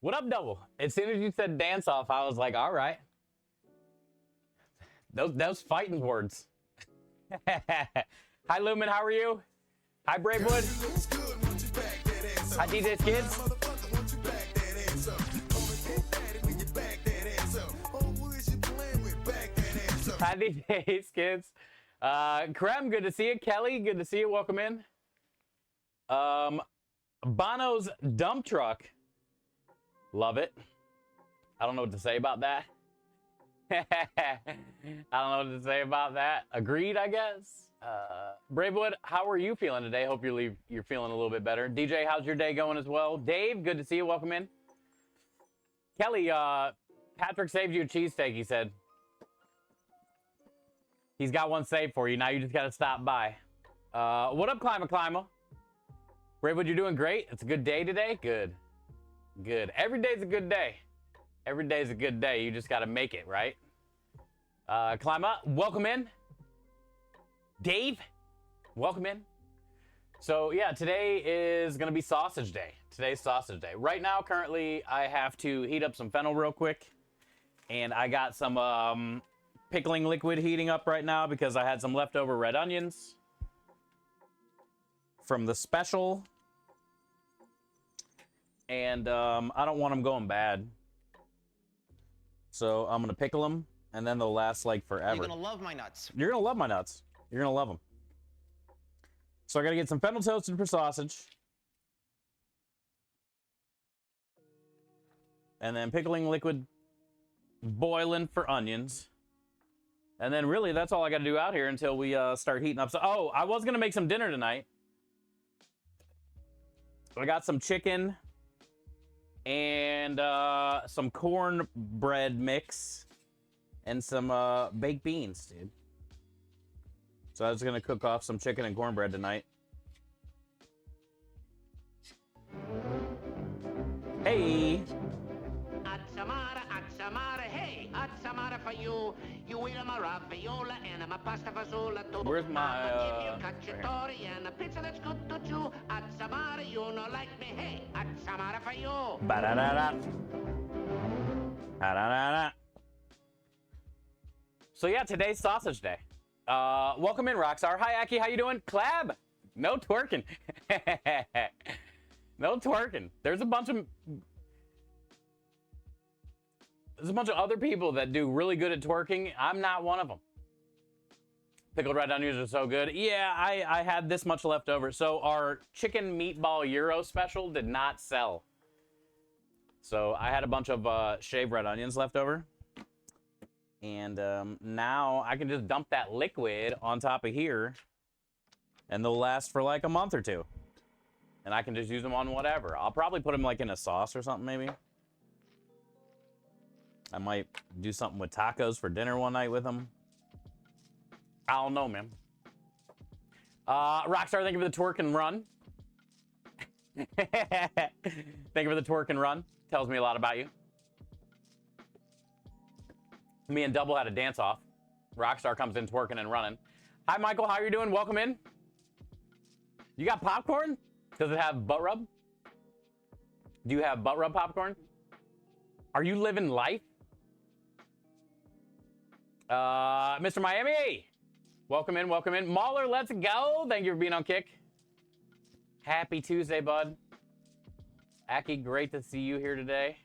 What up, Double? As soon as you said dance off, I was like, all right. Those fighting words. Hi, Lumen. How are you? Hi, Bravewood. Hi, DJ Kids. Hi, DJ Kids. Krem, good to see you. Kelly, good to see you. Welcome in. Bono's dump truck. Love it. I don't know what to say about that. I don't know what to say about that. Agreed, I guess. Bravewood, how are you feeling today? Hope you're feeling a little bit better. DJ, how's your day going as well? Dave, good to see you. Welcome in. Kelly, Patrick saved you a cheesesteak, he said. He's got one saved for you. Now you just got to stop by. What up, Climber? Bravewood, you're doing great. It's a good day today? Good. Good. Every day's a good day. Every day's a good day. You just got to make it, right? Welcome in. Dave, welcome in. So, yeah, today is going to be sausage day. Today's sausage day. Right now, currently, I have to heat up some fennel real quick. And I got some pickling liquid heating up right now because I had some leftover red onions from the special. And I don't want them going bad. So I'm going to pickle them, and then they'll last like forever. You're going to love my nuts. You're going to love my nuts. You're going to love them. So I got to get some fennel toasted for sausage. And then pickling liquid boiling for onions. And then really that's all I got to do out here until we start heating up. So, oh, I was going to make some dinner tonight. I got some chicken and some cornbread mix and some baked beans, dude. So I was gonna cook off some chicken and cornbread tonight. Hey. Atsamara, hey, Atsamara for you. You eat my raviola and my pasta fazola. Where's my give you cacciatore and a pizza that's good to chew. Atsamara, you know like me, hey, Atsamara for you. Ba-da-da-da. Ba-da-da-da. So yeah, today's sausage day. Welcome in, Rockstar. Hi, Aki, how you doing? Clab. No twerking. No twerking. There's a bunch of other people that do really good at twerking. I'm not one of them. Pickled red onions are so good. Yeah, I had this much left over. So our chicken meatball Euro special did not sell. So I had a bunch of shaved red onions left over. And now I can just dump that liquid on top of here. And they'll last for like a month or two. And I can just use them on whatever. I'll probably put them like in a sauce or something maybe. I might do something with tacos for dinner one night with them. I don't know, man. Rockstar, thank you for the twerk and run. Thank you for the twerk and run. Tells me a lot about you. Me and Double had a dance off. Rockstar comes in twerking and running. Hi, Michael. How are you doing? Welcome in. You got popcorn? Does it have butt rub? Do you have butt rub popcorn? Are you living life? Mr. Miami, welcome in, welcome in. Mauler, let's go. Thank you for being on Kick. Happy Tuesday, bud. Aki, great to see you here today.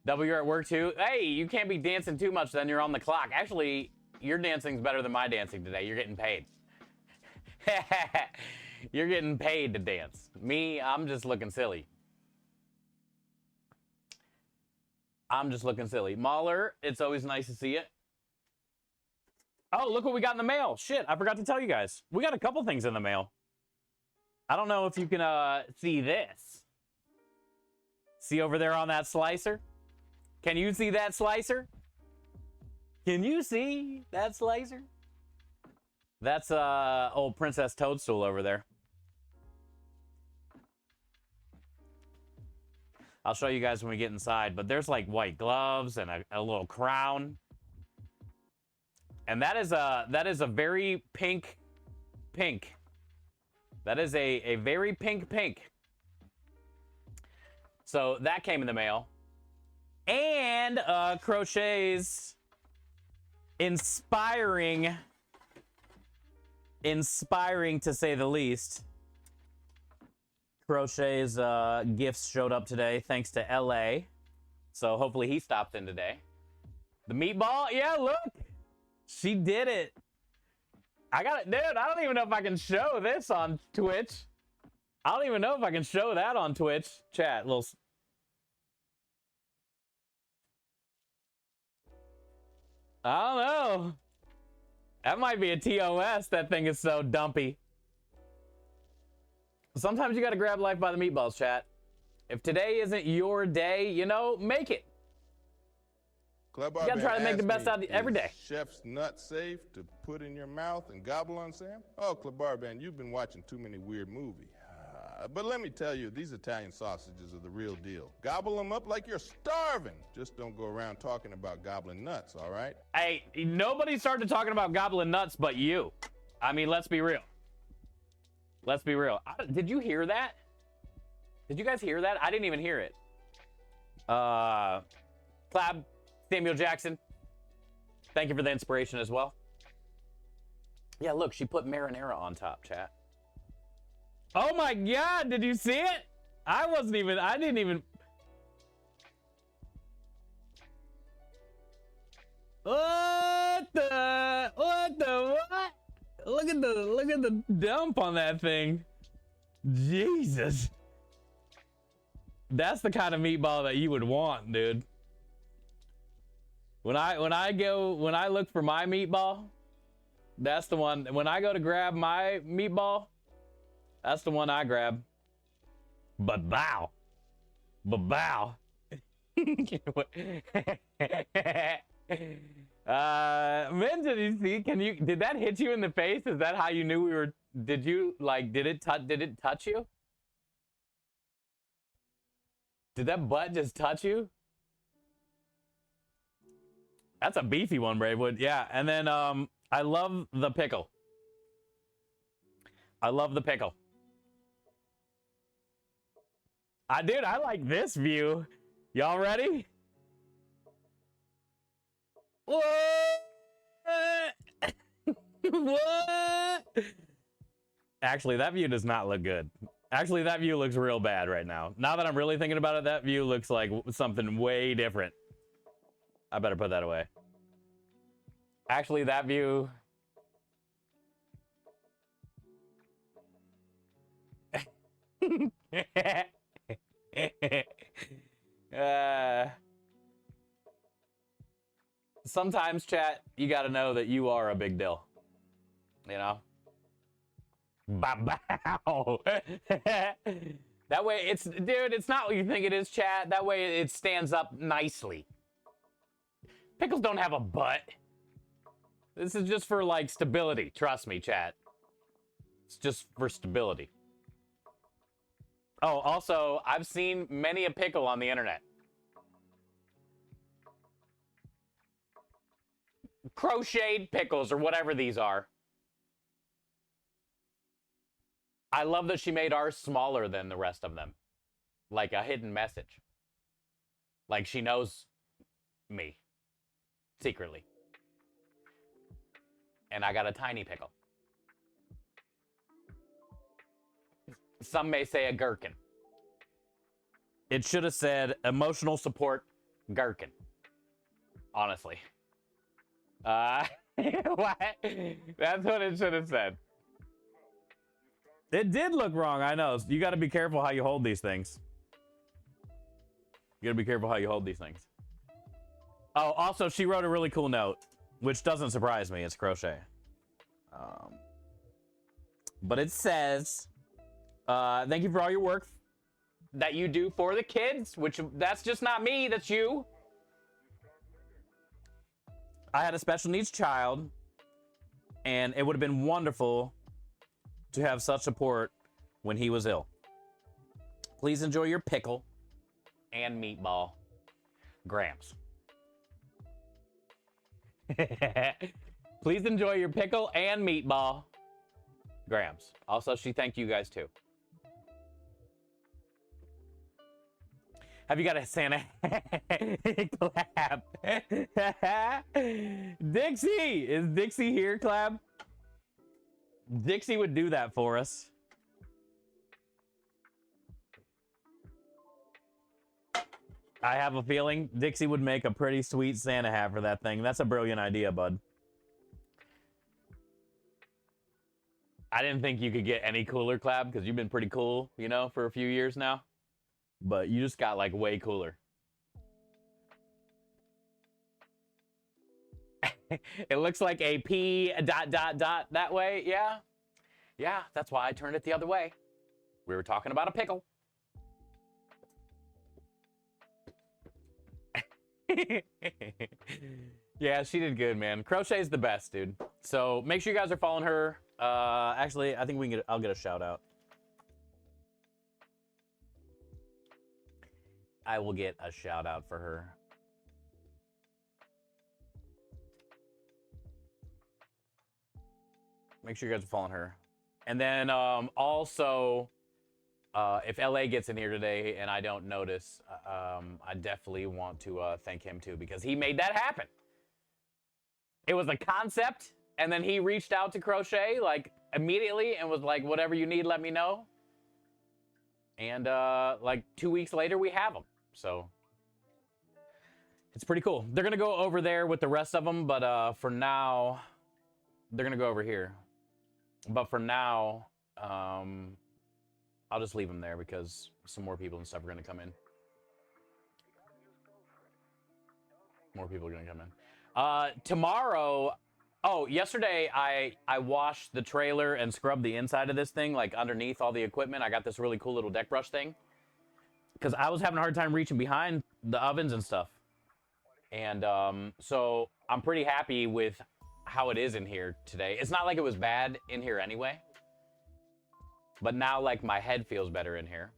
Double, you're at work too. Hey, you can't be dancing too much, then you're on the clock. Actually, your dancing's better than my dancing today. You're getting paid. You're getting paid to dance. Me, I'm just looking silly. I'm just looking silly. Mahler, it's always nice to see you. Oh, look what we got in the mail. Shit, I forgot to tell you guys. We got a couple things in the mail. I don't know if you can see this. See over there on that slicer? Can you see that slicer? Can you see that slicer? That's old Princess Toadstool over there. I'll show you guys when we get inside, but there's like white gloves and a little crown. And that is a very pink. That is a very pink. So that came in the mail. And Crochet's inspiring to say the least. Crochet's gifts showed up today thanks to LA. So hopefully he stopped in today. The meatball, yeah, look. She did it. I got it, dude. I don't even know if I can show this on Twitch. I don't even know if I can show that on Twitch. Chat, little. I don't know. That might be a TOS. That thing is so dumpy. Sometimes you got to grab life by the meatballs, chat. If today isn't your day, you know, make it. Club You gotta try to make the best out of every day. Chef's nut safe to put in your mouth and gobble on, Sam? Oh, Clabarban, you've been watching too many weird movies. But let me tell you, these Italian sausages are the real deal. Gobble them up like you're starving. Just don't go around talking about gobbling nuts, all right? Hey, nobody started talking about gobbling nuts but you. I mean, let's be real. Let's be real. Did you hear that? Did you guys hear that? I didn't even hear it. Clab, Samuel Jackson, thank you for the inspiration as well. Yeah, look, she put marinara on top, chat. Oh my God, did you see it? I didn't even. What? Look at the dump on that thing. Jesus. That's the kind of meatball that you would want, dude. When I look for my meatball, that's the one. When I go to grab my meatball, that's the one I grab. But bow. Men, did you see? Did that hit you in the face? Is that how you knew we were? Did it touch you? Did that butt just touch you? That's a beefy one, Bravewood. Yeah, and then I love the pickle. I like this view. Y'all ready? What? What? Actually, that view does not look good. Actually, that view looks real bad right now. Now that I'm really thinking about it, that view looks like something way different. I better put that away. Actually, that view... sometimes, chat, you gotta know that you are a big deal. You know? Ba-bow! That way, it's not what you think it is, chat. That way, it stands up nicely. Pickles don't have a butt. This is just for, like, stability. Trust me, chat. It's just for stability. Oh, also, I've seen many a pickle on the internet. Crocheted pickles or whatever these are. I love that she made ours smaller than the rest of them. Like a hidden message. Like she knows me. Secretly. And I got a tiny pickle. Some may say a gherkin. It should have said emotional support gherkin. Honestly. What? That's what it should have said. It did look wrong, I know. You got to be careful how you hold these things. You got to be careful how you hold these things. Oh, also, she wrote a really cool note, which doesn't surprise me. It's crochet. But it says, thank you for all your work that you do for the kids, which that's just not me, that's you. I had a special needs child, and it would have been wonderful to have such support when he was ill. Please enjoy your pickle and meatball. Grams. Please enjoy your pickle and meatball. Grams. Also, she thanked you guys too. Have you got a Santa clap? Dixie! Is Dixie here, clap? Dixie would do that for us. I have a feeling Dixie would make a pretty sweet Santa hat for that thing. That's a brilliant idea, bud. I didn't think you could get any cooler, Clab, because you've been pretty cool, you know, for a few years now. But you just got, like, way cooler. It looks like a P ... that way, yeah? Yeah, that's why I turned it the other way. We were talking about a pickle. Yeah, she did good, man. Crochet's the best, dude. So make sure you guys are following her. Actually, I think we can I'll get a shout out. I will get a shout out for her. Make sure you guys are following her. And then also, if LA gets in here today and I don't notice, I definitely want to thank him too, because he made that happen. It was a concept, and then he reached out to Crochet like immediately and was like, whatever you need, let me know. And like 2 weeks later, we have them. So it's pretty cool. They're going to go over there with the rest of them, but for now, they're going to go over here. But for now, I'll just leave them there because some more people and stuff are going to come in. More people are going to come in. Tomorrow, yesterday I washed the trailer and scrubbed the inside of this thing, like underneath all the equipment. I got this really cool little deck brush thing because I was having a hard time reaching behind the ovens and stuff. And so I'm pretty happy with how it is in here today. It's not like it was bad in here anyway. But now, like, my head feels better in here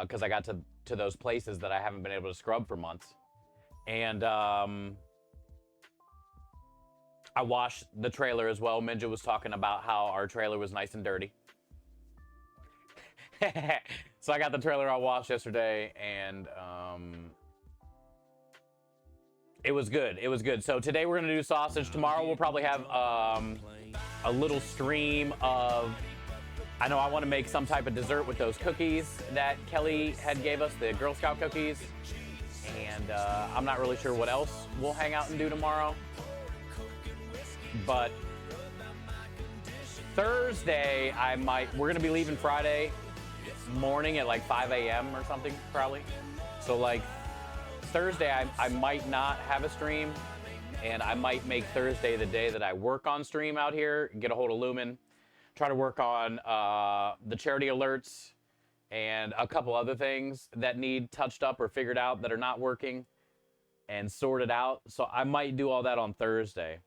because I got to those places that I haven't been able to scrub for months. And I washed the trailer as well. Minja was talking about how our trailer was nice and dirty. So I got the trailer all washed yesterday, and it was good. It was good. So today we're going to do sausage. Tomorrow we'll probably have a little stream of... I know I want to make some type of dessert with those cookies that Kelly had gave us, the Girl Scout cookies. And I'm not really sure what else we'll hang out and do tomorrow. But Thursday, we're going to be leaving Friday morning at like 5 a.m. or something, probably. So like Thursday, I might not have a stream. And I might make Thursday the day that I work on stream out here, get a hold of Lumen. Try to work on the charity alerts and a couple other things that need touched up or figured out that are not working and sorted out. So I might do all that on Thursday.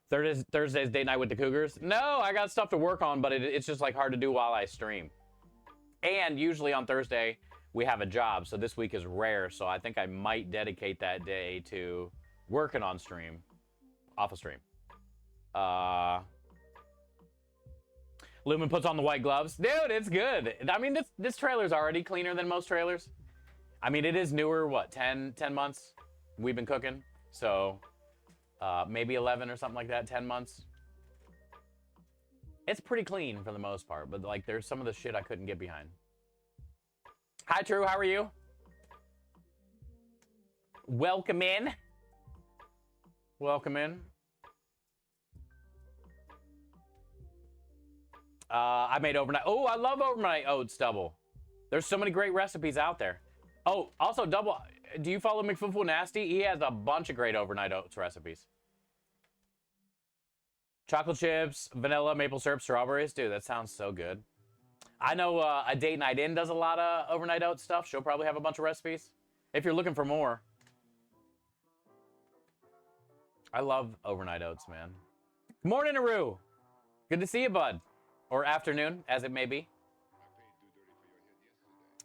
Thursday's date night with the Cougars. No, I got stuff to work on, but it's just like hard to do while I stream. And usually on Thursday, we have a job. So this week is rare. So I think I might dedicate that day to working on stream, off of stream. Lumen puts on the white gloves. Dude, it's good. I mean, this trailer's already cleaner than most trailers. I mean, it is newer, what, 10 months we've been cooking. So maybe 11 or something like that, 10 months. It's pretty clean for the most part, but like there's some of the shit I couldn't get behind. Hi, True, how are you? Welcome in. Welcome in. I made overnight. Oh, I love overnight oats double. There's so many great recipes out there. Oh, also double. Do you follow McFufu Nasty? He has a bunch of great overnight oats recipes. Chocolate chips, vanilla, maple syrup, strawberries. Dude, that sounds so good. I know a Date Night In does a lot of overnight oats stuff. She'll probably have a bunch of recipes if you're looking for more. I love overnight oats, man. Good morning, Aru. Good to see you, bud. Or afternoon, as it may be.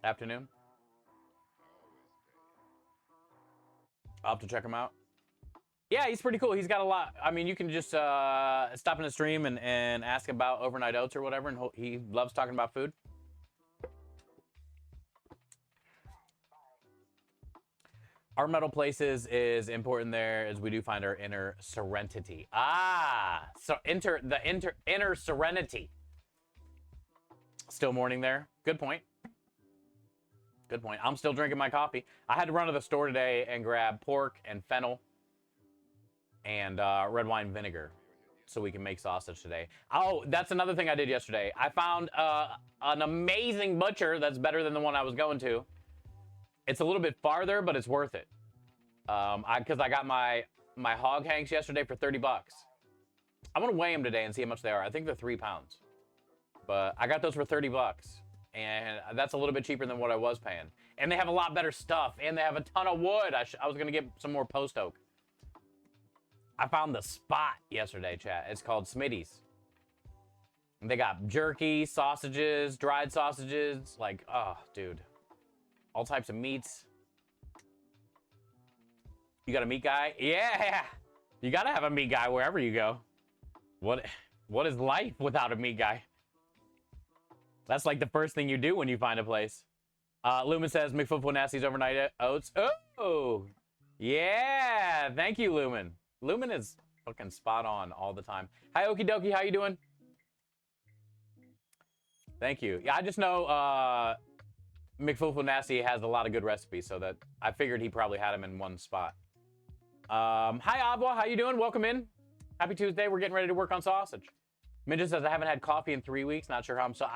Afternoon. I'll have to check him out. Yeah, he's pretty cool. He's got a lot. I mean, you can just stop in the stream and ask about overnight oats or whatever, and he loves talking about food. Our metal places is important there as we do find our inner serenity. Ah, so inner serenity. Still morning there. Good point. Good point. I'm still drinking my coffee. I had to run to the store today and grab pork and fennel and red wine vinegar so we can make sausage today. Oh, that's another thing I did yesterday. I found an amazing butcher that's better than the one I was going to. It's a little bit farther, but it's worth it. Because I got my hog hanks yesterday for 30 bucks. I'm gonna weigh them today and see how much they are. I think they're 3 pounds, but I got those for 30 bucks, and that's a little bit cheaper than what I was paying. And they have a lot better stuff, and they have a ton of wood. I was gonna get some more post oak. I found the spot yesterday, chat. It's called Smitty's. And they got jerky, sausages, dried sausages, like, oh, dude. All types of meats. You got a meat guy? Yeah! You gotta have a meat guy wherever you go. What is life without a meat guy? That's like the first thing you do when you find a place. Lumen says McFootful Nasty's overnight oats. Oh! Yeah! Thank you, Lumen. Lumen is fucking spot on all the time. Hi, Okie Dokie. How you doing? Thank you. Yeah, I just know McFootful Nasty has a lot of good recipes, so that I figured he probably had them in one spot. Hi, Abwa. How you doing? Welcome in. Happy Tuesday. We're getting ready to work on sausage. Midget says, I haven't had coffee in 3 weeks. Not sure how I'm so...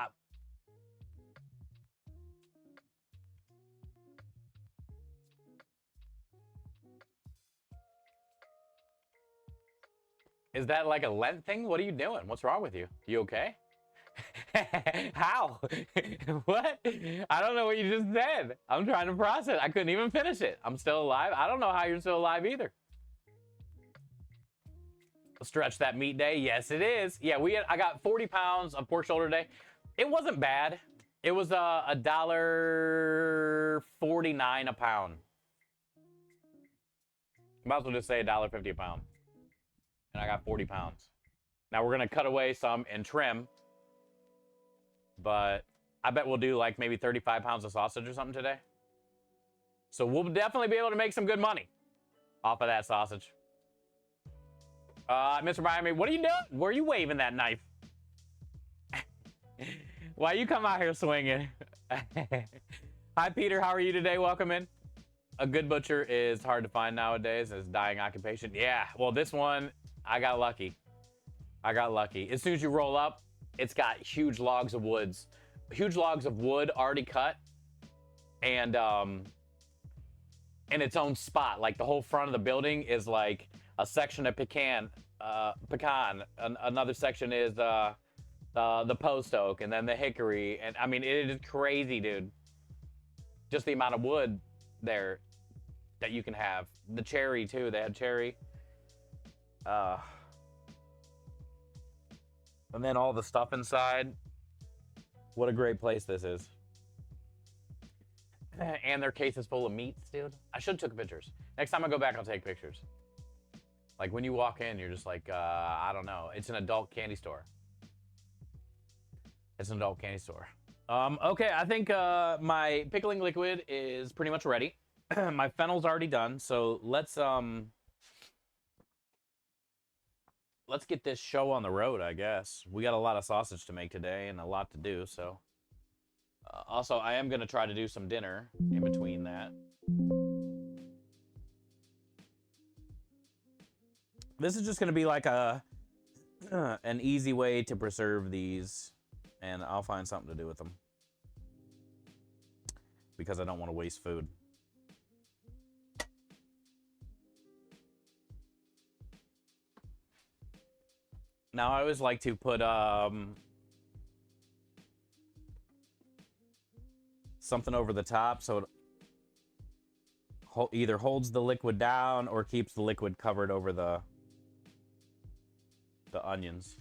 Is that like a Lent thing? What are you doing? What's wrong with you? You okay? How? What? I don't know what you just said. I'm trying to process. I couldn't even finish it. I'm still alive. I don't know how you're still alive either. Stretch that meat day. Yes, it is. Yeah, I got 40 pounds of pork shoulder today. It wasn't bad. It was $1.49 a pound. Might as well just say $1.50 a pound. And I got 40 pounds. Now we're gonna cut away some and trim, but I bet we'll do like maybe 35 pounds of sausage or something today. So we'll definitely be able to make some good money off of that sausage. Mr. Miami, what are you doing? Where are you waving that knife? Why you come out here swinging? Hi, Peter. How are you today? Welcome in. A good butcher is hard to find nowadays. It's a dying occupation. Yeah, well, this one, I got lucky. I got lucky. As soon as you roll up, it's got huge logs of wood already cut, and in its own spot. Like the whole front of the building is like a section of pecan. Another section is the post oak, and then the hickory. And I mean, it is crazy, dude. Just the amount of wood there that you can have. The cherry too. They had cherry. And then all the stuff inside. What a great place this is. And their case is full of meats, dude. I should have took pictures. Next time I go back, I'll take pictures. Like when you walk in, you're just like, I don't know. It's an adult candy store. It's an adult candy store. Okay, I think my pickling liquid is pretty much ready. My fennel's already done, so let's get this show on the road, I guess. We got a lot of sausage to make today and a lot to do, so. Also, I am going to try to do some dinner in between that. This is just going to be like an easy way to preserve these, and I'll find something to do with them. Because I don't want to waste food. Now, I always like to put something over the top so it either holds the liquid down or keeps the liquid covered over the onions.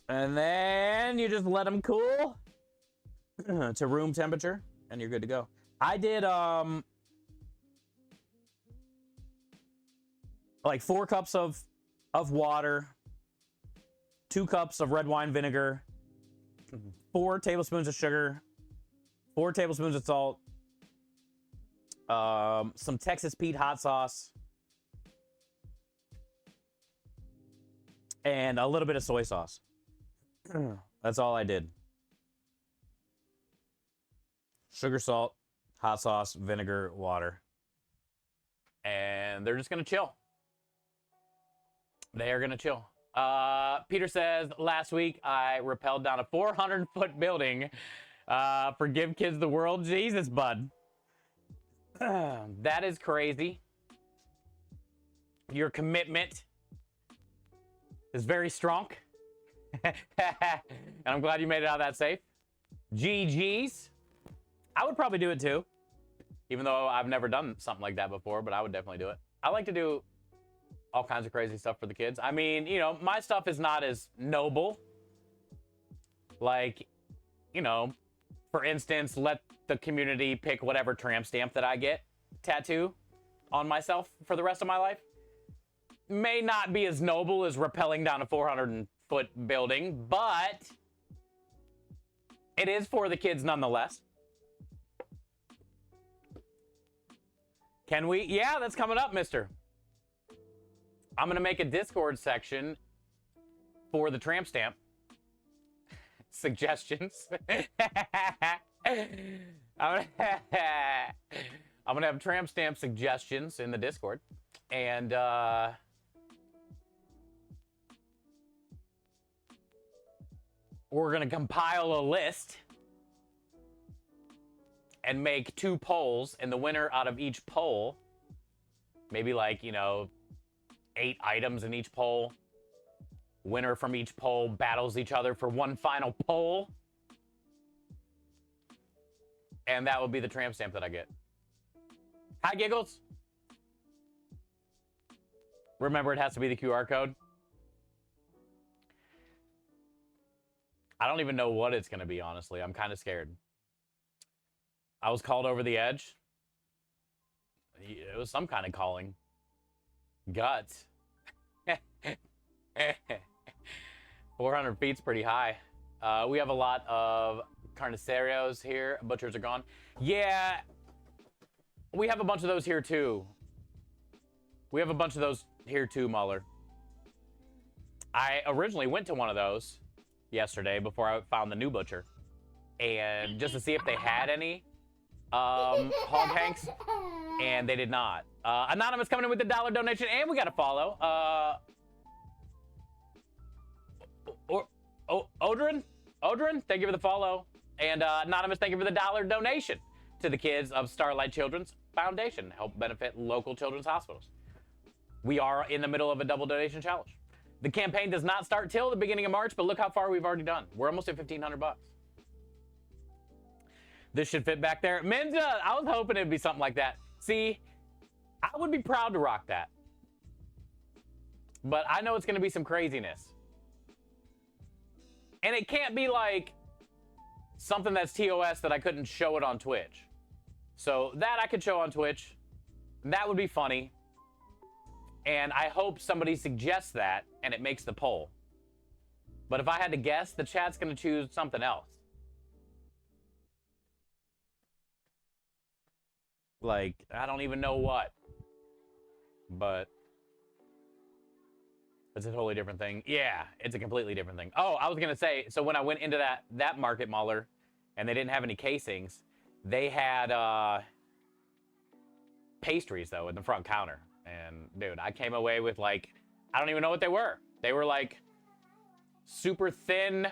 And then you just let them cool to room temperature, and you're good to go. I did like 4 cups of water, 2 cups of red wine vinegar, 4 tablespoons of sugar, 4 tablespoons of salt, some Texas Pete hot sauce, and a little bit of soy sauce. That's all I did. Sugar, salt, hot sauce, vinegar, water. And they're just going to chill. They are going to chill. Peter says, last week I rappelled down a 400-foot building. Forgive kids the world. Jesus, bud. That is crazy. Your commitment is very strong. And I'm glad you made it out of that safe. GG's. I would probably do it too. Even though I've never done something like that before, but I would definitely do it. I like to do all kinds of crazy stuff for the kids. I mean, you know, my stuff is not as noble. Like, you know, for instance, let the community pick whatever tramp stamp that I get tattoo on myself for the rest of my life. May not be as noble as rappelling down a 400-foot building, but it is for the kids nonetheless. Can we? Yeah, that's coming up, mister. I'm going to make a Discord section for the tramp stamp. Suggestions. I'm gonna have tramp stamp suggestions in the Discord. And, we're going to compile a list and make 2 polls, and the winner out of each poll, maybe like, you know, 8 items in each poll. Winner from each poll battles each other for one final poll. And that will be the tramp stamp that I get. Hi, Giggles. Remember, it has to be the QR code. I don't even know what it's going to be, honestly. I'm kind of scared. I was called over the edge. It was some kind of calling. Guts. 400 feet's pretty high. We have a lot of carnicerios here. Butchers are gone. Yeah, we have a bunch of those here too. We have a bunch of those here too, Muller. I originally went to one of those yesterday before I found the new butcher, and just to see if they had any hog hanks, and they did not. Anonymous coming in with the $1 donation, and we got a follow. Odrin, thank you for the follow. And Anonymous, thank you for the $1 donation to the kids of Starlight Children's Foundation, help benefit local children's hospitals. We are in the middle of a double donation challenge. The campaign does not start till the beginning of March, but look how far we've already done. We're almost at 1,500 bucks. This should fit back there. Minja, I was hoping it'd be something like that. See, I would be proud to rock that. But I know it's going to be some craziness. And it can't be like something that's TOS that I couldn't show it on Twitch. So that I could show on Twitch. That would be funny. And I hope somebody suggests that and it makes the poll. But if I had to guess, the chat's going to choose something else. Like, I don't even know what. But it's a totally different thing. Yeah, it's a completely different thing. Oh, I was going to say, so when I went into that market, Muller, and they didn't have any casings, they had pastries, though, in the front counter. And, dude, I came away with, like, I don't even know what they were. They were, like, super thin,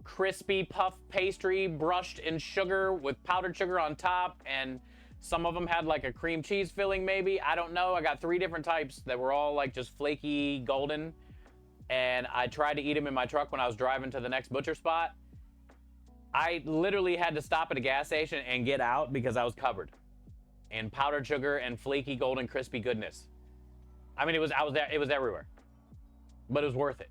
crispy puff pastry brushed in sugar with powdered sugar on top. And some of them had, like, a cream cheese filling, maybe. I don't know. I got 3 different types that were all, like, just flaky golden. And I tried to eat them in my truck when I was driving to the next butcher spot. I literally had to stop at a gas station and get out because I was covered in powdered sugar and flaky golden crispy goodness. I mean, it was everywhere, but it was worth it.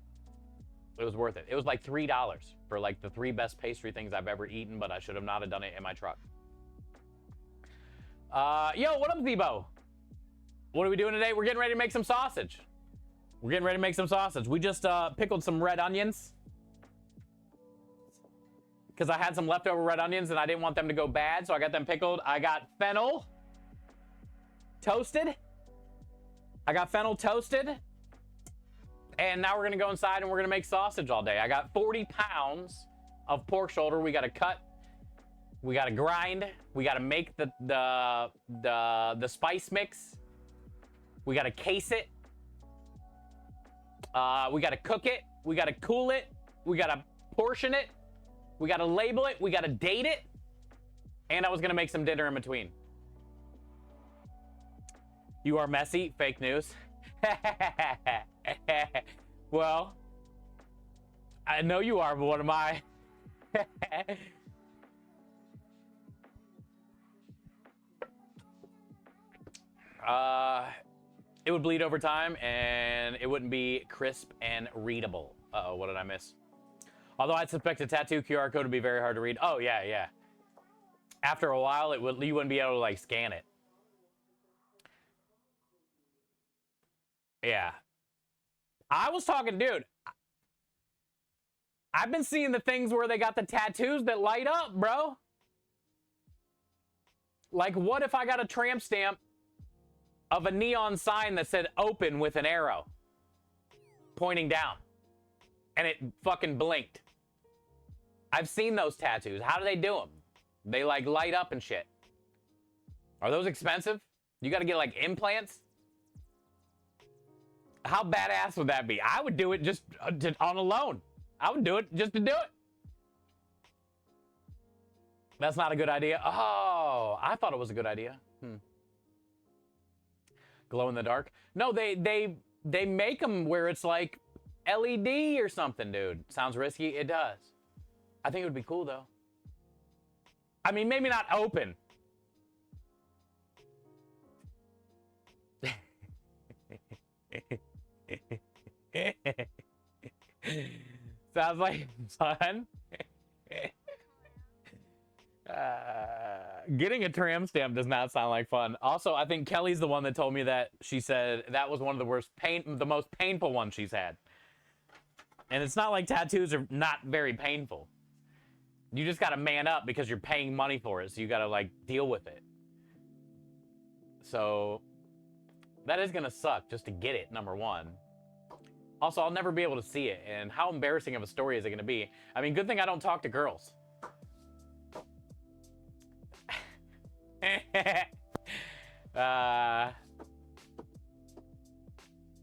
It was worth it. It was like $3 for like the 3 best pastry things I've ever eaten, but I should have not have done it in my truck. Yo, what up, Zebo? What are we doing today? We're getting ready to make some sausage. We just pickled some red onions because I had some leftover red onions and I didn't want them to go bad, so I got them pickled. I got fennel. toasted. I got fennel toasted. And now we're gonna go inside and we're gonna make sausage all day. I got 40 pounds of pork shoulder. We gotta cut, we gotta grind, we gotta make the spice mix. We gotta case it. We gotta cook it. We gotta cool it. We gotta portion it. We gotta label it. We gotta date it. And I was gonna make some dinner in between. You are messy. Fake news. Well, I know you are, but what am I? It would bleed over time, and it wouldn't be crisp and readable. Uh-oh, what did I miss? Although I'd suspect a tattoo QR code would be very hard to read. Oh, yeah, yeah. After a while, you wouldn't be able to, like, scan it. Yeah. I was talking, dude. I've been seeing the things where they got the tattoos that light up, bro. Like, what if I got a tramp stamp of a neon sign that said open with an arrow pointing down and it fucking blinked? I've seen those tattoos. How do they do them? They like light up and shit. Are those expensive? You got to get like implants? How badass would that be? I would do it just on a loan. I would do it just to do it. That's not a good idea. Oh, I thought it was a good idea. Glow in the dark? No, they make them where it's like LED or something, dude. Sounds risky. It does. I think it would be cool though. I mean, maybe not open. Sounds like fun. Getting a tram stamp does not sound like fun. Also, I think Kelly's the one that told me that. She said that was one of the most painful ones she's had. And it's not like tattoos are not very painful. You just gotta man up because you're paying money for it, so you gotta like deal with it. So that is gonna suck just to get it, number one. Also, I'll never be able to see it, and how embarrassing of a story is it gonna be? I mean, good thing I don't talk to girls.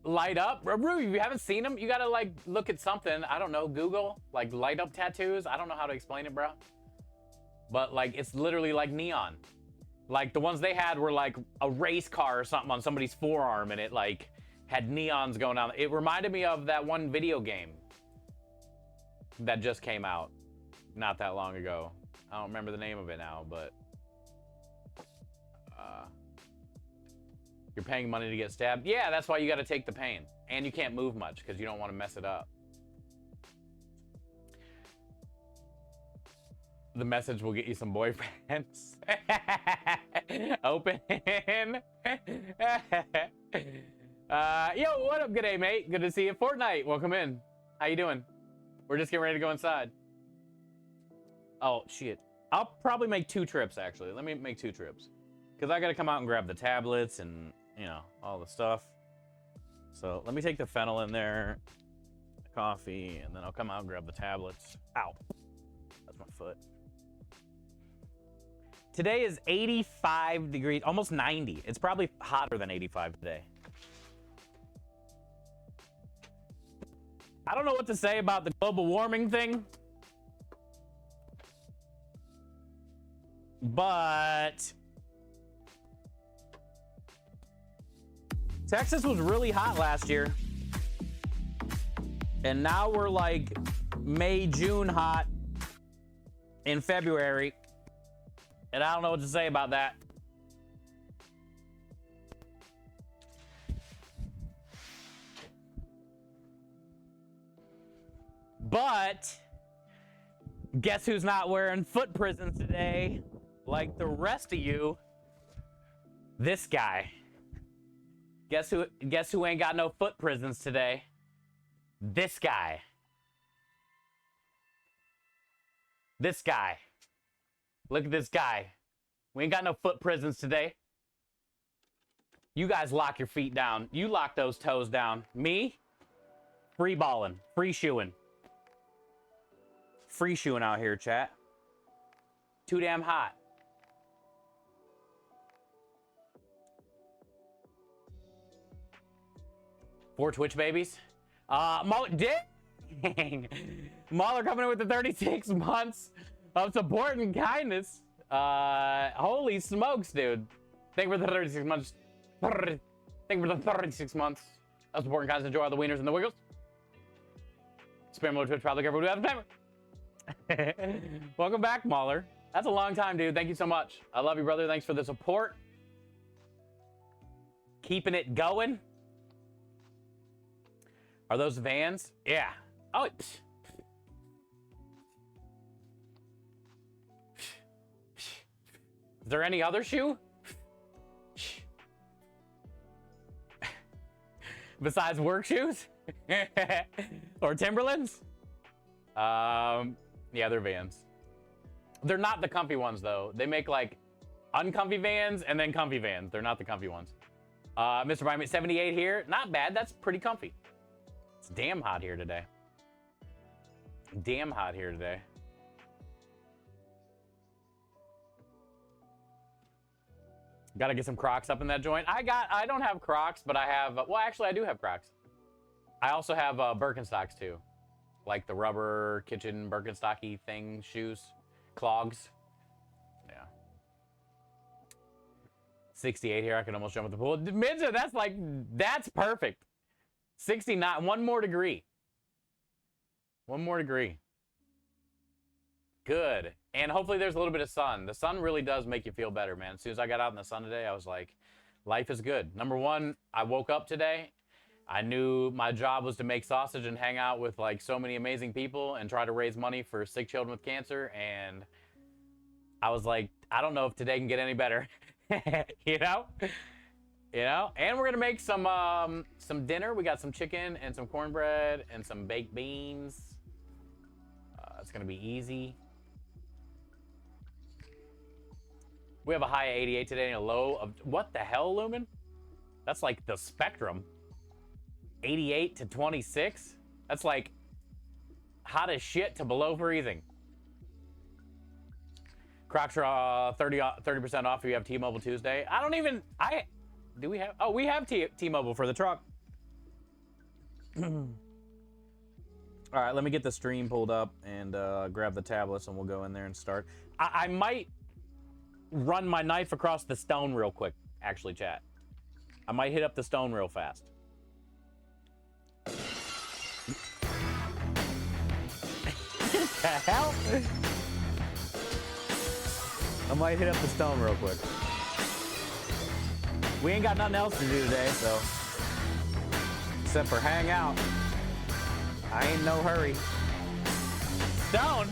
Light up? Rue, if you haven't seen them, you gotta like look at something. I don't know, Google, like light up tattoos. I don't know how to explain it, bro. But like, it's literally like neon. Like the ones they had were like a race car or something on somebody's forearm, and it like had neons going on. It reminded me of that one video game that just came out not that long ago. I don't remember the name of it now, but you're paying money to get stabbed. Yeah, that's why you got to take the pain. And you can't move much because you don't want to mess it up. The message will get you some boyfriends. Open. Yo, what up? G'day, mate. Good to see you. Fortnite, welcome in. How you doing? We're just getting ready to go inside. Oh, shit. I'll probably make 2 trips, actually. Let me make 2 trips. Because I got to come out and grab the tablets and, you know, all the stuff. So let me take the fennel in there, the coffee, and then I'll come out and grab the tablets. Ow. That's my foot. Today is 85 degrees, almost 90. It's probably hotter than 85 today. I don't know what to say about the global warming thing, but Texas was really hot last year. And now we're like May, June hot in February. And I don't know what to say about that. But guess who's not wearing foot prisons today? Like the rest of you. This guy. Guess who ain't got no foot prisons today? This guy. This guy. Look at this guy. We ain't got no foot prisons today. You guys lock your feet down. You lock those toes down. Me? Free balling. Free shoeing. Free shoeing out here, chat. Too damn hot. Four Twitch babies. Dang. Mauler coming in with the 36 months of support and kindness. Holy smokes, dude. Thank you for the 36 months. Thank you for the 36 months of support and kindness. Enjoy all the wieners and the wiggles. Spam mode Twitch, probably careful. Do have time. Welcome back, Mauler. That's a long time, dude. Thank you so much. I love you, brother. Thanks for the support. Keeping it going. Are those Vans? Yeah. Oh, is there any other shoe? Besides work shoes? Or Timberlands? Yeah, they're Vans. They're not the comfy ones, though. They make, like, uncomfy Vans and then comfy Vans. They're not the comfy ones. Mr. Bryman, 78 here. Not bad. That's pretty comfy. It's damn hot here today. Damn hot here today. Got to get some Crocs up in that joint. I don't have Crocs, but I have, well, actually I do have Crocs. I also have Birkenstocks too. Like the rubber kitchen Birkenstocky thing, shoes, clogs. Yeah. 68 here, I can almost jump at the pool. Midget, that's perfect. 69, one more degree. One more degree. Good. And hopefully there's a little bit of sun. The sun really does make you feel better, man. As soon as I got out in the sun today, I was like, life is good. Number one, I woke up today. I knew my job was to make sausage and hang out with like so many amazing people and try to raise money for sick children with cancer. And I was like, I don't know if today can get any better. You know? You know? And we're gonna make some dinner. We got some chicken and some cornbread and some baked beans. It's gonna be easy. We have a high of 88 today and a low of, what the hell, Lumen? That's like the spectrum. 88 to 26? That's like hot as shit to below freezing. Crocs are 30% off if you have T-Mobile Tuesday. Do we have, oh, we have T-Mobile for the truck. All right, let me get the stream pulled up and grab the tablets and we'll go in there and start. I might run my knife across the stone real quick, actually, chat. I might hit up the stone real fast. The hell? I might hit up the stone real quick. We ain't got nothing else to do today, so except for hang out. I ain't no hurry. Stone?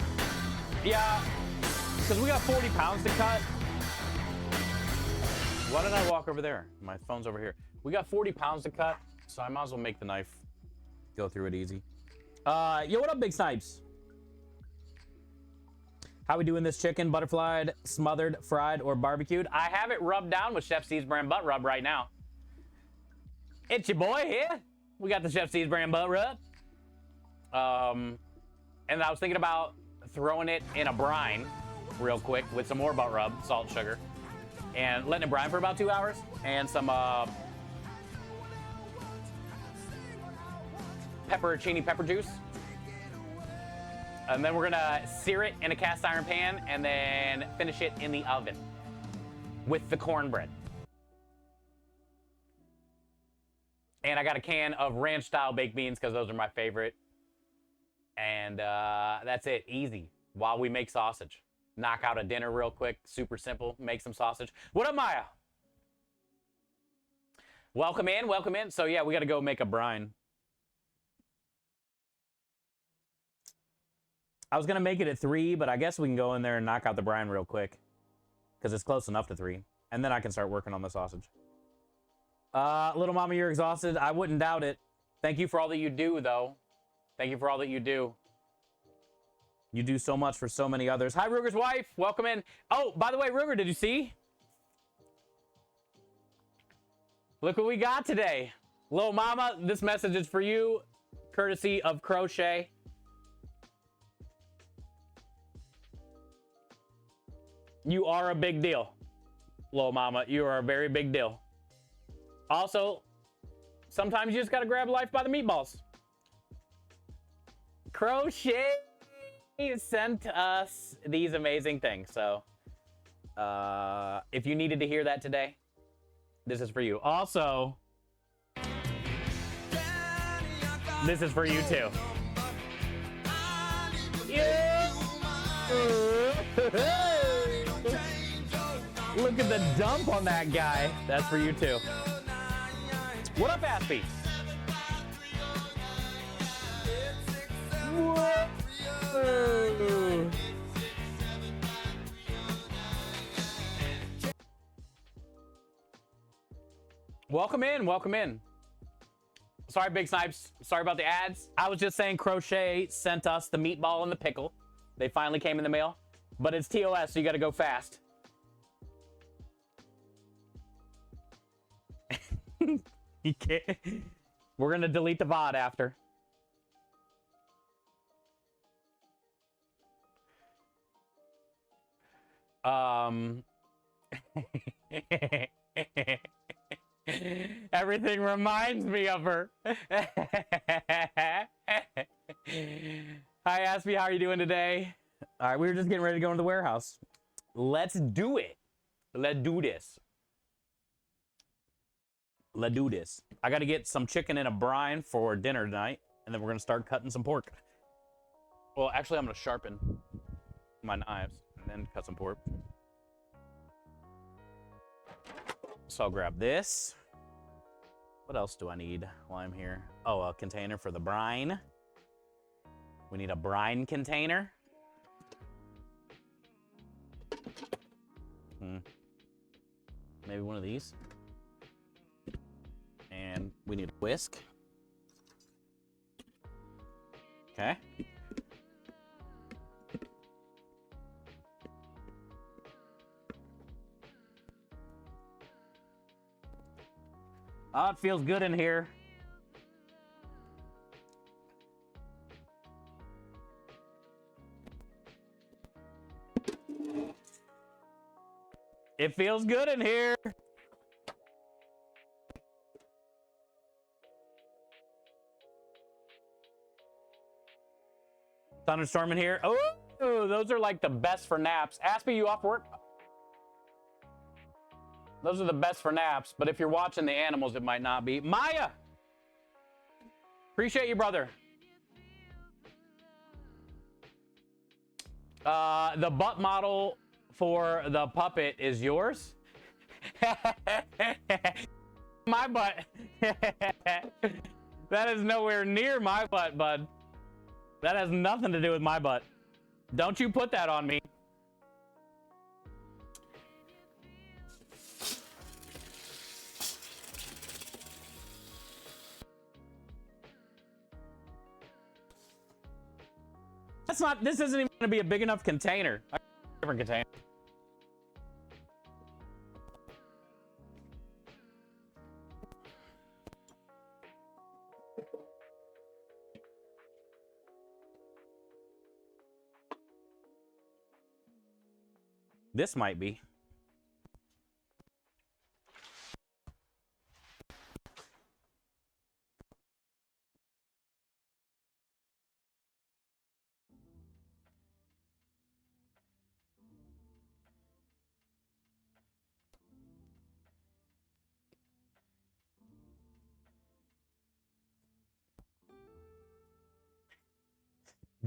Yeah, because we got 40 pounds to cut. Why did I walk over there? My phone's over here. We got 40 pounds to cut, so I might as well make the knife go through it easy. Yo, what up, Big Snipes? How we doing this chicken? Butterflied, smothered, fried, or barbecued? I have it rubbed down with Chef C's brand butt rub right now. It's your boy here. We got the Chef C's brand butt rub. And I was thinking about throwing it in a brine real quick with some more butt rub, salt, sugar, and letting it brine for about 2 hours, and some pepperoncini pepper juice. And then we're gonna sear it in a cast iron pan and then finish it in the oven with the cornbread. And I got a can of ranch style baked beans because those are my favorite. And that's it, easy, while we make sausage. Knock out a dinner real quick, super simple, make some sausage. What up, Maya? Welcome in, welcome in. So yeah, we gotta go make a brine. I was gonna make it at 3, but I guess we can go in there and knock out the brine real quick because it's close enough to 3. And then I can start working on the sausage. Little mama, you're exhausted. I wouldn't doubt it. Thank you for all that you do, though. Thank you for all that you do. You do so much for so many others. Hi, Ruger's wife. Welcome in. Oh, by the way, Ruger, did you see? Look what we got today. Lil Mama, this message is for you, courtesy of Crochet. You are a big deal. Lil Mama, you are a very big deal. Also, sometimes you just gotta grab life by the meatballs. Crochet sent us these amazing things. So, if you needed to hear that today, this is for you. Also, this is for you too. Yeah. Look at the dump on that guy. That's for you too. What up, Aspie? Whoa. Welcome in, welcome in. Sorry, Big Snipes. Sorry about the ads. I was just saying Crochet sent us the meatball and the pickle. They finally came in the mail, but it's TOS, so you gotta go fast. You can't. We're gonna delete the VOD after. Everything reminds me of her. Hi, Aspie, how are you doing today? All right, we were just getting ready to go into the warehouse. Let's do it. Let's do this. Let's do this. I got to get some chicken in a brine for dinner tonight, and then we're going to start cutting some pork. Well, actually, I'm going to sharpen my knives and then cut some pork. So I'll grab this. What else do I need while I'm here? Oh, a container for the brine. We need a brine container. Maybe one of these. And we need a whisk. Okay. Oh, it feels good in here. It feels good in here. Thunderstorm in here. Oh, those are like the best for naps. Aspie, you off work? Those are the best for naps, but if you're watching the animals, it might not be. Maya! Appreciate you, brother. The butt model for the puppet is yours? My butt. That is nowhere near my butt, bud. That has nothing to do with my butt. Don't you put that on me. That's not, this isn't even gonna be a big enough container. Different container. This might be.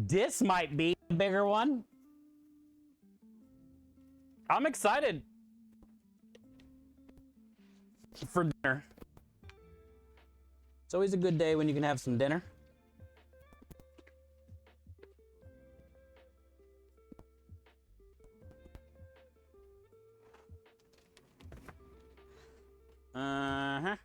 This might be a bigger one. I'm excited for dinner. It's always a good day when you can have some dinner. Uh-huh.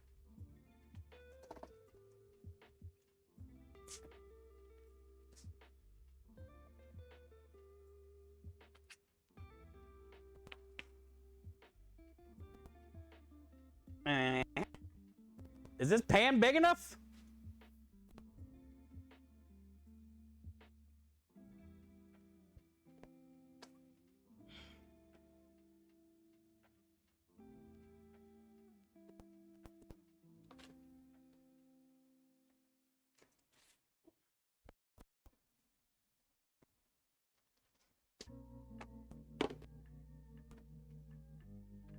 Is this pan big enough?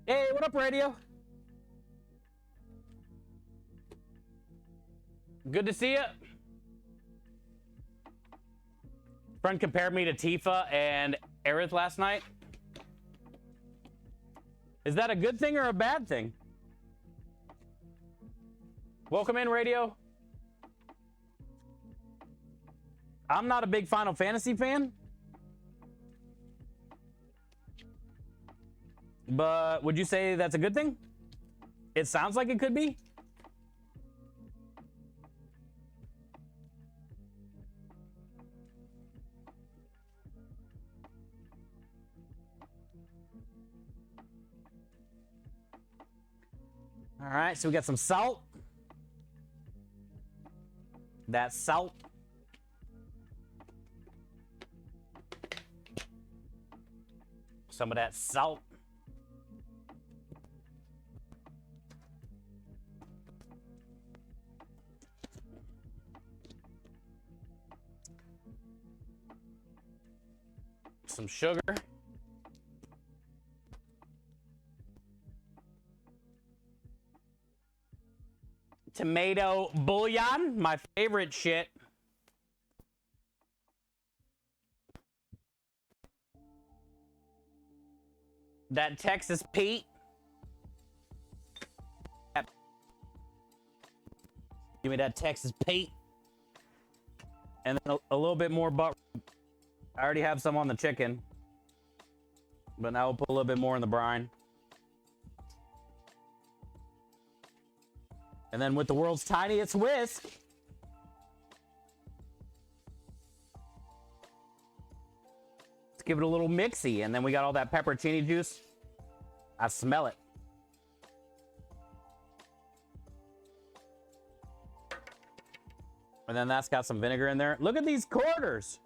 Hey, what up, radio? Good to see you. Friend compared me to Tifa and Aerith last night. Is that a good thing or a bad thing? Welcome in, radio. I'm not a big Final Fantasy fan. But would you say that's a good thing? It sounds like it could be. All right, so we got some salt. That's salt. Some of that salt. Some sugar. Tomato bouillon, my favorite shit. That Texas Pete. Give me that Texas Pete. And then a little bit more butter. I already have some on the chicken. But now we'll put a little bit more in the brine. And then with the world's tiniest whisk. Let's give it a little mixy. And then we got all that pepperoncini juice. I smell it. And then that's got some vinegar in there. Look at these quarters.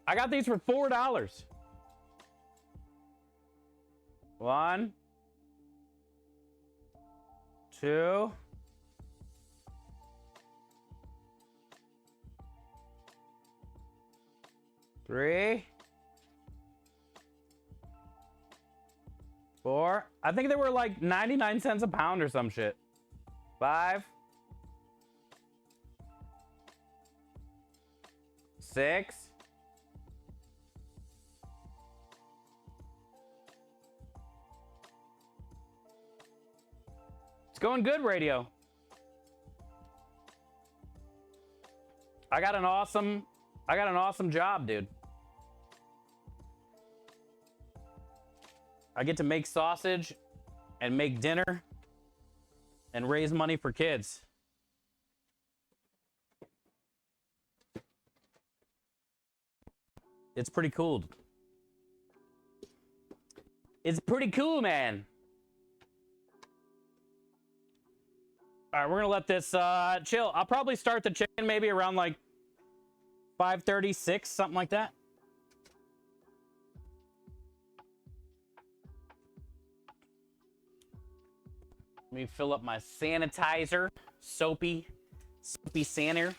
I got these for $4. 1, 2. 3. 4. I think they were like 99 cents a pound or some shit. 5. 6. It's going good, radio. I got an awesome job, dude. I get to make sausage and make dinner and raise money for kids. It's pretty cool. It's pretty cool, man. All right, we're gonna let this chill. I'll probably start the chicken maybe around like 5:36, something like that. Let me fill up my sanitizer, soapy sanitizer.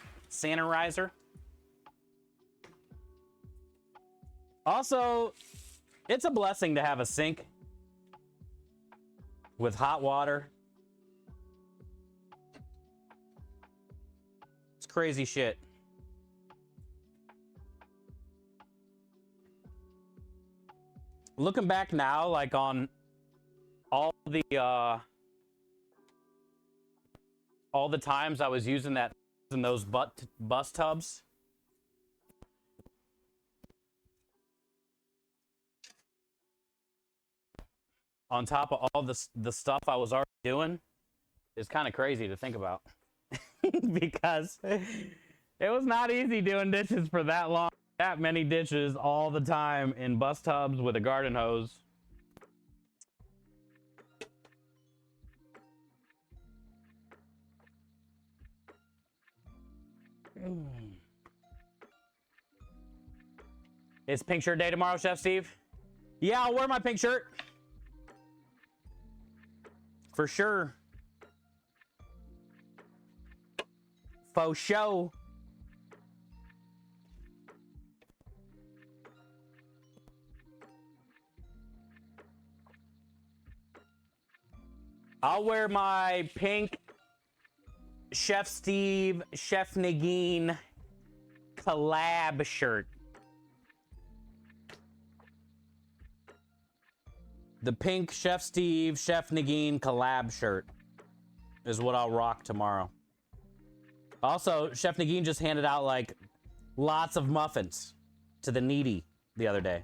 Also, it's a blessing to have a sink with hot water. It's crazy shit. Looking back now, like on all the times I was using that in those bus tubs. On top of all the stuff I was already doing, is kind of crazy to think about. Because it was not easy doing dishes for that long, that many dishes all the time in bus tubs with a garden hose. It's pink shirt day tomorrow, Chef Steve. Yeah, I'll wear my pink shirt. For sure. Faux show. I'll wear my pink Chef Steve, Chef Nagin collab shirt. The pink Chef Steve, Chef Nagin collab shirt is what I'll rock tomorrow. Also, Chef Nagin just handed out like lots of muffins to the needy the other day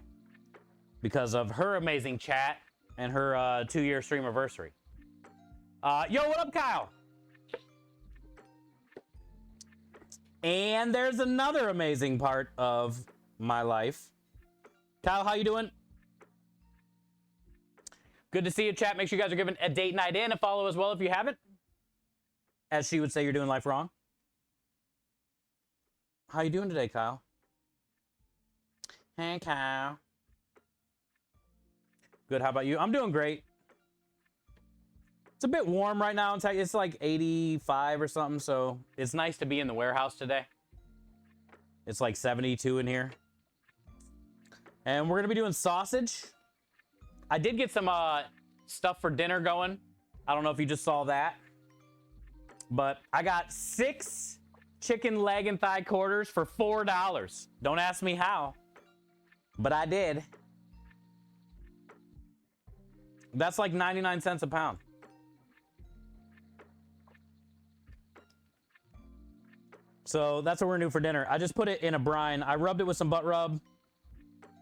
because of her amazing chat and her 2-year stream anniversary. Yo, what up, Kyle? And there's another amazing part of my life. Kyle, how you doing? Good to see you, chat. Make sure you guys are giving a date night in a follow as well if you haven't. As she would say, you're doing life wrong. How you doing today, Kyle? Hey, Kyle. Good, how about you? I'm doing great. It's a bit warm right now. It's like 85 or something, so it's nice to be in the warehouse today. It's like 72 in here. And we're gonna be doing sausage. I did get some stuff for dinner going. I don't know if you just saw that. But I got 6 chicken leg and thigh quarters for $4. Don't ask me how, but I did. That's like 99 cents a pound. So that's what we're gonna do for dinner. I just put it in a brine. I rubbed it with some butt rub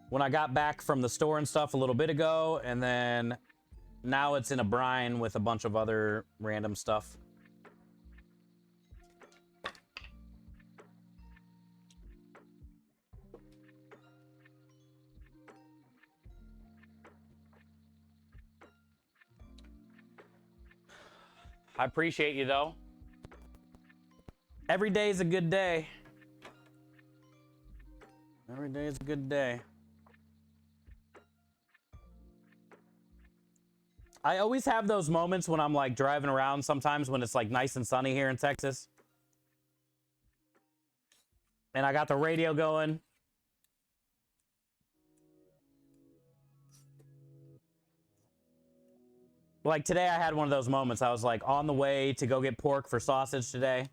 when I got back from the store and stuff a little bit ago, and then now it's in a brine with a bunch of other random stuff. I appreciate you, though. Every day is a good day. Every day is a good day. I always have those moments when I'm like driving around sometimes when it's like nice and sunny here in Texas. And I got the radio going. Like today I had one of those moments. I was like on the way to go get pork for sausage today.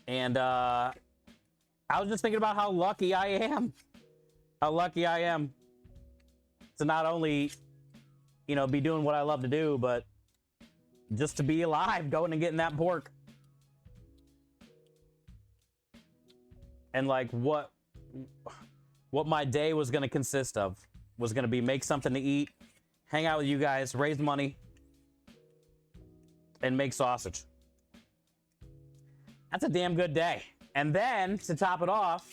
And I was just thinking about how lucky I am. How lucky I am to not only, you know, be doing what I love to do, but just to be alive, going and getting that pork. And like what my day was going to consist of was going to be make something to eat, hang out with you guys, raise money, and make sausage. That's a damn good day. And then to top it off,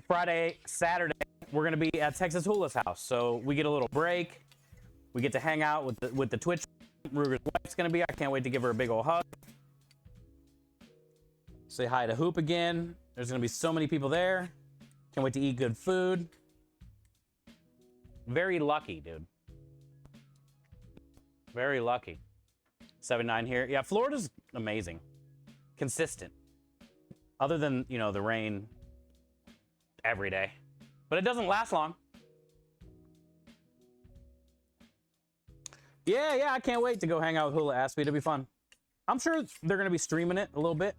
Friday, Saturday, we're gonna be at Texas Hula's house. So we get a little break. We get to hang out with the Twitch. Ruger's wife's gonna be. I can't wait to give her a big old hug. Say hi to Hoop again. There's gonna be so many people there. Can't wait to eat good food. Very lucky, dude. Very lucky. 79 here. Yeah, Florida's amazing. Consistent. Other than, you know, the rain every day. But it doesn't last long. Yeah, I can't wait to go hang out with Hula Aspie. It'll be fun. I'm sure they're going to be streaming it a little bit.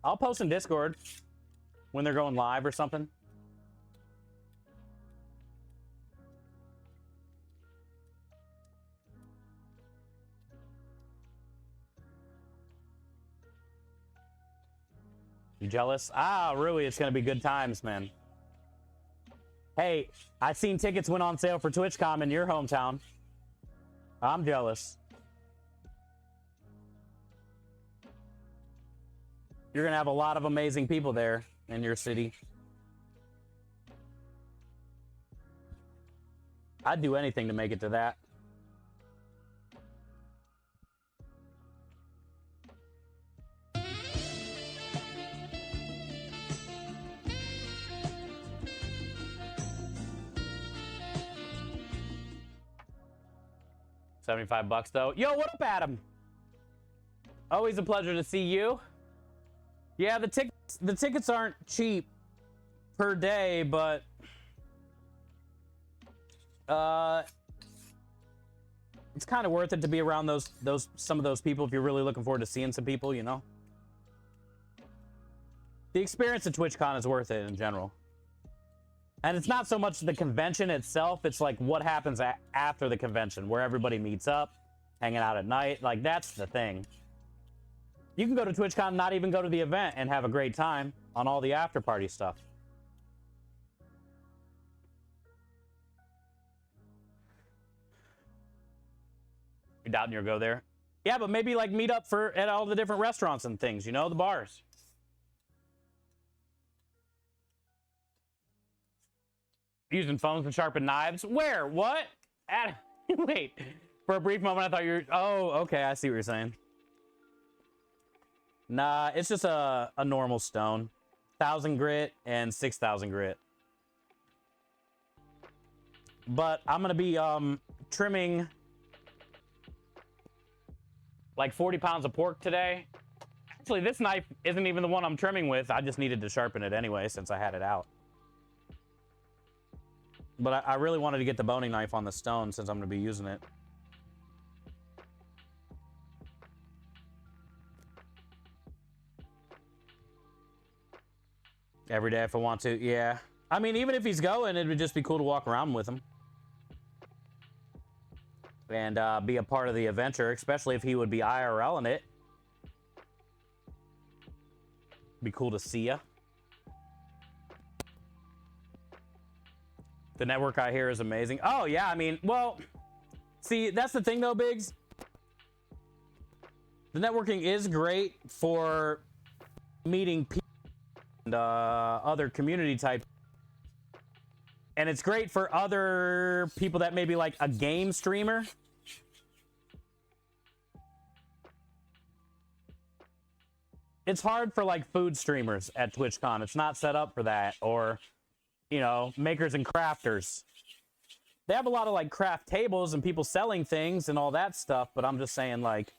I'll post in Discord when they're going live or something. You jealous? Ah, really, it's going to be good times, man. Hey, I seen tickets went on sale for TwitchCon in your hometown. I'm jealous. You're going to have a lot of amazing people there in your city. I'd do anything to make it to that. $75 though. Yo, what up, Adam? Always a pleasure to see you. Yeah, the tickets aren't cheap per day, but it's kind of worth it to be around some of those people if you're really looking forward to seeing some people, you know. The experience at TwitchCon is worth it in general. And it's not so much the convention itself, it's like what happens after the convention, where everybody meets up, hanging out at night. Like, that's the thing. You can go to TwitchCon, not even go to the event, and have a great time on all the after party stuff. You're doubting you'll go there? Yeah, but maybe like meet up at all the different restaurants and things, you know, the bars. Using phones to sharpen knives? Where? What? Wait. For a brief moment, I thought you were... Oh, okay. I see what you're saying. Nah, it's just a normal stone. 1,000 grit and 6,000 grit. But I'm going to be trimming like 40 pounds of pork today. Actually, this knife isn't even the one I'm trimming with. I just needed to sharpen it anyway since I had it out. But I really wanted to get the boning knife on the stone since I'm going to be using it. Every day if I want to, yeah. I mean, even if he's going, it would just be cool to walk around with him. And be a part of the adventure, especially if he would be IRL in it. Be cool to see ya. The network I hear is amazing. Oh, yeah, I mean, well, see, that's the thing, though, Biggs. The networking is great for meeting people and other community type. And it's great for other people that may be like a game streamer. It's hard for like food streamers at TwitchCon. It's not set up for that. Or... you know, makers and crafters. They have a lot of like craft tables and people selling things and all that stuff, but I'm just saying, like,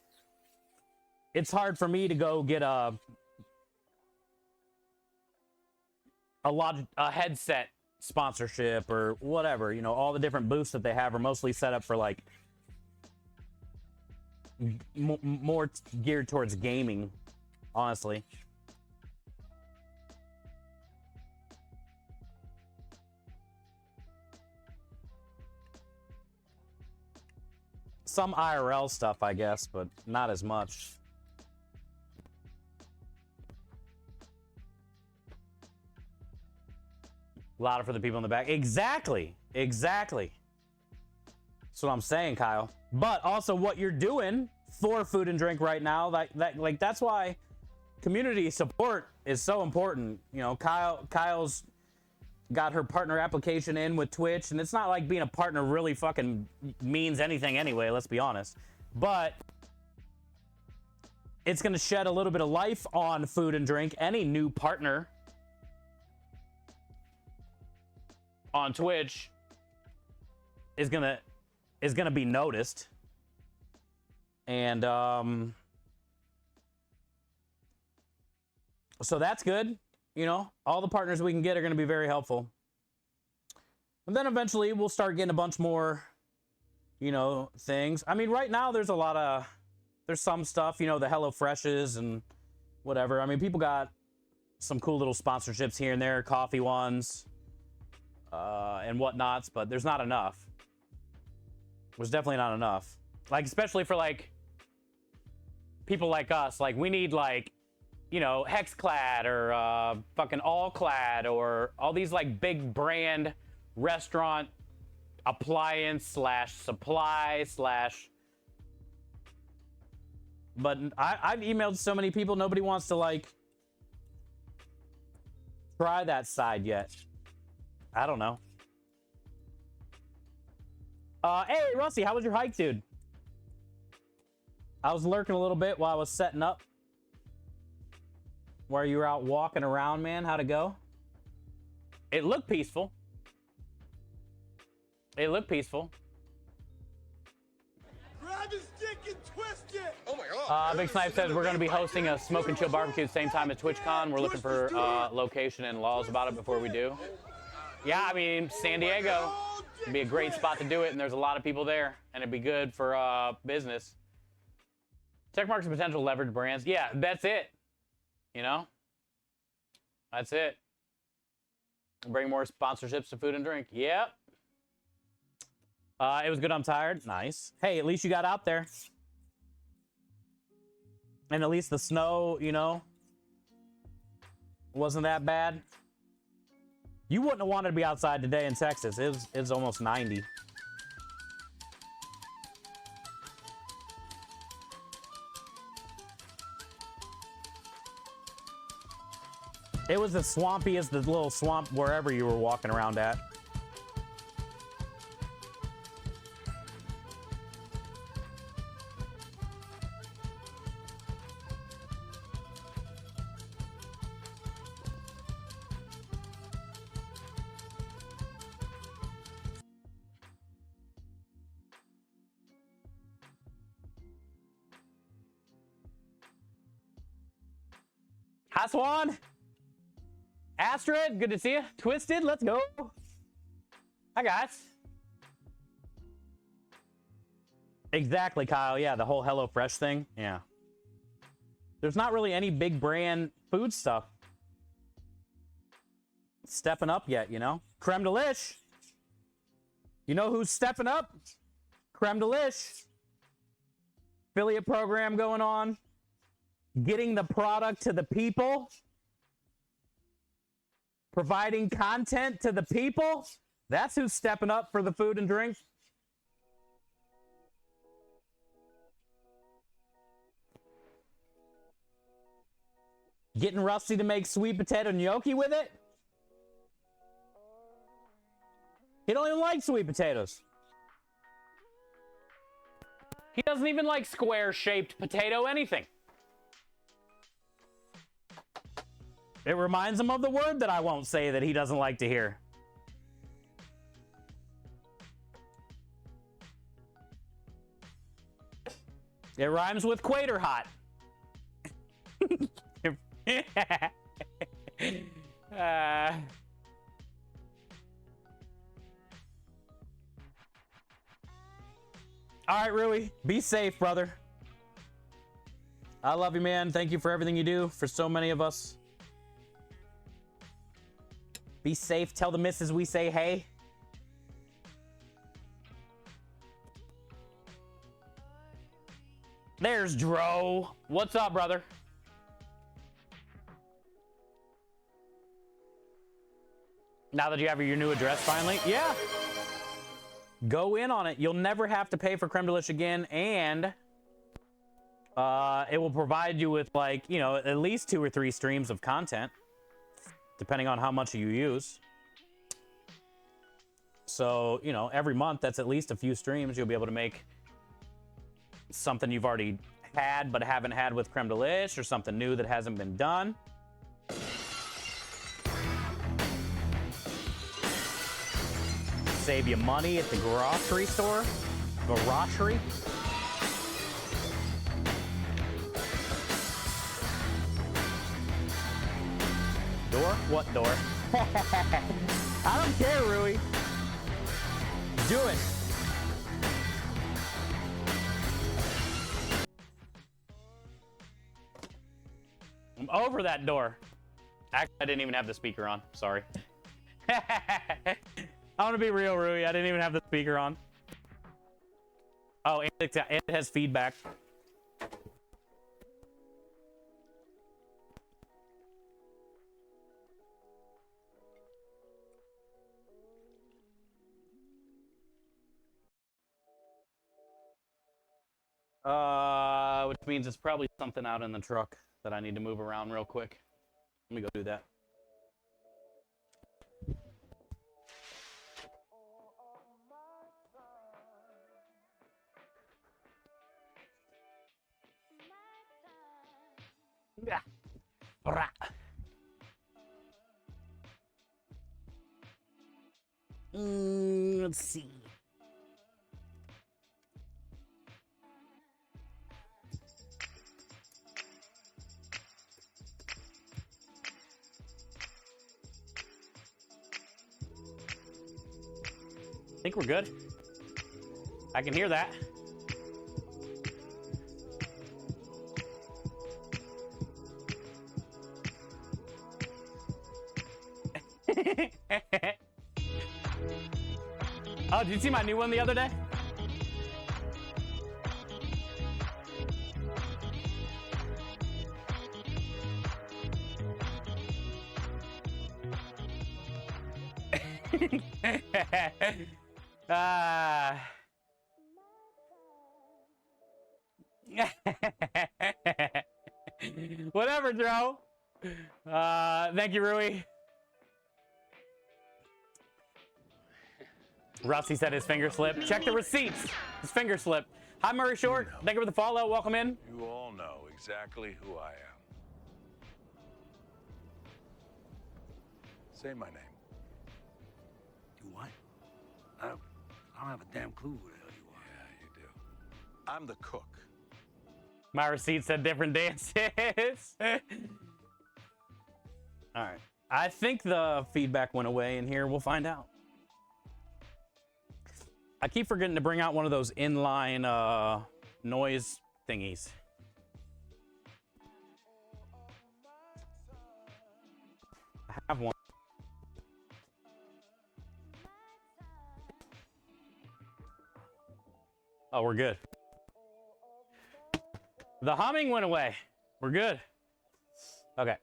it's hard for me to go get a headset sponsorship or whatever. You know, all the different booths that they have are mostly set up for like more geared towards gaming, honestly. Some IRL stuff, I guess, but not as much. Louder for the people in the back. Exactly. Exactly. That's what I'm saying, Kyle. But also what you're doing for food and drink right now, like that's why community support is so important. You know, Kyle's got her partner application in with Twitch, and it's not like being a partner really fucking means anything anyway, let's be honest. But it's going to shed a little bit of life on food and drink. Any new partner on Twitch is going to be noticed. And so that's good. You know, all the partners we can get are going to be very helpful. And then eventually we'll start getting a bunch more, you know, things. I mean, right now there's some stuff, you know, the HelloFreshes and whatever. I mean, people got some cool little sponsorships here and there, coffee ones, and whatnots, but there's not enough. There's definitely not enough. Like, especially for like people like us, like we need like, you know, Hexclad or fucking Allclad or all these like big brand restaurant appliance slash supply slash. But I've emailed so many people, nobody wants to like try that side yet. I don't know. Hey, Rusty, how was your hike, dude? I was lurking a little bit while I was setting up. While you were out walking around, man. How'd it go? It looked peaceful. It looked peaceful. Grab his dick and twist it! Oh my god! Big Snipe says we're going to be hosting a Smoke and Chill barbecue at the same time as TwitchCon. We're looking for location and laws about it before we do. Yeah, I mean, San Diego would be a great spot to do it, and there's a lot of people there, and it'd be good for business. Check marks and potential leverage brands. Yeah, that's it. You know? That's it. Bring more sponsorships to food and drink. Yep. It was good. I'm tired. Nice. Hey, at least you got out there. And at least the snow, you know, wasn't that bad. You wouldn't have wanted to be outside today in Texas. It was almost 90. It was as swampy as the little swamp wherever you were walking around at. Hi, Swan. Astrid, good to see you. Twisted, let's go. Hi, guys. Exactly, Kyle. Yeah, the whole HelloFresh thing. Yeah. There's not really any big brand food stuff stepping up yet, you know? Creme Delish. You know who's stepping up? Creme Delish. Affiliate program going on. Getting the product to the people. Providing content to the people. That's who's stepping up for the food and drink. Getting Rusty to make sweet potato gnocchi with it. He don't even like sweet potatoes. He doesn't even like square-shaped potato anything. It reminds him of the word that I won't say that he doesn't like to hear. It rhymes with Quater hot. All right, Rui, be safe, brother. I love you, man. Thank you for everything you do for so many of us. Be safe. Tell the missus we say hey. There's Dro. What's up, brother? Now that you have your new address finally? Yeah. Go in on it. You'll never have to pay for Creme Delish again, and it will provide you with, like, you know, at least 2 or 3 streams of content, depending on how much you use. So, you know, every month, that's at least a few streams. You'll be able to make something you've already had but haven't had with Creme Delish, or something new that hasn't been done. Save you money at the grocery store. Grocery. Door? What door? I don't care, Rui. Do it. I'm over that door. Actually, I didn't even have the speaker on. Sorry. I want to be real, Rui. I didn't even have the speaker on. Oh, it has feedback. Which means it's probably something out in the truck that I need to move around real quick. Let me go do that. Yeah. Rah. Let's see. I think we're good. I can hear that. Oh, did you see my new one the other day? Whatever, Joe. Thank you, Rui. Rusty said his finger slipped. Check the receipts. His finger slipped. Hi, Murray Short. Thank you for the follow. Welcome in. You all know exactly who I am. Say my name. You what? I don't have a damn clue who the hell you are. Yeah, you do. I'm the cook. My receipt said different dances. All right. I think the feedback went away in here. We'll find out. I keep forgetting to bring out one of those inline noise thingies. I have one. Oh, we're good. The humming went away. We're good. Okay.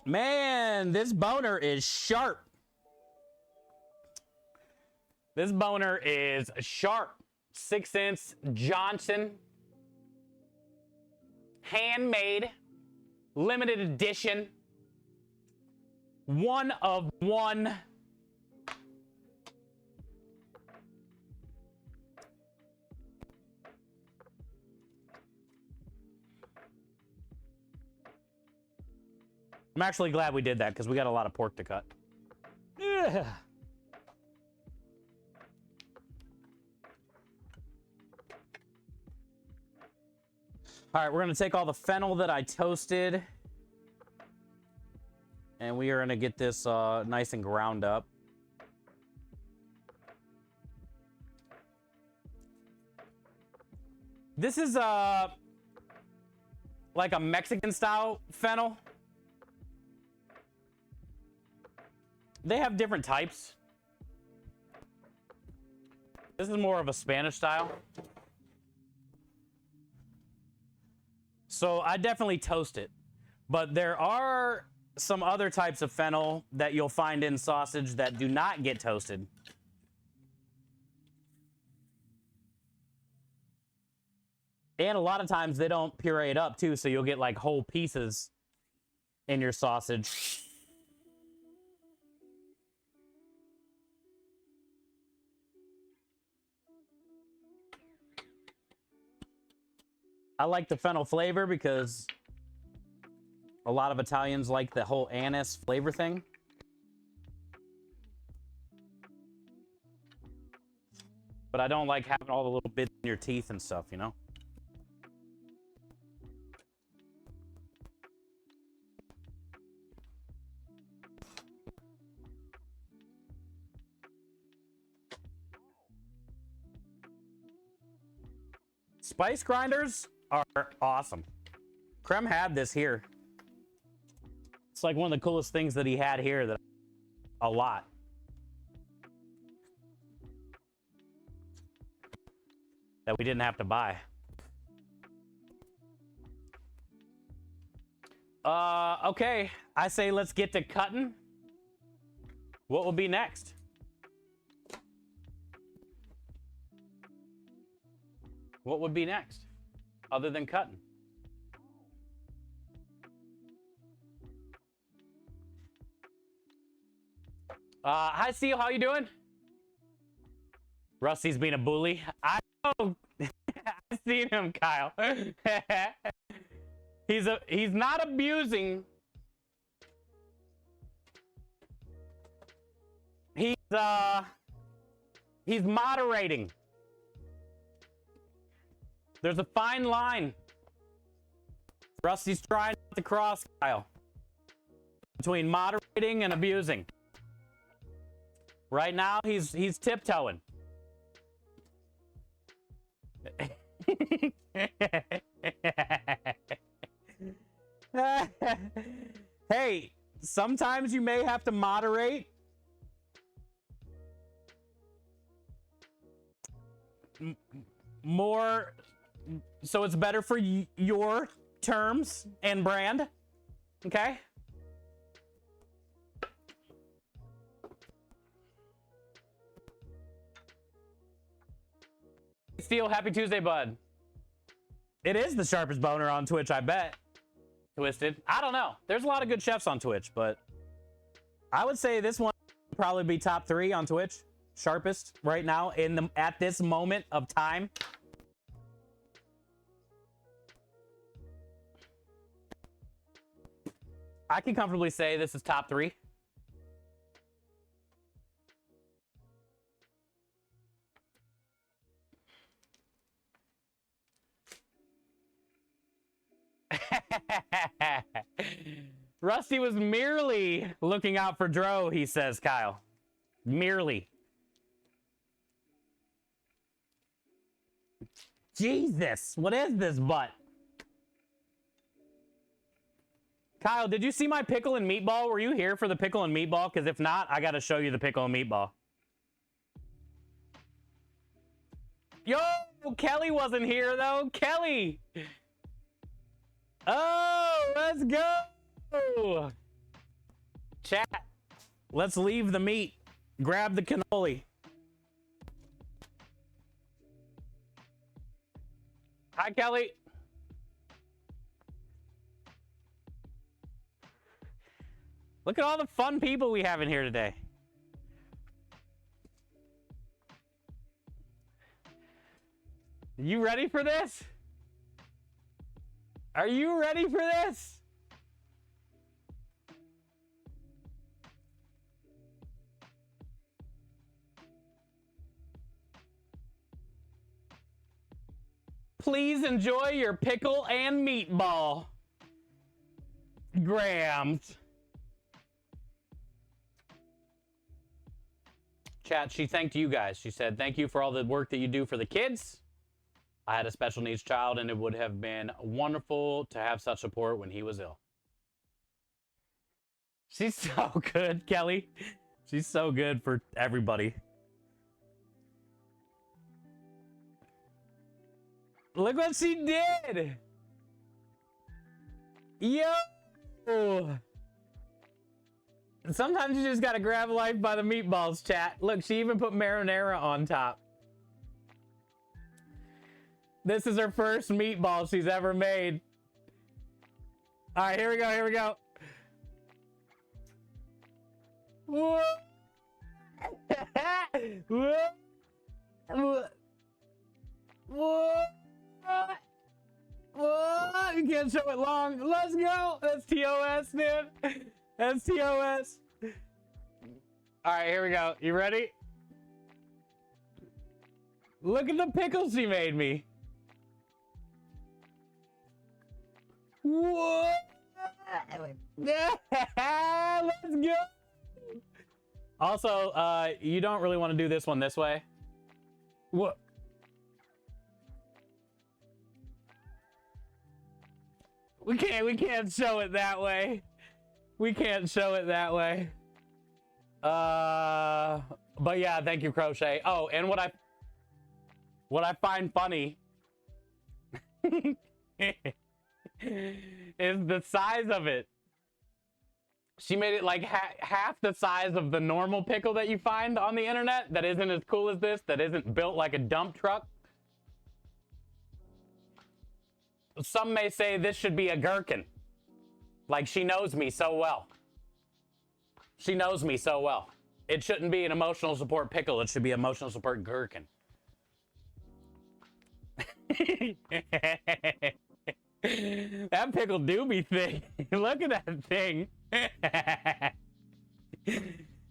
Man, this boner is sharp. This boner is sharp. 6-inch Johnson. Handmade. Limited edition. One of one. I'm actually glad we did that because we got a lot of pork to cut. Yeah. All right, we're gonna take all the fennel that I toasted and we are gonna get this nice and ground up. This is like a Mexican style fennel. They have different types. This is more of a Spanish style. So I definitely toast it. But there are some other types of fennel that you'll find in sausage that do not get toasted. And a lot of times they don't puree it up too, so you'll get like whole pieces in your sausage. I like the fennel flavor because a lot of Italians like the whole anise flavor thing. But I don't like having all the little bits in your teeth and stuff, you know? Spice grinders are awesome. Krem had this here. It's like one of the coolest things that he had here that a lot. That we didn't have to buy. Okay. I say let's get to cutting. What will be next? What would be next, other than cutting? Hi, Steve. How you doing? Rusty's being a bully. I know. I've seen him, Kyle. He's not abusing. He's moderating. There's a fine line. Rusty's trying not to cross, Kyle, between moderating and abusing. Right now, he's tiptoeing. Hey, sometimes you may have to moderate. More, so it's better for your terms and brand, okay? Steel, happy Tuesday, bud. It is the sharpest boner on Twitch, I bet. Twisted. I don't know. There's a lot of good chefs on Twitch, but I would say this one would probably be top 3 on Twitch. Sharpest right now at this moment of time. I can comfortably say this is top 3. Rusty was merely looking out for Dro, he says, Kyle. Merely. Jesus, what is this butt? Kyle, did you see my pickle and meatball? Were you here for the pickle and meatball? Because if not, I got to show you the pickle and meatball. Yo, Kelly wasn't here, though. Kelly! Oh, let's go! Chat, let's leave the meat. Grab the cannoli. Hi, Kelly. Look at all the fun people we have in here today. You ready for this? Are you ready for this? Please enjoy your pickle and meatball. Grams. Chat, she thanked you guys. She said, thank you for all the work that you do for the kids. I had a special needs child, and it would have been wonderful to have such support when he was ill. She's so good, Kelly. She's so good for everybody. Look what she did. Yo. Sometimes you just gotta grab life by the meatballs, chat. Look, she even put marinara on top. This is her first meatball she's ever made. All right, here we go, here we go. Whoa. Whoa. Whoa. Whoa. Whoa. You can't show it long. Let's go. That's TOS, dude. That's TOS. All right, here we go. You ready? Look at the pickles she made me. Whoa! Let's go. Also, you don't really want to do this one this way. What? We can't show it that way. We can't show it that way. But yeah, thank you, Crochet. Oh, and what I find funny is the size of it. She made it like half the size of the normal pickle that you find on the internet that isn't as cool as this, that isn't built like a dump truck. Some may say this should be a gherkin. Like, she knows me so well. She knows me so well. It shouldn't be an emotional support pickle. It should be emotional support gherkin. That pickle do be thick. Look at that thing.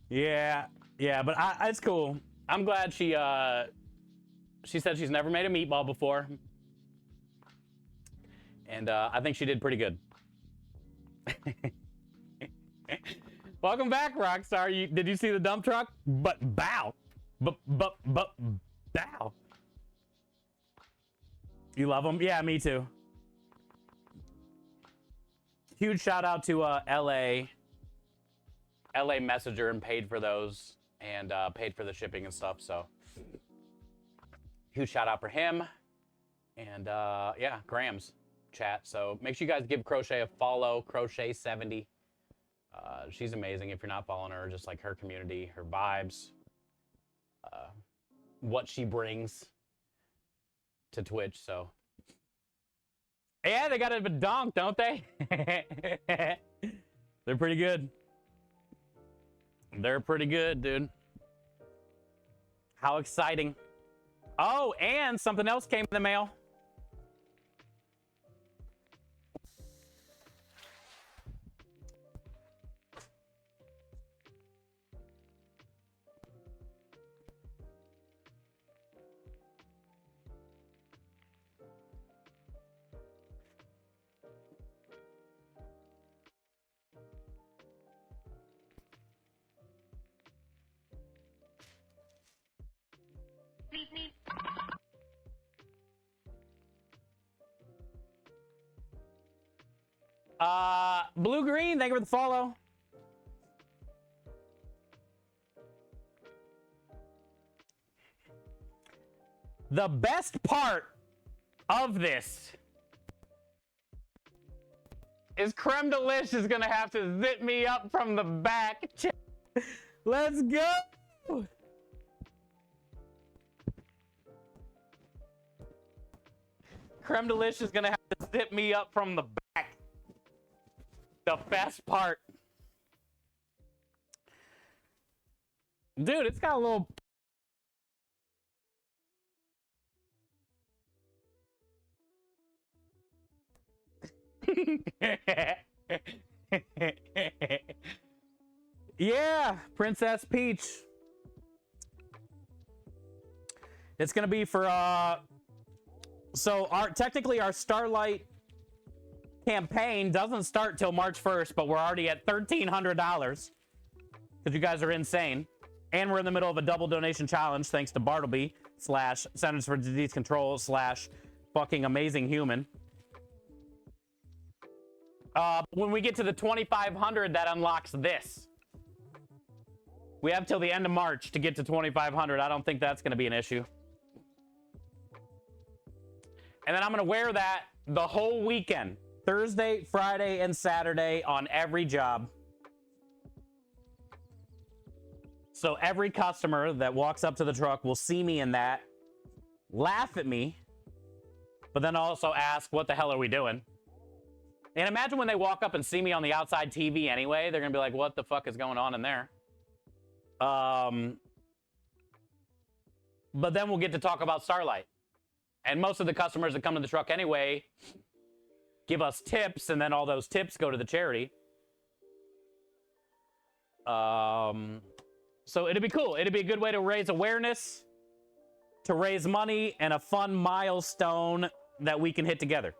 Yeah, but it's cool. I'm glad she said she's never made a meatball before. And I think she did pretty good. Welcome back, Rockstar. Did you see the dump truck? But bow. But bow. You love them? Yeah, me too. Huge shout out to LA Messenger, and paid for those and paid for the shipping and stuff. So huge shout out for him. And yeah, Graham's chat. So make sure you guys give Crochet a follow, Crochet70. She's amazing. If you're not following her, just like her community, her vibes, what she brings to Twitch. So yeah, they got a donk, don't they? They're pretty good. They're pretty good, dude. How exciting. Oh, and something else came in the mail. Blue Green, thank you for the follow. The best part of this is Creme Delish is gonna have to zip me up from the back. Let's go. Creme Delish is gonna have to zip me up from the back. The best part. Dude, it's got a little... Yeah, Princess Peach. It's gonna be for so technically our Starlight campaign doesn't start till March 1st, but we're already at $1,300 because you guys are insane. And we're in the middle of a double donation challenge thanks to Bartleby / Centers for Disease Control / fucking amazing human. When we get to the 2,500, that unlocks this. We have till the end of March to get to 2,500. I don't think that's going to be an issue. And then I'm going to wear that the whole weekend. Thursday, Friday, and Saturday on every job. So every customer that walks up to the truck will see me in that, laugh at me, but then also ask, what the hell are we doing? And imagine when they walk up and see me on the outside TV anyway, they're going to be like, what the fuck is going on in there? But then we'll get to talk about Starlight. And most of the customers that come to the truck anyway give us tips, and then all those tips go to the charity. So it'd be cool. It'd be a good way to raise awareness, to raise money, and a fun milestone that we can hit together.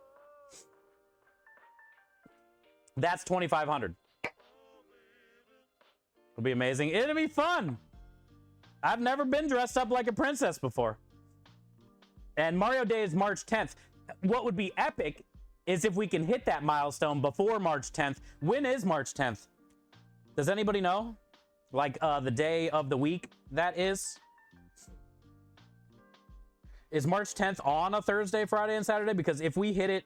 That's 2,500. It'll be amazing. It'll be fun. I've never been dressed up like a princess before. And Mario Day is March 10th. What would be epic is if we can hit that milestone before March 10th. When is March 10th? Does anybody know? Like the day of the week that is? Is March 10th on a Thursday, Friday, and Saturday? Because if we hit it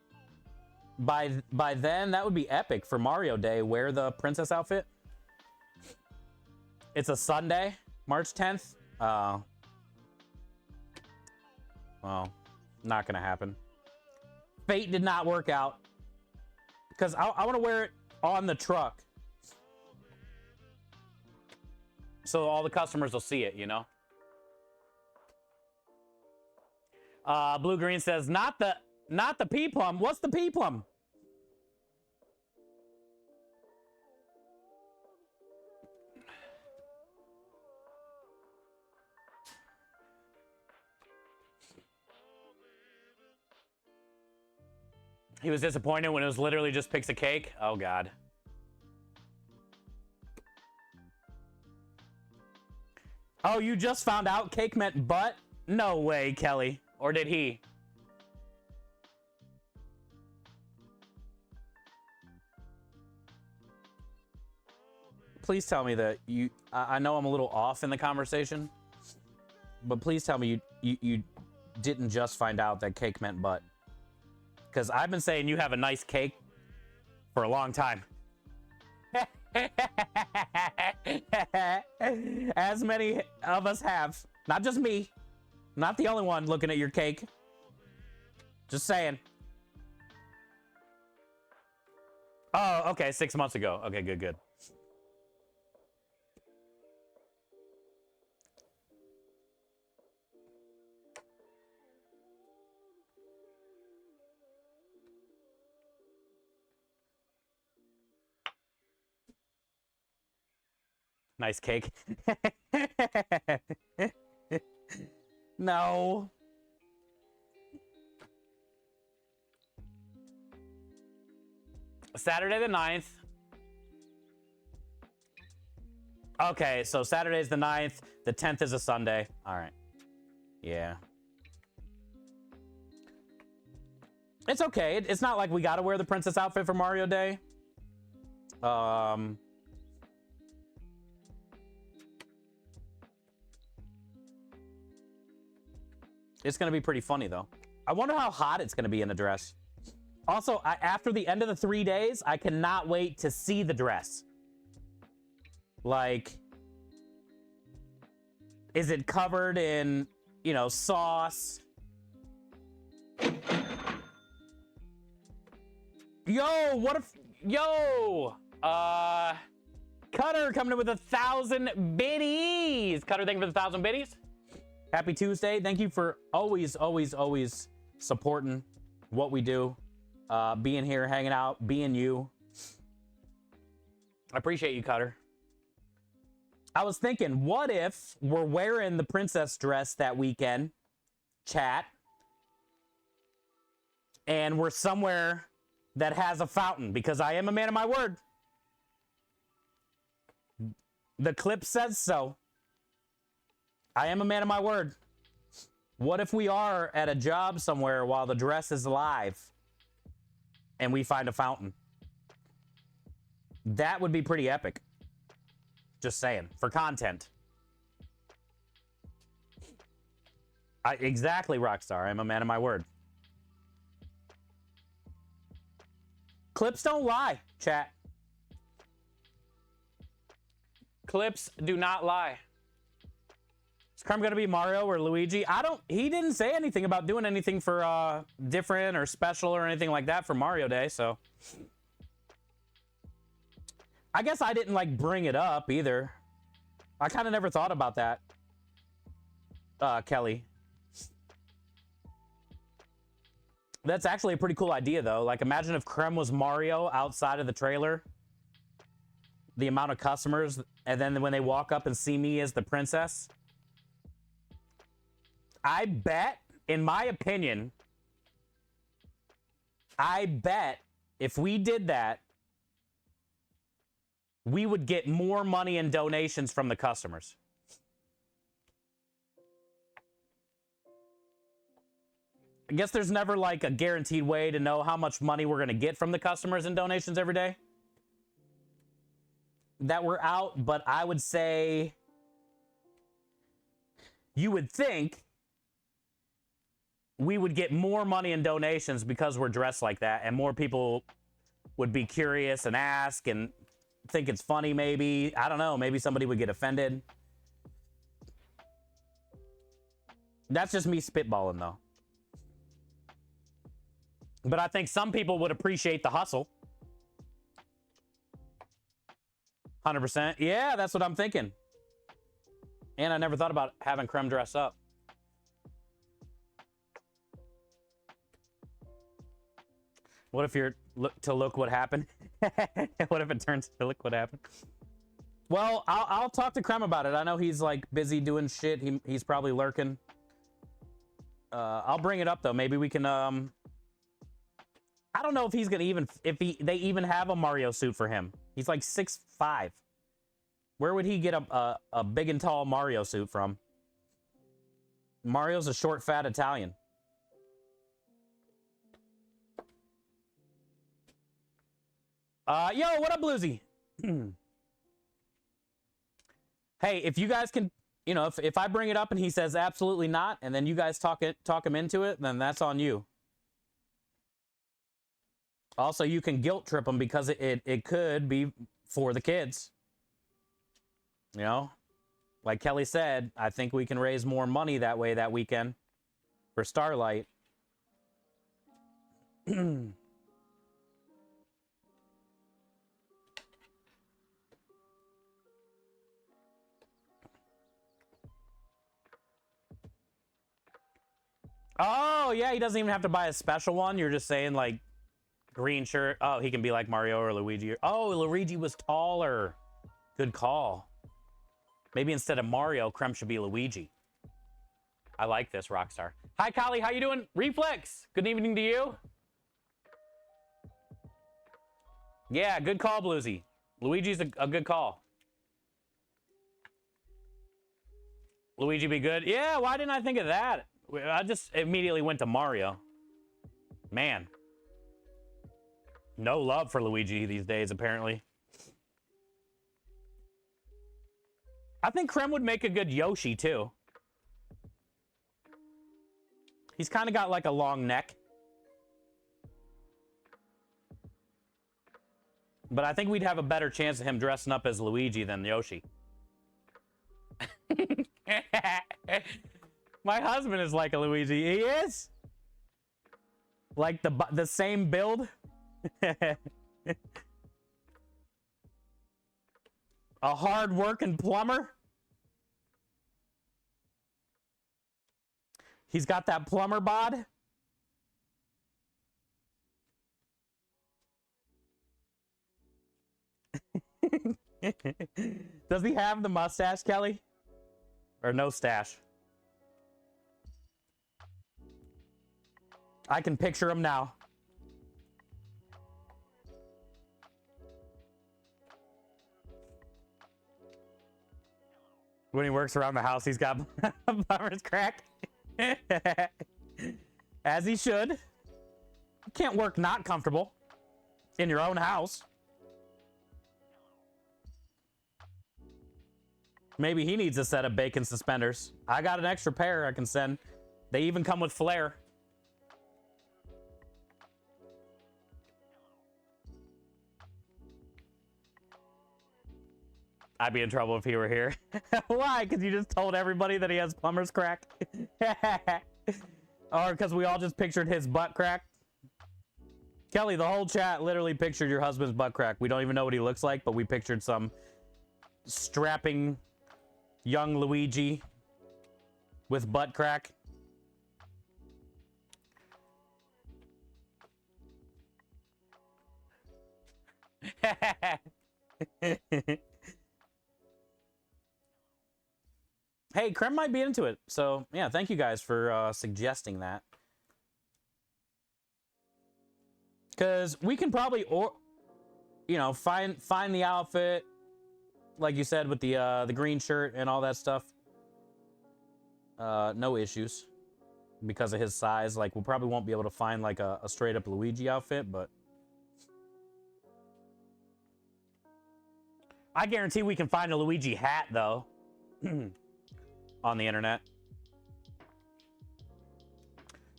by then, that would be epic for Mario Day. Wear the princess outfit. It's a Sunday, March 10th. Well, not gonna happen. Fate did not work out. Because I want to wear it on the truck. So all the customers will see it, you know? Blue Green says, not the Not the pea plum. What's the pea plum? He was disappointed when it was literally just picks of cake. Oh, God. Oh, you just found out cake meant butt? No way, Kelly. Or did he? Please tell me that you... I know I'm a little off in the conversation, but please tell me you didn't just find out that cake meant butt. Because I've been saying you have a nice cake for a long time. As many of us have. Not just me. Not the only one looking at your cake. Just saying. Oh, okay. 6 months ago. Okay, good, good. Nice cake. No. Saturday the 9th. Okay, so Saturday's the 9th. The 10th is a Sunday. All right. Yeah. It's okay. It's not like we got to wear the princess outfit for Mario Day. It's going to be pretty funny, though. I wonder how hot it's going to be in the dress. Also, after the end of the 3 days, I cannot wait to see the dress. Like, is it covered in, you know, sauce? Yo, what if... Yo! Cutter coming in with 1,000 biddies. Cutter, thank you for the 1,000 biddies. Happy Tuesday. Thank you for always supporting what we do. Being here, hanging out, being you. I appreciate you, Cutter. I was thinking, what if we're wearing the princess dress that weekend, chat, and we're somewhere that has a fountain, because I am a man of my word. The clip says so. I am a man of my word. What if we are at a job somewhere while the dress is live and we find a fountain? That would be pretty epic. Just saying, for content. Exactly, Rockstar. I'm a man of my word. Clips don't lie, chat. Clips do not lie. Is Crumb gonna be Mario or Luigi? He didn't say anything about doing anything for different or special or anything like that for Mario Day, so. I guess I didn't like bring it up either. I kind of never thought about that. Kelly. That's actually a pretty cool idea though. Like imagine if Crumb was Mario outside of the trailer. The amount of customers, and then when they walk up and see me as the princess. I bet, in my opinion, I bet if we did that, we would get more money in donations from the customers. I guess there's never like a guaranteed way to know how much money we're going to get from the customers in donations every day that we're out, but I would say you would think we would get more money in donations because we're dressed like that, and more people would be curious and ask and think it's funny maybe. I don't know. Maybe somebody would get offended. That's just me spitballing, though. But I think some people would appreciate the hustle. 100%. Yeah, that's what I'm thinking. And I never thought about having Crumb dress up. What if you're look what happened? What if it turns to look what happened? Well, I'll talk to Krem about it. I know he's like busy doing shit. He's probably lurking. I'll bring it up though. Maybe we can. I don't know if he's gonna they even have a Mario suit for him. He's like 6'5". Where would he get a big and tall Mario suit from? Mario's a short, fat Italian. Yo, what up, Bluesy? Hey, if you guys can, you know, if I bring it up and he says absolutely not, and then you guys talk him into it, then that's on you. Also, you can guilt trip him because it could be for the kids. You know, like Kelly said, I think we can raise more money that way that weekend for Starlight. Oh, yeah, he doesn't even have to buy a special one. You're just saying, like, green shirt. Oh, he can be like Mario or Luigi. Oh, Luigi was taller. Good call. Maybe instead of Mario, Krem should be Luigi. I like this, Rockstar. Hi, Kali. How you doing? Reflex. Good evening to you. Yeah, good call, Bluesy. Luigi's a good call. Luigi be good? Yeah, why didn't I think of that? I just immediately went to Mario. Man. No love for Luigi these days, apparently. I think Krem would make a good Yoshi, too. He's kind of got like a long neck. But I think we'd have a better chance of him dressing up as Luigi than Yoshi. My husband is like a Luigi. He is? Like the same build? A hard-working plumber? He's got that plumber bod? Does he have the mustache, Kelly? Or no stash? I can picture him now. When he works around the house, he's got plumber's crack. As he should. You can't work not comfortable in your own house. Maybe he needs a set of bacon suspenders. I got an extra pair I can send. They even come with flare. I'd be in trouble if he were here. Why? Because you just told everybody that he has plumber's crack? Or because we all just pictured his butt crack? Kelly, the whole chat literally pictured your husband's butt crack. We don't even know what he looks like, but we pictured some strapping young Luigi with butt crack. Hey, Krem might be into it. So, yeah, thank you guys for suggesting that. Because we can probably, find the outfit, like you said, with the green shirt and all that stuff. No issues. Because of his size. Like, we probably won't be able to find, like, a straight-up Luigi outfit, but... I guarantee we can find a Luigi hat, though. On the internet.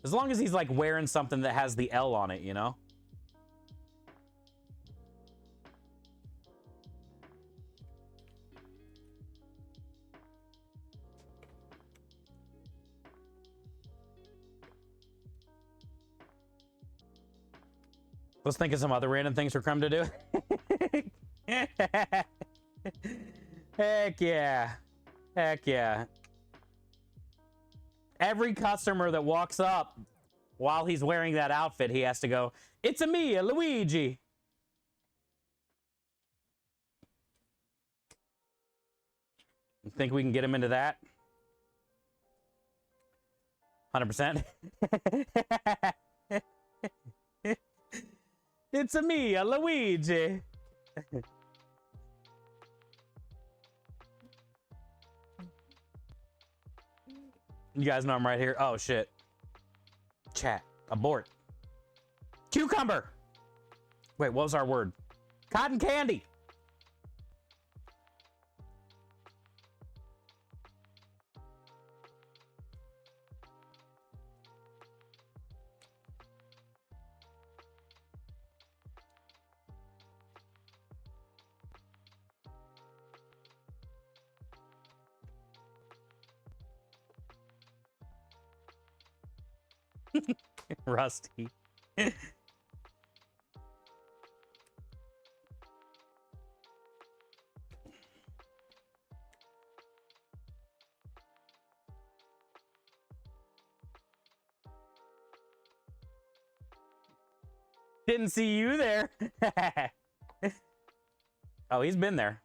As long as he's like wearing something that has the L on it, you know? Let's think of some other random things for Krem to do. Heck yeah. Heck yeah. Every customer that walks up while he's wearing that outfit, he has to go, "It's a me, a Luigi." Think we can get him into that? 100%. It's a me, a Luigi. You guys know I'm right here. Oh, shit. Chat. Abort. Cucumber. Wait, what was our word? Cotton candy. Rusty. Didn't see you there. Oh, he's been there.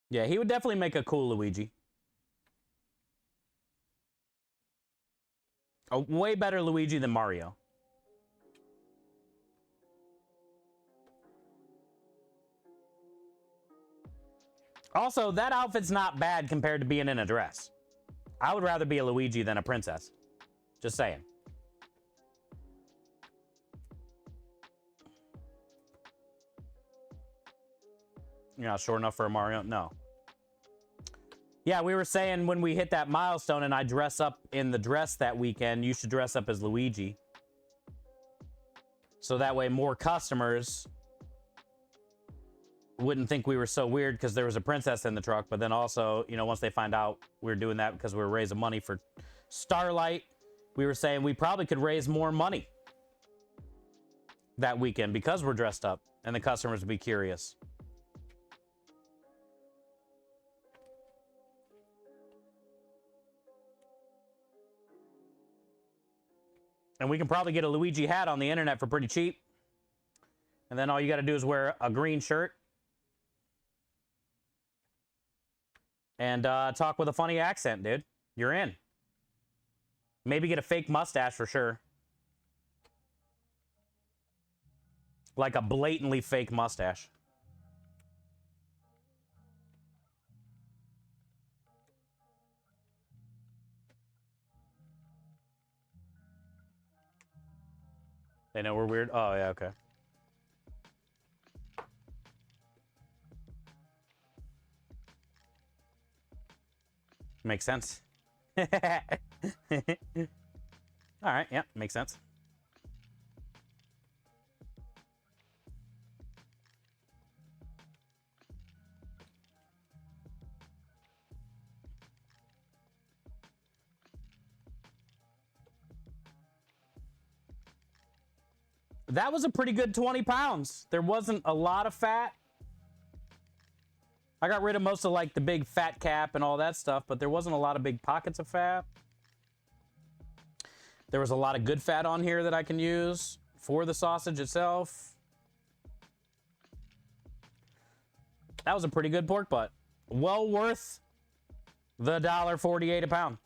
Yeah, he would definitely make a cool Luigi. A way better Luigi than Mario. Also, that outfit's not bad compared to being in a dress. I would rather be a Luigi than a princess. Just saying. You're not short enough for a Mario? No. Yeah, we were saying when we hit that milestone and I dress up in the dress that weekend, you should dress up as Luigi. So that way more customers wouldn't think we were so weird because there was a princess in the truck. But then also, you know, once they find out we were doing that because we were raising money for Starlight, we were saying we probably could raise more money that weekend because we're dressed up and the customers would be curious. And we can probably get a Luigi hat on the internet for pretty cheap. And then all you got to do is wear a green shirt. And talk with a funny accent, dude. You're in. Maybe get a fake mustache for sure. Like a blatantly fake mustache. They know we're weird? Oh, yeah, okay. Makes sense. All right, yeah, makes sense. That was a pretty good 20 pounds. There wasn't a lot of fat. I got rid of most of like the big fat cap and all that stuff, but there wasn't a lot of big pockets of fat. There was a lot of good fat on here that I can use for the sausage itself. That was a pretty good pork butt. Well worth the $1.48 a pound.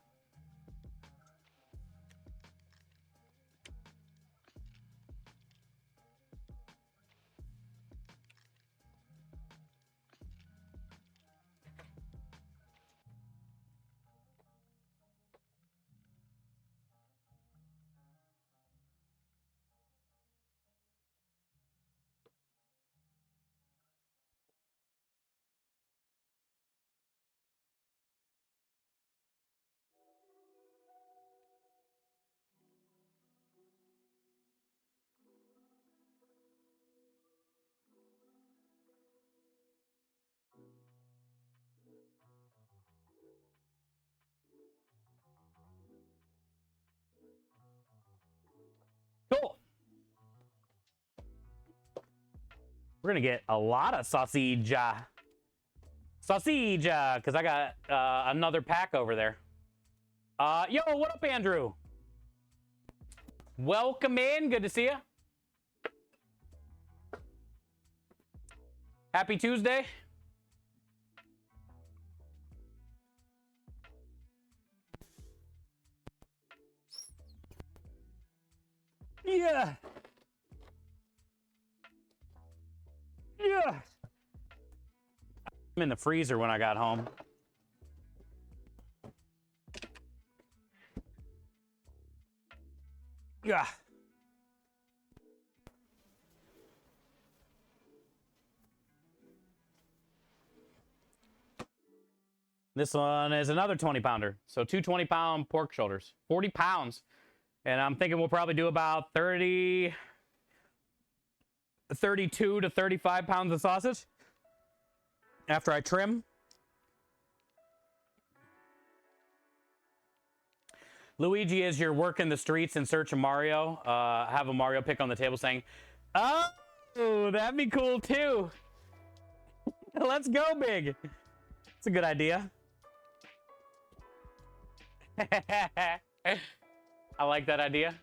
Cool. We're gonna get a lot of sausage. Sausage, because I got another pack over there Yo, what up, Andrew? Welcome in. Good to see you. Happy Tuesday. Yeah. Yeah. I'm in the freezer when I got home. Yeah. This one is another 20-pounder. So two 20-pound pork shoulders. 40 pounds. And I'm thinking we'll probably do about 32 to 35 pounds of sausage after I trim. Luigi, as you're working the streets in search of Mario, have a Mario pic on the table saying, oh, that'd be cool too. Let's go big. It's a good idea. I like that idea.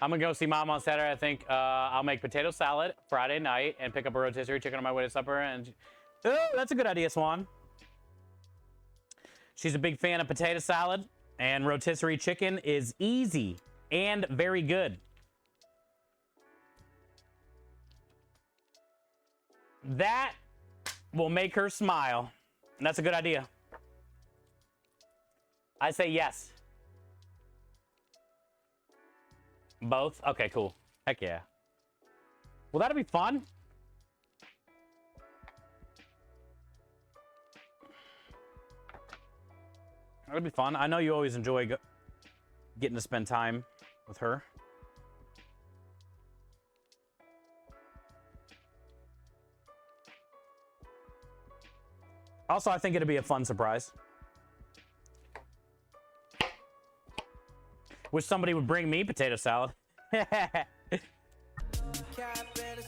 I'm gonna go see Mom on Saturday. I think I'll make potato salad Friday night and pick up a rotisserie chicken on my way to supper. And oh, that's a good idea, Swan. She's a big fan of potato salad, and rotisserie chicken is easy and very good. That will make her smile. And that's a good idea. I say yes. Both? Okay, cool. Heck yeah. Well, that'll be fun. That'll be fun. I know you always enjoy getting to spend time with her. Also, I think it'd be a fun surprise. Wish somebody would bring me potato salad.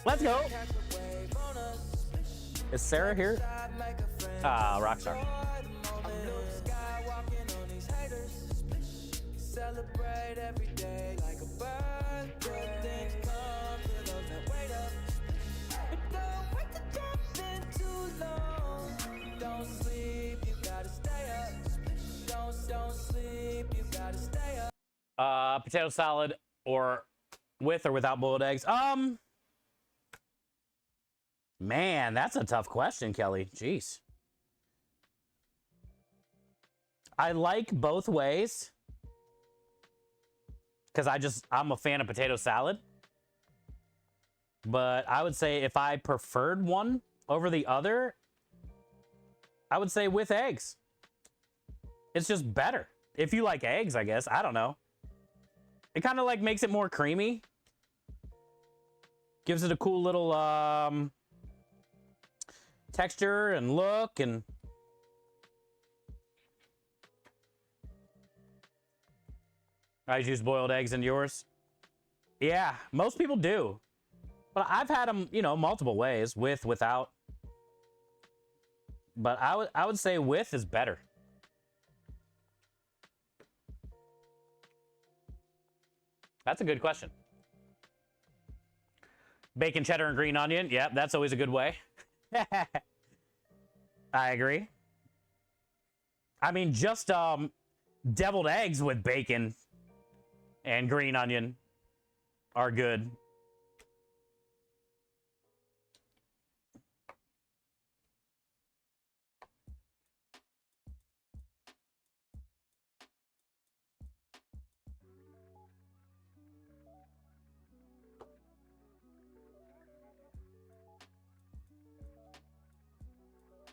Let's go. Is Sarah here? Ah, Rockstar. Celebrate every day like a birthday. Things come to those that wait up. But don't wait to jump in too long. Don't sleep, you gotta stay up. Don't sleep, you gotta stay up. Potato salad or with or without boiled eggs? Man, that's a tough question, Kelly. Jeez. I like both ways because I'm a fan of potato salad. But I would say if I preferred one over the other, I would say with eggs. It's just better. If you like eggs, I guess. I don't know. It kind of like makes it more creamy. Gives it a cool little texture and look. And I use boiled eggs in yours. Yeah, most people do. But I've had them, you know, multiple ways, with, without. But I would say with is better. That's a good question. Bacon, cheddar, and green onion. Yep, that's always a good way. I agree. I mean, just deviled eggs with bacon and green onion are good.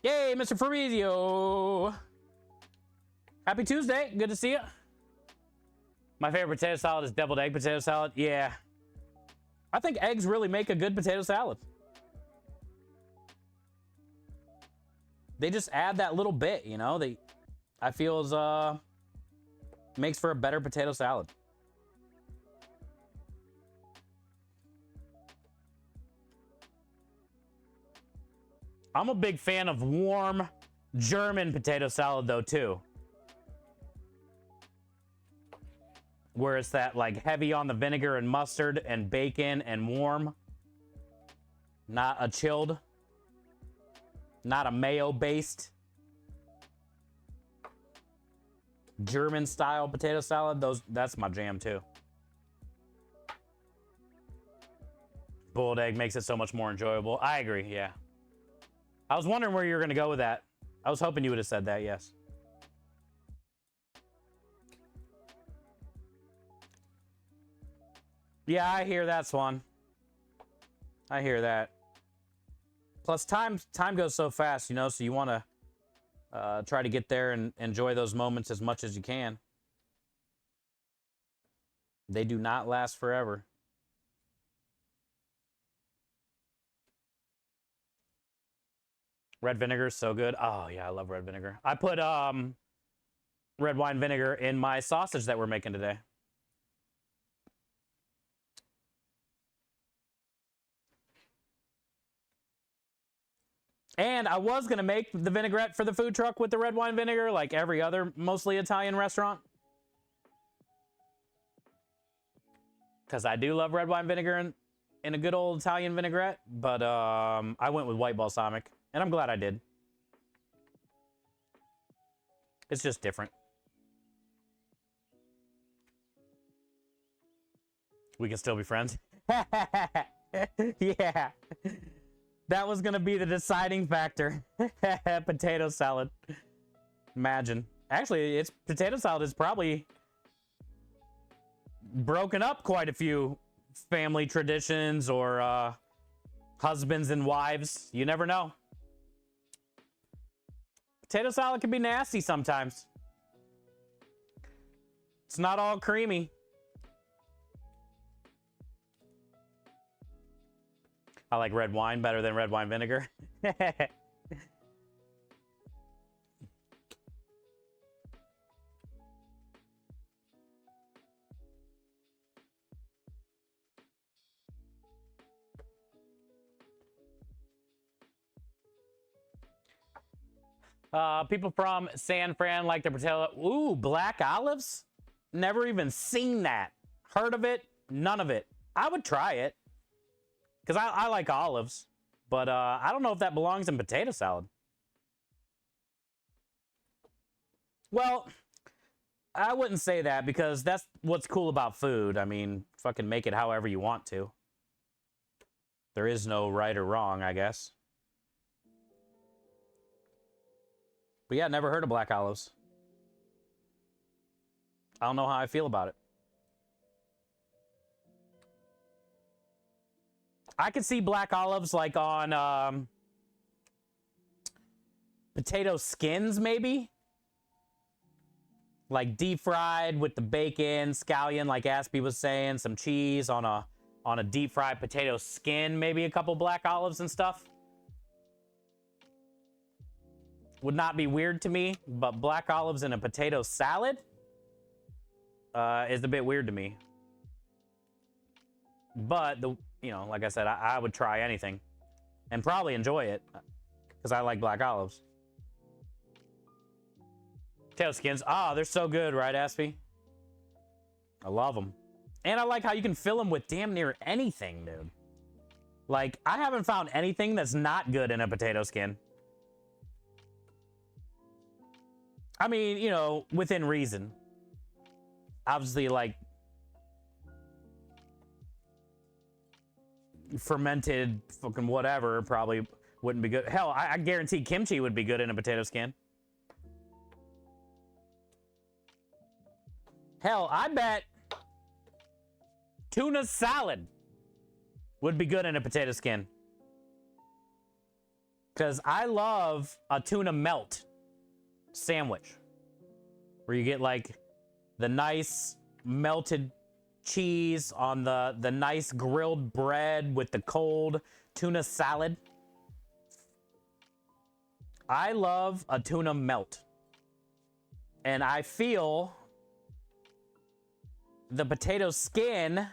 Yay, Mr. Fabrizio. Happy Tuesday. Good to see you. My favorite potato salad is deviled egg potato salad. Yeah. I think eggs really make a good potato salad. They just add that little bit, you know? I feel is makes for a better potato salad. I'm a big fan of warm German potato salad, though, too. where it's that like heavy on the vinegar and mustard and bacon and warm. Not a chilled. Not a mayo based. German style potato salad. That's my jam too. Boiled egg makes it so much more enjoyable. I agree, yeah. I was wondering where you were gonna go with that. I was hoping you would have said that, yes. Yeah, I hear that, Swan. I hear that. Plus, time goes so fast, you know, so you want to try to get there and enjoy those moments as much as you can. They do not last forever. Red vinegar is so good. Oh, yeah, I love red vinegar. I put red wine vinegar in my sausage that we're making today. And I was going to make the vinaigrette for the food truck with the red wine vinegar like every other mostly Italian restaurant. Because I do love red wine vinegar in a good old Italian vinaigrette. But I went with white balsamic. And I'm glad I did. It's just different. We can still be friends. Yeah. That was going to be the deciding factor. Potato salad. Imagine. Actually, potato salad is probably broken up quite a few family traditions or husbands and wives. You never know. Potato salad can be nasty sometimes. It's not all creamy. I like red wine better than red wine vinegar. People from San Fran like their potato. Ooh, black olives? Never even seen that. Heard of it? None of it. I would try it. Because I like olives. But I don't know if that belongs in potato salad. Well, I wouldn't say that because that's what's cool about food. I mean, fucking make it however you want to. There is no right or wrong, I guess. But yeah, never heard of black olives. I don't know how I feel about it. I could see black olives like on potato skins, maybe. Like deep fried with the bacon, scallion, like Aspie was saying, some cheese on a deep fried potato skin, maybe a couple black olives and stuff. Would not be weird to me, but black olives in a potato salad is a bit weird to me. But like I said, I would try anything and probably enjoy it because I like black olives. Potato skins, they're so good, right, Aspie? I love them. And I like how you can fill them with damn near anything, dude. Like, I haven't found anything that's not good in a potato skin. I mean, within reason. Obviously, like, fermented fucking whatever probably wouldn't be good. Hell, I guarantee kimchi would be good in a potato skin. Hell, I bet tuna salad would be good in a potato skin. Because I love a tuna melt sandwich. Where you get like the nice melted cheese on the nice grilled bread with the cold tuna salad. I love a tuna melt. And I feel the potato skin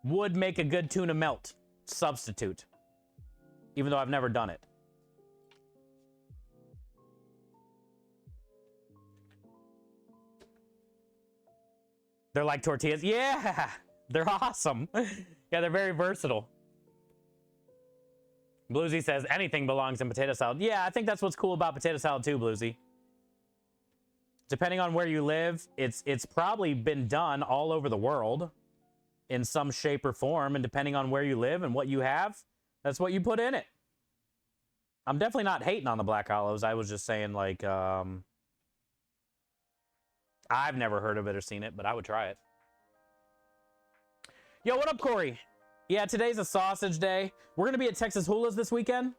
would make a good tuna melt substitute. Even though I've never done it. They're like tortillas. Yeah, they're awesome. Yeah, they're very versatile. Bluesy says anything belongs in potato salad. Yeah, I think that's what's cool about potato salad too, Bluesy. Depending on where you live, it's probably been done all over the world in some shape or form, and depending on where you live and what you have, that's what you put in it. I'm definitely not hating on the Black Olives. I was just saying, like, I've never heard of it or seen it, but I would try it. Yo, what up, Corey? Yeah, today's a sausage day. We're going to be at Texas Hula's this weekend,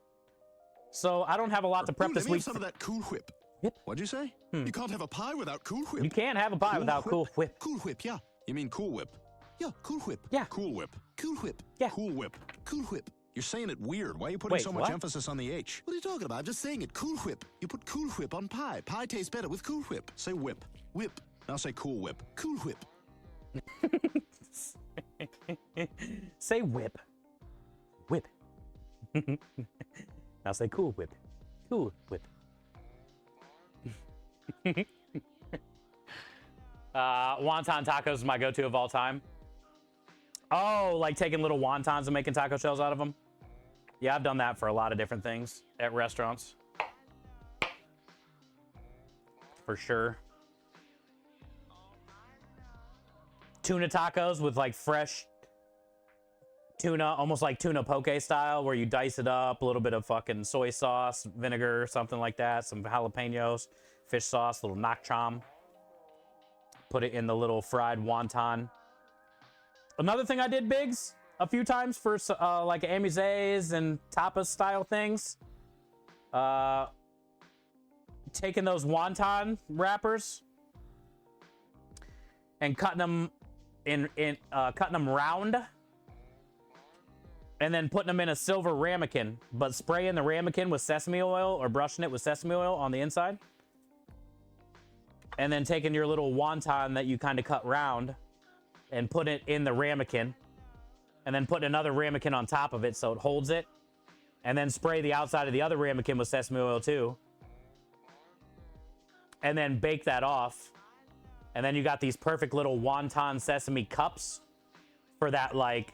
so I don't have a lot to prep this week. Some of that Cool Whip. Whip? What'd you say? You can't have a pie without Cool Whip. You can't have a pie without Cool Whip. Cool Whip, yeah. You mean Cool Whip? Yeah, Cool Whip. Yeah. Cool Whip. Cool Whip. Yeah. Cool Whip. Cool Whip. You're saying it weird. Why are you putting so much emphasis on the H? What are you talking about? I'm just saying it. Cool Whip. You put Cool Whip on pie. Pie tastes better with Cool Whip. Say whip. Whip. Now say Cool Whip. Cool Whip. Say whip. Whip. Now say Cool Whip. Cool Whip. Wonton tacos is my go-to of all time. Oh, like taking little wontons and making taco shells out of them? Yeah, I've done that for a lot of different things at restaurants. For sure. Tuna tacos with like fresh tuna, almost like tuna poke style, where you dice it up, a little bit of fucking soy sauce, vinegar, something like that, some jalapenos, fish sauce, little nak cham. Put it in the little fried wonton. Another thing I did, Biggs, a few times for like amuzes and tapas style things. Taking those wonton wrappers and cutting them cutting them round, and then putting them in a silver ramekin, but spraying the ramekin with sesame oil or brushing it with sesame oil on the inside. And then taking your little wonton that you kind of cut round and put it in the ramekin, and then put another ramekin on top of it so it holds it, and then spray the outside of the other ramekin with sesame oil too, and then bake that off. And then you got these perfect little wonton sesame cups for that, like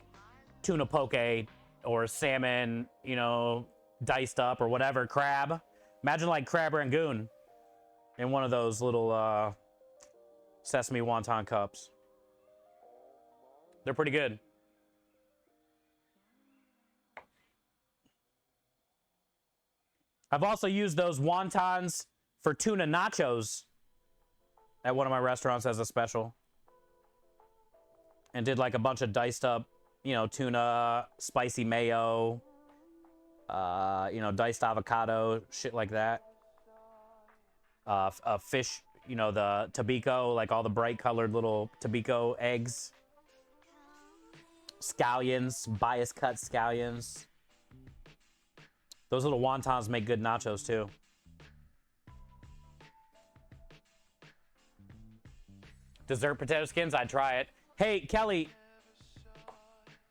tuna poke or salmon, you know, diced up or whatever, crab. Imagine like crab rangoon in one of those little sesame wonton cups. They're pretty good. I've also used those wontons for tuna nachos at one of my restaurants as a special. And did like a bunch of diced up, you know, tuna, spicy mayo, you know, diced avocado, shit like that. Fish, you know, the Tabiko, like all the bright colored little Tabiko eggs. Scallions, bias cut scallions. Those little wontons make good nachos too. Dessert potato skins, I'd try it. Hey, Kelly,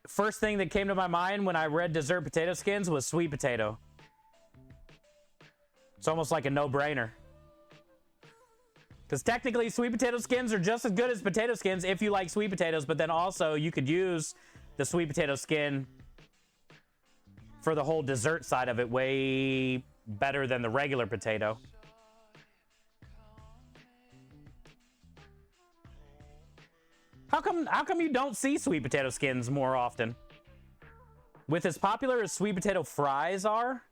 first thing that came to my mind when I read dessert potato skins was sweet potato. It's almost like a no-brainer. Because technically, sweet potato skins are just as good as potato skins if you like sweet potatoes, but then also you could use the sweet potato skin for the whole dessert side of it way better than the regular potato. How come you don't see sweet potato skins more often? With as popular as sweet potato fries are,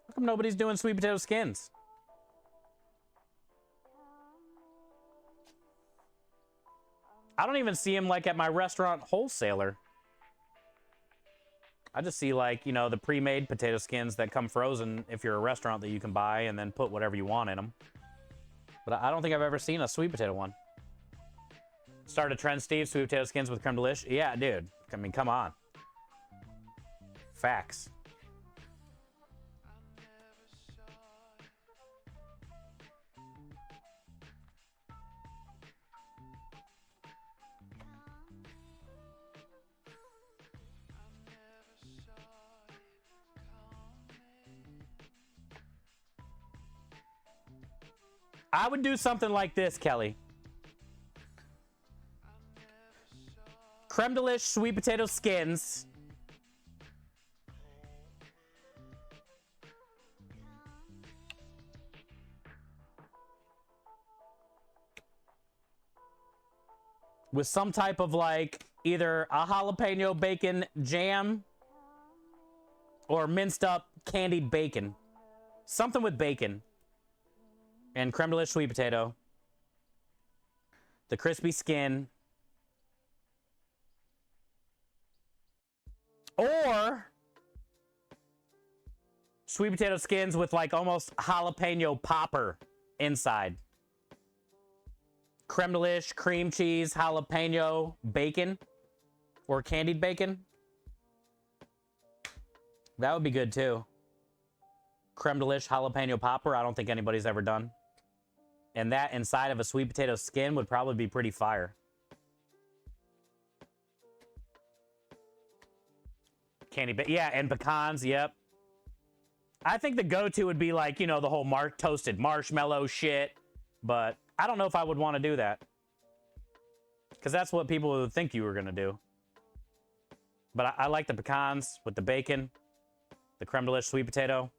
how come nobody's doing sweet potato skins? I don't even see them like at my restaurant wholesaler. I just see like, you know, the pre-made potato skins that come frozen if you're a restaurant that you can buy and then put whatever you want in them. But I don't think I've ever seen a sweet potato one. Start a trend, Steve. Sweet potato skins with creme delish. Yeah, dude. I mean, come on. Facts. I would do something like this, Kelly. creme delish sweet potato skins. With some type of like either a jalapeno bacon jam or minced up candied bacon. Something with bacon. And creme delish sweet potato. The crispy skin. Or sweet potato skins with like almost jalapeno popper inside. Creme delish, cream cheese, jalapeno, bacon, or candied bacon. That would be good too. Creme delish, jalapeno popper, I don't think anybody's ever done. And that inside of a sweet potato skin would probably be pretty fire. Candy bacon, yeah, and pecans, yep. I think the go-to would be like, you know, the whole toasted marshmallow shit, but I don't know if I would want to do that. Because that's what people would think you were going to do. But I like the pecans with the bacon, the creme delish sweet potato.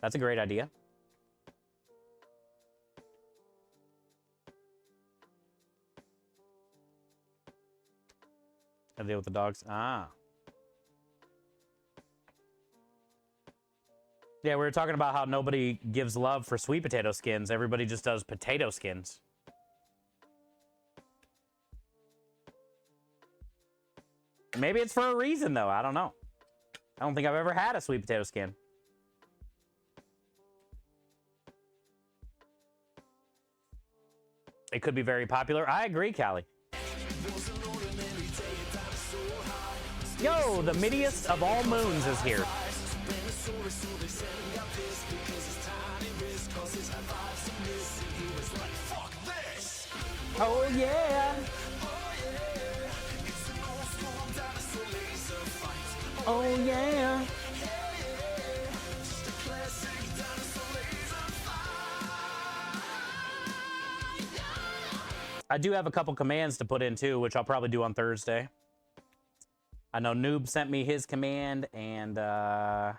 That's a great idea. How to deal with the dogs? Ah. Yeah, we were talking about how nobody gives love for sweet potato skins. Everybody just does potato skins. Maybe it's for a reason, though. I don't know. I don't think I've ever had a sweet potato skin. It could be very popular. I agree, Callie. Yo, the middiest of all moons is here. Oh yeah. Oh yeah. I do have a couple commands to put in too, which I'll probably do on Thursday. I know Noob sent me his command, and I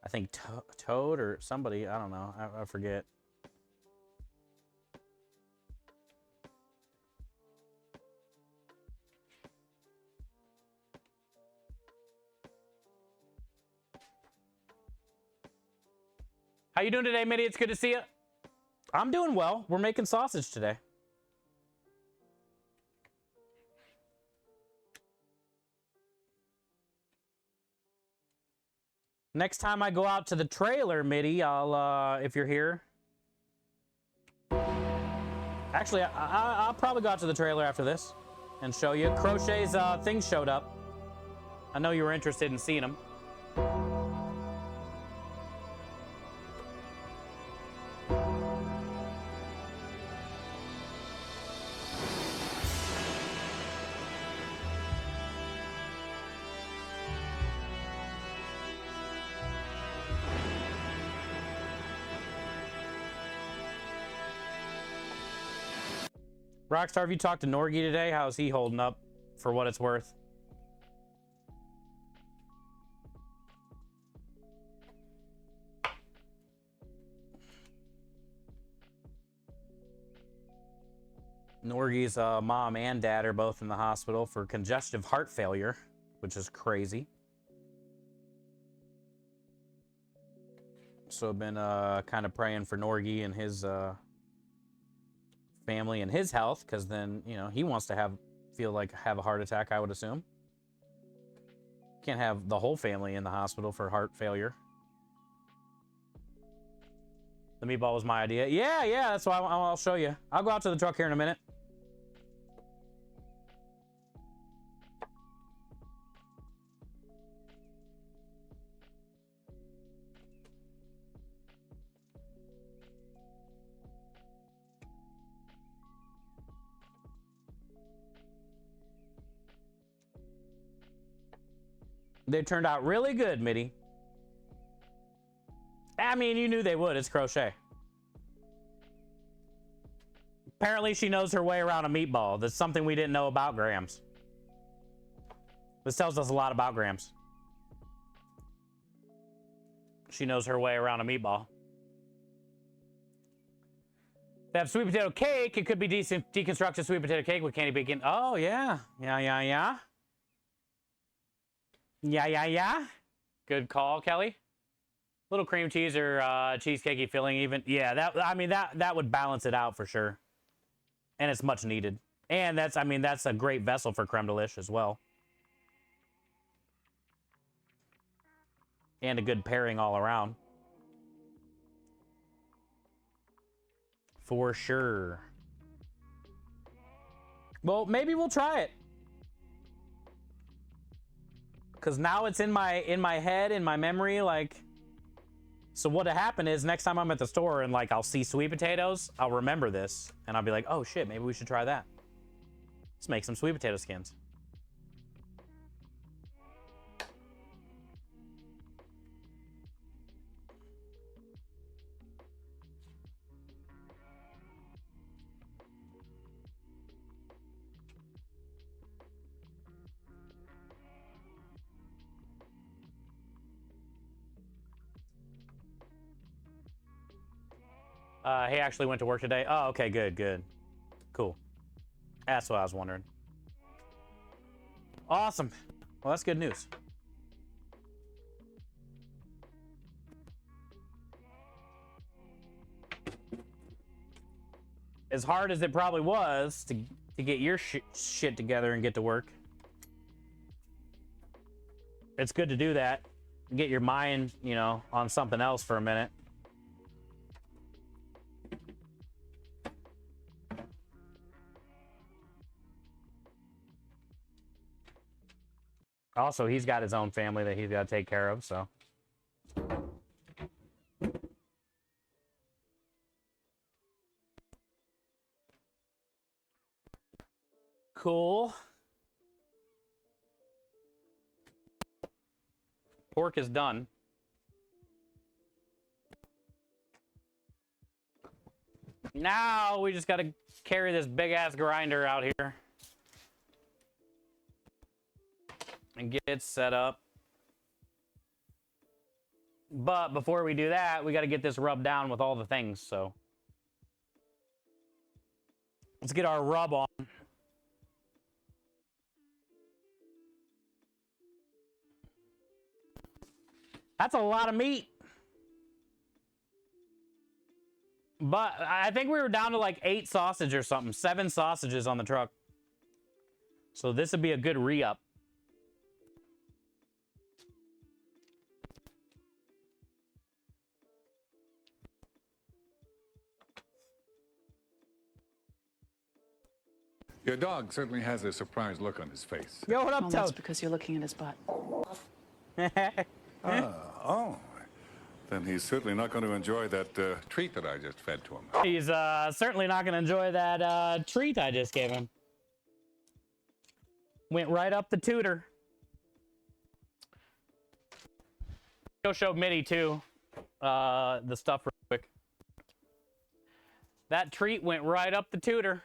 think Toad or somebody, I don't know, I forget. How you doing today, Mitty? It's good to see you. I'm doing well. We're making sausage today. Next time I go out to the trailer, Mitty, I'll, if you're here. Actually, I'll probably go out to the trailer after this and show you. Crochet's things showed up. I know you were interested in seeing them. Rockstar, have you talked to Norgy today? How's he holding up for what it's worth? Norgy's mom and dad are both in the hospital for congestive heart failure, which is crazy. So I've been kind of praying for Norgy and his family and his health, because then, you know, he wants to have a heart attack, I would assume. Can't have the whole family in the hospital for heart failure. The meatball was my idea. Yeah, that's why I'll show you. I'll go out to the truck here in a minute. They turned out really good, Mitty. I mean, you knew they would. It's Crochet. Apparently she knows her way around a meatball. That's something we didn't know about Grams. This tells us a lot about Grams. She knows her way around a meatball. They have sweet potato cake. It could be decent deconstructed sweet potato cake with candy bacon. Oh, yeah. Yeah. Good call, Kelly. Little cream cheese or cheesecakey filling even. Yeah, that would balance it out for sure. And it's much needed. And that's a great vessel for creme de lish as well. And a good pairing all around. For sure. Well, maybe we'll try it. Cause now it's in my head, in my memory, like. So what'll happen is next time I'm at the store and like I'll see sweet potatoes, I'll remember this and I'll be like, oh shit, maybe we should try that. Let's make some sweet potato skins. He actually went to work today. Oh, okay, good. Cool. That's what I was wondering. Awesome. Well, that's good news. As hard as it probably was to get your shit together and get to work, it's good to do that. Get your mind, on something else for a minute. Also, he's got his own family that he's got to take care of, so. Cool. Pork is done. Now we just got to carry this big ass grinder out here and get it set up. But before we do that, we got to get this rubbed down with all the things, so. Let's get our rub on. That's a lot of meat. But I think we were down to like 8 sausage or something. 7 sausages on the truck. So this would be a good re-up. Your dog certainly has a surprised look on his face. Yo, what up, Well, Toad? that's because you're looking at his butt. Oh. Then he's certainly not going to enjoy that treat that I just fed to him. He's certainly not going to enjoy that treat I just gave him. Went right up the tutor. Go show Mitty too. The stuff real quick. That treat went right up the tutor.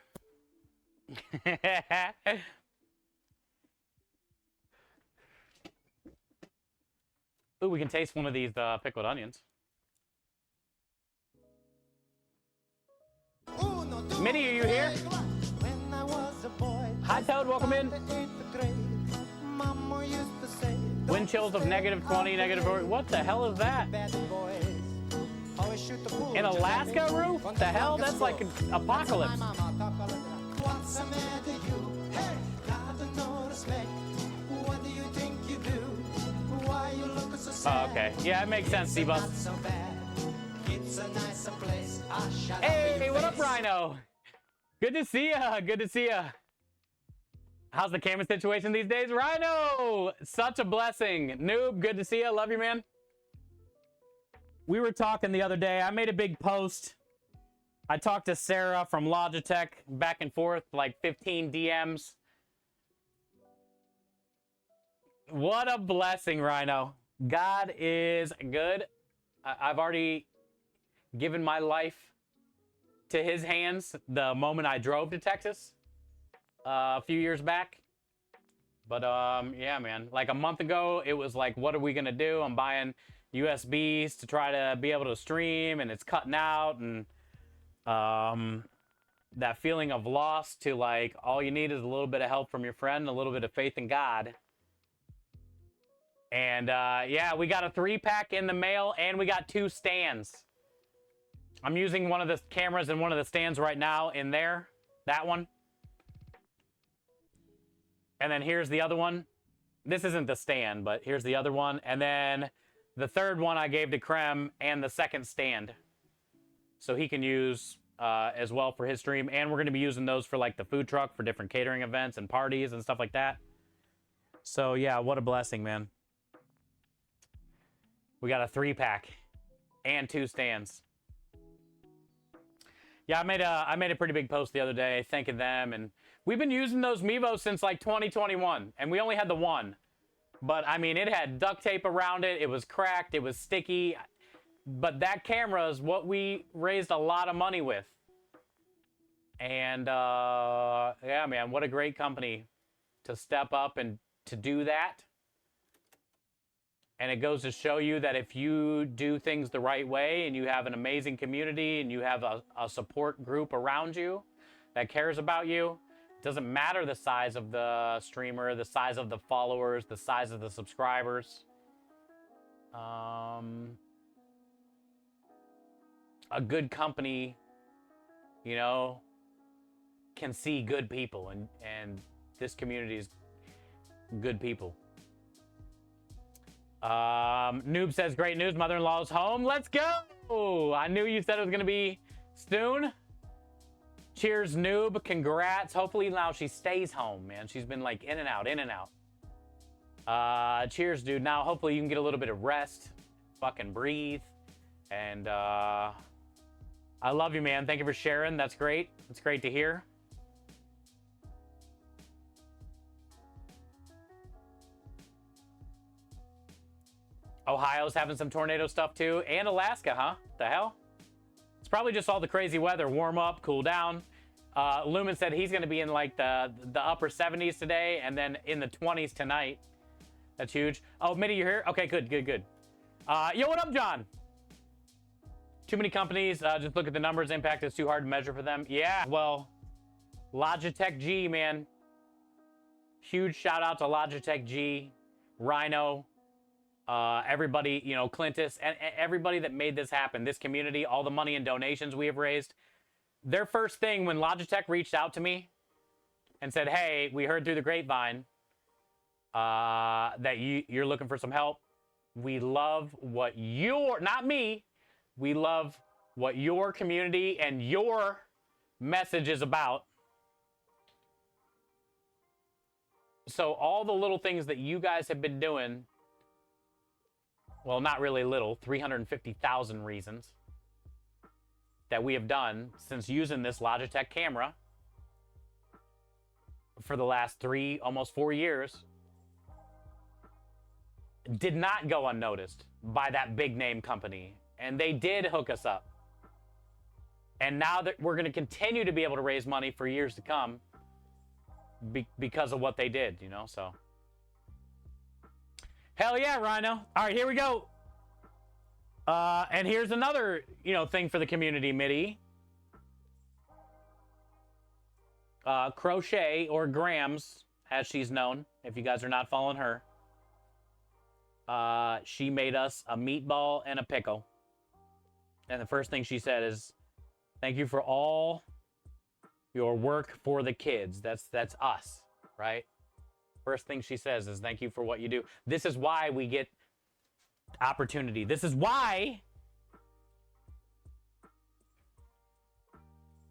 Ooh, we can taste one of these pickled onions. Mitty, are you here? Hi, Toad, welcome in. Wind chills of -20, -40. What the hell is that? In Alaska, Roof? What the hell? That's like an apocalypse. Oh, okay. Yeah, it makes sense, C-Bus. Hey, what up, Rhino? Good to see ya. Good to see ya. How's the camera situation these days? Rhino! Such a blessing. Noob, good to see ya. Love you, man. We were talking the other day. I made a big post. I talked to Sarah from Logitech back and forth, like 15 DMs. What a blessing, Rhino. God is good. I've already given my life to his hands the moment I drove to Texas a few years back. But yeah, man, like a month ago, it was like, what are we gonna do? I'm buying USBs to try to be able to stream, and it's cutting out, and that feeling of loss to like, all you need is a little bit of help from your friend, a little bit of faith in God. And yeah, we got a 3-pack in the mail, and we got 2 stands. I'm using one of the cameras in one of the stands right now in there, that one. And then here's the other one. This isn't the stand, but here's the other one. And then the third one I gave to Krem, and the second stand. So he can use as well for his stream. And we're going to be using those for like the food truck for different catering events and parties and stuff like that. So yeah, what a blessing, man. We got a 3-pack and 2 stands. Yeah, I made a pretty big post the other day thanking them, and we've been using those Mevos since like 2021, and we only had the one. But I mean, it had duct tape around it. It was cracked. It was sticky. But that camera is what we raised a lot of money with. And yeah, man, what a great company to step up and to do that. And it goes to show you that if you do things the right way, and you have an amazing community, and you have a support group around you that cares about you, it doesn't matter the size of the streamer, the size of the followers, the size of the subscribers. A good company, you know, can see good people, and this community is good people. Noob says, great news, mother-in-law's home. Let's go. I knew you said it was gonna be soon. Cheers, Noob. Congrats. Hopefully now she stays home, man. She's been like in and out, in and out. Cheers, dude. Now hopefully you can get a little bit of rest, fucking breathe. And I love you, man. Thank you for sharing. That's great. It's great to hear. Ohio's having some tornado stuff too, and Alaska, huh? The hell? It's probably just all the crazy weather. Warm up, cool down. Lumen said he's going to be in like the upper 70s today, and then in the 20s tonight. That's huge. Oh, Mitty, you're here? Okay, good. Yo, what up, John? Too many companies. Just look at the numbers. Impact is too hard to measure for them. Yeah, well, Logitech G, man. Huge shout out to Logitech G, Rhino, everybody, you know, Clintus, and everybody that made this happen, this community, all the money and donations we have raised. Their first thing when Logitech reached out to me and said, hey, we heard through the grapevine that you're looking for some help. We love what not me, we love what your community and your message is about. So all the little things that you guys have been doing, well, not really little, 350,000 reasons that we have done since using this Logitech camera for the last 3, almost 4 years, did not go unnoticed by that big name company. And they did hook us up. And now that we're going to continue to be able to raise money for years to come because of what they did, you know, so. Hell yeah, Rhino. All right, here we go. And here's another, you know, thing for the community, Mitty. Crochet, or Grams, as she's known, if you guys are not following her. She made us a meatball and a pickle. And the first thing she said is, thank you for all your work for the kids. That's us, right? First thing she says is thank you for what you do. This is why we get opportunity. This is why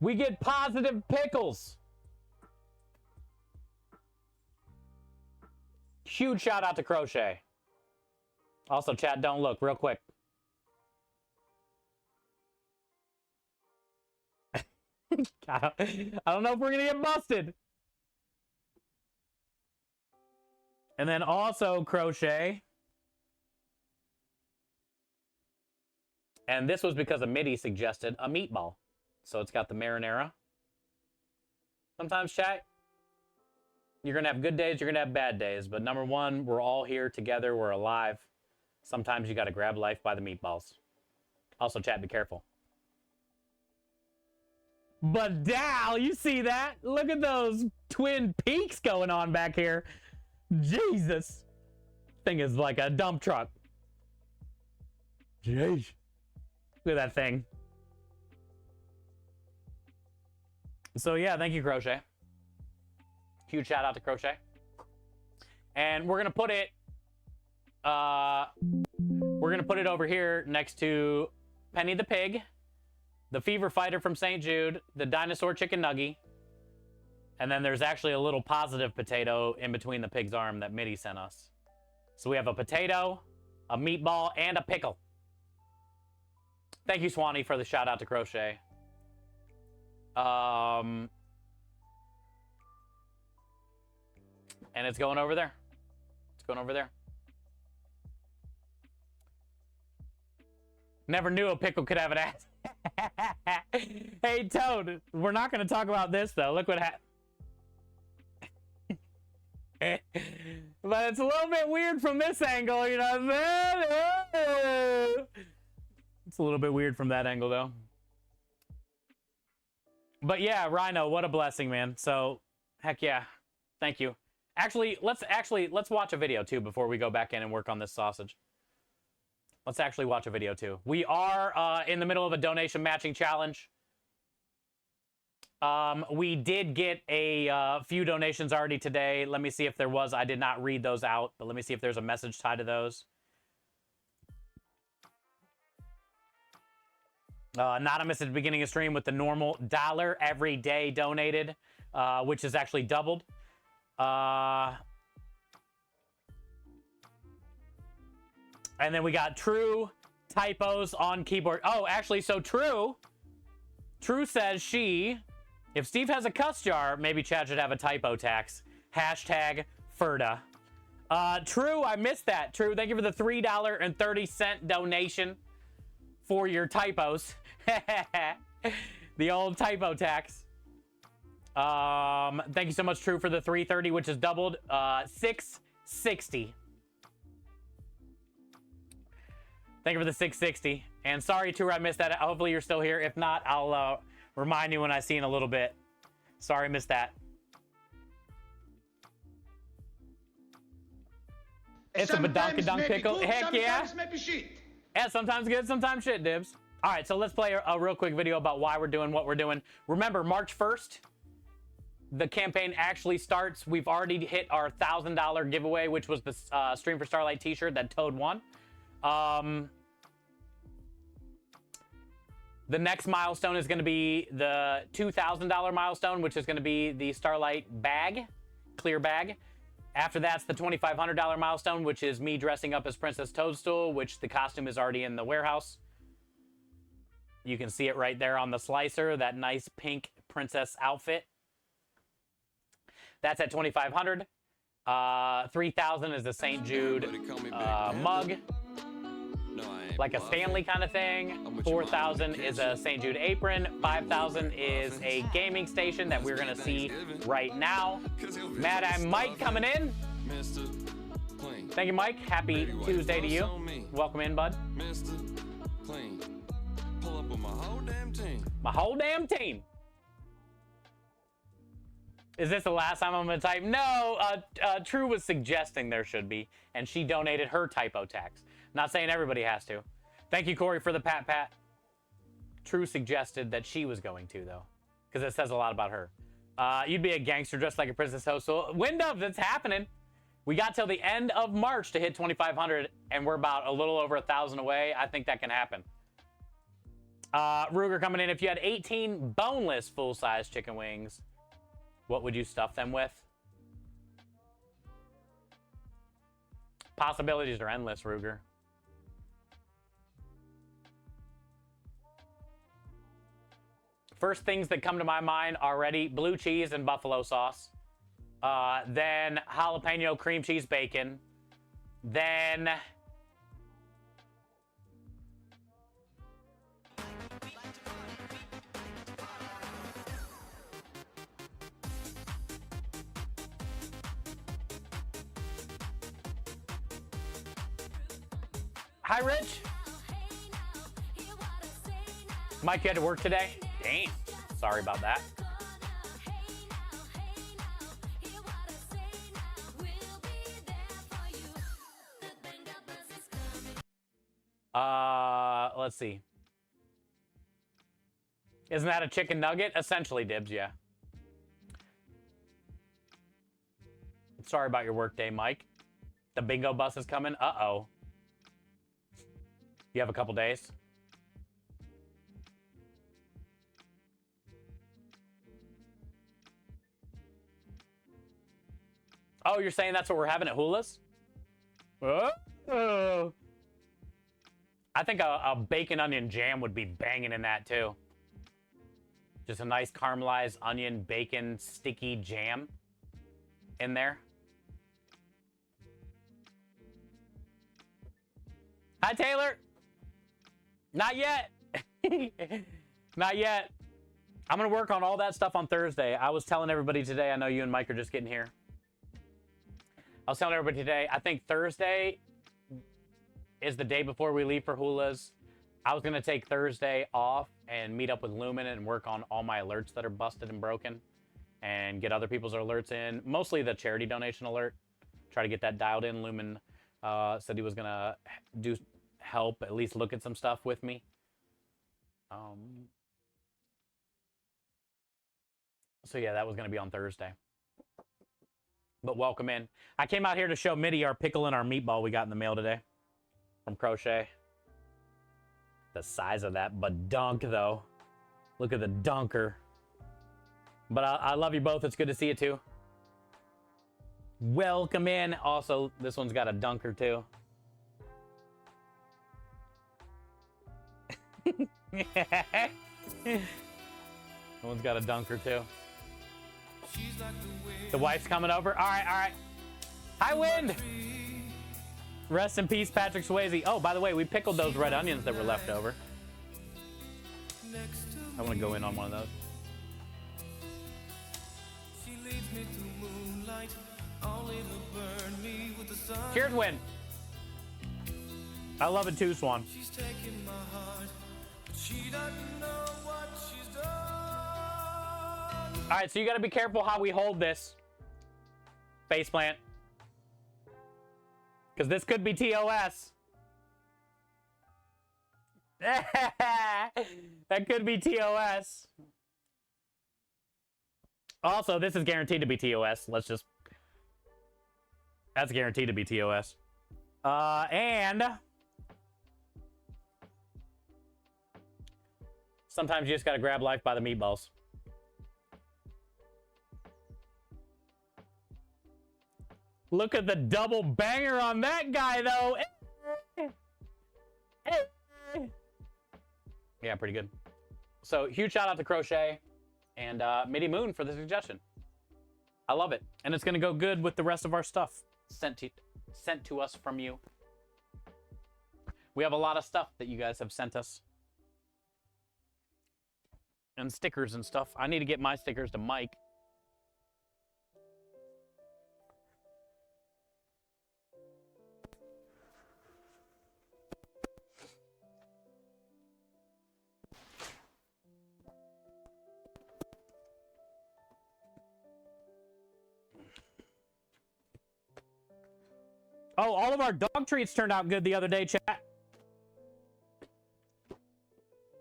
we get positive pickles. Huge shout out to Crochet. Also, chat, don't look real quick. I don't know if we're gonna get busted. And then also Crochet. And this was because a Mitty suggested a meatball. So it's got the marinara. Sometimes, chat, you're going to have good days, you're going to have bad days. But number one, we're all here together. We're alive. Sometimes you got to grab life by the meatballs. Also, chat, be careful. But Dal, you see that? Look at those twin peaks going on back here. Jesus. Thing is like a dump truck. Jeez. Look at that thing. So yeah, thank you, Crochet. Huge shout out to Crochet. And we're gonna put it over here next to Penny the Pig, the Fever Fighter from St. Jude, the Dinosaur Chicken Nugget, and then there's actually a little positive potato in between the pig's arm that Mitty sent us. So we have a potato, a meatball, and a pickle. Thank you, Swanee, for the shout out to Crochet. And it's going over there. It's going over there. Never knew a pickle could have an ass. Hey, Toad, we're not going to talk about this, though. Look what happened. But it's a little bit weird from this angle, you know what I'm saying? It's a little bit weird from that angle, though. But yeah, Rhino, what a blessing, man. So, heck yeah. Thank you. Let's watch a video, too, before we go back in and work on this sausage. Let's actually watch a video, too. We are in the middle of a donation matching challenge. We did get a few donations already today. Let me see if there was. I did not read those out, but let me see if there's a message tied to those. Anonymous at the beginning of stream with the normal $1 every day donated, which is actually doubled. And then we got True typos on keyboard. Oh, actually, so True says if Steve has a cuss jar, maybe Chad should have a typo tax. Hashtag Ferda. True, I missed that. True, thank you for the $3.30 donation for your typos. The old typo tax. Thank you so much, True, for the $3.30, which is doubled. $6.60. Thank you for the $6.60. And sorry, True, I missed that. Hopefully you're still here. If not, I'll remind you when I see in a little bit. Sorry, missed that. It's a badonkadonk pickle. Good, Heck yeah. maybe shit. Yeah, sometimes good, sometimes shit, Dibs. All right, so let's play a real quick video about why we're doing what we're doing. Remember, March 1st, the campaign actually starts. We've already hit our $1,000 giveaway, which was the Stream for Starlight t-shirt that Toad won. The next milestone is going to be the $2,000 milestone, which is going to be the Starlight bag, clear bag. After that's the $2,500 milestone, which is me dressing up as Princess Toadstool, which the costume is already in the warehouse. You can see it right there on the slicer, that nice pink princess outfit. That's at $2,500. $3,000 is the St. Jude mug, like a Stanley kind of thing. $4,000 is a St. Jude apron. $5,000 is a gaming station that we're gonna see right now. Mad Eye Mike coming in. Thank you, Mike. Happy Tuesday to you. Welcome in, bud. My whole damn team. Is this the last time I'm gonna type? No, True was suggesting there should be, and she donated her typo tax. Not saying everybody has to. Thank you, Corey, for the pat. True suggested that she was going to, though, because it says a lot about her. You'd be a gangster dressed like a Princess Toadstool. Windows, it's happening. We got till the end of March to hit 2,500, and we're about a little over 1,000 away. I think that can happen. Ruger coming in. If you had 18 boneless full-size chicken wings, what would you stuff them with? Possibilities are endless, Ruger. First things that come to my mind already, blue cheese and buffalo sauce. Then jalapeno cream cheese bacon. Then Hi, Rich. Mike, you had to work today? Damn. Sorry about that. Let's see. Isn't that a chicken nugget? Essentially, Dibs, yeah. Sorry about your work day, Mike. The bingo bus is coming. Uh-oh. You have a couple days? Oh, you're saying that's what we're having at Hula's? Oh. I think a bacon onion jam would be banging in that too. Just a nice caramelized onion, bacon, sticky jam in there. Hi, Taylor. Not yet. Not yet. I'm going to work on all that stuff on Thursday. I was telling everybody today, I know you and Mike are just getting here. I was telling everybody today, I think Thursday is the day before we leave for Hula's. I was going to take Thursday off and meet up with Lumen and work on all my alerts that are busted and broken and get other people's alerts in. Mostly the charity donation alert. Try to get that dialed in. Lumen said he was going to help, at least look at some stuff with me. So yeah, that was going to be on Thursday. But welcome in. I came out here to show Mitty our pickle and our meatball we got in the mail today from Crochet. The size of that badunk, though. Look at the dunker. But I love you both. It's good to see you, too. Welcome in. Also, this one's got a dunker, too. That one's got a dunker, too. The wife's coming over. All right, all right. Hi, Wind. Rest in peace, Patrick Swayze. Oh, by the way, we pickled those red onions that were left over. I want to go in on one of those. Cheers, Win. I love it too, Swan. All right, so you got to be careful how we hold this faceplant. Because this could be TOS. That could be TOS. Also, this is guaranteed to be TOS. Let's just... That's guaranteed to be TOS. And... Sometimes you just gotta grab life by the meatballs. Look at the double banger on that guy, though. Yeah, pretty good. So, huge shout out to Crochet and Mitty Moon for the suggestion. I love it. And it's going to go good with the rest of our stuff sent to us from you. We have a lot of stuff that you guys have sent us. And stickers and stuff. I need to get my stickers to Mike. Oh, all of our dog treats turned out good the other day, chat.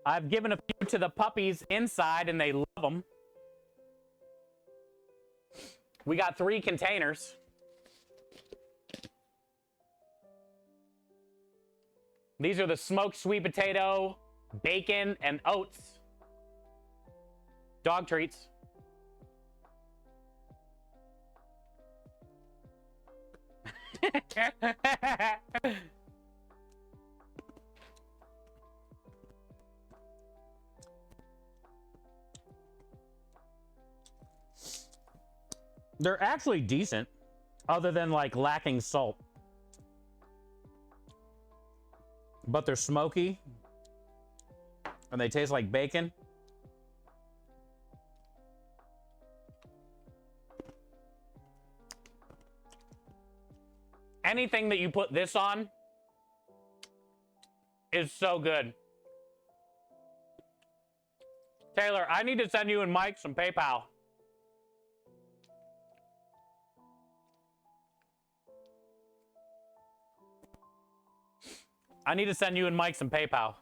I've given a few to the puppies inside, and they love them. We got 3 containers. These are the smoked sweet potato, bacon, and oats dog treats. They're actually decent, other than like lacking salt. But they're smoky, and they taste like bacon. Anything that you put this on is so good. Taylor, I need to send you and Mike some PayPal. I need to send you and Mike some PayPal.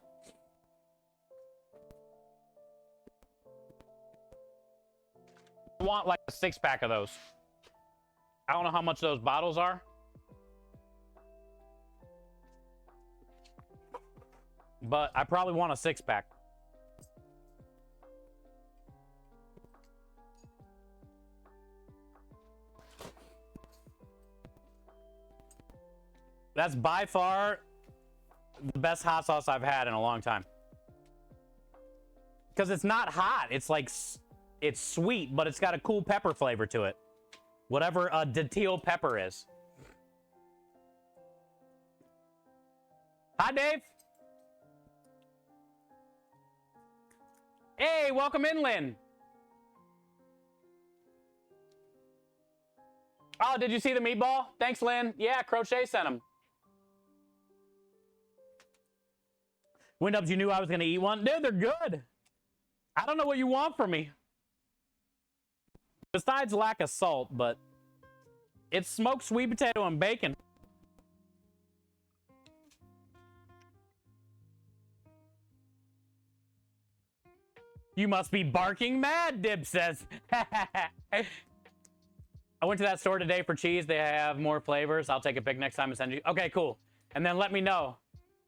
I want like a 6-pack of those. I don't know how much those bottles are. But I probably want a 6-pack. That's by far the best hot sauce I've had in a long time. Because it's not hot. It's like, it's sweet, but it's got a cool pepper flavor to it. Whatever a datil pepper is. Hi, Dave. Hey, welcome in, Lynn. Oh, did you see the meatball? Thanks, Lynn. Yeah, Crochet sent him. Windubs, you knew I was going to eat one? Dude, they're good. I don't know what you want from me. Besides lack of salt, but it's smoked sweet potato and bacon. You must be barking mad, Dib says. I went to that store today for cheese. They have more flavors. I'll take a pic next time and send you. Okay, cool. And then let me know.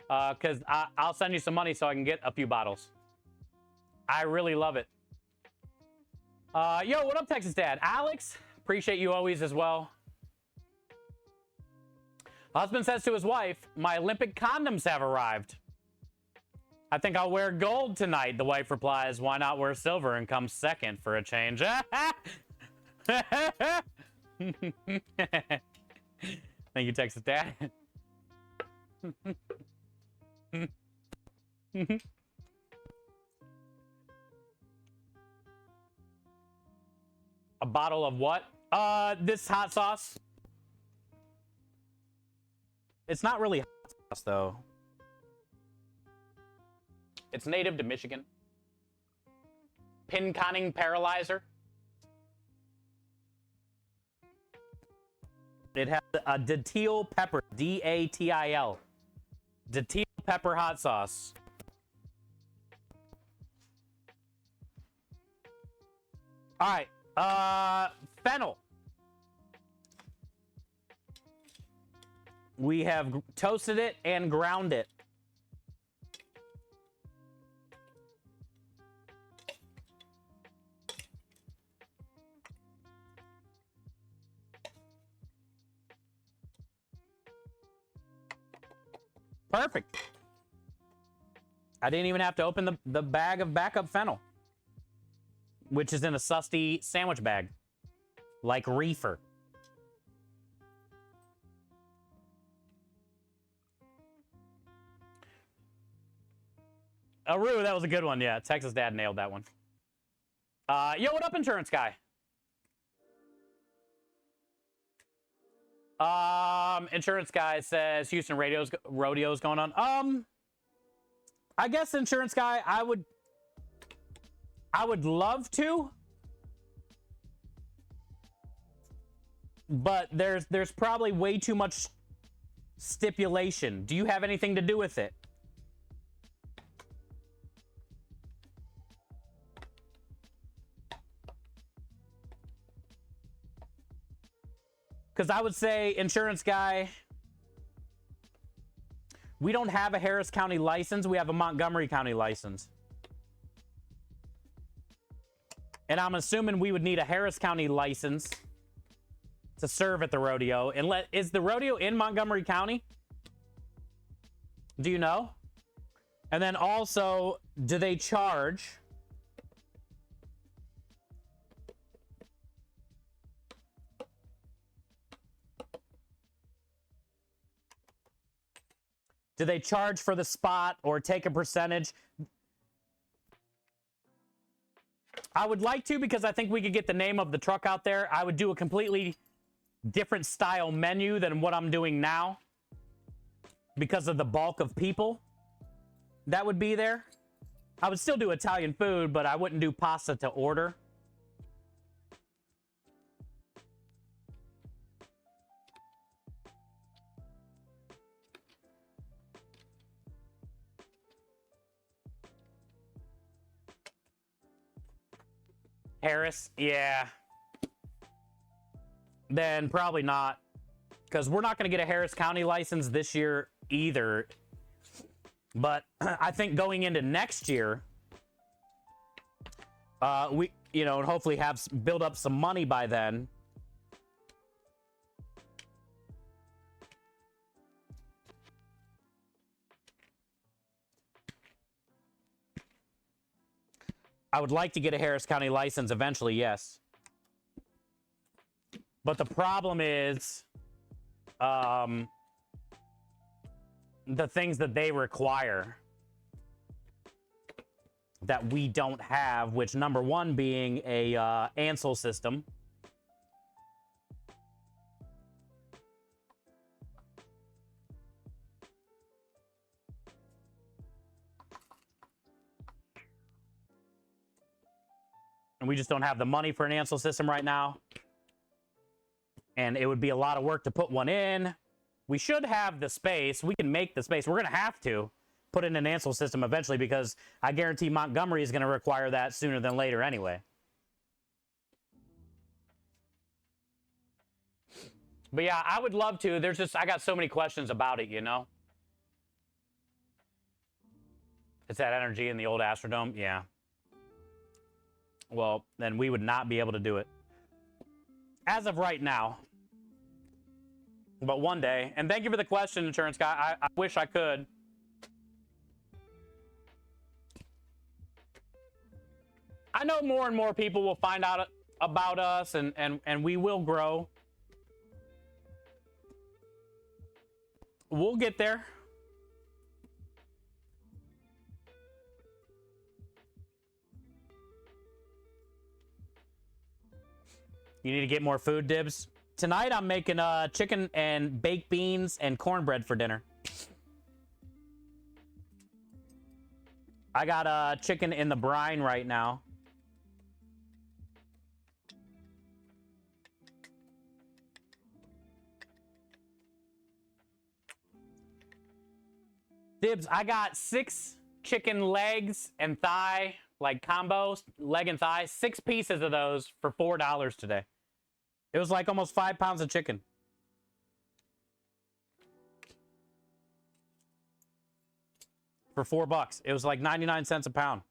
Because I'll send you some money so I can get a few bottles. I really love it. Yo, what up, Texas Dad? Alex, appreciate you always as well. Husband says to his wife, my Olympic condoms have arrived. I think I'll wear gold tonight. The wife replies, why not wear silver and come second for a change? Thank you, Texas Dad. A bottle of what? This hot sauce. It's not really hot sauce, though. It's native to Michigan. Pinconning Paralyzer. It has a datil pepper, D-A-T-I-L. Datil pepper hot sauce. All right, fennel. We have toasted it and ground it. Perfect. I didn't even have to open the bag of backup fennel, which is in a susty sandwich bag, like reefer. Aru, that was a good one. Yeah, Texas Dad nailed that one. Yo, what up, insurance guy? Insurance guy says Houston rodeo's going on. I guess insurance guy, I would love to, but there's probably way too much stipulation. Do you have anything to do with it? Because I would say, insurance guy, we don't have a Harris County license. We have a Montgomery County license. And I'm assuming we would need a Harris County license to serve at the rodeo. And is the rodeo in Montgomery County? Do you know? And then also, do they charge? Do they charge for the spot or take a percentage? I would like to, because I think we could get the name of the truck out there. I would do a completely different style menu than what I'm doing now because of the bulk of people. that would be there. I would still do Italian food, but I wouldn't do pasta to order. Harris, yeah. Then probably not, because we're not going to get a Harris County license this year either. But I think going into next year, we, you know, and hopefully build up some money by then. I would like to get a Harris County license eventually, yes. But the problem is the things that they require that we don't have, which number one being a Ansel system. And we just don't have the money for an Ansel system right now. And it would be a lot of work to put one in. We should have the space. We can make the space. We're going to have to put in an Ansel system eventually because I guarantee Montgomery is going to require that sooner than later anyway. But yeah, I would love to. I got so many questions about it, you know? It's that energy in the old Astrodome? Yeah. Well, then we would not be able to do it. As of right now. But one day. And thank you for the question, Insurance Guy. I wish I could. I know more and more people will find out about us and we will grow. We'll get there. You need to get more food, Dibs. Tonight I'm making chicken and baked beans and cornbread for dinner. I got chicken in the brine right now. Dibs, I got 6 chicken legs and thigh, like combos, leg and thigh, 6 pieces of those for $4 today. It was like almost 5 pounds of chicken. For $4. It was like 99 cents a pound.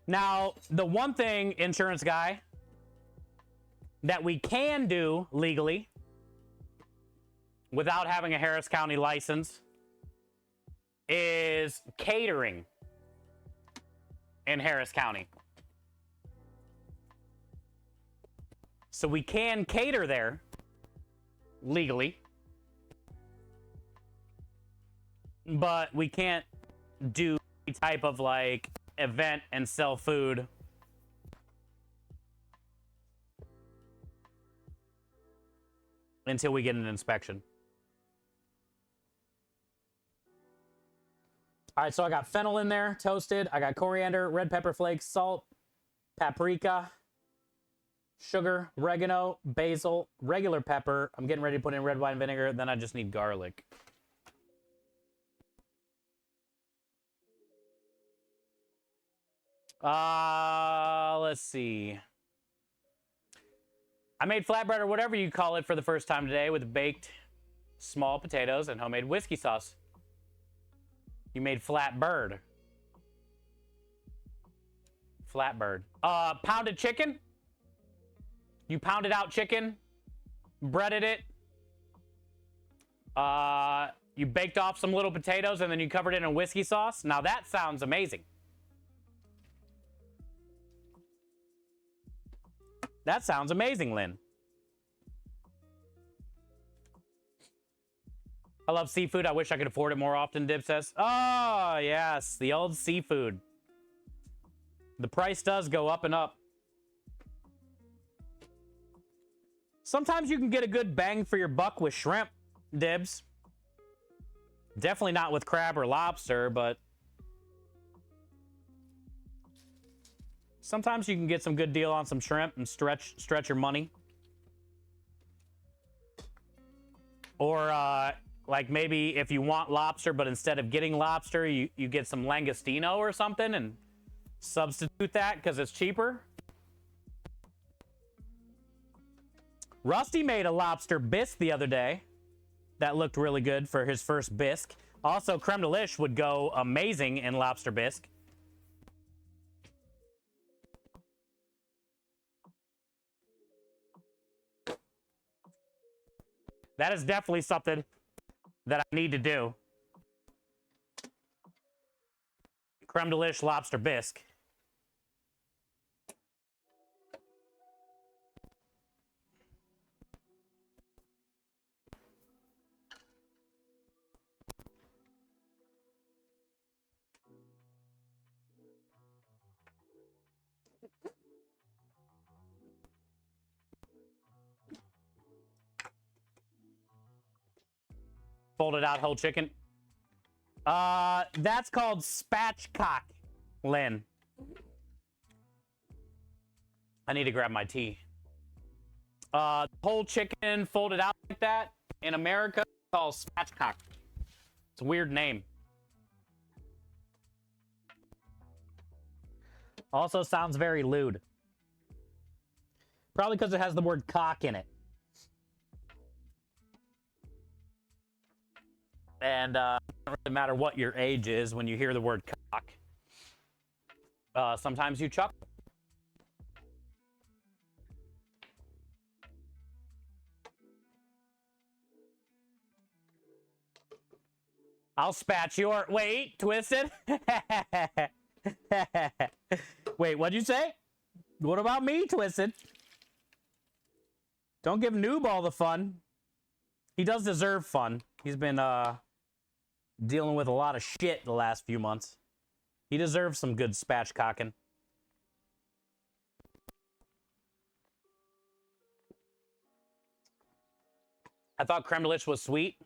Now, the one thing, Insurance Guy, that we can do legally without having a Harris County license is catering in Harris County. So we can cater there legally, but we can't do any type of like event and sell food until we get an inspection. All right, so I got fennel in there, toasted. I got coriander, red pepper flakes, salt, paprika, sugar, oregano, basil, regular pepper. I'm getting ready to put in red wine vinegar. Then I just need garlic. Let's see. I made flatbread or whatever you call it for the first time today with baked small potatoes and homemade whiskey sauce. You made flatbird. Flatbird. Pounded chicken. You pounded out chicken, breaded it, You baked off some little potatoes and then you covered it in whiskey sauce. Now that sounds amazing. That sounds amazing, Lynn. I love seafood. I wish I could afford it more often, Dib says. Oh, yes, the old seafood. The price does go up and up. Sometimes you can get a good bang for your buck with shrimp, Dibs. Definitely not with crab or lobster, but sometimes you can get some good deal on some shrimp and stretch your money. Or like maybe if you want lobster, but instead of getting lobster, you get some langostino or something and substitute that because it's cheaper. Rusty made a lobster bisque the other day. That looked really good for his first bisque. Also, creme de liche would go amazing in lobster bisque. That is definitely something that I need to do. Creme de liche lobster bisque. Folded out whole chicken. That's called spatchcock, Lynn. I need to grab my tea. Whole chicken folded out like that in America it's called spatchcock. It's a weird name. Also sounds very lewd. Probably because it has the word cock in it. And it doesn't really matter what your age is when you hear the word cock. Sometimes you chuckle. I'll spatch your... Wait, Twisted? Wait, what'd you say? What about me, Twisted? Don't give Noob all the fun. He does deserve fun. He's been, dealing with a lot of shit the last few months. He deserves some good spatchcocking. I thought creme de liche was sweet.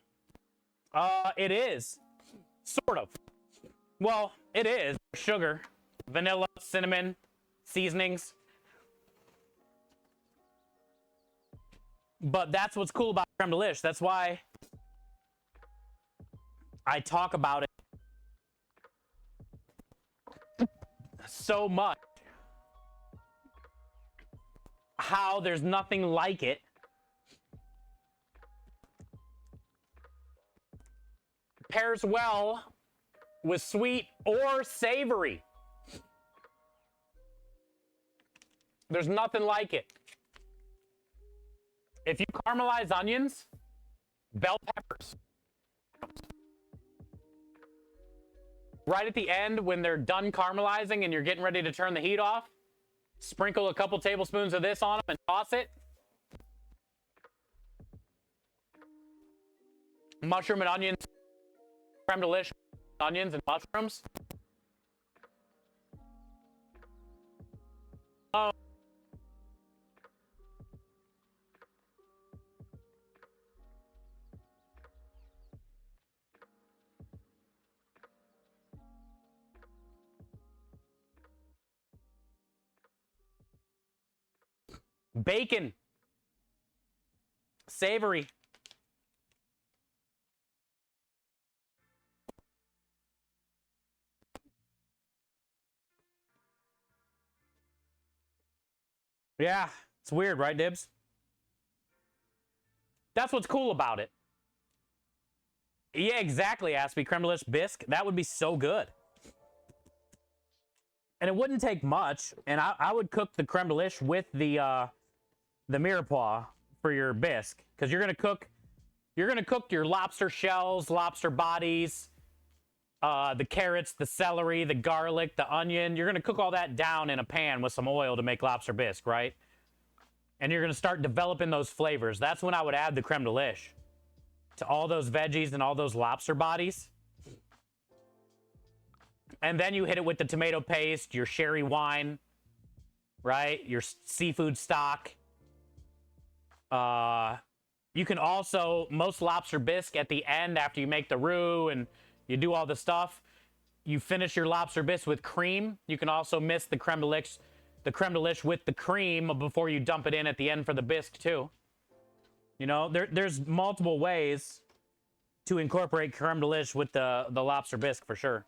It is. Sort of. Well, it is. Sugar, vanilla, cinnamon, seasonings. But that's what's cool about creme de liche. That's why I talk about it so much. How there's nothing like it. Pairs well with sweet or savory. There's nothing like it. If you caramelize onions, bell peppers. Right at the end, when they're done caramelizing and you're getting ready to turn the heat off, sprinkle a couple tablespoons of this on them and toss it. Mushroom and onions, creme de liche, onions and mushrooms. Oh. Bacon. Savory. Yeah, it's weird, right, Dibs? That's what's cool about it. Yeah, exactly, Aspie. Creme de liche bisque. That would be so good. And it wouldn't take much. And I would cook the creme de liche with the mirepoix for your bisque. Because you're going to cook You're going to cook your lobster shells, lobster bodies, the carrots, the celery, the garlic, the onion. You're going to cook all that down in a pan with some oil to make lobster bisque, right? And you're going to start developing those flavors. That's when I would add the creme de liche to all those veggies and all those lobster bodies. And then you hit it with the tomato paste, your sherry wine, right? Your seafood stock. You can also, most lobster bisque at the end, after you make the roux and you do all the stuff, you finish your lobster bisque with cream. You can also mix the creme de liche with the cream before you dump it in at the end for the bisque too. You know, there's multiple ways to incorporate creme de liche with the lobster bisque for sure.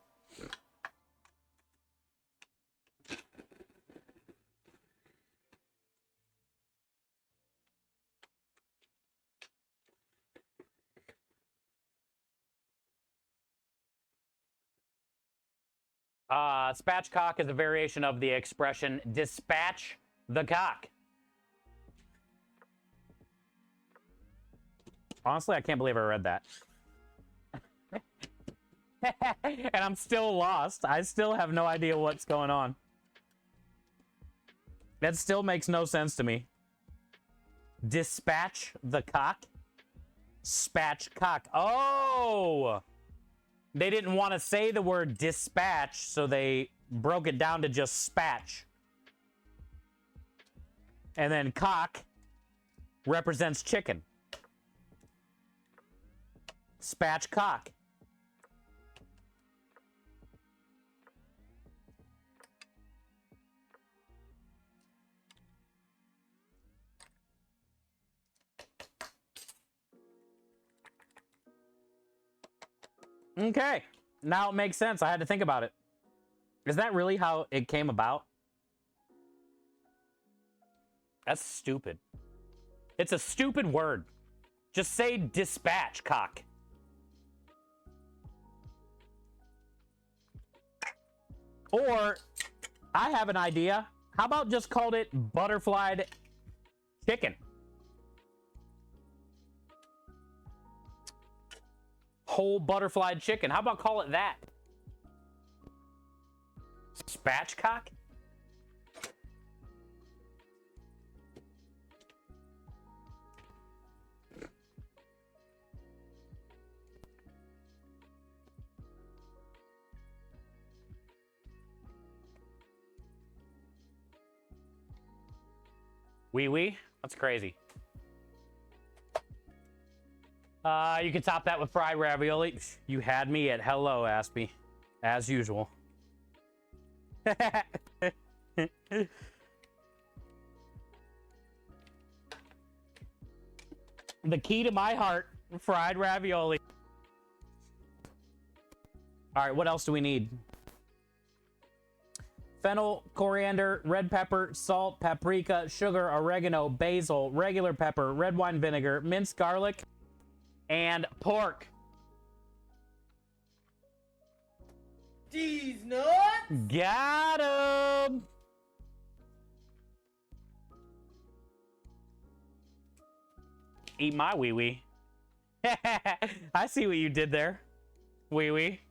Spatchcock is a variation of the expression dispatch the cock. Honestly, I can't believe I read that. And I'm still lost. I still have no idea what's going on. That still makes no sense to me. Dispatch the cock? Spatchcock. Oh! They didn't want to say the word dispatch, so they broke it down to just spatch. And then cock represents chicken. Spatchcock. Okay, now it makes sense. I had to think about it. Is that really how it came about? That's stupid. It's a stupid word. Just say dispatch cock. Or, I have an idea. How about just called it butterflied chicken? Whole butterflied chicken. How about call it that? Spatchcock? Wee? That's crazy. You can top that with fried ravioli. You had me at hello, Aspie. As usual. The key to my heart, fried ravioli. All right, what else do we need? Fennel, coriander, red pepper, salt, paprika, sugar, oregano, basil, regular pepper, red wine vinegar, minced garlic, and pork. These nuts? Got him! Eat my wee-wee. I see what you did there. Wee-wee.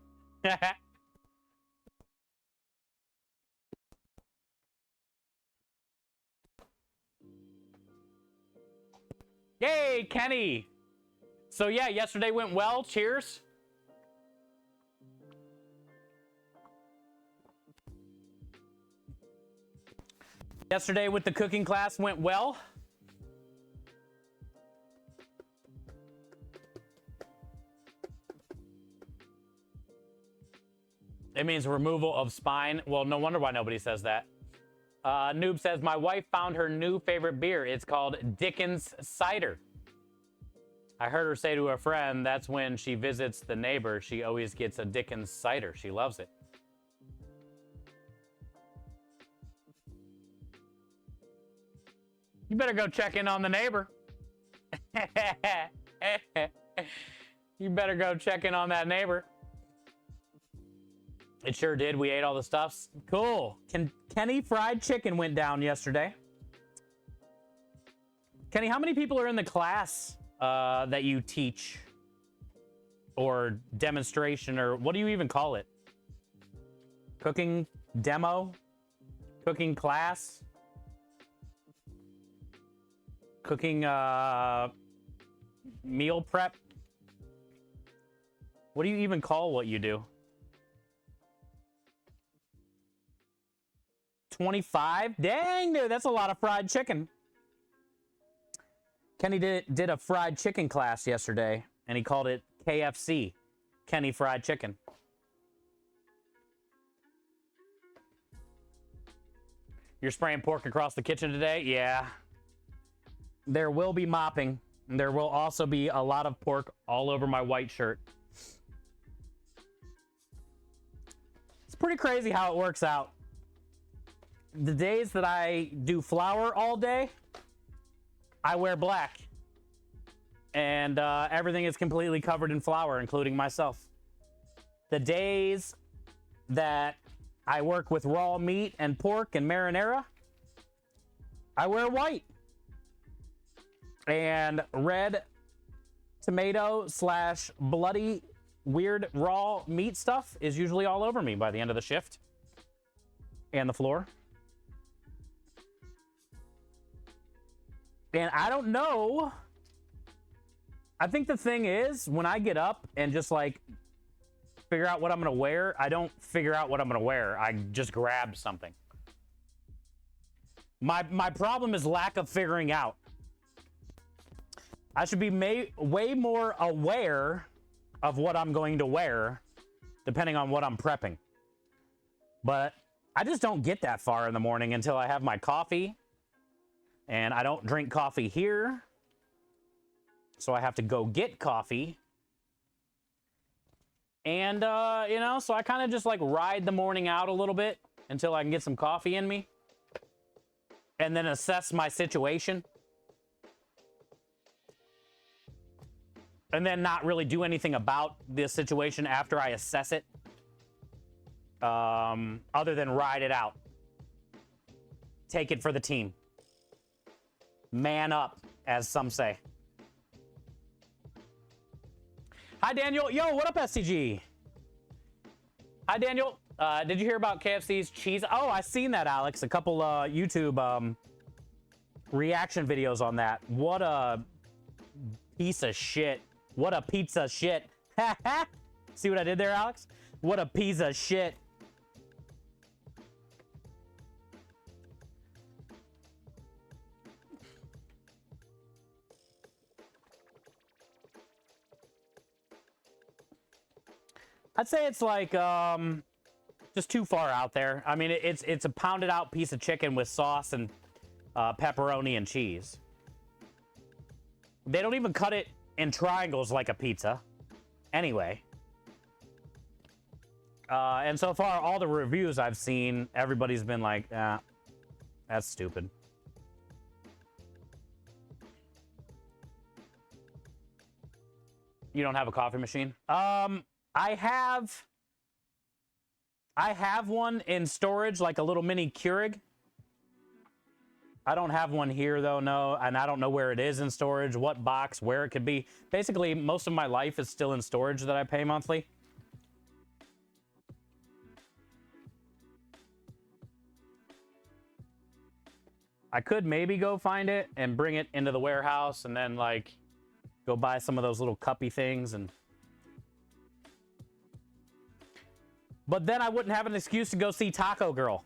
Yay, Kenny! So yeah, yesterday went well. Cheers. Yesterday with the cooking class went well. It means removal of spine. Well, no wonder why nobody says that. Noob says, my wife found her new favorite beer. It's called Dickens Cider. I heard her say to a friend, that's when she visits the neighbor, she always gets a Dickens Cider. She loves it. You better go check in on the neighbor. You better go check in on that neighbor. It sure did. We ate all the stuffs. Cool. Kenny Fried Chicken went down yesterday. Kenny, how many people are in the class that you teach or demonstration, or what do you even call it? Cooking demo? Cooking class? Cooking meal prep? What do you even call what you do? 25? Dang, dude, that's a lot of fried chicken. Kenny did a fried chicken class yesterday, and he called it KFC, Kenny Fried Chicken. You're spraying pork across the kitchen today? Yeah. There will be mopping. And there will also be a lot of pork all over my white shirt. It's pretty crazy how it works out. The days that I do flour all day, I wear black. And everything is completely covered in flour, including myself. The days that I work with raw meat and pork and marinara, I wear white. And red tomato / bloody weird raw meat stuff is usually all over me by the end of the shift. And the floor. And I don't know. I think the thing is, when I get up and just like figure out what I'm gonna wear, I don't figure out what I'm gonna wear. I just grab something. My problem is lack of figuring out. I should be way more aware of what I'm going to wear, depending on what I'm prepping. But I just don't get that far in the morning until I have my coffee. And I don't drink coffee here. So I have to go get coffee. And, you know, so I kind of just like ride the morning out a little bit until I can get some coffee in me. And then assess my situation. And then not really do anything about this situation after I assess it. Other than ride it out. Take it for the team. Man up, as some say. Hi, Daniel. Yo, what up, SCG? Hi, Daniel. Did you hear about KFC's cheese? Oh, I seen that, Alex. A couple YouTube reaction videos on that. What a piece of shit. What a pizza shit. See what I did there, Alex? What a piece of shit. I'd say it's like just too far out there. I mean, it's a pounded out piece of chicken with sauce and pepperoni and cheese. They don't even cut it in triangles like a pizza. Anyway. And so far, all the reviews I've seen, everybody's been like, that's stupid. You don't have a coffee machine? I have one in storage, like a little mini Keurig. I don't have one here though, no, and I don't know where it is in storage, what box, where it could be. Basically, most of my life is still in storage that I pay monthly. I could maybe go find it and bring it into the warehouse and then like go buy some of those little cuppy things and... But then I wouldn't have an excuse to go see Taco Girl,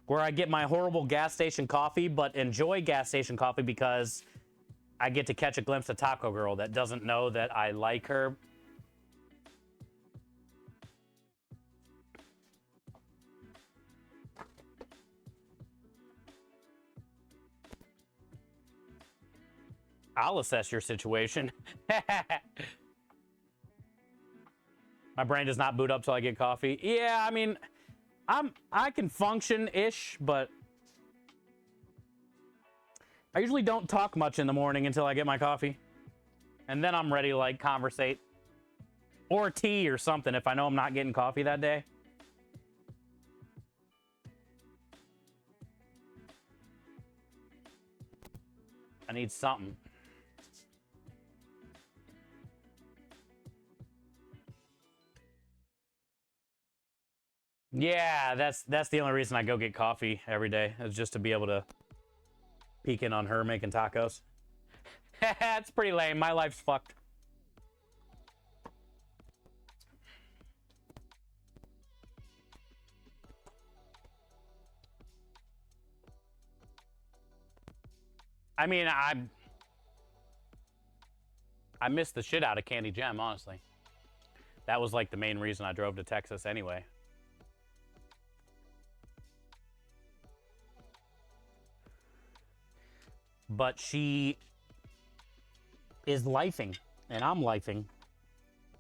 where I get my horrible gas station coffee, but enjoy gas station coffee because I get to catch a glimpse of Taco Girl that doesn't know that I like her. I'll assess your situation. My brain does not boot up till I get coffee. Yeah, I mean, I can function-ish, but I usually don't talk much in the morning until I get my coffee. And then I'm ready to, like, conversate. Or tea or something if I know I'm not getting coffee that day. I need something. Yeah, that's the only reason I go get coffee every day, is just to be able to peek in on her making tacos. That's pretty lame. My life's fucked. I mean, I missed the shit out of Candy Gem, honestly. That was like the main reason I drove to Texas anyway. But she is lifing, and I'm lifing,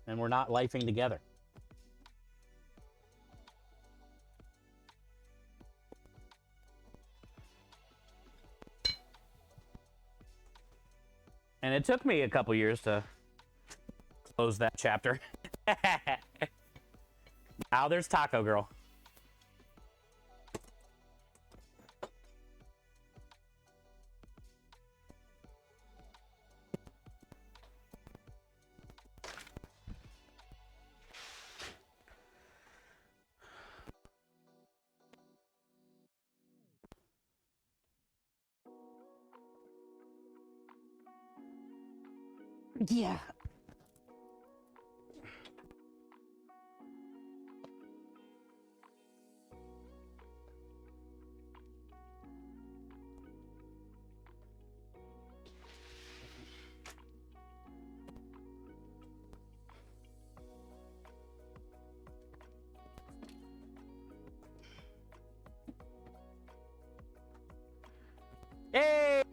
and we're not lifing together. And it took me a couple years to close that chapter. Now there's Taco Girl. Yeah.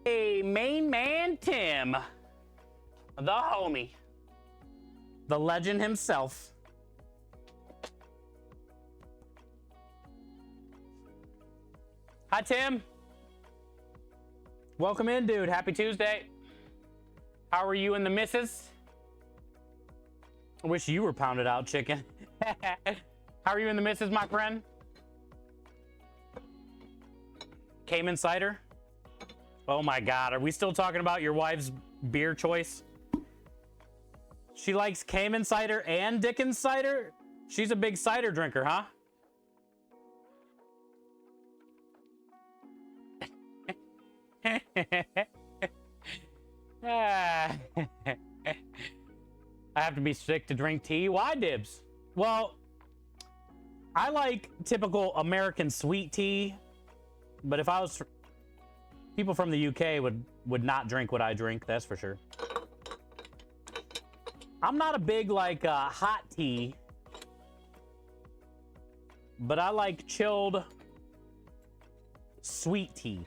Hey, main man Tim. The homie. The legend himself. Hi, Tim. Welcome in, dude. Happy Tuesday. How are you and the missus? I wish you were pounded out chicken. How are you and the missus, my friend? Cayman cider? Oh my God, are we still talking about your wife's beer choice? She likes Cayman cider and Dickens cider? She's a big cider drinker, huh? I have to be sick to drink tea. Why, Dibs? Well, I like typical American sweet tea, but if I was... People from the UK would not drink what I drink, that's for sure. I'm not a big, like, hot tea, but I like chilled sweet tea.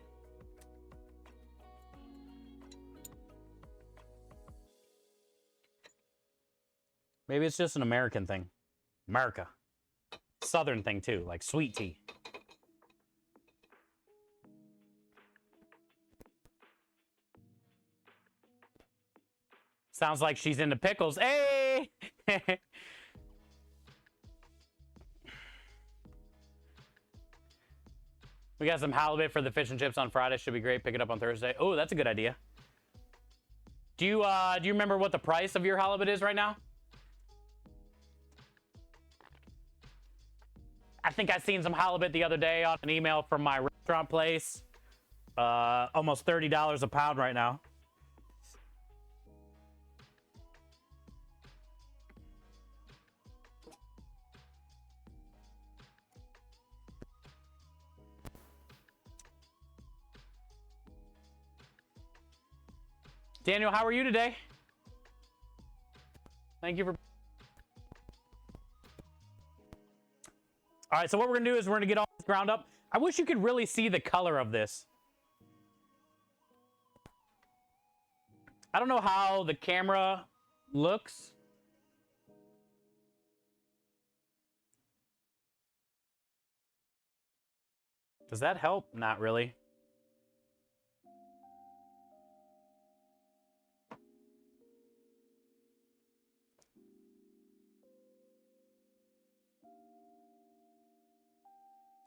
Maybe it's just an American thing. America. Southern thing, too, like sweet tea. Sounds like she's into pickles. Hey! We got some halibut for the fish and chips on Friday. Should be great. Pick it up on Thursday. Oh, that's a good idea. Do you remember what the price of your halibut is right now? I think I seen some halibut the other day on an email from my restaurant place. Almost $30 a pound right now. Daniel, how are you today? Thank you for... All right, so what we're gonna do is we're gonna get all this ground up. I wish you could really see the color of this. I don't know how the camera looks. Does that help? Not really.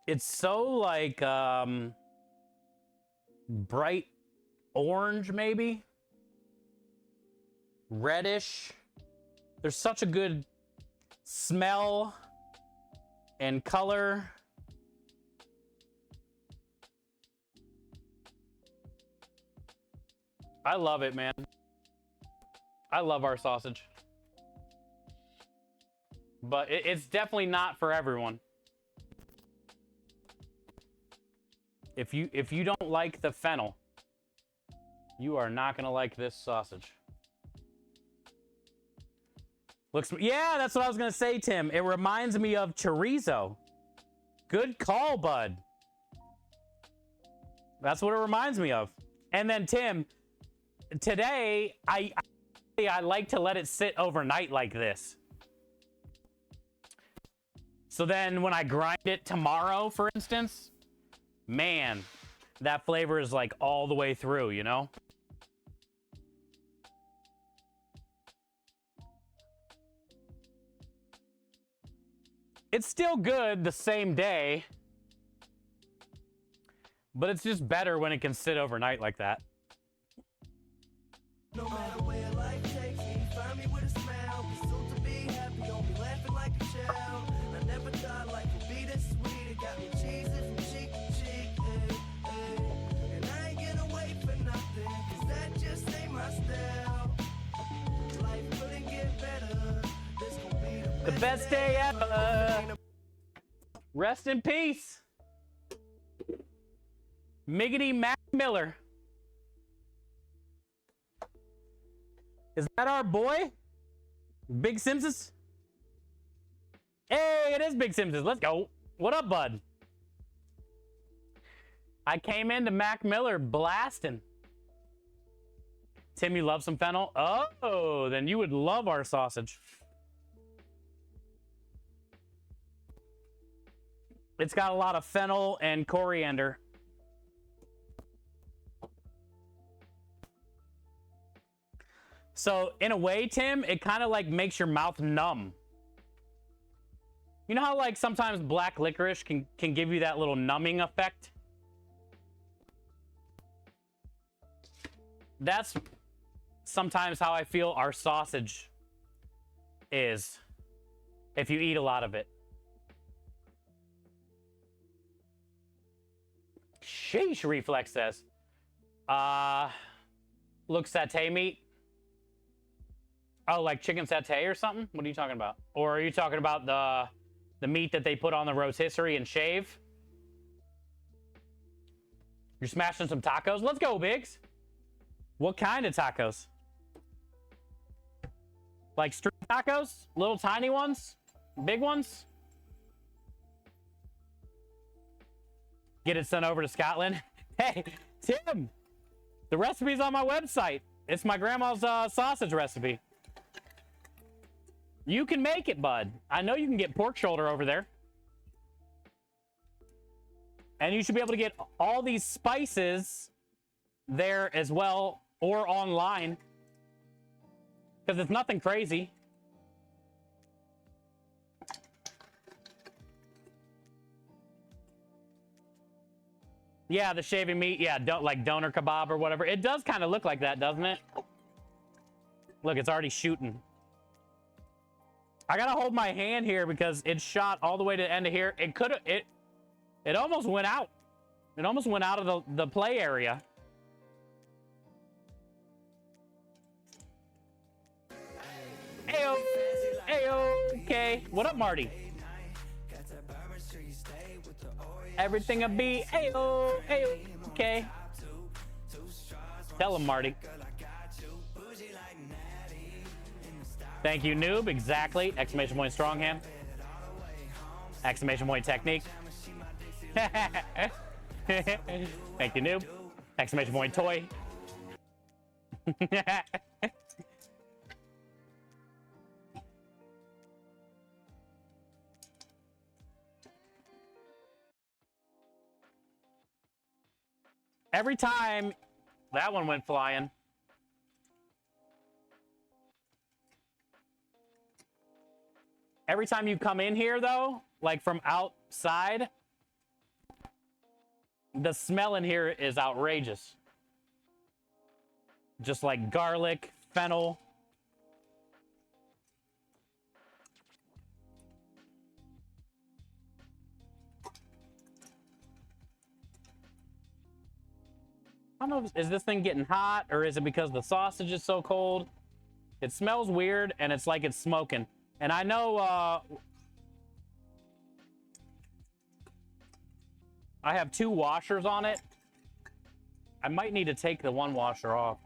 It's so like bright orange, maybe? Reddish. There's such a good smell and color. I love it, man. I love our sausage. But it's definitely not for everyone. If you don't like the fennel, you are not gonna like this sausage. Looks, yeah, that's what I was gonna say, Tim. It reminds me of chorizo. Good call, bud. That's what it reminds me of. And then, Tim, today I like to let it sit overnight like this. So then when I grind it tomorrow, for instance, man, that flavor is like all the way through, you know? It's still good the same day, but it's just better when it can sit overnight like that. No matter where life takes me, find me with a smile. Be soon to be happy, don't be laughing like a child. I never thought life would be this sweet. It got me cheesy from cheek to cheek, and I ain't gonna wait for nothing, 'cause that just ain't my style. Life couldn't get better. This gon' be the best day ever. Rest in peace, Miggity Mac Miller. Is that our boy? Big Simpsons? Hey, it is Big Simpsons. Let's go. What up, bud? I came into Mac Miller blasting. Tim, you love some fennel? Oh, then you would love our sausage. It's got a lot of fennel and coriander. So in a way, Tim, it kind of like makes your mouth numb. You know how like sometimes black licorice can give you that little numbing effect? That's sometimes how I feel our sausage is if you eat a lot of it. Sheesh, Reflex says. Look, satay meat. Oh, like chicken satay or something? What are you talking about? Or are you talking about the meat that they put on the rotisserie and shave? You're smashing some tacos? Let's go, Biggs. What kind of tacos? Like street tacos? Little tiny ones? Big ones? Get it sent over to Scotland. Hey, Tim, the recipe's on my website. It's my grandma's sausage recipe. You can make it, bud. I know you can get pork shoulder over there. And you should be able to get all these spices there as well, or online. Because it's nothing crazy. Yeah, the shaving meat. Yeah, like doner kebab or whatever. It does kind of look like that, doesn't it? Look, it's already shooting. I gotta hold my hand here because it shot all the way to the end of here. It almost went out. It almost went out of the play area. Ayo, ayo, okay. What up, Marty? Everything'll be ayo, ayo, okay. Tell him, Marty. Thank you, noob. Exactly. Exclamation point strong hand. Exclamation point technique. Thank you, noob. Exclamation point toy. Every time that one went flying. Every time you come in here, though, like from outside, the smell in here is outrageous. just like garlic, fennel. I don't know, is this thing getting hot or is it because the sausage is so cold? It smells weird and it's like it's smoking. And I know I have 2 washers on it. I might need to take the one washer off.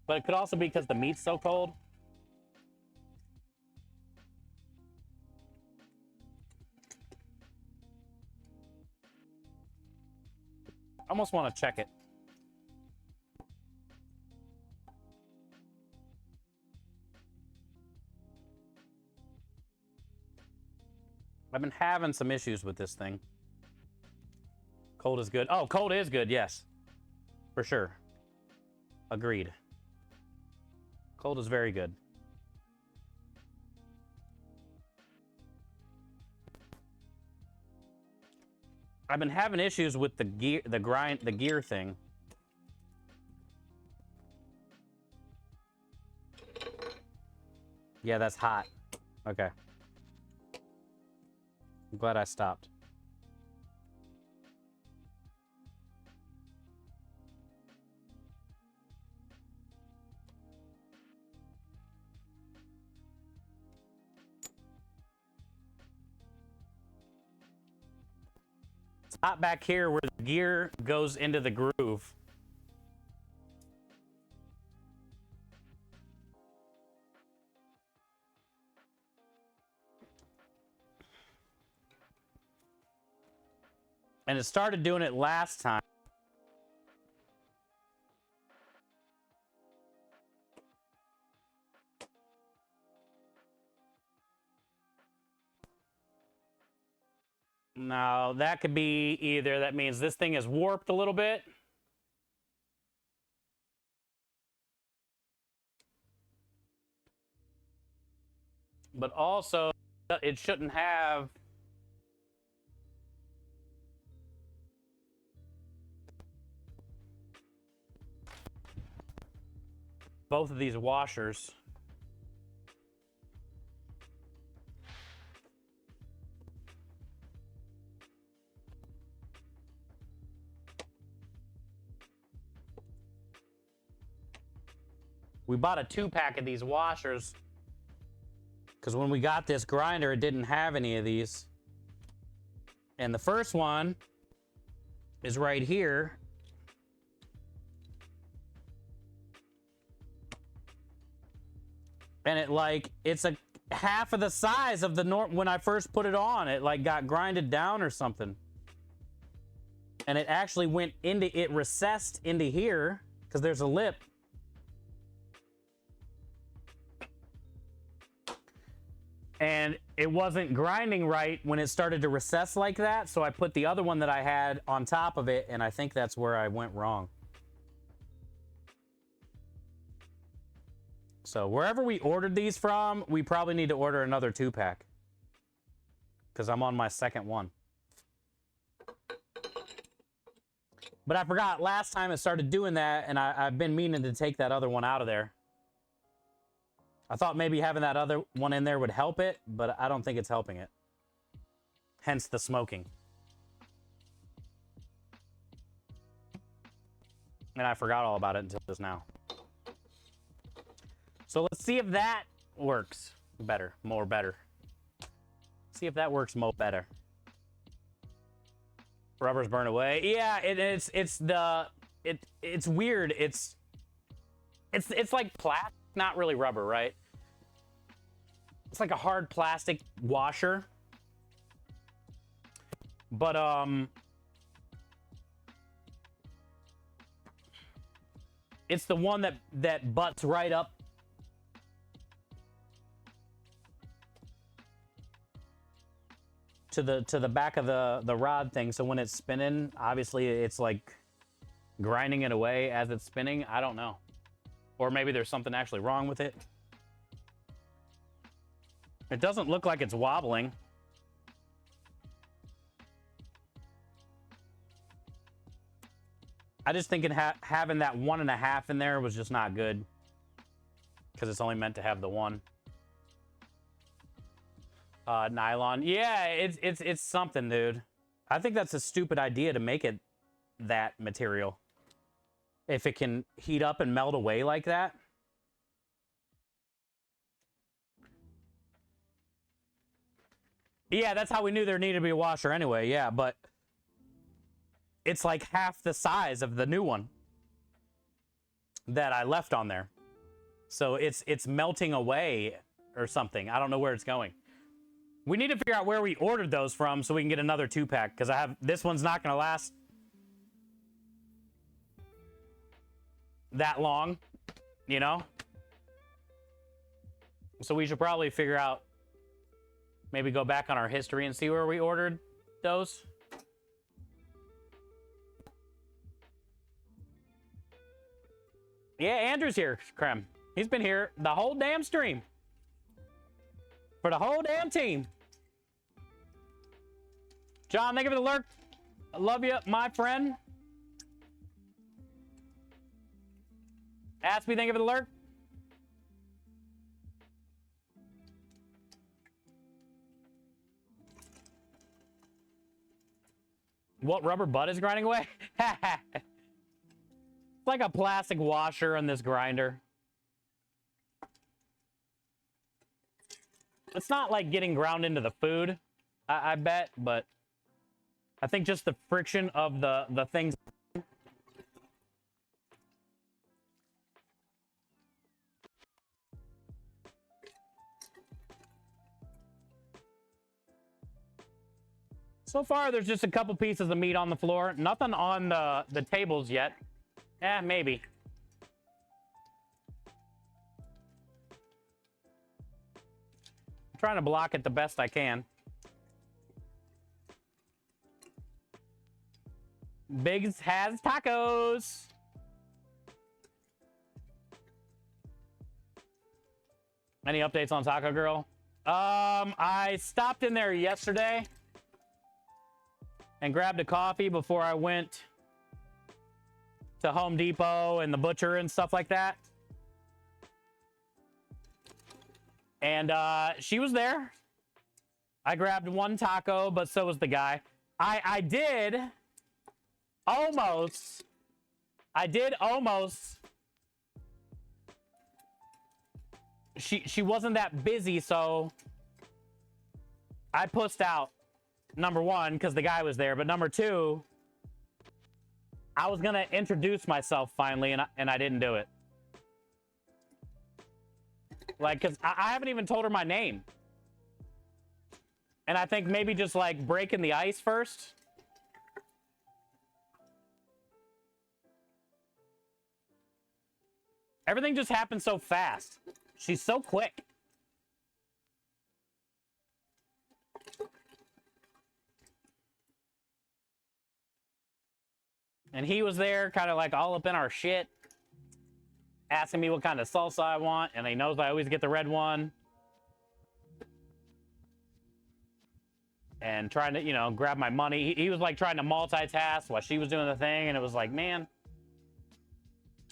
But it could also be because the meat's so cold. I almost want to check it. I've been having some issues with this thing. Cold is good. Oh, cold is good, yes. For sure. Agreed. Cold is very good. I've been having issues with the gear thing. Yeah, that's hot. Okay. I'm glad I stopped. It's hot back here where the gear goes into the groove. And it started doing it last time. Now, that could be either, that means this thing is warped a little bit. But also, it shouldn't have both of these washers. We bought a 2-pack of these washers because when we got this grinder, it didn't have any of these. And the first one is right here. And it's a half of the size of the when I first put it on. It like got grinded down or something. And it actually went into, it recessed into here because there's a lip. And it wasn't grinding right when it started to recess like that. So I put the other one that I had on top of it. And I think that's where I went wrong. So wherever we ordered these from, we probably need to order another 2-pack. Because I'm on my second one. But I forgot last time it started doing that. And I've been meaning to take that other one out of there. I thought maybe having that other one in there would help it, but I don't think it's helping it. Hence the smoking. And I forgot all about it until just now. So let's see if that works better, more better. See if that works more better. Rubbers burn away. Yeah, it's weird. It's like plastic, not really rubber, right? It's like a hard plastic washer. But it's the one that butts right up to the back of the rod thing. So when it's spinning, obviously it's like grinding it away as it's spinning. I don't know. Or maybe there's something actually wrong with it. It doesn't look like it's wobbling. I just think having that 1.5 in there was just not good. Because it's only meant to have the one. Nylon. Yeah, it's something, dude. I think that's a stupid idea to make it that material. If it can heat up and melt away like that. Yeah, that's how we knew there needed to be a washer anyway. Yeah, but it's like half the size of the new one that I left on there. So it's melting away or something. I don't know where it's going. We need to figure out where we ordered those from so we can get another 2-pack, because this one's not going to last that long, you know? So we should probably figure out, maybe go back on our history and see where we ordered those. Yeah, Andrew's here, Krem. He's been here the whole damn stream. For the whole damn team. John, thank you for the lurk. I love you, my friend. Aspie, thank you for the lurk. What rubber butt is grinding away? It's like a plastic washer on this grinder. It's not like getting ground into the food, I bet, but I think just the friction of the things. So far, there's just a couple pieces of meat on the floor. Nothing on the tables yet. Maybe. Trying to block it the best I can. Biggs has tacos. Any updates on Taco Girl? I stopped in there yesterday and grabbed a coffee before I went to Home Depot and the butcher and stuff like that. And she was there. I grabbed one taco, but so was the guy. I did almost. She wasn't that busy, so I pussed out. Number one, because the guy was there, but number two, I was gonna introduce myself finally, and I didn't do it. Like, because I haven't even told her my name. And I think maybe just, like, breaking the ice first. Everything just happened so fast. She's so quick. And he was there, kind of, like, all up in our shit. Asking me what kind of salsa I want, and he knows I always get the red one. And trying to, you know, grab my money. He was like trying to multitask while she was doing the thing, and it was like, man,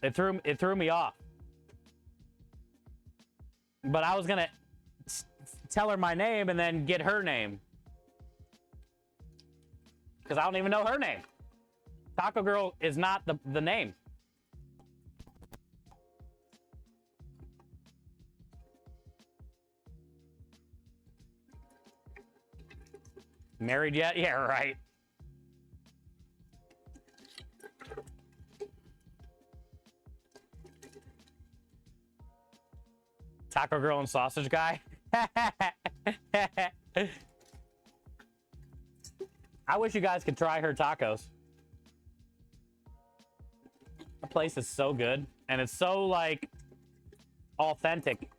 it threw me off. But I was gonna tell her my name and then get her name, because I don't even know her name. Taco Girl is not the name. Married yet? Yeah, right. Taco Girl and Sausage Guy. I wish you guys could try her tacos. The place is so good, and it's so, like, authentic.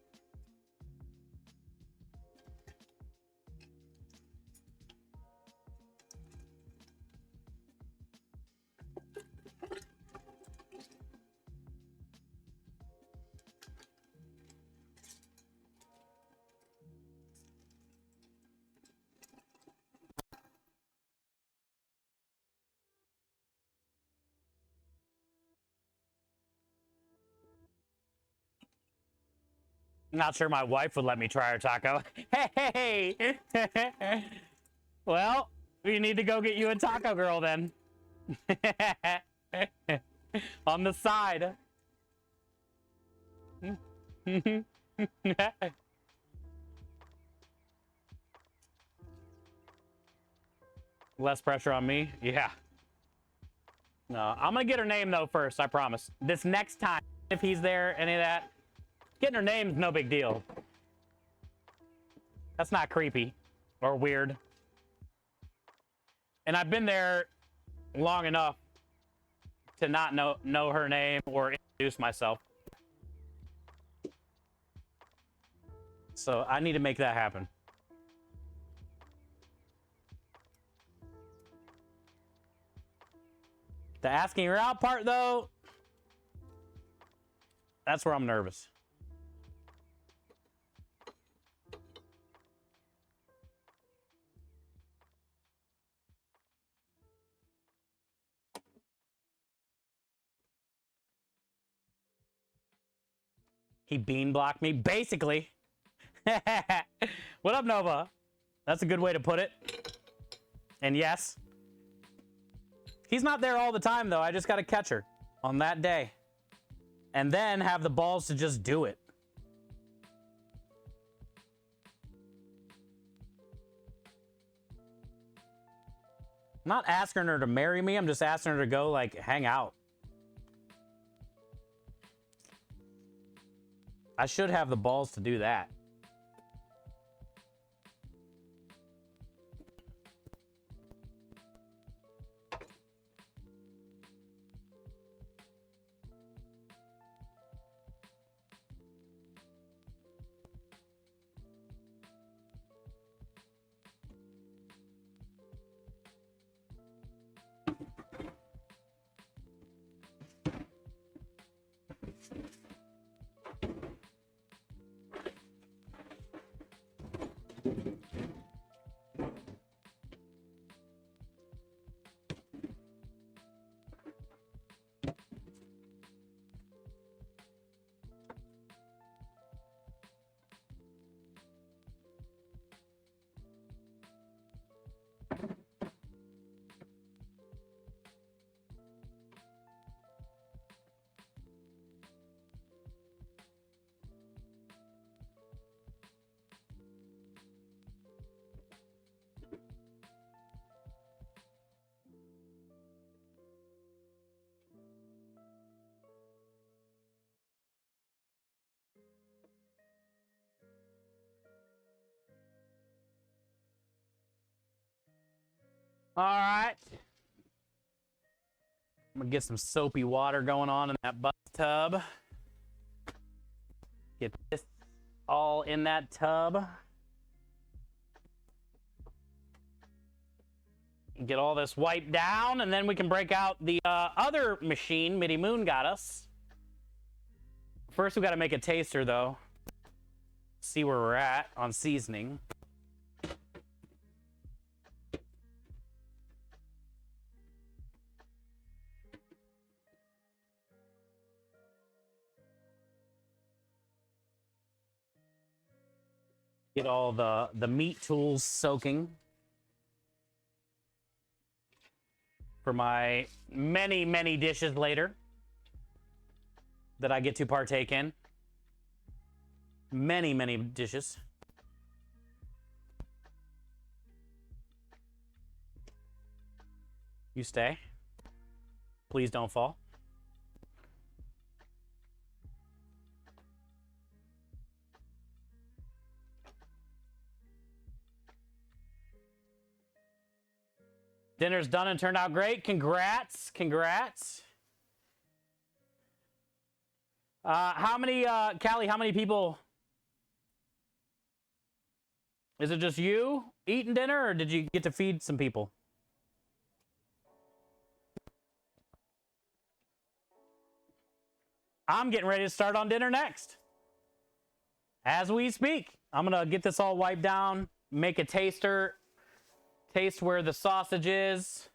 Not sure my wife would let me try her taco. Hey! Well, we need to go get you a taco girl then. On the side. Less pressure on me? Yeah. No, I'm gonna get her name though first, I promise. This next time, if he's there, any of that, getting her name's no big deal. That's not creepy or weird. And I've been there long enough to not know her name or introduce myself. So I need to make that happen. The asking her out part, though, that's where I'm nervous. He bean blocked me, basically. What up, Nova? That's a good way to put it. And yes. He's not there all the time, though. I just got to catch her on that day. And then have the balls to just do it. I'm not asking her to marry me. I'm just asking her to go, like, hang out. I should have the balls to do that. All right. I'm gonna get some soapy water going on in that bathtub. Get this all in that tub. Get all this wiped down, and then we can break out the other machine Mitty Moon got us. First, we got to make a taster, though. See where we're at on seasoning. Get all the meat tools soaking for my many, many dishes later that I get to partake in. Many, many dishes. You stay. Please don't fall. Dinner's done and turned out great. Congrats. Congrats. How many, Callie, how many people? Is it just you eating dinner, or did you get to feed some people? I'm getting ready to start on dinner next. As we speak. I'm going to get this all wiped down, make a taster, taste where the sausage is,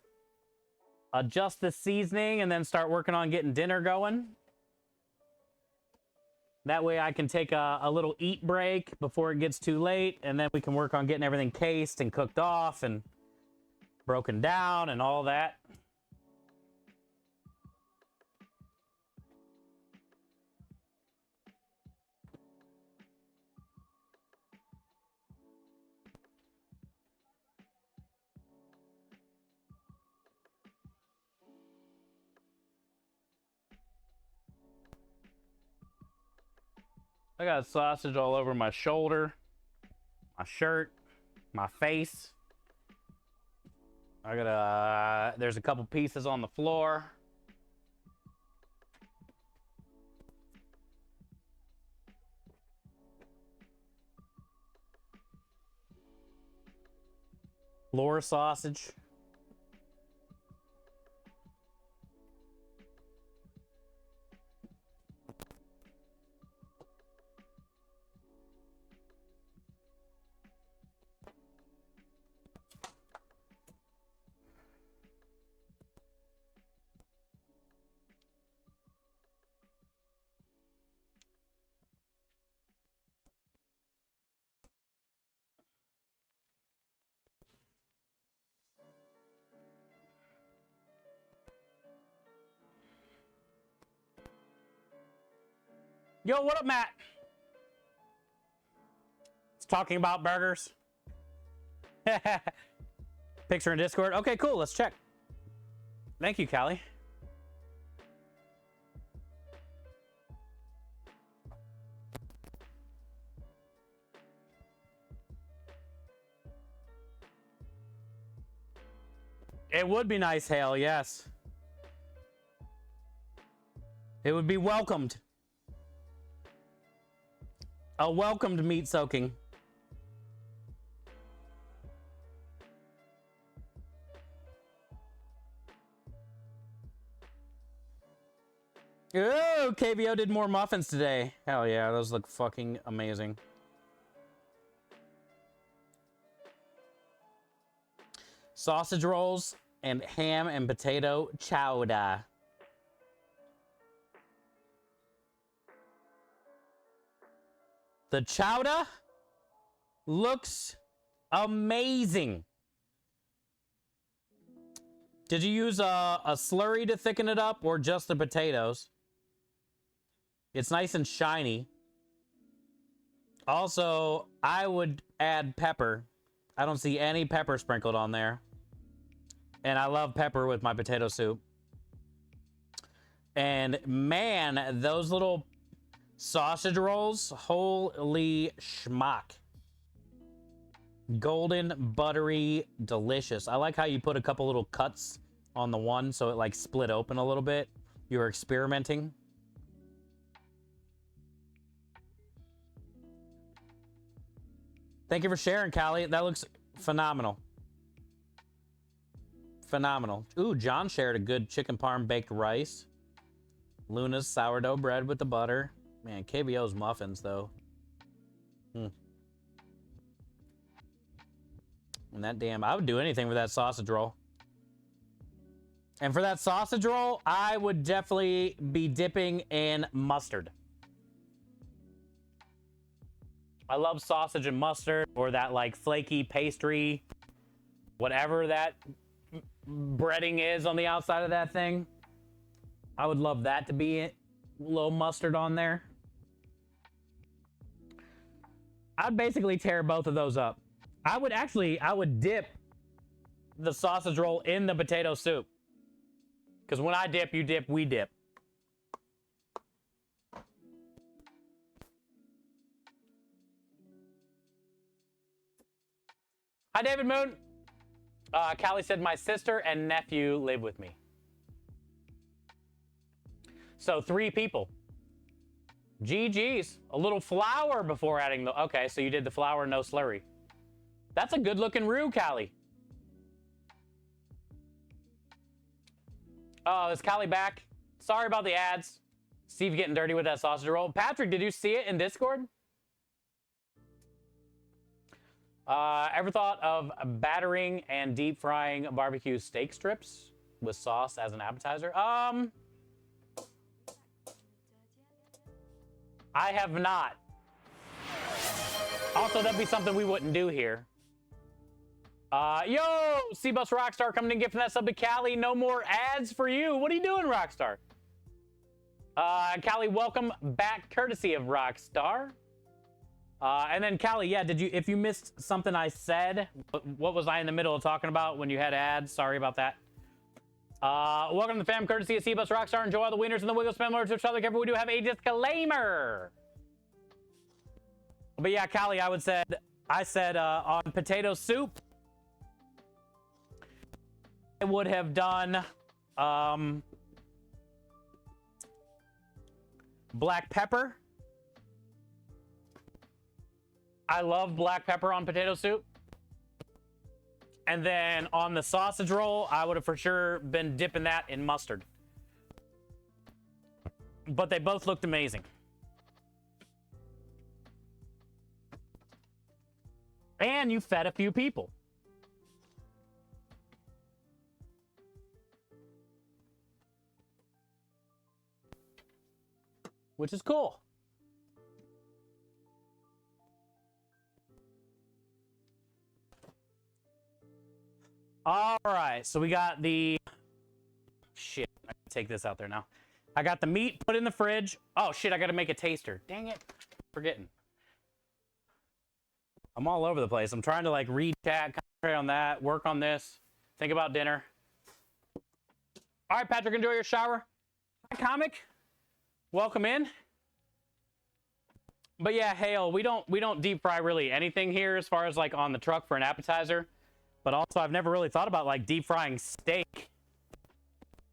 adjust the seasoning, and then start working on getting dinner going. That way I can take a little eat break before it gets too late, and then we can work on getting everything cased and cooked off and broken down and all that. I got sausage all over my shoulder, my shirt, my face. I got there's a couple pieces on the floor. Floor sausage. Yo, what up, Matt? It's talking about burgers. Picture in Discord. Okay, cool. Let's check. Thank you, Callie. It would be nice, Hale, yes. It would be welcomed. A welcomed meat soaking. Oh, KVO did more muffins today. Hell yeah, those look fucking amazing. Sausage rolls and ham and potato chowder. The chowder looks amazing. Did you use a slurry to thicken it up or just the potatoes? It's nice and shiny. Also, I would add pepper. I don't see any pepper sprinkled on there. And I love pepper with my potato soup. And man, those little sausage rolls, holy schmuck. Golden, buttery, delicious. I like how you put a couple little cuts on the one so it like split open a little bit. You were experimenting. Thank you for sharing, Callie. That looks phenomenal. Phenomenal. Ooh, John shared a good chicken parm baked rice. Luna's sourdough bread with the butter. Man, KVO's muffins, though. And that damn... I would do anything for that sausage roll. And for that sausage roll, I would definitely be dipping in mustard. I love sausage and mustard, or that, like, flaky pastry, whatever that breading is on the outside of that thing. I would love that to be a little mustard on there. I'd basically tear both of those up. I would dip the sausage roll in the potato soup. Because when I dip, you dip, we dip. Hi, David Moon. Callie said, my sister and nephew live with me. So 3 people. GG's. A little flour before adding the... Okay, so you did the flour, no slurry. That's a good-looking roux, Callie. Oh, is Callie back? Sorry about the ads. Steve getting dirty with that sausage roll. Patrick, did you see it in Discord? Ever thought of battering and deep frying barbecue steak strips with sauce as an appetizer? I have not. Also, that'd be something we wouldn't do here. Yo, C-Bus Rockstar coming in, gifting that sub to Callie. No more ads for you. What are you doing, Rockstar? Callie, welcome back, courtesy of Rockstar. And then Callie, yeah, if you missed something I said, what was I in the middle of talking about when you had ads? Sorry about that. Welcome to the fam, courtesy of C-Bus Rockstar. Enjoy all the wieners and the wiggle spam lords of Charlie Careful. We do have a disclaimer. But yeah, Callie, I said on potato soup, I would have done black pepper. I love black pepper on potato soup. And then on the sausage roll, I would have for sure been dipping that in mustard. But they both looked amazing. And you fed a few people. Which is cool. All right, so we got the... Shit, I can take this out there now. I got the meat put in the fridge. Oh, shit, I got to make a taster. Dang it. Forgetting. I'm all over the place. I'm trying to, like, read chat, concentrate on that, work on this, think about dinner. All right, Patrick, enjoy your shower. Hi, Comic. Welcome in. But yeah, Hale, we don't deep fry really anything here as far as like on the truck for an appetizer. But also I've never really thought about like deep frying steak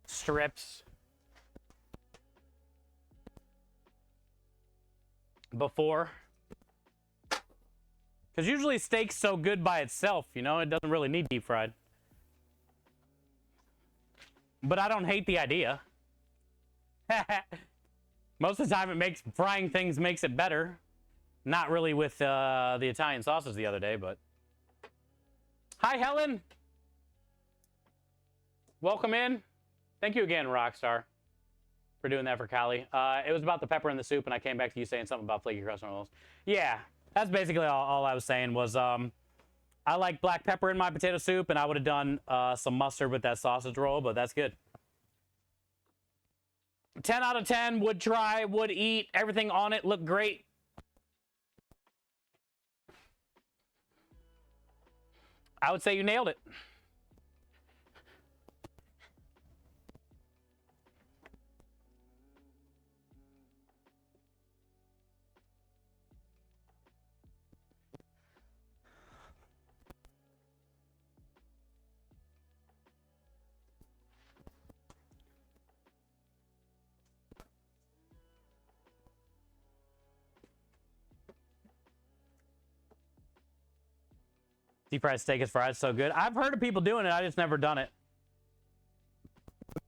strips before. Because usually steak's so good by itself, you know, it doesn't really need deep fried. But I don't hate the idea. Most of the time, frying things makes it better. Not really with the Italian sausage the other day, but. Hi, Helen. Welcome in. Thank you again, Rockstar, for doing that for Callie. It was about the pepper in the soup, and I came back to you saying something about flaky crust rolls. Yeah, that's basically all I was saying was I like black pepper in my potato soup, and I would have done some mustard with that sausage roll, but that's good. 10 out of 10, would try, would eat, everything on it looked great. I would say you nailed it. Deep fried steak is fried so good. I've heard of people doing it. I just never done it.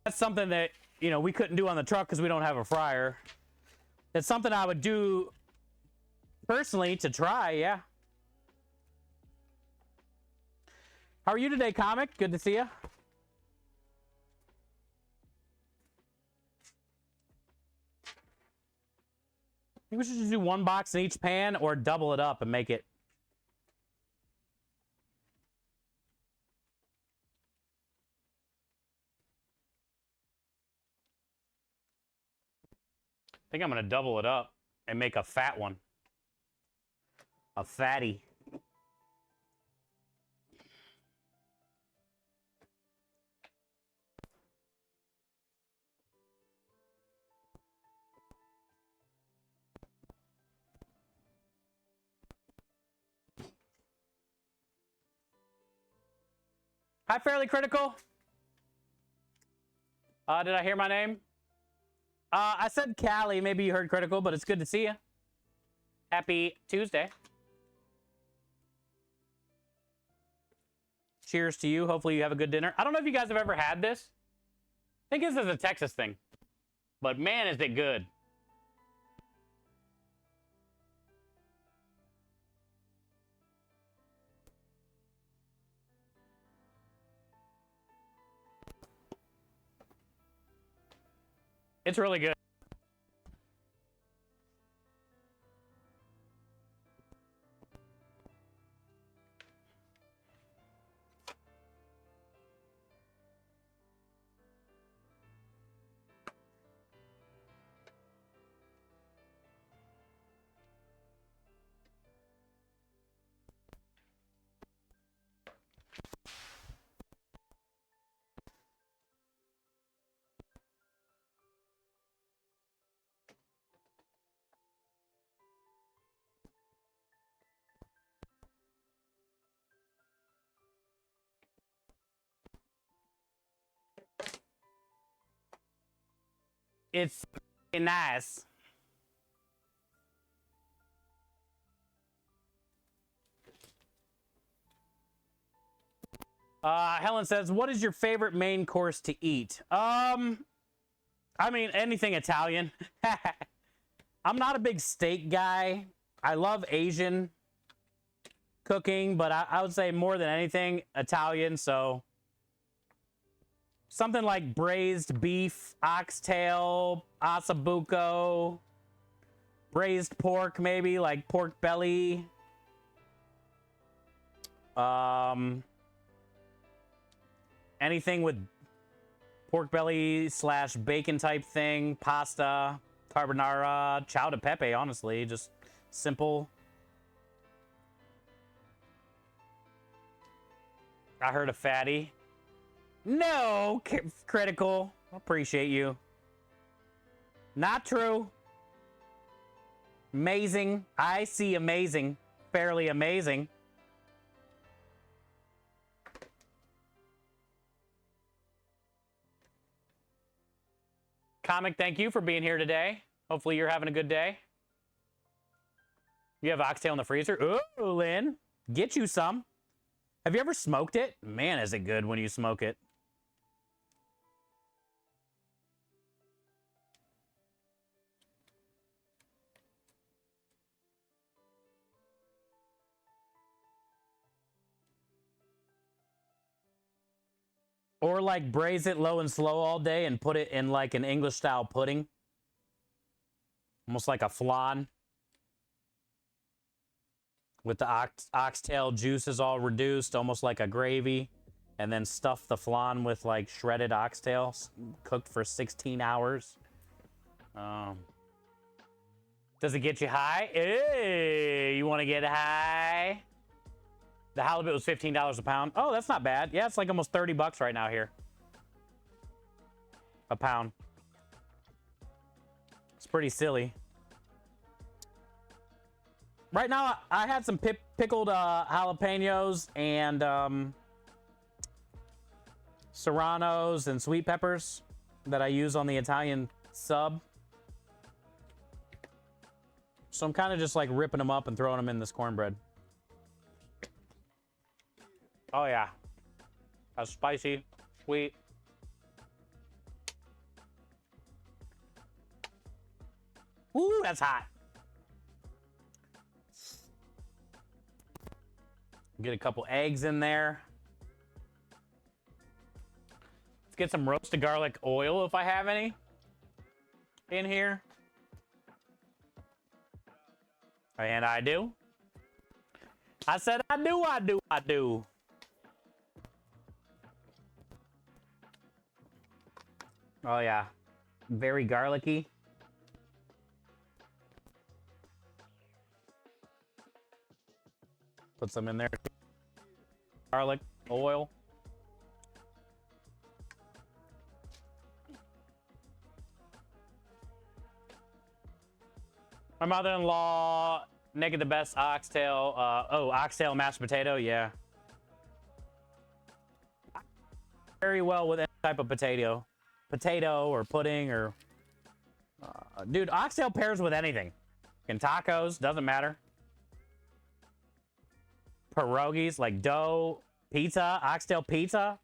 That's something that, you know, we couldn't do on the truck because we don't have a fryer. It's something I would do personally to try, yeah. How are you today, Comic? Good to see you. I think we should just do one box in each pan or double it up and make it. I think I'm going to double it up and make a fat one. A fatty. Hi, Fairly Critical. Did I hear my name? I said Callie. Maybe you heard Critical, but it's good to see you. Happy Tuesday. Cheers to you. Hopefully you have a good dinner. I don't know if you guys have ever had this. I think this is a Texas thing. But man, is it good. It's really good. It's nice. Helen says, what is your favorite main course to eat? I mean, anything Italian. I'm not a big steak guy. I love Asian cooking, but I would say more than anything, Italian. So something like braised beef, oxtail, ossobuco, braised pork, maybe like pork belly. Anything with pork belly / bacon type thing, pasta, carbonara, ciao de pepe, honestly, just simple. I heard a fatty. No, critical. Appreciate you. Not true. Amazing. I see amazing. Fairly amazing. Comic, thank you for being here today. Hopefully you're having a good day. You have oxtail in the freezer? Ooh, Lynn. Get you some. Have you ever smoked it? Man, is it good when you smoke it. Or like braise it low and slow all day and put it in like an English style pudding. Almost like a flan. With the oxtail juices all reduced, almost like a gravy. And then stuff the flan with like shredded oxtail, cooked for 16 hours. Does it get you high? Hey, you want to get high? The halibut was $15 a pound. Oh, that's not bad. Yeah, it's like almost 30 bucks right now here. A pound. It's pretty silly. Right now, I had some pickled jalapenos and serranos and sweet peppers that I use on the Italian sub. So I'm kind of just like ripping them up and throwing them in this cornbread. Oh yeah, that's spicy, sweet. Ooh, that's hot. Get a couple eggs in there. Let's get some roasted garlic oil if I have any in here. And I do. I said I do. Oh yeah, very garlicky. Put some in there. Garlic, oil. My mother-in-law making the best oxtail. Oxtail mashed potato, yeah. Very well with any type of potato. Potato or pudding or... dude, oxtail pairs with anything. In tacos, doesn't matter. Pierogies, like dough, pizza, oxtail pizza.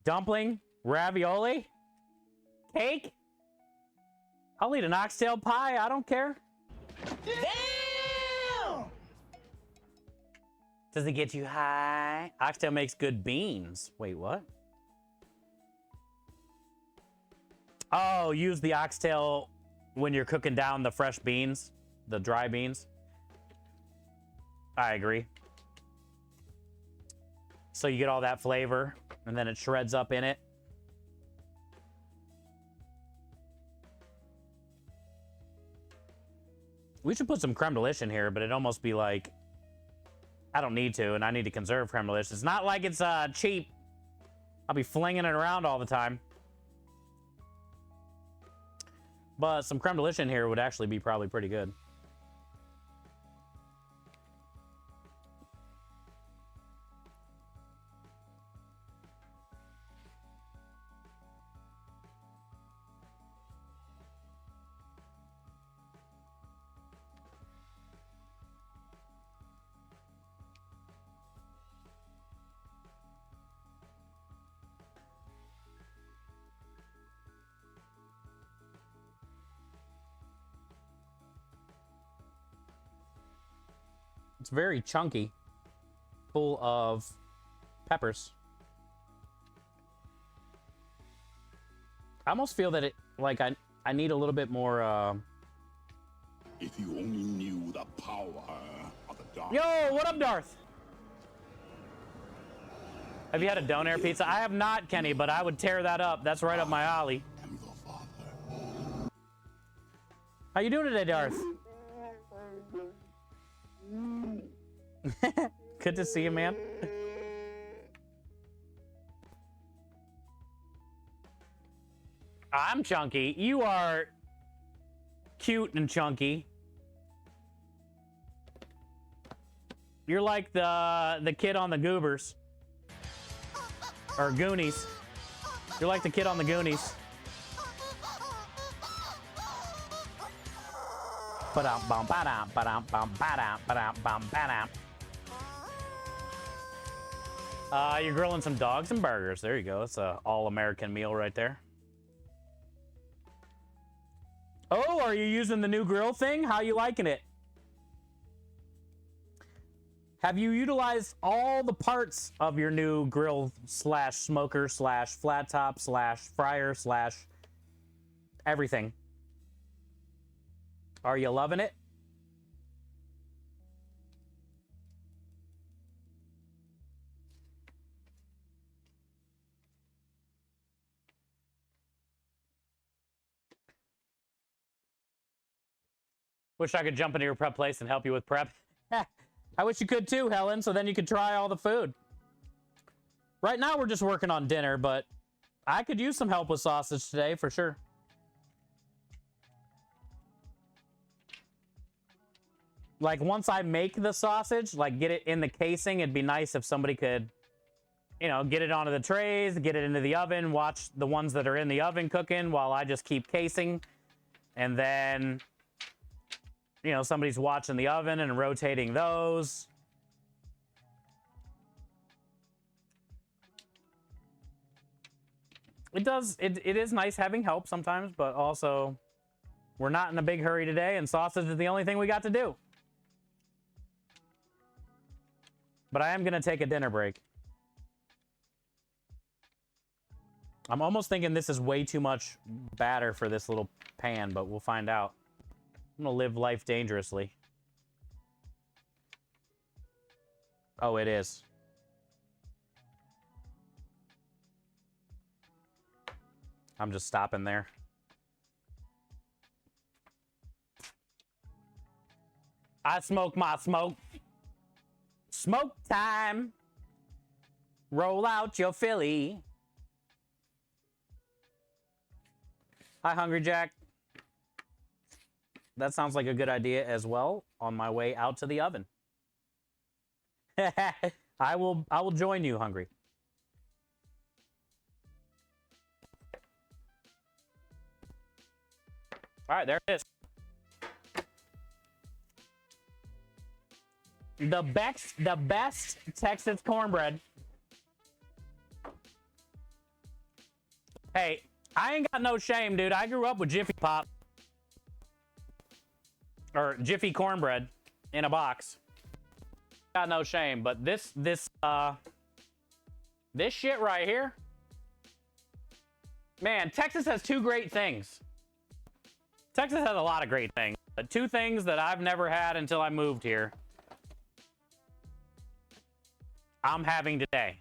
Dumpling, ravioli, cake. I'll eat an oxtail pie, I don't care. Damn! Does it get you high? Oxtail makes good beans. Wait, what? Oh, use the oxtail when you're cooking down the fresh beans, the dry beans. I agree. So you get all that flavor, and then it shreds up in it. We should put some creme de lish in here, but it'd almost be like, I don't need to, and I need to conserve creme de lish. It's not like it's cheap. I'll be flinging it around all the time. But some creme de lish in here would actually be probably pretty good. It's very chunky, full of peppers. I almost feel that it, like, I need a little bit more, If you only knew the power of the dark. Yo, what up, Darth? Have you had a Donair pizza? I have not, Kenny, but I would tear that up. That's right up my alley. I'm your father. How you doing today, Darth? Good to see you, man. I'm chunky. You are cute and chunky. You're like the kid on the Goobers. Or Goonies. You're like the kid on the Goonies. You're grilling some dogs and burgers. There you go. That's an all-American meal right there. Oh, are you using the new grill thing? How you liking it? Have you utilized all the parts of your new grill slash smoker slash flat top slash fryer slash everything? Are you loving it? Wish I could jump into your prep place and help you with prep. I wish you could too, Helen, so then you could try all the food. Right now we're just working on dinner, but I could use some help with sausage today for sure. Like once I make the sausage, like get it in the casing, it'd be nice if somebody could, you know, get it onto the trays, get it into the oven, watch the ones that are in the oven cooking while I just keep casing. And then, you know, somebody's watching the oven and rotating those. It is nice having help sometimes, but also we're not in a big hurry today and sausage is the only thing we got to do. But I am going to take a dinner break. I'm almost thinking this is way too much batter for this little pan, but we'll find out. I'm going to live life dangerously. Oh, it is. I'm just stopping there. I smoke my smoke. Smoke time. Roll out your Philly. Hi, Hungry Jack. That sounds like a good idea as well on my way out to the oven. I will join you, Hungry. All right, there it is. The best Texas cornbread. Hey, I ain't got no shame, dude. I grew up with Jiffy Pop. Or Jiffy cornbread in a box. Got no shame, but this shit right here. Man, Texas has two great things. Texas has a lot of great things, but two things that I've never had until I moved here. I'm having today.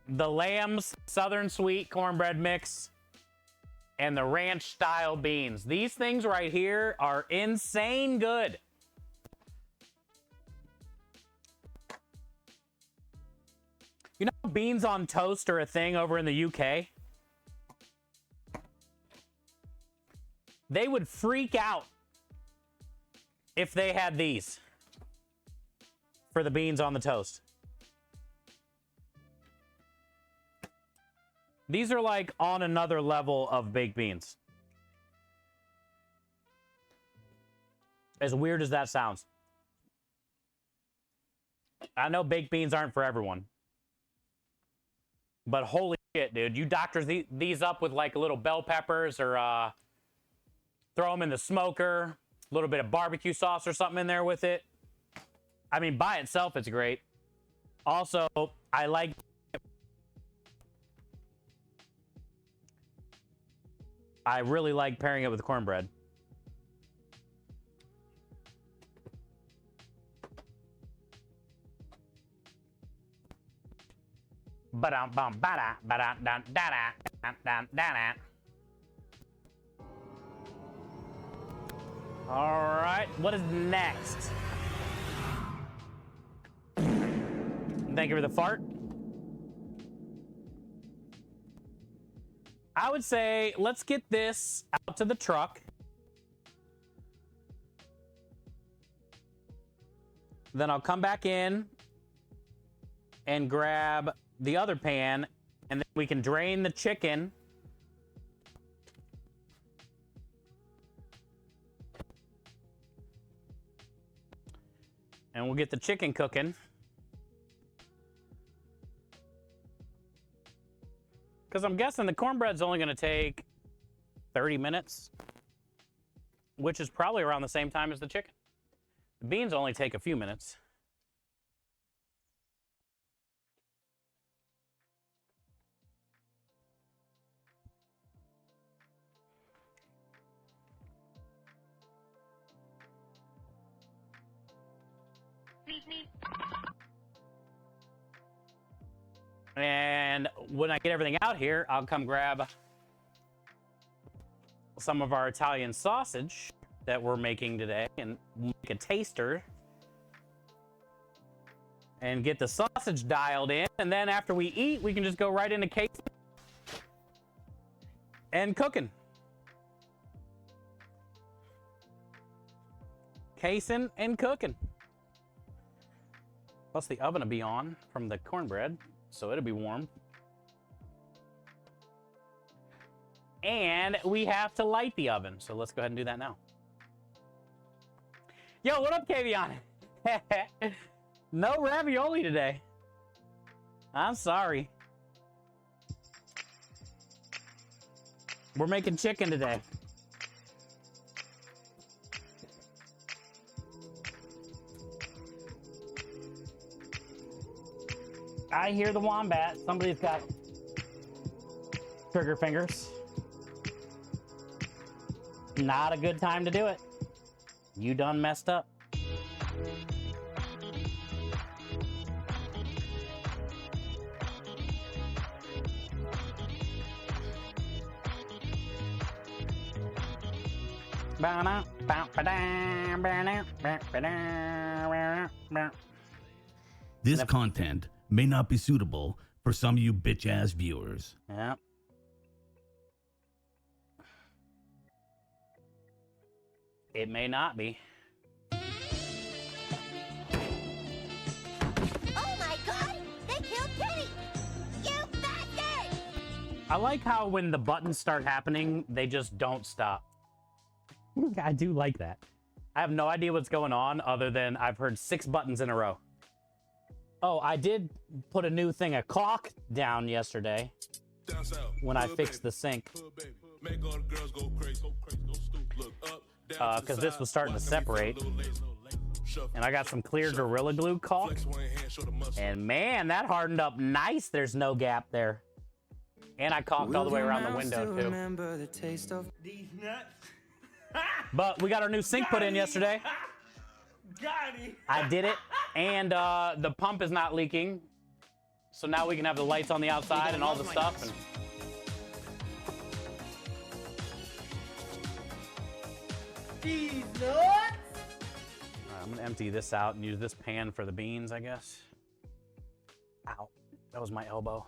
The Lamb's Southern Sweet Cornbread Mix and the ranch style beans. These things right here are insane good. You know, beans on toast are a thing over in the UK. They would freak out if they had these for the beans on the toast. These are like on another level of baked beans. As weird as that sounds. I know baked beans aren't for everyone. But holy shit, dude. You doctor these up with like little bell peppers or throw them in the smoker. A little bit of barbecue sauce or something in there with it. I mean, by itself, it's great. Also, I really like pairing it with cornbread. All right, what is next? Thank you for the fart. I would say let's get this out to the truck. Then I'll come back in and grab the other pan, and then we can drain the chicken. And we'll get the chicken cooking. Because I'm guessing the cornbread's only going to take 30 minutes, which is probably around the same time as the chicken. The beans only take a few minutes. And when I get everything out here, I'll come grab some of our Italian sausage that we're making today and make a taster and get the sausage dialed in. And then after we eat, we can just go right into casing and cooking. Casing and cooking. Plus the oven will be on from the cornbread, so it'll be warm. And we have to light the oven, so let's go ahead and do that now. Yo, what up, Kavion? No ravioli today. I'm sorry. We're making chicken today. I hear the wombat. Somebody's got trigger fingers. Not a good time to do it. You done messed up. This content may not be suitable for some of you bitch-ass viewers. Yeah. It may not be. Oh my God! They killed Kitty! You bastard! I like how when the buttons start happening, they just don't stop. I do like that. I have no idea what's going on other than I've heard 6 buttons in a row. Oh, I did put a new thing of caulk down yesterday when I fixed the sink. Because this was starting to separate. And I got some clear Gorilla Glue caulk. And man, that hardened up nice. There's no gap there. And I caulked all the way around the window, too. But we got our new sink put in yesterday. I did it. And the pump is not leaking. So now we can have the lights on the outside and all the stuff. And These nuts! All right, I'm gonna empty this out and use this pan for the beans, I guess. Ow, that was my elbow.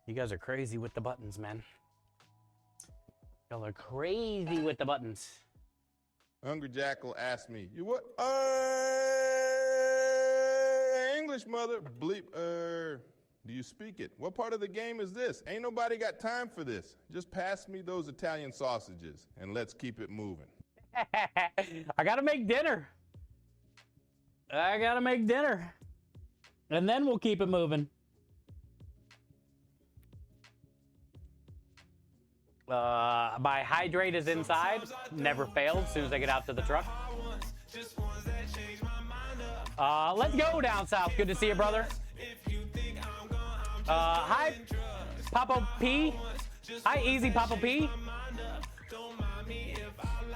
You guys are crazy with the buttons, man. Y'all are crazy with the buttons. Hungry Jackal asked me, "You what? English, mother. Bleep. Do you speak it? What part of the game is this? Ain't nobody got time for this. Just pass me those Italian sausages and let's keep it moving." I gotta make dinner. And then we'll keep it moving. My hydrate is inside. Never failed as soon as I get out to the truck. Let's go down south. Good to see you, brother. Hi, Papa P. Hi, Easy Papa P.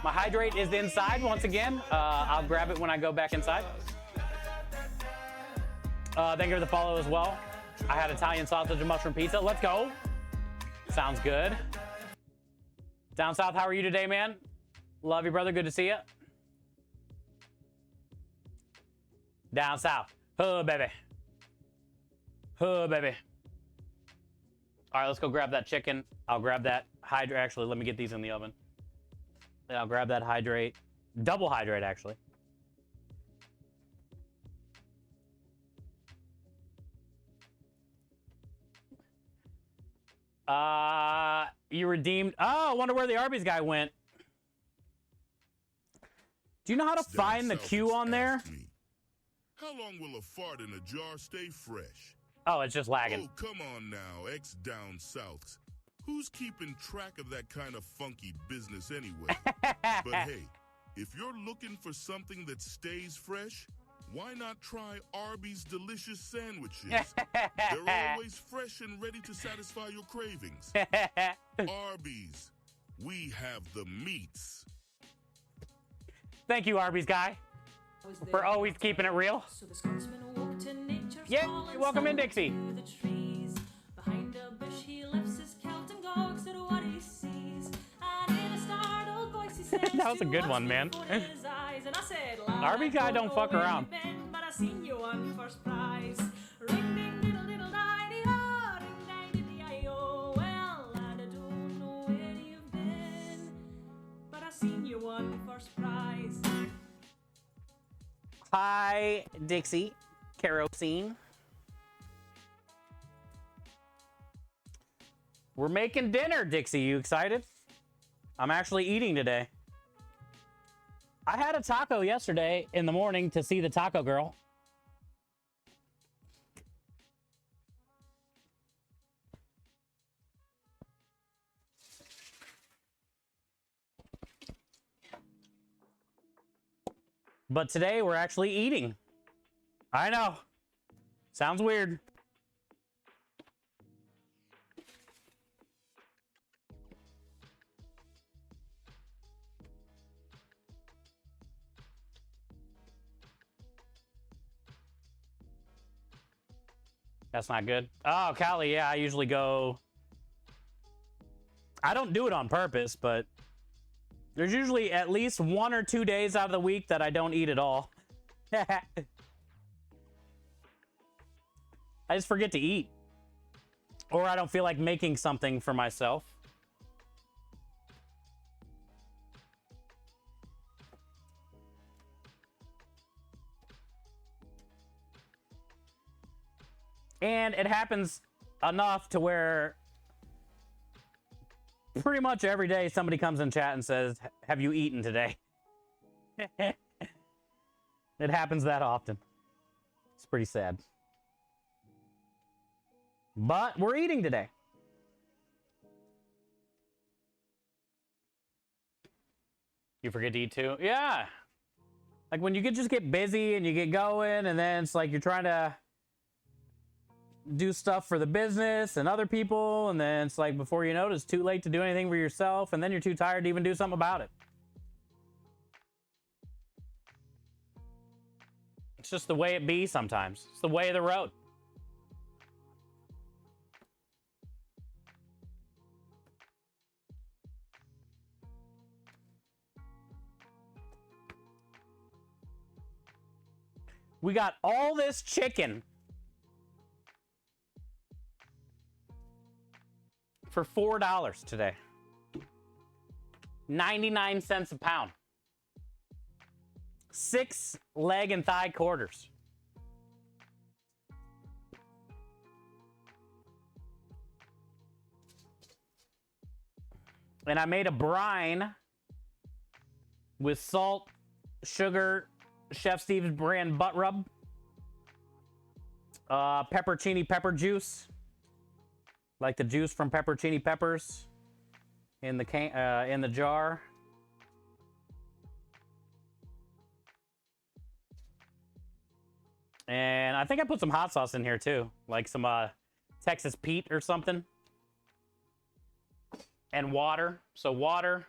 My hydrate is inside once again. I'll grab it when I go back inside. Thank you for the follow as well. I had Italian sausage and mushroom pizza. Let's go. Sounds good. Down south, how are you today, man? Love you, brother. Good to see you. Down south. Oh, baby. Oh, baby. All right, let's go grab that chicken. I'll grab that hydrate. Actually, let me get these in the oven. Then I'll grab that hydrate. Double hydrate, actually. You redeemed. Oh, I wonder where the Arby's guy went. Do you know how to find the queue on there? How long will a fart in a jar stay fresh? Oh, it's just lagging. Oh, come on now, ex-down souths. Who's keeping track of that kind of funky business anyway? But hey, if you're looking for something that stays fresh, why not try Arby's delicious sandwiches? They're always fresh and ready to satisfy your cravings. Arby's, we have the meats. Thank you, Arby's guy, for always keeping it real. Yeah, welcome in, Dixie. Behind a bush he lifts his coat and gawks at what he sees. And in a startled voice he says, that was a good one, man. Arby's guy don't fuck around. But I seen you won first prize. Ring ding diddle diddle di oh, ring dang diddly oh. Well, I don't know where you've been, but I seen you won first prize. Hi, Dixie. Kerosene. We're making dinner, Dixie. You excited? I'm actually eating today. I had a taco yesterday in the morning to see the taco girl. But today we're actually eating. I know. Sounds weird. That's not good. Oh, Cali, yeah, I usually go... I don't do it on purpose, but there's usually at least 1 or 2 days out of the week that I don't eat at all. I just forget to eat. Or I don't feel like making something for myself. And it happens enough to where pretty much every day somebody comes in chat and says, have you eaten today? It happens that often. It's pretty sad. But we're eating today. You forget to eat too? Yeah. Like when you just get busy and you get going and then it's like you're trying to do stuff for the business and other people, and then it's like before you know it, it's too late to do anything for yourself, and then you're too tired to even do something about it. It's just the way it be sometimes. It's the way of the road. We got all this chicken for $4 today. 99 cents a pound. 6 leg and thigh quarters. And I made a brine with salt, sugar, Chef Steve's brand butt rub, peppercini pepper juice, like the juice from peppercini peppers, in the in the jar. And I think I put some hot sauce in here too, like some Texas Pete or something. And water. So water.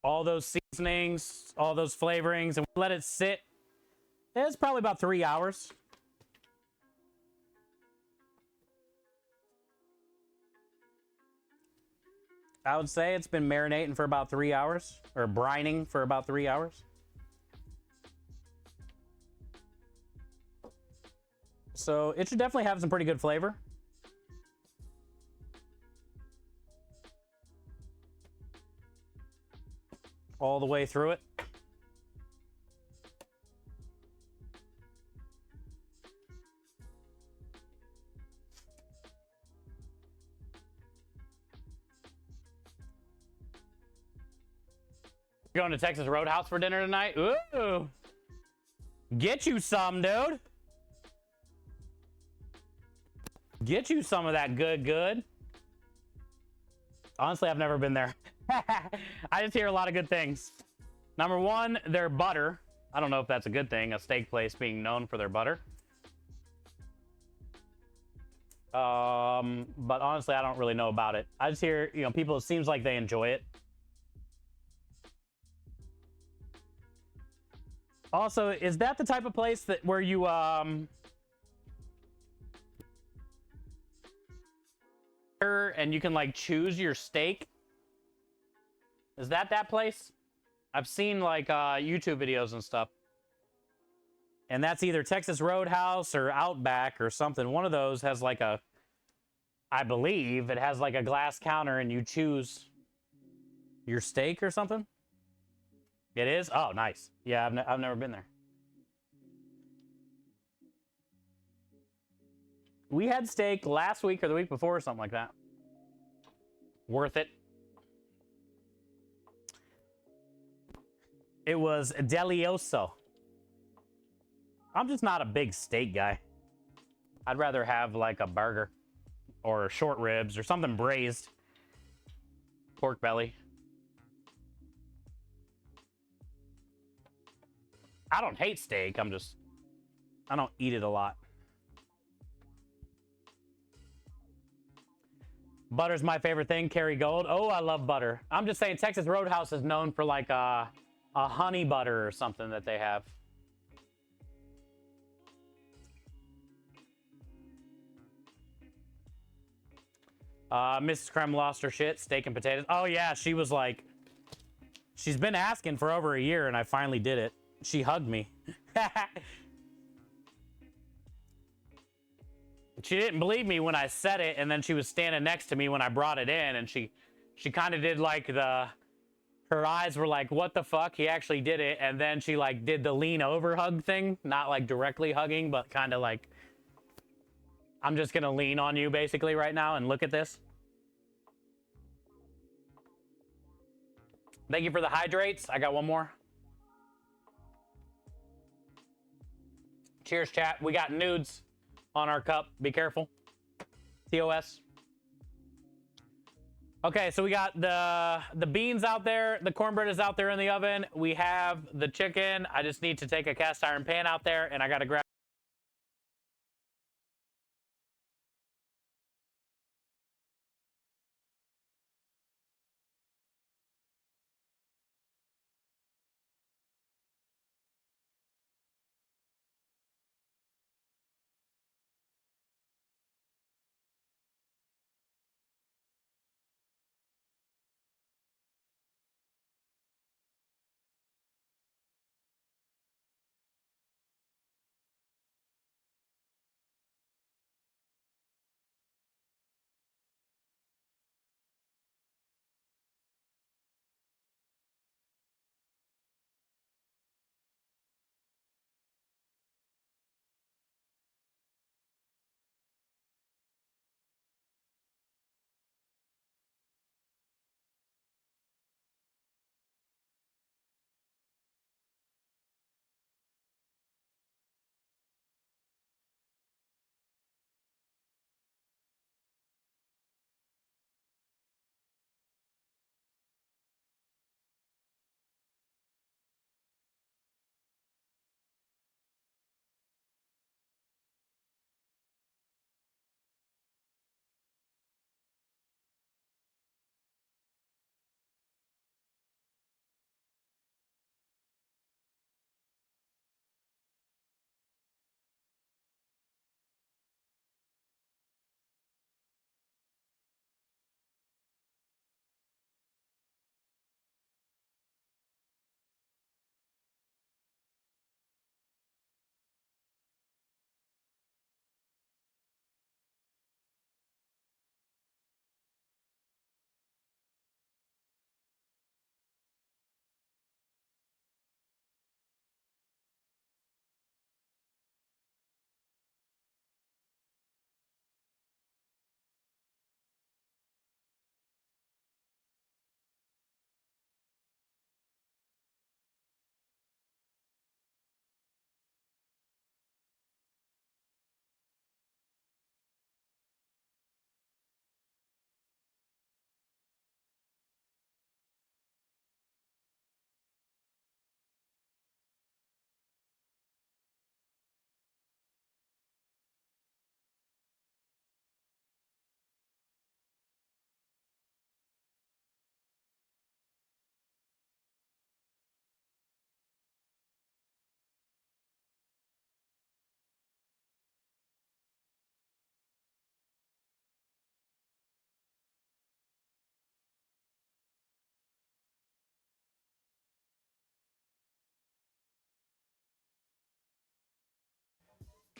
All those seasonings, all those flavorings, and we let it sit. It's probably about 3 hours. I would say it's been marinating for about 3 hours, or brining for about 3 hours. So it should definitely have some pretty good flavor. All the way through it. Going to Texas Roadhouse for dinner tonight? Ooh. Get you some, dude. Get you some of that good. Honestly, I've never been there. I just hear a lot of good things. Number one, their butter. I don't know if that's a good thing, a steak place being known for their butter. But honestly, I don't really know about it. I just hear, you know, people, it seems like they enjoy it. Also, is that the type of place that where you and you can like choose your steak? Is that place? I've seen like YouTube videos and stuff. And that's either Texas Roadhouse or Outback or something. One of those has like a, I believe it has like a glass counter and you choose your steak or something. It is? Oh, nice. Yeah, I've never been there. We had steak last week or the week before or something like that. Worth it. It was delicioso. I'm just not a big steak guy. I'd rather have like a burger or short ribs or something braised. Pork belly. I don't hate steak. I don't eat it a lot. Butter's my favorite thing. Kerrygold. Oh, I love butter. I'm just saying Texas Roadhouse is known for like a honey butter or something that they have. Mrs. Krem lost her shit. Steak and potatoes. Oh, yeah. She was like... She's been asking for over a year, and I finally did it. She hugged me. She didn't believe me when I said it, and then she was standing next to me when I brought it in, and she kind of did like her eyes were like, what the fuck? He actually did it, and then she like did the lean over hug thing. Not like directly hugging, but kind of like, I'm just gonna lean on you basically right now and look at this. Thank you for the hydrates. I got one more. Cheers, chat. We got nudes on our cup. Be careful. TOS. Okay, so we got the beans out there. The cornbread is out there in the oven. We have the chicken. I just need to take a cast iron pan out there, and I got to grab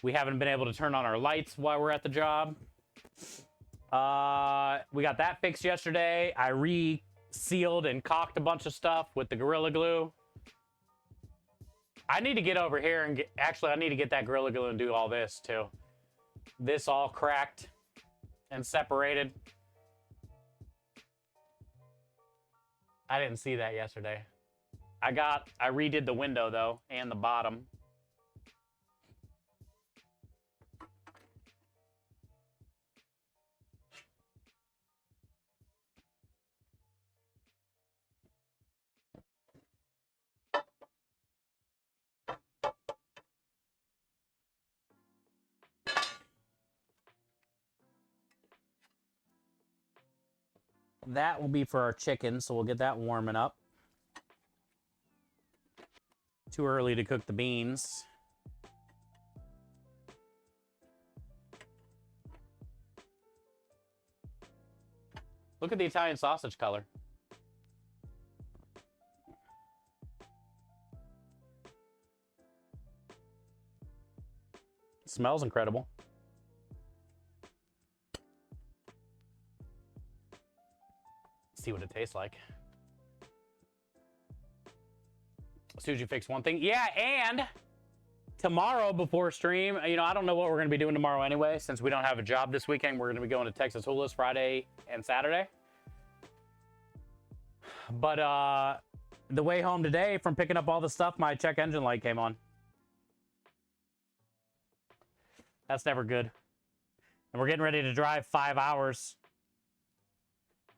We haven't been able to turn on our lights while we're at the job. We got that fixed yesterday. I resealed and caulked a bunch of stuff with the Gorilla Glue. I need to get over here and actually, I need to get that Gorilla Glue and do all this too. This all cracked and separated. I didn't see that yesterday. I redid the window though, and the bottom. That will be for our chicken, so we'll get that warming up. Too early to cook the beans. Look at the Italian sausage color. It smells incredible. See what it tastes like. As soon as you fix one thing. Yeah, and tomorrow before stream, you know, I don't know what we're going to be doing tomorrow anyway, since we don't have a job this weekend. We're going to be going to Texas Hula's Friday and Saturday. But the way home today from picking up all the stuff, my check engine light came on. That's never good. And we're getting ready to drive 5 hours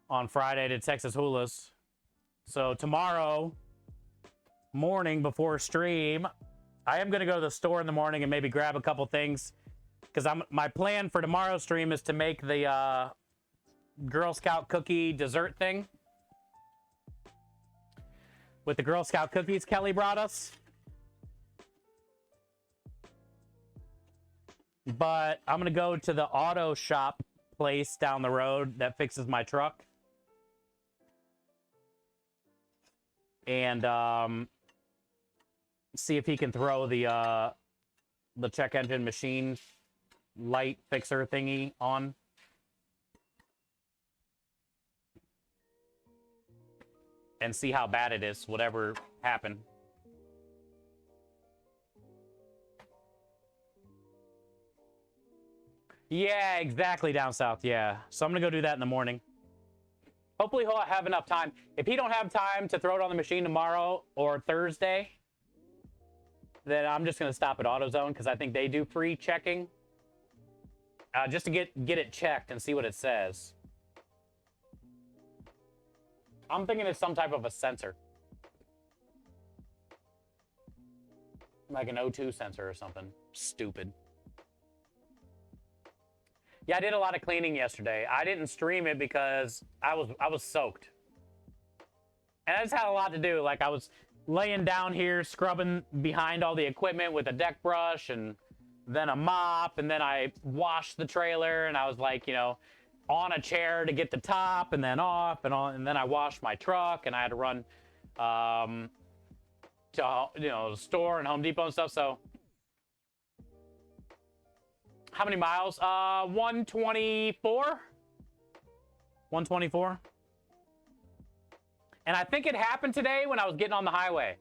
on Friday to Texas Hula's. So tomorrow morning before stream, I am going to go to the store in the morning and maybe grab a couple things, because my plan for tomorrow's stream is to make the Girl Scout cookie dessert thing with the Girl Scout cookies Kelly brought us. But I'm going to go to the auto shop place down the road that fixes my truck. And see if he can throw the check engine machine light fixer thingy on. And see how bad it is, whatever happened. Yeah, exactly, down south, yeah. So I'm gonna go do that in the morning. Hopefully he'll have enough time. If he don't have time to throw it on the machine tomorrow or Thursday, then I'm just going to stop at AutoZone, because I think they do free checking. Just to get it checked and see what it says. I'm thinking it's some type of a sensor. Like an O2 sensor or something. Stupid. Yeah, I did a lot of cleaning yesterday. I didn't stream it because I was soaked. And I just had a lot to do. Like, I was laying down here scrubbing behind all the equipment with a deck brush and then a mop, and then I washed the trailer, and I was like, you know, on a chair to get the top and then off and on, and then I washed my truck, and I had to run to, you know, the store and Home Depot and stuff. So how many miles? 124. 124. And I think it happened today when I was getting on the highway.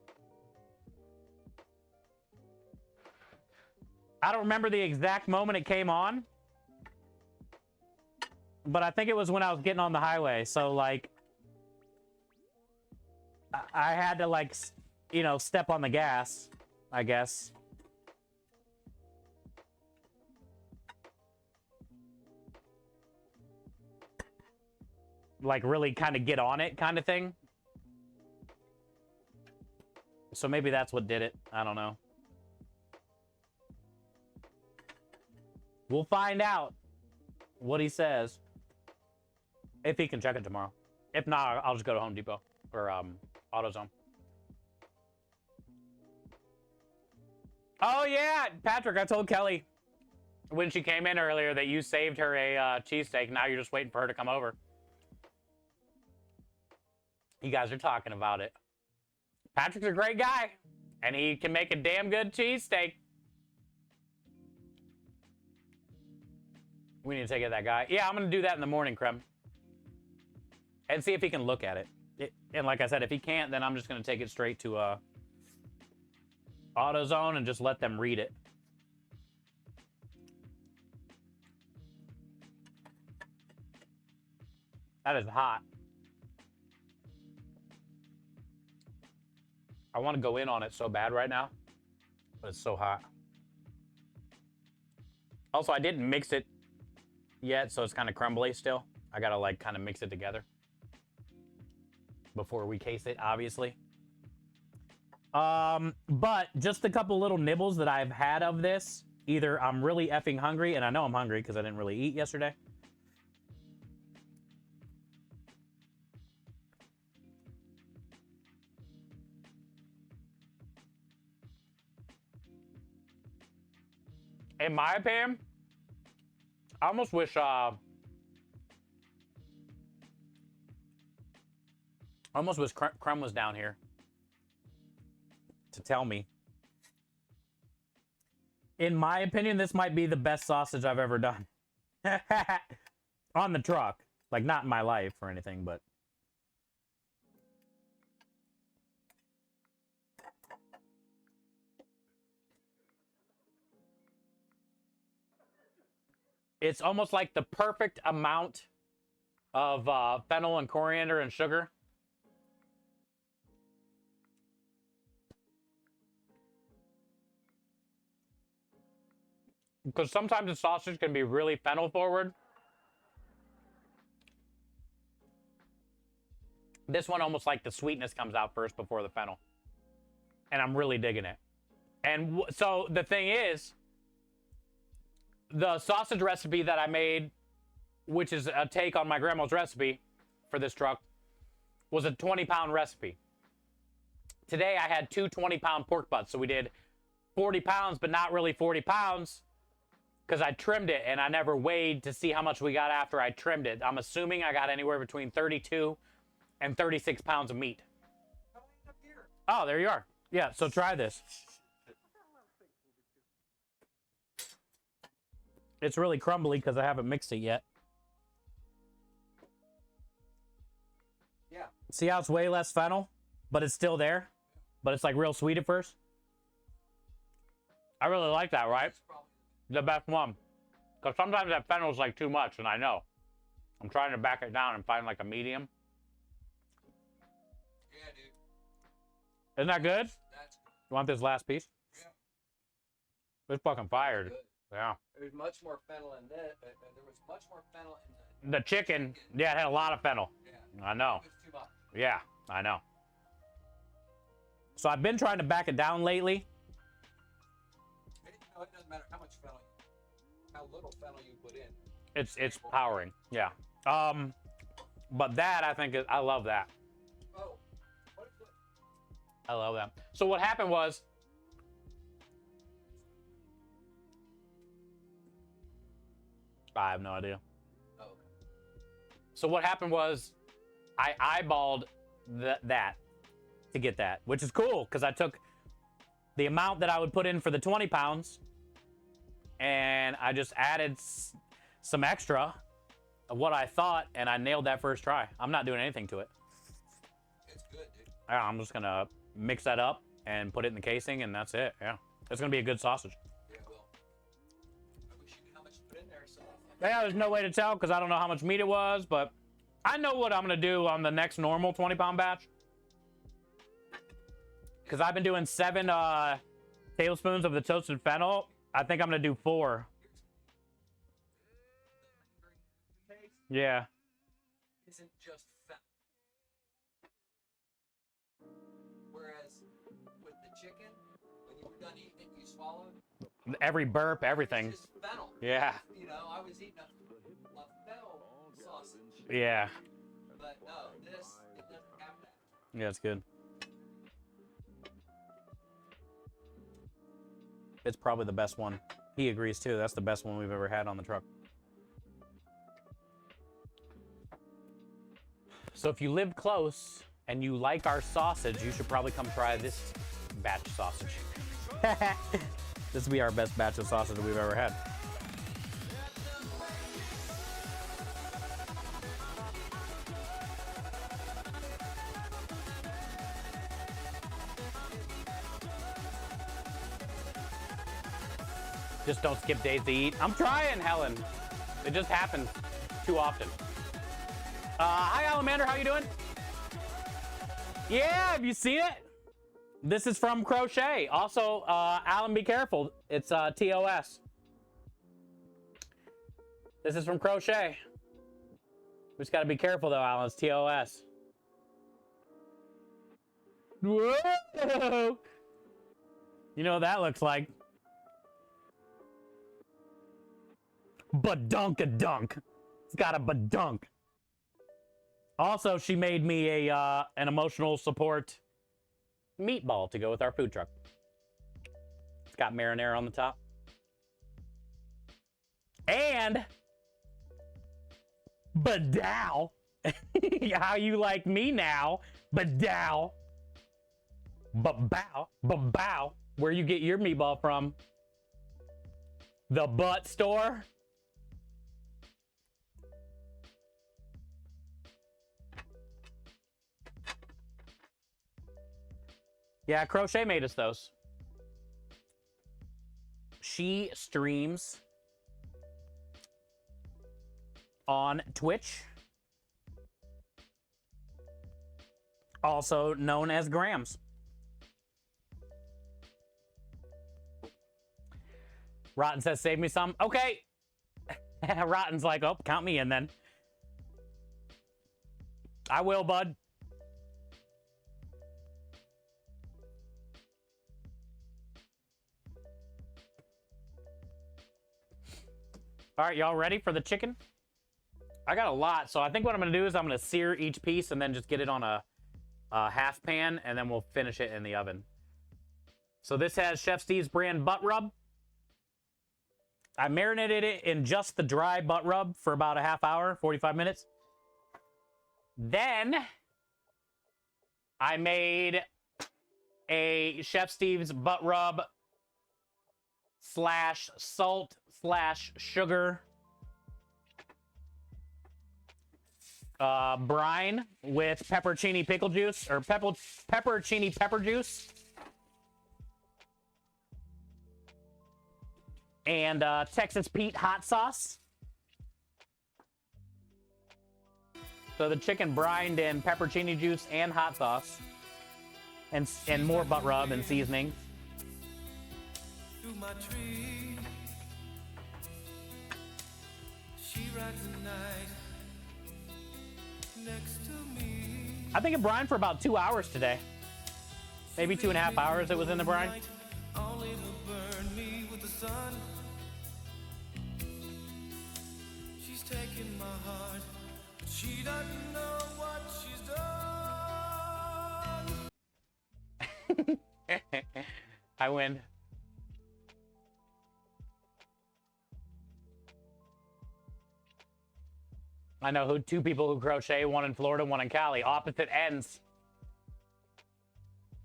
I don't remember the exact moment it came on, but I think it was when I was getting on the highway. So, like, I had to, like, you know, step on the gas, I guess. Like, really kind of get on it kind of thing. So maybe that's what did it. I don't know. We'll find out what he says. If he can check it tomorrow. If not, I'll just go to Home Depot or AutoZone. Oh, yeah, Patrick, I told Kelly when she came in earlier that you saved her a cheesesteak. Now you're just waiting for her to come over. You guys are talking about it. Patrick's a great guy, and he can make a damn good cheesesteak. We need to take it to that guy. Yeah, I'm going to do that in the morning, Krem. And see if he can look at it. And like I said, if he can't, then I'm just going to take it straight to AutoZone and just let them read it. That is hot. I want to go in on it so bad right now, but it's so hot. Also, I didn't mix it yet, so it's kind of crumbly still. I gotta like kind of mix it together before we case it, obviously. But just a couple little nibbles that I've had of this. Either I'm really effing hungry, and I know I'm hungry because I didn't really eat yesterday. In my opinion, I almost wish Krem was down here to tell me. In my opinion, this might be the best sausage I've ever done. On the truck. Like, not in my life or anything, but... It's almost like the perfect amount of fennel and coriander and sugar. Because sometimes the sausage can be really fennel forward. This one almost like the sweetness comes out first before the fennel. And I'm really digging it. And so the thing is, the sausage recipe that I made, which is a take on my grandma's recipe for this truck, was a 20-pound recipe. Today I had two 20-pound pork butts, so we did 40 pounds, but not really 40 pounds because I trimmed it and I never weighed to see how much we got after I trimmed it. I'm assuming I got anywhere between 32 and 36 pounds of meat. Oh, there you are. Yeah, so try this. It's really crumbly because I haven't mixed it yet. Yeah. See how it's way less fennel, but it's still there? But it's like real sweet at first? I really like that, right? The best one. Because sometimes that fennel is like too much, and I know. I'm trying to back it down and find like a medium. Yeah, dude. Isn't that good? That's good. You want this last piece? Yeah. It's fucking fired. Yeah. There's much more fennel in this. There was much more fennel in The chicken, yeah, it had a lot of fennel. Yeah. I know. It was too much. Yeah, I know. So I've been trying to back it down lately. It doesn't matter how much fennel, how little fennel you put in. It's powering, yeah. But that I think I love that. Oh, what is it? I love that. So what happened was, I have no idea. Oh, okay. So what happened was, I eyeballed that to get that, which is cool because I took the amount that I would put in for the 20 pounds and I just added some extra of what I thought, and I nailed that first try. I'm not doing anything to it. It's good, dude. I'm just gonna mix that up and put it in the casing, and that's it. Yeah, it's gonna be a good sausage. Yeah, well, I wish you knew how much to put in there. So. Yeah, there's no way to tell because I don't know how much meat it was, but I know what I'm gonna do on the next normal 20-pound batch. Because I've been doing 7 tablespoons of the toasted fennel. I think I'm gonna do 4. Yeah. Isn't just fennel. Whereas with the chicken, when you were done eating it, you swallowed. Every burp, everything. It's just fennel. Yeah. You know, I was eating a fennel sausage. Yeah. But no, this, it doesn't have that. Yeah, it's good. It's probably the best one. He agrees too. That's the best one we've ever had on the truck. So if you live close and you like our sausage, you should probably come try this batch sausage. This will be our best batch of sausage that we've ever had. Just don't skip days to eat. I'm trying, Helen. It just happens too often. Hi, Alamander. How you doing? Yeah, have you seen it? This is from Crochet. Also, Alan, be careful. It's TOS. This is from Crochet. We just got to be careful, though, Alan. It's TOS. Whoa! You know what that looks like. Badunk-a-dunk. It's got a badunk. Also, she made me a an emotional support meatball to go with our food truck. It's got marinara on the top. And Badow. How you like me now, Badow. Babow. Where you get your meatball from? The butt store? Yeah, Crochet made us those. She streams on Twitch, also known as Grams. Rotten says, save me some. Okay. Rotten's like, oh, count me in then. I will, bud. All right, y'all ready for the chicken? I got a lot, so I think what I'm gonna do is I'm gonna sear each piece and then just get it on a half pan, and then we'll finish it in the oven. So this has Chef Steve's brand butt rub. I marinated it in just the dry butt rub for about a half hour, 45 minutes. Then I made a Chef Steve's butt rub / salt / sugar brine with peppercini pickle juice, or peppercini pepper juice, and Texas Pete hot sauce. So the chicken brined in peppercini juice and hot sauce, and more butt rub and seasoning. My tree, she rides the night next to me. I think it brined for about 2 hours today. Maybe 2.5 hours it was in the brine. Only to burn me with the sun. She's taking my heart, but she doesn't know what she's done. I win. I know two people who crochet, one in Florida, one in Cali. Opposite ends.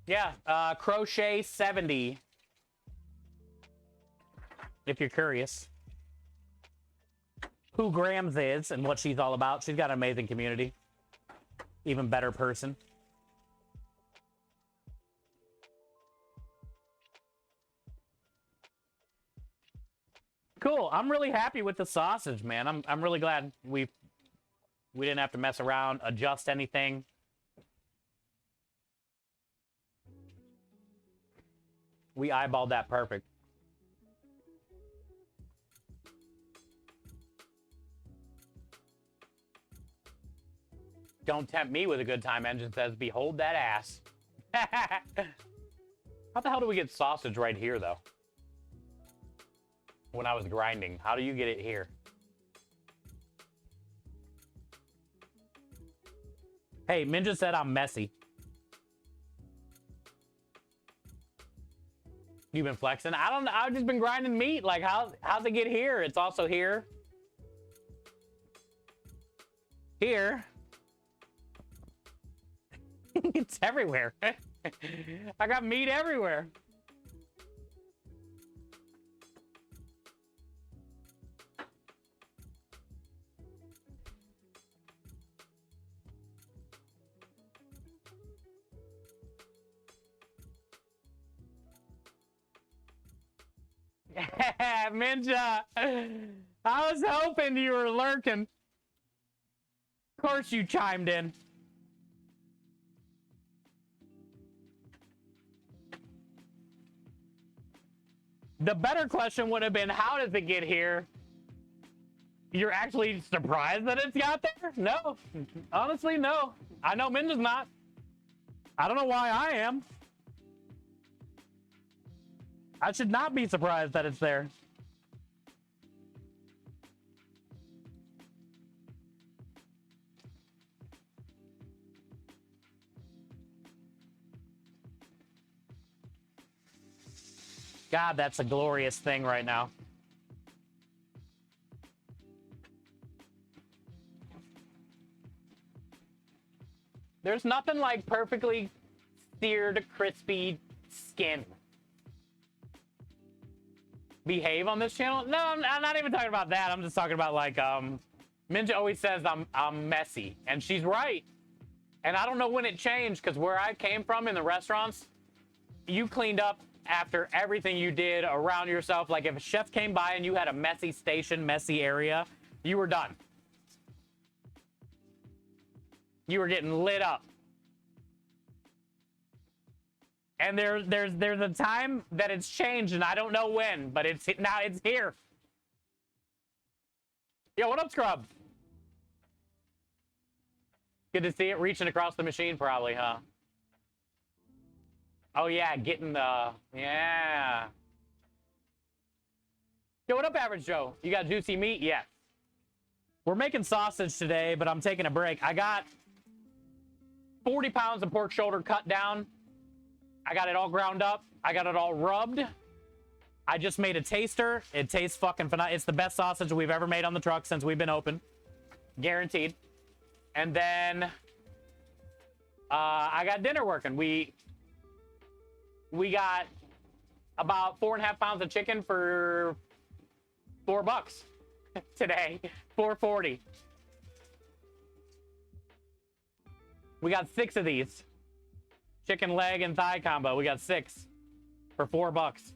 Yeah, Crochet 70. If you're curious. Who Grams is and what she's all about. She's got an amazing community. Even better person. Cool. I'm really happy with the sausage, man. I'm really glad we didn't have to mess around, adjust anything. We eyeballed that perfect. Don't tempt me with a good time, Engine says. Behold that ass. How the hell do we get sausage right here, though? When I was grinding. How do you get it here? Hey, Minja said I'm messy. You've been flexing? I don't know. I've just been grinding meat. Like, how's it get here? It's also here. Here. It's everywhere. I got meat everywhere. Minja. I was hoping you were lurking. Of course you chimed in. The better question would have been, how does it get here? You're actually surprised that it's got there? No. Honestly, no. I know Minja's not. I don't know why I am. I should not be surprised that it's there. God, that's a glorious thing right now. There's nothing like perfectly seared, crispy skin. Behave on this channel? No, I'm not even talking about that. I'm just talking about like, Minja always says I'm messy, and she's right. And I don't know when it changed, because where I came from in the restaurants, you cleaned up after everything you did around yourself. Like if a chef came by and you had a messy station, messy area, you were done. You were getting lit up. And there's a time that it's changed, and I don't know when, but it's here. Yo, what up, Scrub? Good to see it reaching across the machine, probably, huh? Oh yeah, getting the yeah. Yo, what up, Average Joe? You got juicy meat? Yes. We're making sausage today, but I'm taking a break. I got 40 pounds of pork shoulder cut down. I got it all ground up. I got it all rubbed. I just made a taster. It tastes fucking phenomenal. It's the best sausage we've ever made on the truck since we've been open. Guaranteed. And then I got dinner working. We got about 4.5 pounds of chicken for $4 today. $4.40. We got 6 of these. Chicken leg and thigh combo. We got 6 for $4.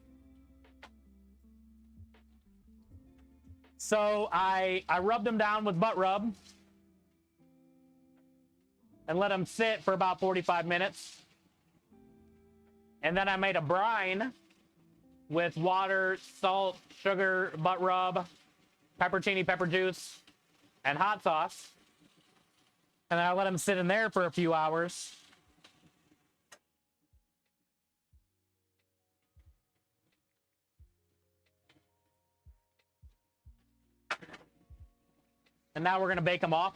So I rubbed them down with butt rub and let them sit for about 45 minutes. And then I made a brine with water, salt, sugar, butt rub, peppercini, pepper juice, and hot sauce. And then I let them sit in there for a few hours. And now we're going to bake them off.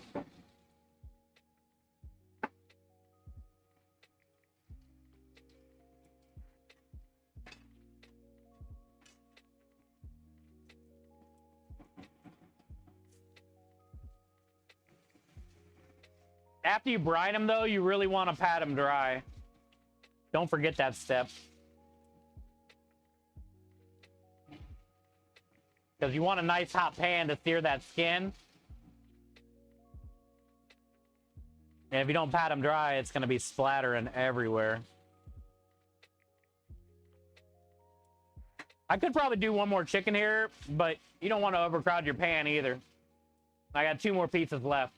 After you brine them, though, you really want to pat them dry. Don't forget that step. Because you want a nice hot pan to sear that skin. And if you don't pat them dry, it's going to be splattering everywhere. I could probably do one more chicken here, but you don't want to overcrowd your pan either. I got 2 more pieces left.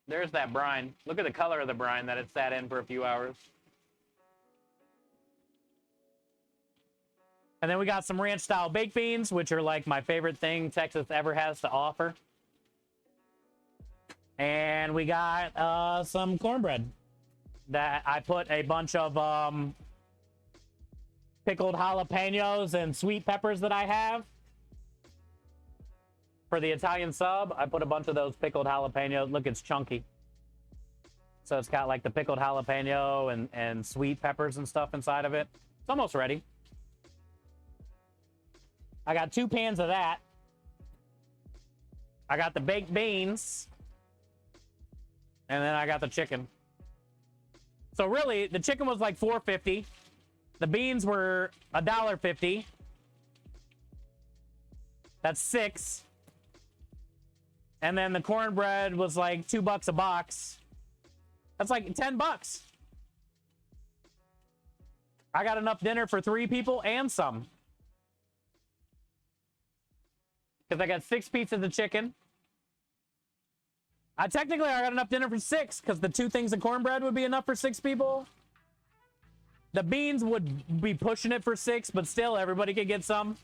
There's that brine. Look at the color of the brine that it sat in for a few hours. And then we got some ranch-style baked beans, which are like my favorite thing Texas ever has to offer. And we got some cornbread that I put a bunch of pickled jalapenos and sweet peppers that I have. For the Italian sub, I put a bunch of those pickled jalapenos. Look, it's chunky. So it's got like the pickled jalapeno and sweet peppers and stuff inside of it. It's almost ready. I got 2 pans of that. I got the baked beans. And then I got the chicken. So really, the chicken was like $4.50. The beans were $1.50. That's 6. And then the cornbread was like $2 a box. That's like $10. I got enough dinner for 3 people and some. Because I got 6 pieces of chicken. Technically, I got enough dinner for 6 because the 2 things of cornbread would be enough for 6 people. The beans would be pushing it for 6, but still, everybody could get some.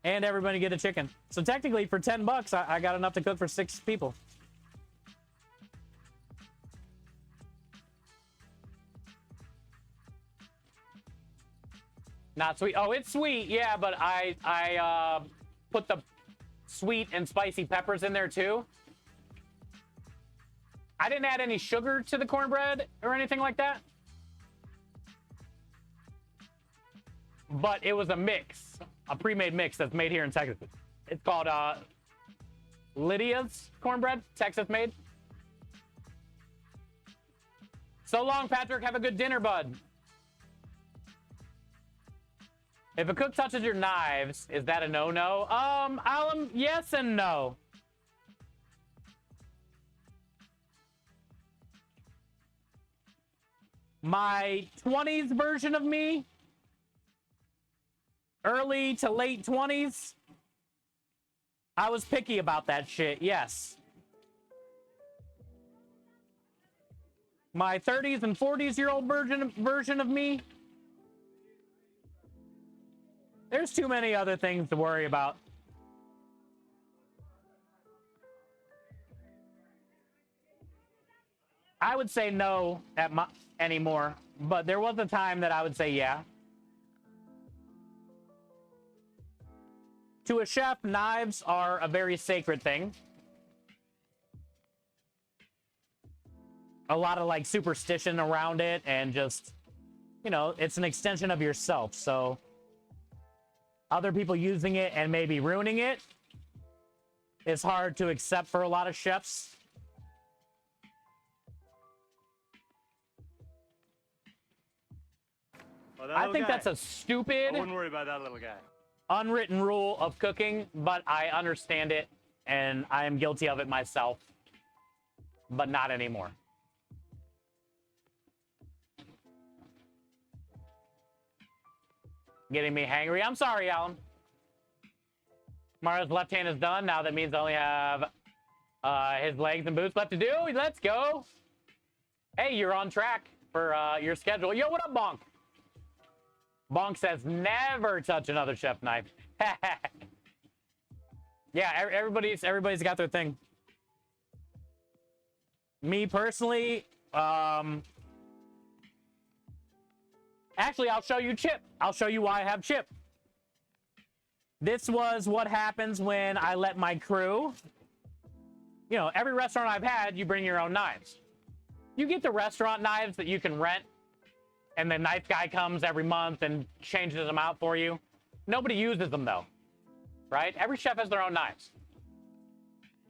And everybody get a chicken. So technically, for $10, I got enough to cook for 6 people. Not sweet. Oh, it's sweet, yeah, but I put the sweet and spicy peppers in there too. I didn't add any sugar to the cornbread or anything like that. But it was a mix, a pre-made mix that's made here in Texas. It's called Lydia's cornbread, Texas made. So long, Patrick. Have a good dinner, bud. If a cook touches your knives, is that a no-no? Alan, yes and no. My 20s version of me, early to late 20s, I was picky about that shit, yes. My 30s and 40s-year-old version of me, there's too many other things to worry about. I would say no anymore, but there was a time that I would say yeah. To a chef, knives are a very sacred thing. A lot of like superstition around it, and just, you know, it's an extension of yourself. So other people using it and maybe ruining it is hard to accept for a lot of chefs. Well, I think that's a stupid, I wouldn't worry about that little guy. Unwritten rule of cooking, but I understand it and I am guilty of it myself, but not anymore. Getting me hangry. I'm sorry, Alan. Mario's left hand is done. Now that means I only have his legs and boots left to do. Let's go. Hey, you're on track for your schedule. Yo, what up, Bonk? Bonk says never touch another chef knife. Yeah, everybody's got their thing. Me personally, actually, I'll show you Chip. I'll show you why I have Chip. This was what happens when I let my crew, you know, every restaurant I've had, you bring your own knives. You get the restaurant knives that you can rent, and the knife guy comes every month and changes them out for you. Nobody uses them though, right? Every chef has their own knives.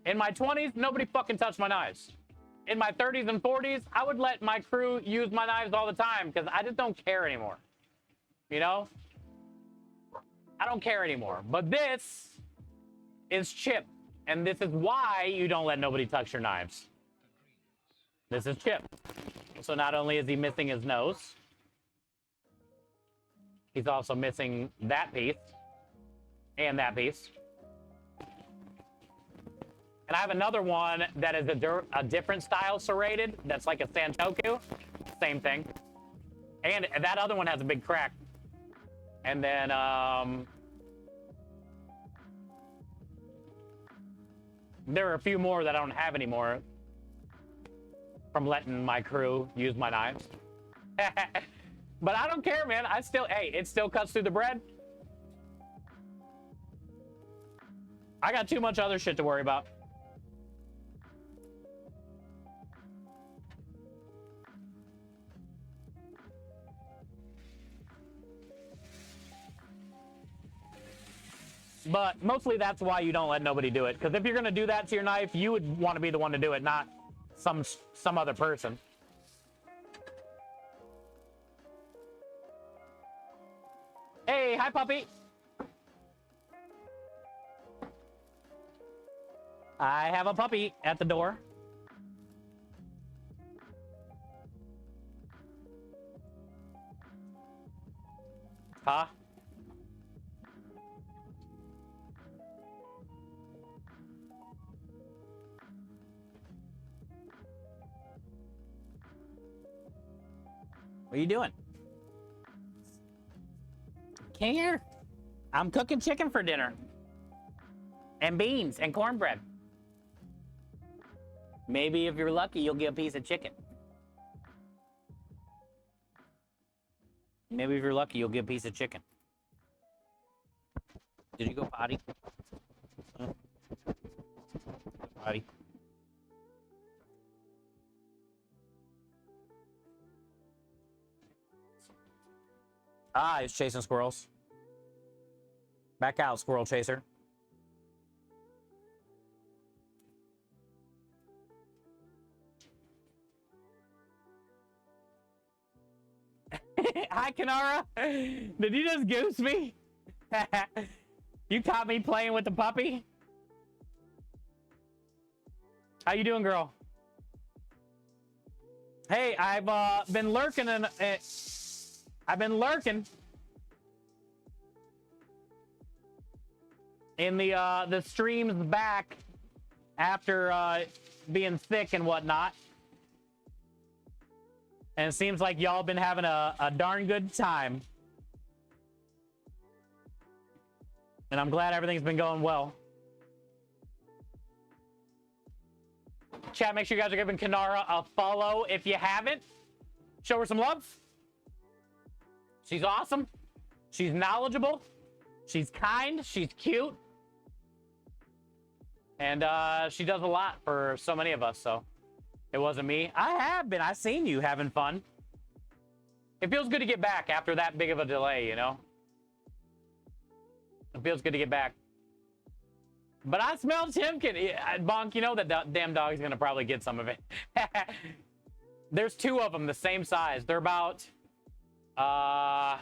In my 20s, nobody fucking touched my knives. In my 30s and 40s, I would let my crew use my knives all the time because I just don't care anymore. You know? I don't care anymore. But this is Chip, and this is why you don't let nobody touch your knives. This is Chip. So not only is he missing his nose, he's also missing that piece and that piece. And I have another one that is a different style serrated. That's like a Santoku. Same thing. And that other one has a big crack. And then, there are a few more that I don't have anymore from letting my crew use my knives. But I don't care, man. Hey, it still cuts through the bread. I got too much other shit to worry about. But mostly that's why you don't let nobody do it. Because if you're going to do that to your knife, you would want to be the one to do it, not some other person. Hey, hi, puppy. I have a puppy at the door. Huh? What are you doing? Can't hear. I'm cooking chicken for dinner. And beans and cornbread. Maybe if you're lucky, you'll get a piece of chicken. Maybe if you're lucky, you'll get a piece of chicken. Did you go potty? Huh? Potty. Ah, he's chasing squirrels. Back out, squirrel chaser. Hi, Kanara. Did you just goose me? You caught me playing with the puppy? How you doing, girl? Hey, I've been lurking and I've been lurking in the streams back after being sick and whatnot. And it seems like y'all been having a darn good time. And I'm glad everything's been going well. Chat, make sure you guys are giving Kanara a follow if you haven't. Show her some love. She's awesome. She's knowledgeable. She's kind. She's cute. And she does a lot for so many of us, so. It wasn't me. I have been. I've seen you having fun. It feels good to get back after that big of a delay, you know? It feels good to get back. But I smell Timken. Bonk, you know that damn dog is going to probably get some of it. There's two of them the same size. They're about, I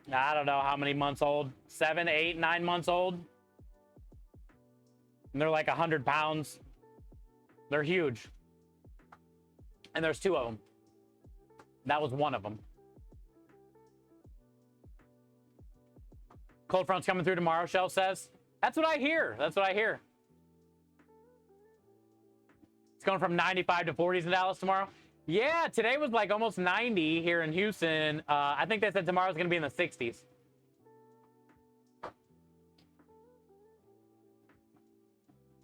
don't know how many months old. 7, 8, 9 months old. And they're like 100 pounds. They're huge. And there's two of them. That was one of them. Cold front's coming through tomorrow, Shell says. That's what I hear. That's what I hear. It's going from 95 to 40s in Dallas tomorrow. Yeah, today was like almost 90 here in Houston. I think they said tomorrow's going to be in the 60s.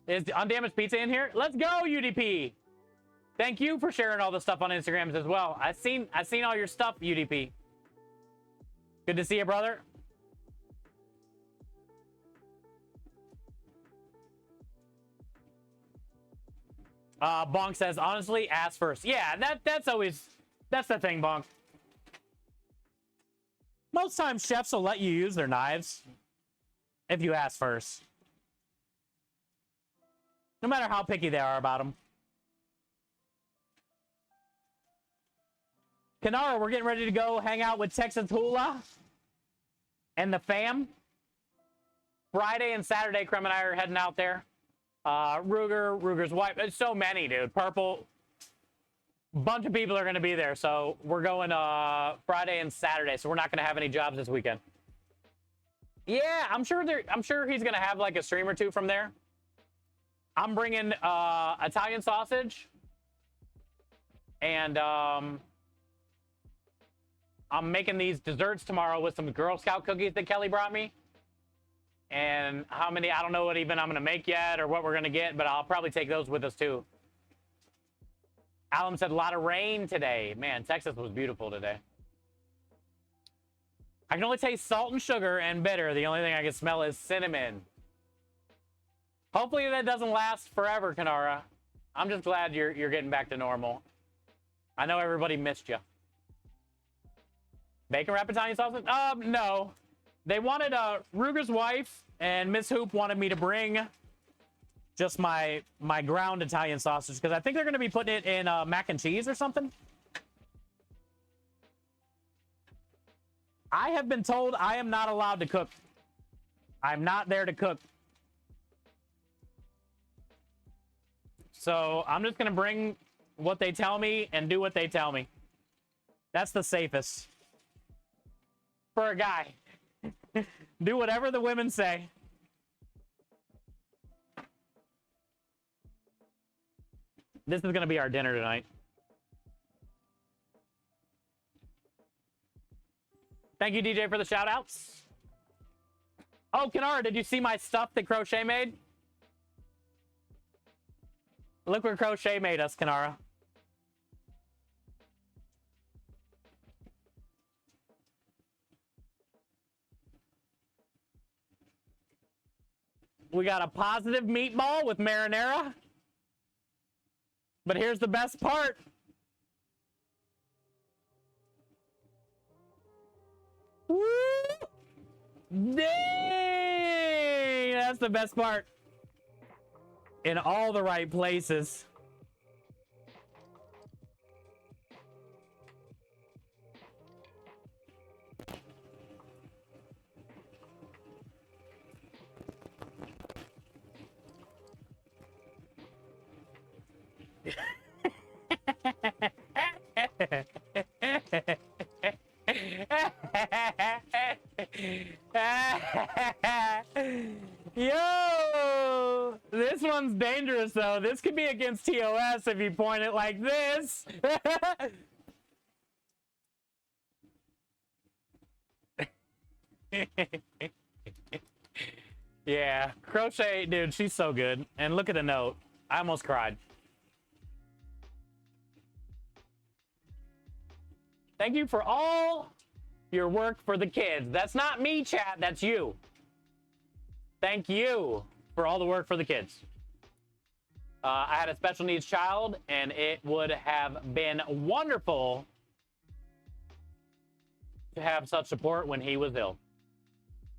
Is Undamaged Pizza in here? Let's go, UDP. Thank you for sharing all the stuff on Instagrams as well. I've seen all your stuff, UDP. Good to see you, brother. Bonk says, honestly, ask first. Yeah, that's the thing, Bonk. Most times chefs will let you use their knives if you ask first. No matter how picky they are about them. Kanara, we're getting ready to go hang out with Texas Hula and the fam. Friday and Saturday, Krem and I are heading out there. Ruger's wife. There's so many, dude. Purple. Bunch of people are going to be there. So we're going Friday and Saturday. So we're not going to have any jobs this weekend. Yeah, I'm sure he's going to have like a stream or two from there. I'm bringing Italian sausage, and I'm making these desserts tomorrow with some Girl Scout cookies that Kelly brought me. And how many, I don't know what even I'm going to make yet or what we're going to get, but I'll probably take those with us too. Alan said a lot of rain today. Man, Texas was beautiful today. I can only taste salt and sugar and bitter. The only thing I can smell is cinnamon. Hopefully that doesn't last forever, Kanara. I'm just glad you're getting back to normal. I know everybody missed you. Bacon wrap Italian sausage? No. They wanted Ruger's wife and Miss Hoop wanted me to bring just my ground Italian sausage because I think they're going to be putting it in mac and cheese or something. I have been told I am not allowed to cook. I'm not there to cook. So I'm just going to bring what they tell me and do what they tell me. That's the safest. for a guy. Do whatever the women say. This is gonna be our dinner tonight. Thank you, DJ, for the shout outs. Oh, Kanara, did you see my stuff that Crochet made? Look what Crochet made us, Kanara. We got a positive meatball with marinara. But here's the best part. Woo! Dang! That's the best part. In all the right places. Yo, this one's dangerous though. This could be against TOS if you point it like this. Yeah, Crochet, dude, she's so good. And look at the note. I almost cried. Thank you for all your work for the kids. That's not me, chat. That's you. Thank you for all the work for the kids. I had a special needs child, and it would have been wonderful to have such support when he was ill.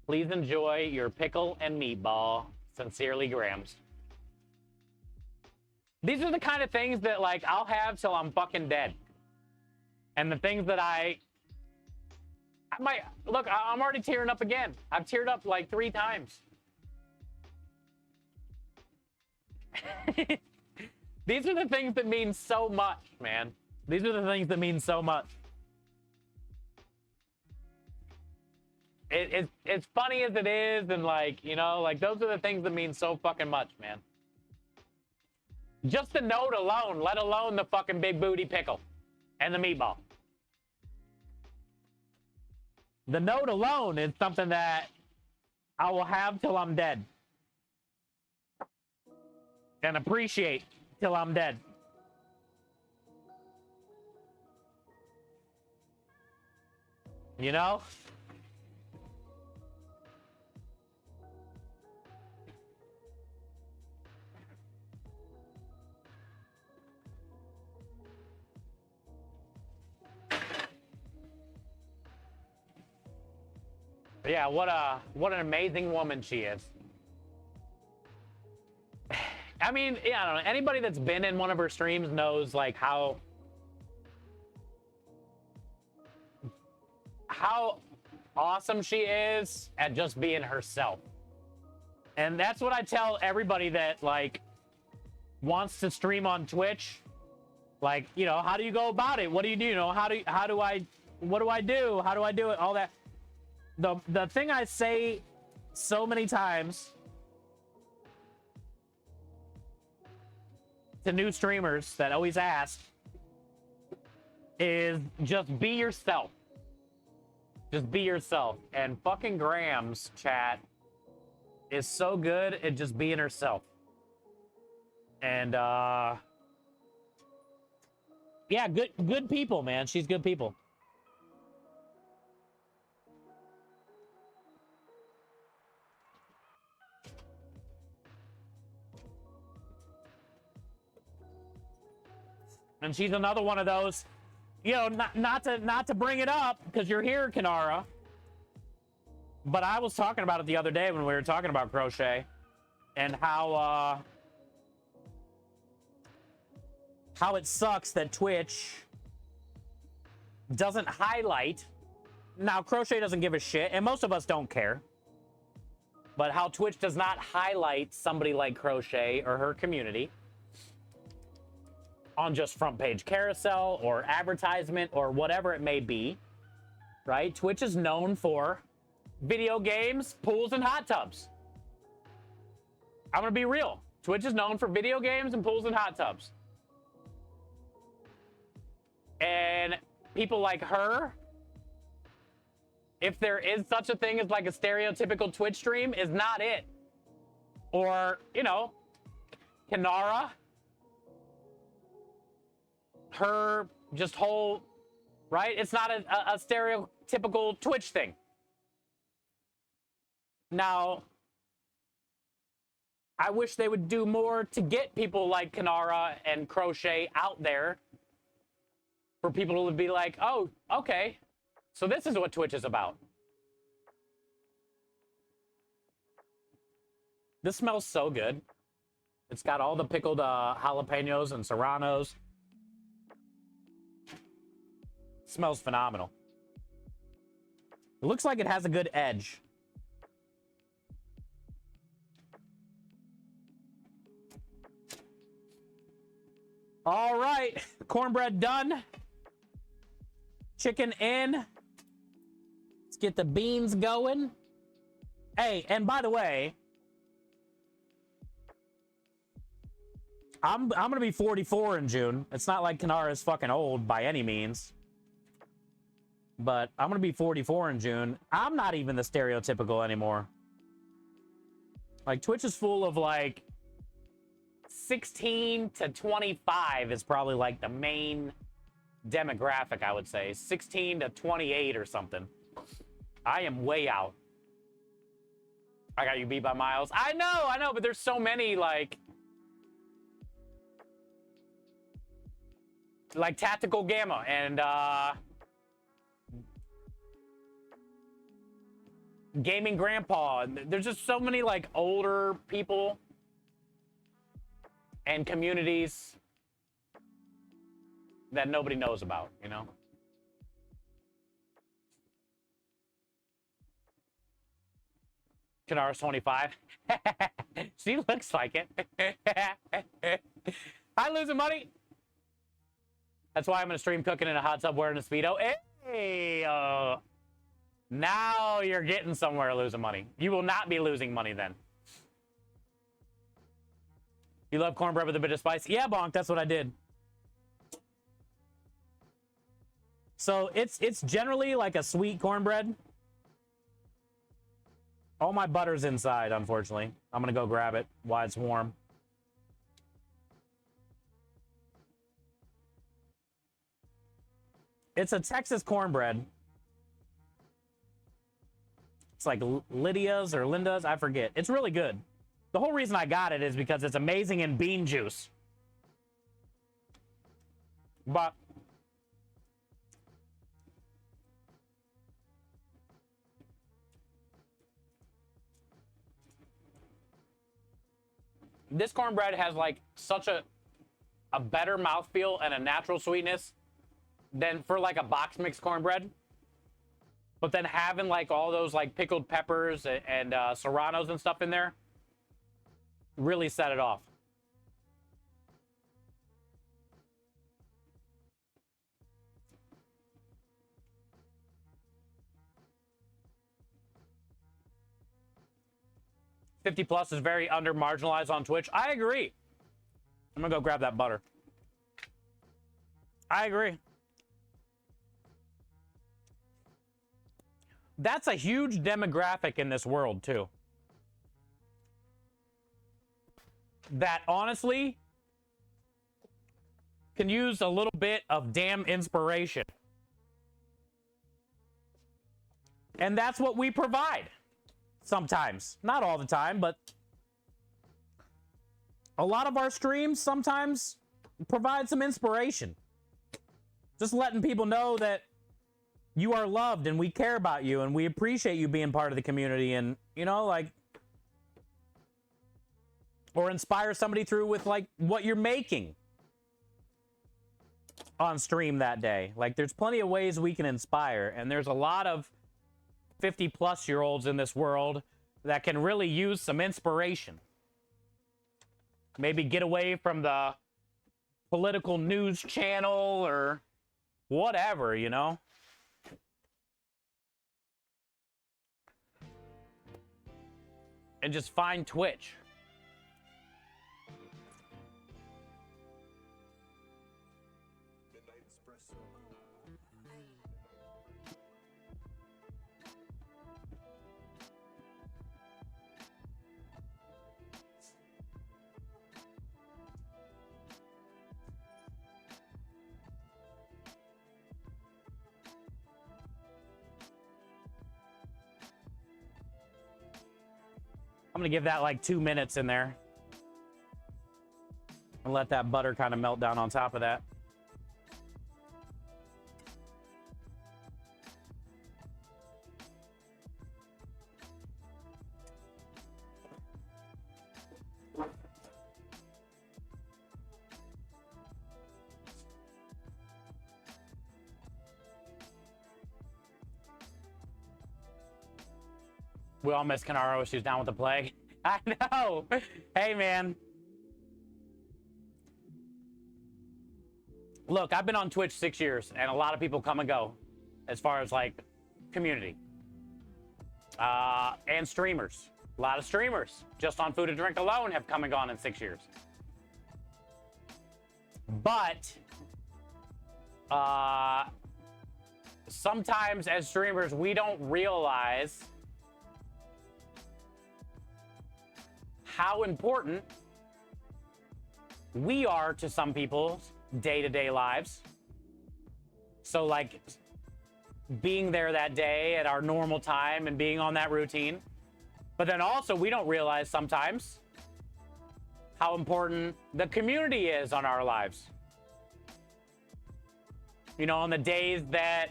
Please enjoy your pickle and meatball. Sincerely, Grams. These are the kind of things that, like, I'll have till I'm fucking dead. And the things that I might... Look, I'm already tearing up again. I've teared up like 3 times. These are the things that mean so much, man. These are the things that mean so much. It's funny as it is, and like, you know, like those are the things that mean so fucking much, man. Just the note alone, let alone the fucking big booty pickle and the meatball. The note alone is something that I will have till I'm dead. And appreciate till I'm dead. You know? Yeah, what an amazing woman she is. I mean, yeah, I don't know. Anybody that's been in one of her streams knows like how awesome she is at just being herself. And that's what I tell everybody that like wants to stream on Twitch. Like, you know, how do you go about it? What do you do? You know, what do I do? How do I do it? All that. The thing I say so many times to new streamers that always ask is just be yourself. Just be yourself. And fucking Grams, chat, is so good at just being herself. And yeah, good people, man. She's good people. And she's another one of those, you know, not to bring it up because you're here, Kanara. But I was talking about it the other day when we were talking about Crochet and how it sucks that Twitch doesn't highlight. Now, Crochet doesn't give a shit, and most of us don't care. But how Twitch does not highlight somebody like Crochet or her community on just front page carousel or advertisement or whatever it may be. right? Twitch is known for video games, pools, and hot tubs. I'm gonna be real. Twitch is known for video games and pools and hot tubs. And people like her, if there is such a thing as like a stereotypical Twitch stream, is not it. Or, you know, Kanara, her just whole, right? It's not a stereotypical Twitch thing. Now, I wish they would do more to get people like Kanara and Crochet out there for people to be like, oh, okay, so this is what Twitch is about. This smells so good. It's got all the pickled jalapenos and serranos. Smells phenomenal. It looks like it has a good edge. All right, cornbread done. Chicken in. Let's get the beans going. Hey, and by the way, I'm gonna be 44 in June. It's not like Kanara is fucking old by any means. But I'm gonna be 44 in June. I'm not even the stereotypical anymore. Like, Twitch is full of like 16 to 25 is probably like the main demographic, I would say. 16 to 28 or something. I am way out. I got you beat by miles. I know, but there's so many like Tactical Gamma and Gaming Grandpa. There's just so many like older people and communities that nobody knows about, you know? Kanara's 25. She looks like it. Hi, losing money. That's why I'm gonna stream cooking in a hot tub wearing a Speedo. Hey, now you're getting somewhere, losing money. You will not be losing money then. You love cornbread with a bit of spice? Yeah, Bonk, that's what I did. So it's generally like a sweet cornbread. All my butter's inside, unfortunately. I'm gonna go grab it while it's warm. It's a Texas cornbread. It's like Lydia's or Linda's, I forget. It's really good. The whole reason I got it is because it's amazing in bean juice. But this cornbread has like such a better mouthfeel and a natural sweetness than for like a box mix cornbread. But then having like all those like pickled peppers and serranos and stuff in there really set it off. $50+ is very under marginalized on Twitch. I agree. I'm gonna go grab that butter. I agree. That's a huge demographic in this world too. That honestly can use a little bit of damn inspiration. And that's what we provide. Sometimes. Not all the time, but a lot of our streams sometimes provide some inspiration. Just letting people know that you are loved and we care about you and we appreciate you being part of the community, and, you know, like, or inspire somebody through with like what you're making on stream that day. Like, there's plenty of ways we can inspire, and there's a lot of 50-plus-year-olds in this world that can really use some inspiration. Maybe get away from the political news channel or whatever, you know? and just find Twitch. I'm gonna give that like 2 minutes in there and let that butter kind of melt down on top of that. We all miss Kanaro. She's down with the plague. I know. Hey, man. Look, I've been on Twitch 6 years, and a lot of people come and go as far as, like, community. And streamers. A lot of streamers, just on Food and Drink alone, have come and gone in 6 years. But, sometimes as streamers, we don't realize how important we are to some people's day-to-day lives. So like being there that day at our normal time and being on that routine. But then also we don't realize sometimes how important the community is on our lives. You know, on the days that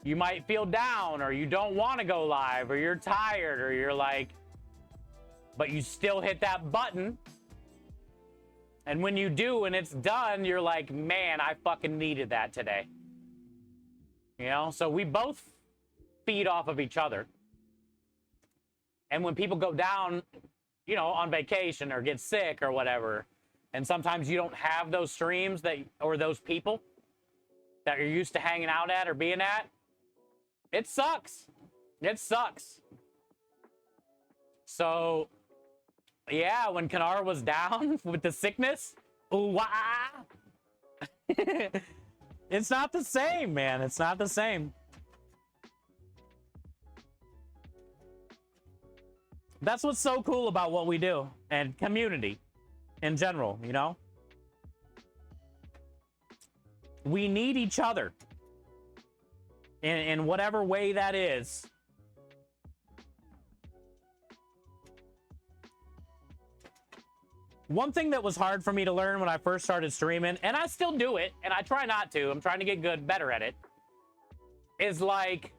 you might feel down or you don't want to go live or you're tired or you're like, but you still hit that button. And when you do and it's done, you're like, man, I fucking needed that today. You know, so we both feed off of each other. And when people go down, you know, on vacation or get sick or whatever, and sometimes you don't have those streams that, or those people that you're used to hanging out at or being at, it sucks. It sucks. So, yeah, when Kanar was down with the sickness, ooh-wah, it's not the same, man. It's not the same. That's what's so cool about what we do and community in general, you know? We need each other in whatever way that is. One thing that was hard for me to learn when I first started streaming, and I still do it, and I try not to, I'm trying to get better at it, is like,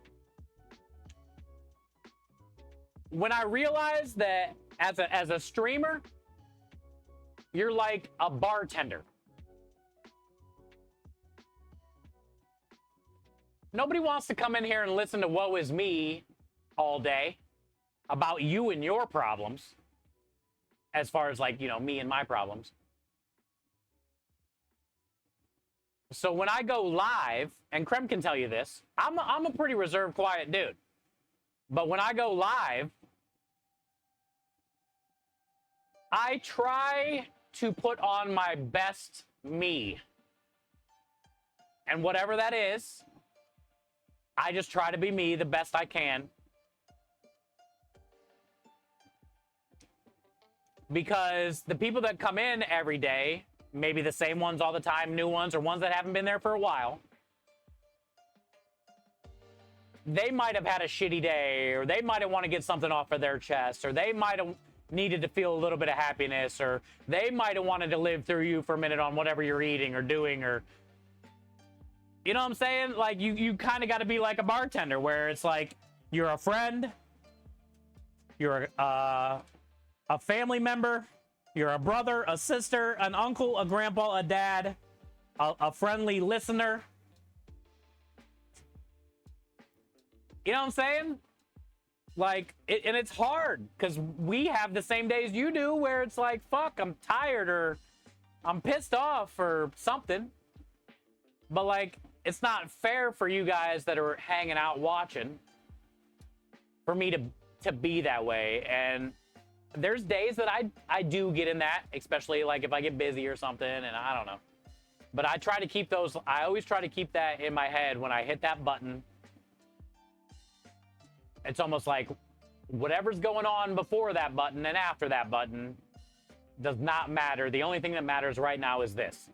when I realized that as a streamer, you're like a bartender. Nobody wants to come in here and listen to Woe Is Me all day about you and your problems. As far as like, you know, me and my problems. So when I go live, and Krem can tell you this, I'm a pretty reserved, quiet dude. But when I go live, I try to put on my best me. And whatever that is, I just try to be me the best I can. Because the people that come in every day, maybe the same ones all the time, new ones, or ones that haven't been there for a while, they might have had a shitty day, or they might have want to get something off of their chest, or they might have needed to feel a little bit of happiness, or they might have wanted to live through you for a minute on whatever you're eating or doing, or... You know what I'm saying? Like, you kind of got to be like a bartender, where it's like, you're a friend, you're a family member, you're a brother, a sister, an uncle, a grandpa, a dad, a friendly listener. You know what I'm saying? Like, and it's hard, because we have the same days you do, where it's like, fuck, I'm tired, or I'm pissed off, or something. But, like, it's not fair for you guys that are hanging out watching for me to be that way. And there's days that I do get in that, especially like if I get busy or something, and I don't know. But I try to keep those, I always try to keep that in my head when I hit that button. It's almost like whatever's going on before that button and after that button does not matter. The only thing that matters right now is this.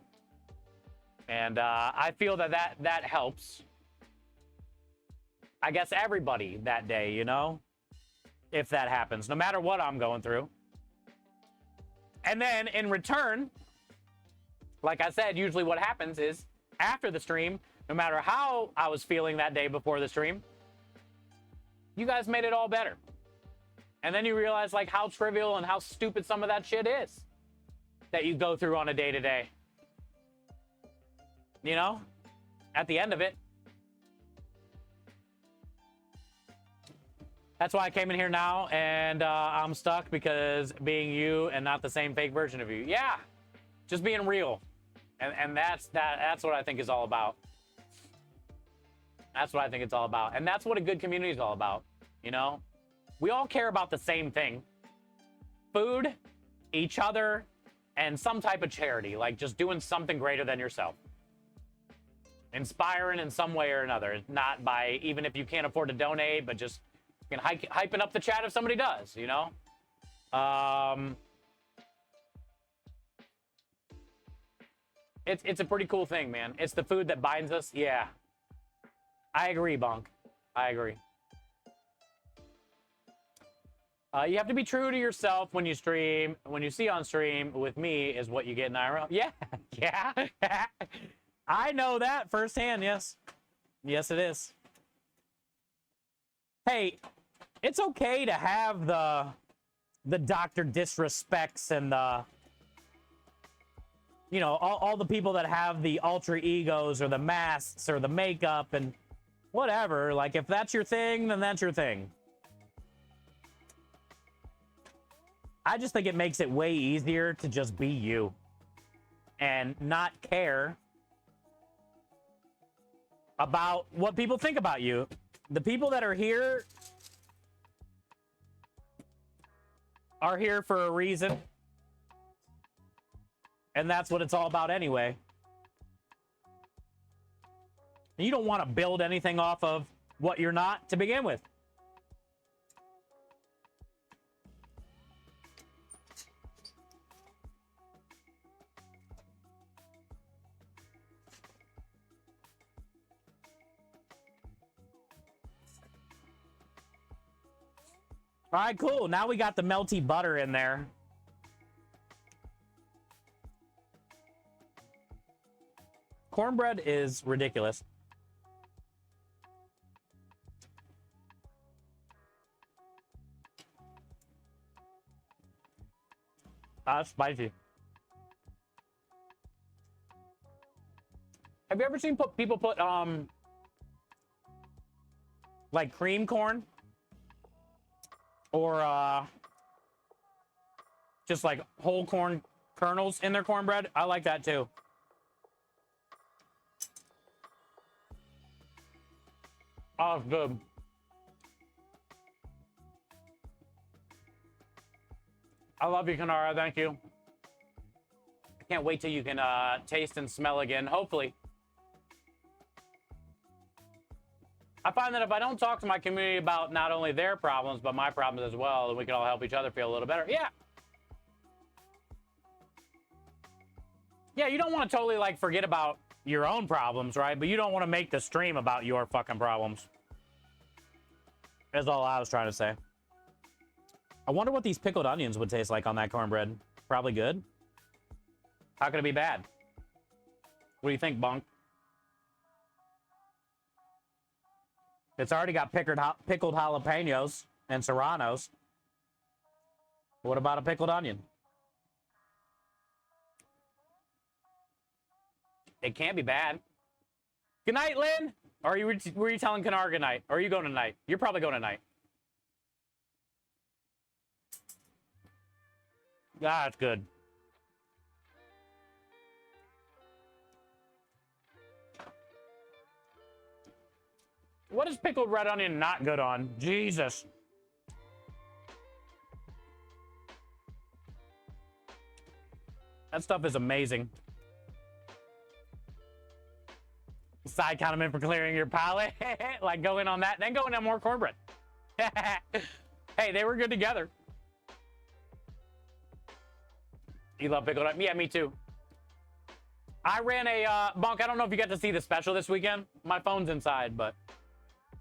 And I feel that helps, I guess, everybody that day, you know, if that happens, no matter what I'm going through. And then in return, like I said, usually what happens is after the stream, no matter how I was feeling that day before the stream, you guys made it all better. And then you realize like how trivial and how stupid some of that shit is that you go through on a day-to-day. You know, at the end of it. That's why I came in here now, and I'm stuck because being you and not the same fake version of you. Yeah, just being real. And that's what I think is all about. That's what I think it's all about. And that's what a good community is all about, you know? We all care about the same thing. Food, each other, and some type of charity, like just doing something greater than yourself. Inspiring in some way or another. Not by, even if you can't afford to donate, but just hyping up the chat if somebody does, you know? It's a pretty cool thing, man. It's the food that binds us. Yeah. I agree, Bonk. I agree. You have to be true to yourself when you stream. When you see on stream with me is what you get in IRL. Yeah. Yeah. I know that firsthand, yes. Yes, it is. Hey, it's okay to have the Dr. Disrespects and the, you know, all the people that have the alter egos or the masks or the makeup and whatever. Like, if that's your thing, then that's your thing. I just think it makes it way easier to just be you and not care about what people think about you. The people that are here for a reason. And that's what it's all about anyway. You don't want to build anything off of what you're not to begin with. All right, cool. Now we got the melty butter in there. Cornbread is ridiculous. Spicy. Have you ever seen people put like cream corn? Or just like whole corn kernels in their cornbread? I like that too. Oh, it's good. I love you, Kanara. Thank you. I can't wait till you can taste and smell again, hopefully. I find that if I don't talk to my community about not only their problems, but my problems as well, then we can all help each other feel a little better. Yeah. Yeah, you don't want to totally, like, forget about your own problems, right? But you don't want to make the stream about your fucking problems. That's all I was trying to say. I wonder what these pickled onions would taste like on that cornbread. Probably good. How could it be bad? What do you think, Bonk? It's already got pickled jalapenos and serranos. What about a pickled onion? It can't be bad. Good night, Lynn. Or were you telling Kanar good night? Or are you going tonight? You're probably going tonight. Ah, that's good. What is pickled red onion not good on? Jesus. That stuff is amazing. Side compliment for clearing your palate. Like, go in on that, then go in on more cornbread. Hey, they were good together. You love pickled onion? Yeah, me too. I ran a, Bonk, I don't know if you got to see the special this weekend. My phone's inside, but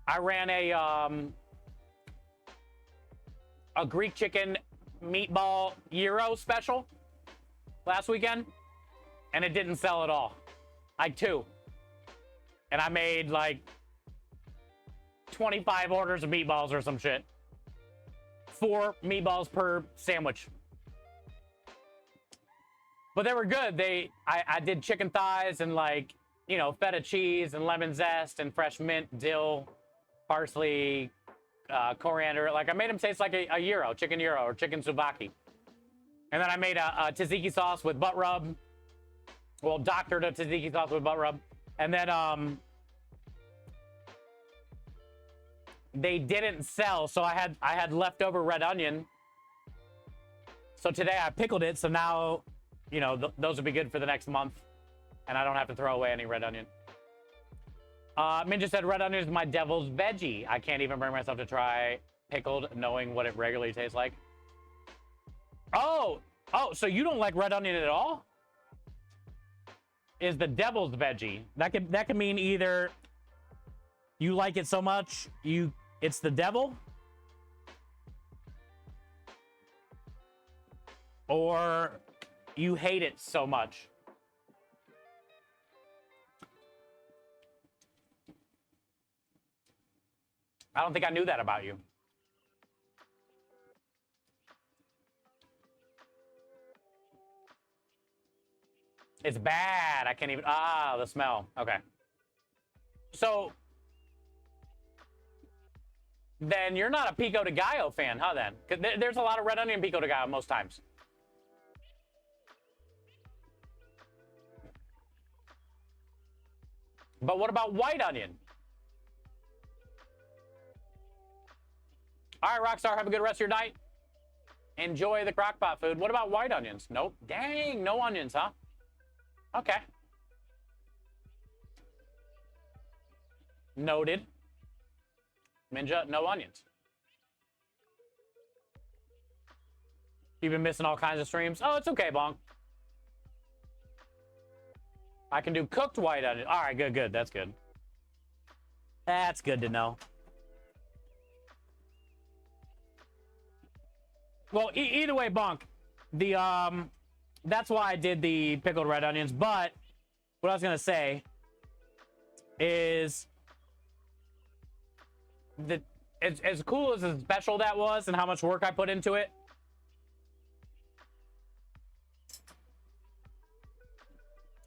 I ran a Greek chicken meatball gyro special last weekend, and it didn't sell at all. Like 2. And I made like 25 orders of meatballs or some shit. 4 meatballs per sandwich. But they were good. I did chicken thighs and, like, you know, feta cheese and lemon zest and fresh mint, dill, parsley, coriander. Like, I made them taste like a gyro, chicken gyro or chicken souvlaki. And then I made a tzatziki sauce with butt rub. Well, doctored a tzatziki sauce with butt rub. And then they didn't sell, so I had leftover red onion. So today I pickled it, so now, you know, those would be good for the next month, and I don't have to throw away any red onion. Minja said red onion is my devil's veggie. I can't even bring myself to try pickled, knowing what it regularly tastes like. Oh, so you don't like red onion at all? Is the devil's veggie. That could mean either you like it so much it's the devil, or you hate it so much. I don't think I knew that about you. It's bad. I can't even... Ah, the smell. Okay. So, then you're not a pico de gallo fan, huh, then? Because there's a lot of red onion pico de gallo most times. But what about white onion? All right, Rockstar, have a good rest of your night. Enjoy the crockpot food. What about white onions? Nope. Dang, no onions, huh? Okay. Noted. Minja, no onions. You've been missing all kinds of streams. Oh, it's okay, Bonk. I can do cooked white onion. All right, good. That's good. That's good to know. Well, either way, Bonk, that's why I did the pickled red onions. But what I was gonna say is that as cool as a special that was and how much work I put into it,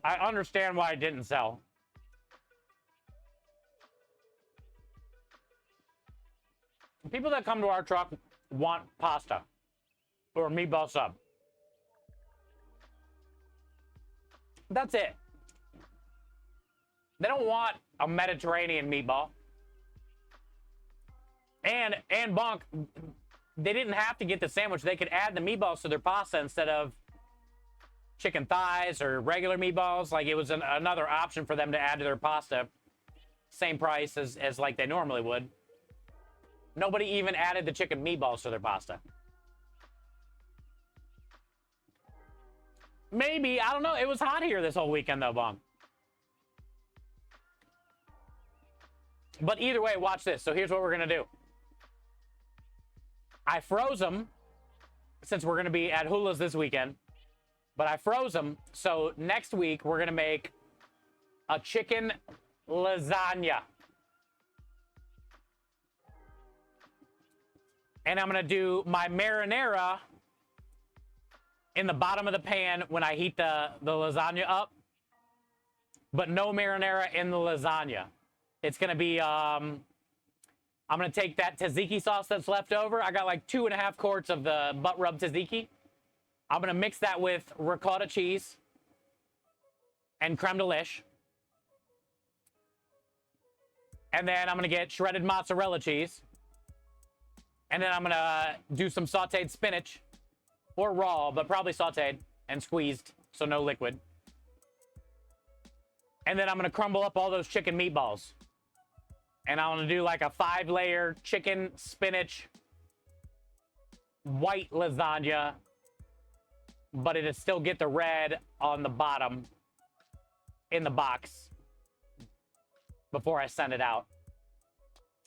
I understand why it didn't sell. People that come to our truck want pasta or meatball sub. That's it. They don't want a Mediterranean meatball. And Bonk, they didn't have to get the sandwich. They could add the meatballs to their pasta instead of chicken thighs or regular meatballs. Like, it was another option for them to add to their pasta. Same price as like they normally would. Nobody even added the chicken meatballs to their pasta. Maybe, I don't know. It was hot here this whole weekend though, Bonk. But either way, watch this. So here's what we're gonna do. I froze them, since we're gonna be at Hula's this weekend. But I froze them, so next week we're gonna make a chicken lasagna. And I'm gonna do my marinara in the bottom of the pan when I heat the lasagna up, but no marinara in the lasagna. It's gonna be, I'm gonna take that tzatziki sauce that's left over. I got like 2.5 quarts of the butt rub tzatziki. I'm gonna mix that with ricotta cheese and creme de lish. And then I'm gonna get shredded mozzarella cheese. And then I'm gonna do some sauteed spinach, or raw, but probably sauteed and squeezed. so no liquid. And then I'm gonna crumble up all those chicken meatballs. And I'm gonna do like a 5-layer chicken, spinach, white lasagna, but it'll still get the red on the bottom in the box before I send it out.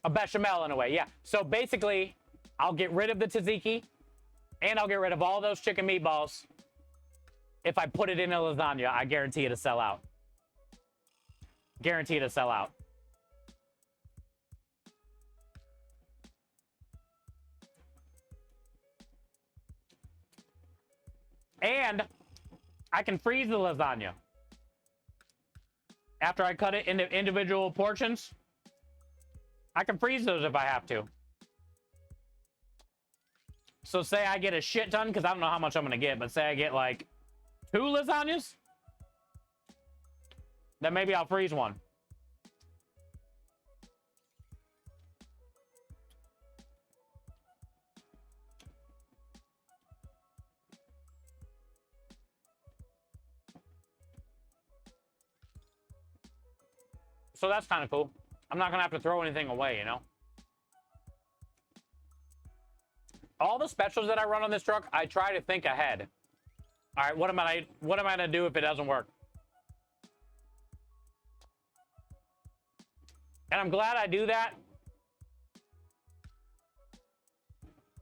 A bechamel in a way, yeah. So basically, I'll get rid of the tzatziki and I'll get rid of all those chicken meatballs. If I put it in a lasagna, I guarantee it to sell out. Guarantee it to sell out. And I can freeze the lasagna. After I cut it into individual portions, I can freeze those if I have to. So say I get a shit ton, because I don't know how much I'm going to get, but say I get like 2 lasagnas, then maybe I'll freeze one. So that's kind of cool. I'm not going to have to throw anything away, you know? All the specials that I run on this truck, I try to think ahead. All right, what am I going to do if it doesn't work? And I'm glad I do that.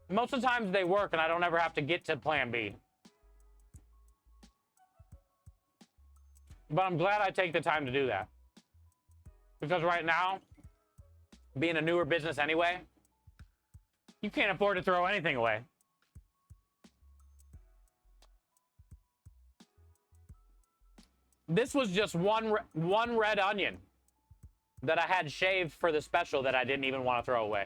Most of the times they work and I don't ever have to get to plan B. But I'm glad I take the time to do that. Because right now, being a newer business anyway, you can't afford to throw anything away. This was just one red onion that I had shaved for the special that I didn't even want to throw away.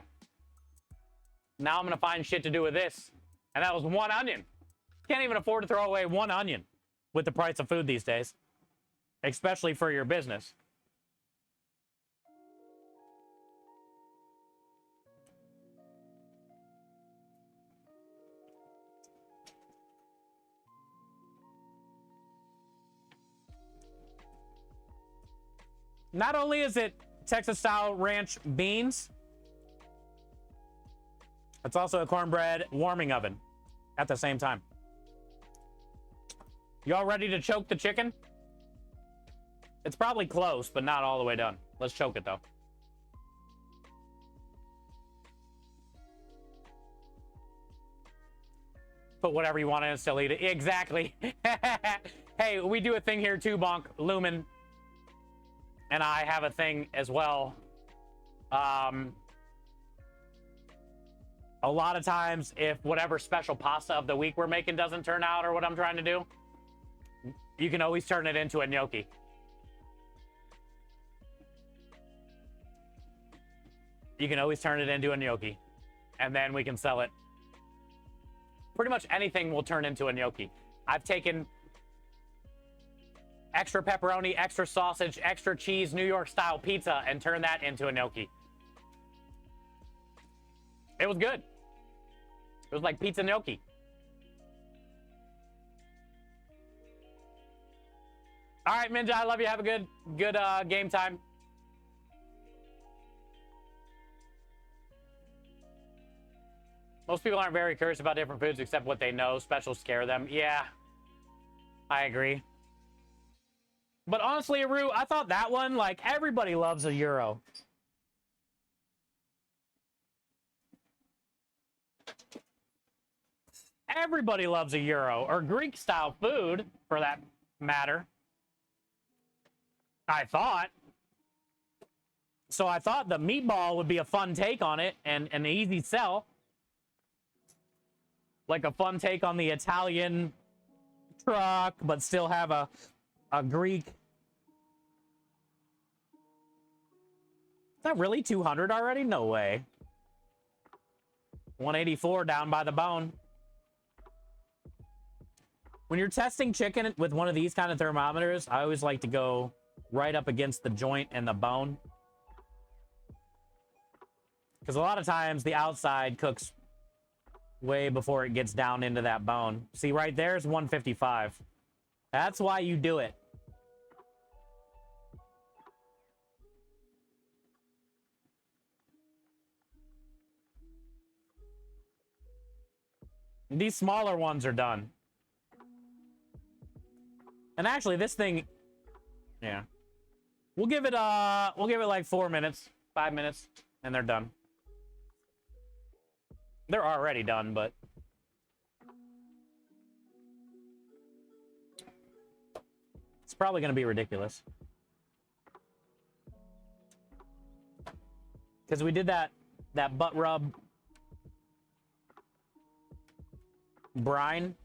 Now I'm going to find shit to do with this. And that was 1 onion. Can't even afford to throw away 1 onion with the price of food these days, especially for your business. Not only is it Texas-style ranch beans, it's also a cornbread warming oven at the same time. Y'all ready to choke the chicken? It's probably close, but not all the way done. Let's choke it, though. Put whatever you want in and still eat it. Exactly. Hey, we do a thing here too, Bonk. Lumen and I have a thing as well. A lot of times, if whatever special pasta of the week we're making doesn't turn out or what I'm trying to do, you can always turn it into a gnocchi. You can always turn it into a gnocchi. And then we can sell it. Pretty much anything will turn into a gnocchi. I've taken extra pepperoni, extra sausage, extra cheese, New York style pizza, and turned that into a gnocchi. It was good. It was like pizza gnocchi. All right, Minja, I love you. Have a good game time. Most people aren't very curious about different foods except what they know. Specials scare them. Yeah, I agree. But honestly, Aru, I thought that one, like, everybody loves a gyro. Everybody loves a gyro, or Greek-style food, for that matter. I thought. So I thought the meatball would be a fun take on it, and an easy sell. Like a fun take on the Italian truck, but still have a Greek. Is that really 200 already? No way. 184 down by the bone. When you're testing chicken with one of these kind of thermometers, I always like to go right up against the joint and the bone. Because a lot of times the outside cooks way before it gets down into that bone. See, right there's 155. That's why you do it. These smaller ones are done. And actually, this thing, yeah. We'll give it like 4 minutes, 5 minutes, and they're done. They're already done, but it's probably going to be ridiculous. Because we did that butt rub brine.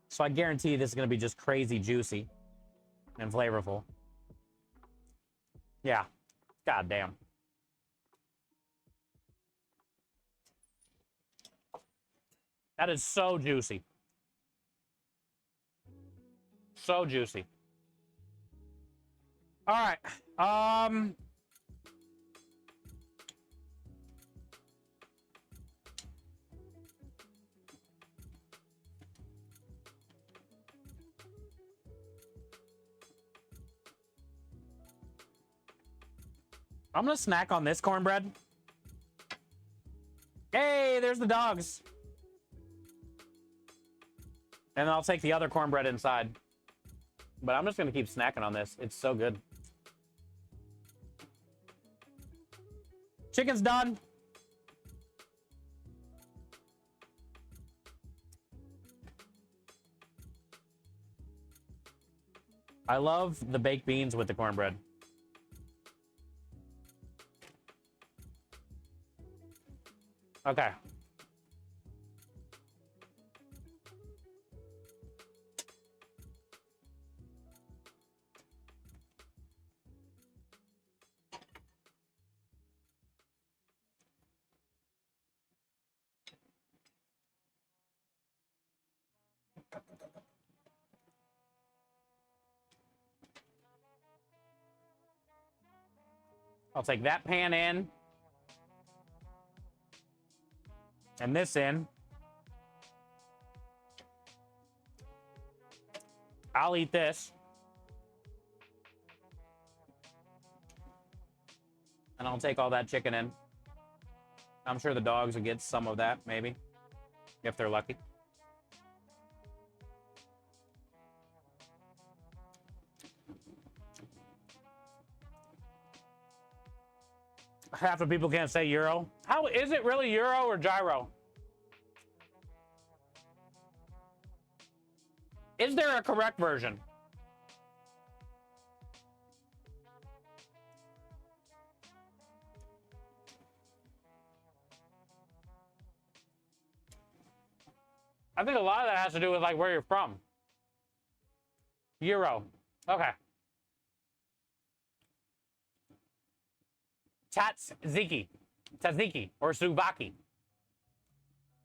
So I guarantee this is going to be just crazy juicy and flavorful. Yeah. God damn. That is so juicy. So juicy. All right. I'm gonna snack on this cornbread. Hey, there's the dogs. And then I'll take the other cornbread inside. But I'm just gonna keep snacking on this. It's so good. Chicken's done. I love the baked beans with the cornbread. Okay. I'll take that pan in. And this in. I'll eat this. And I'll take all that chicken in. I'm sure the dogs will get some of that, maybe. If they're lucky. Half the people can't say Euro. How is it really Euro or gyro? Is there a correct version? I think a lot of that has to do with like where you're from. Euro. Okay. Tzatziki, or souvlaki.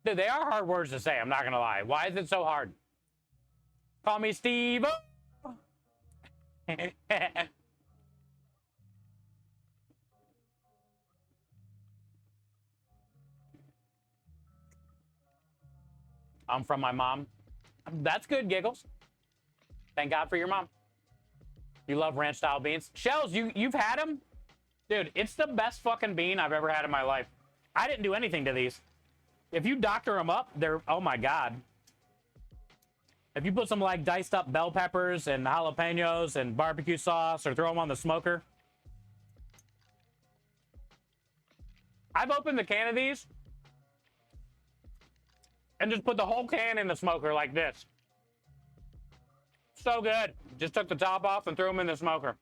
Dude, they are hard words to say, I'm not gonna lie. Why is it so hard? Call me Steve. I'm from my mom. That's good, Giggles. Thank God for your mom. You love ranch style beans. Shells, you've had them? Dude, it's the best fucking bean I've ever had in my life. I didn't do anything to these. If you doctor them up, they're, oh my God. If you put some like diced up bell peppers and jalapenos and barbecue sauce or throw them on the smoker. I've opened the can of these and just put the whole can in the smoker like this. So good. Just took the top off and threw them in the smoker.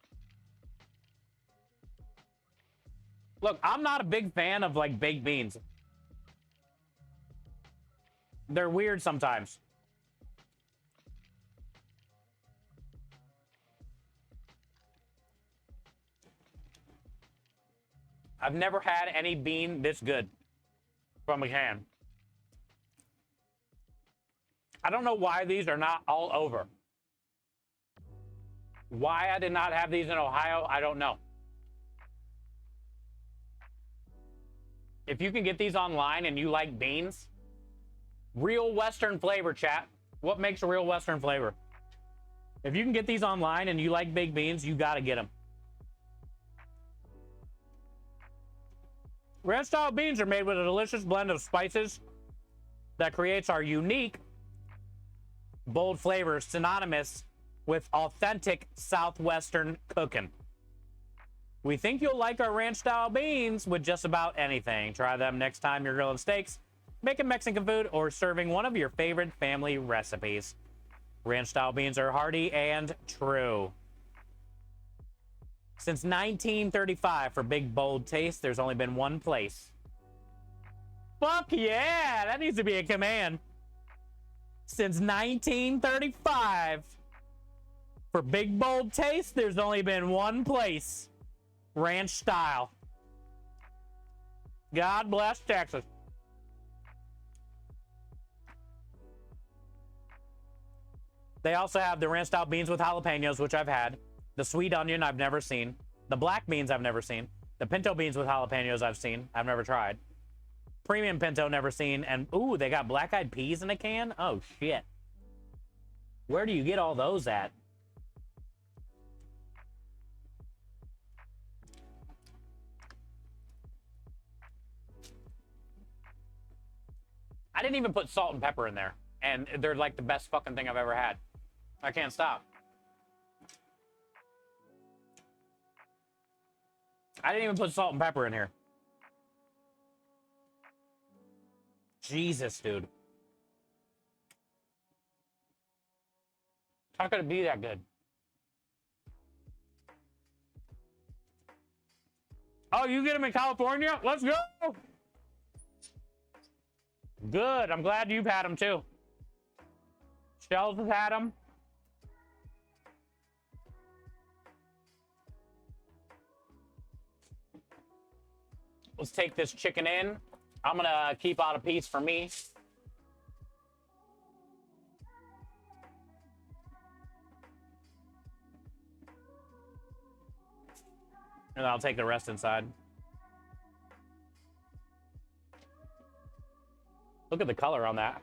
Look, I'm not a big fan of like baked beans. They're weird sometimes. I've never had any bean this good from a can. I don't know why these are not all over. Why I did not have these in Ohio, I don't know. If you can get these online and you like beans, real Western flavor, chat. What makes a real Western flavor? If you can get these online and you like baked beans, you gotta get them. Ranch style beans are made with a delicious blend of spices that creates our unique, bold flavors synonymous with authentic Southwestern cooking. We think you'll like our ranch style beans with just about anything. Try them next time you're grilling steaks, making Mexican food, or serving one of your favorite family recipes. Ranch style beans are hearty and true. Since 1935, for big, bold taste, there's only been one place. Fuck yeah! That needs to be a command. Since 1935, for big, bold taste, there's only been one place. Ranch style. God bless Texas. They also have the ranch style beans with jalapenos, which I've had. The sweet onion, I've never seen. The black beans, I've never seen. The pinto beans with jalapenos, I've seen. I've never tried. Premium pinto, never seen. And, ooh, they got black-eyed peas in a can? Oh, shit. Where do you get all those at? I didn't even put salt and pepper in there. And they're like the best fucking thing I've ever had. I can't stop. I didn't even put salt and pepper in here. Jesus, dude. How could it be that good? Oh, you get them in California? Let's go! Good. I'm glad you've had them too. Shells has had them. Let's take this chicken in. I'm gonna keep out a piece for me. And I'll take the rest inside. Look at the color on that.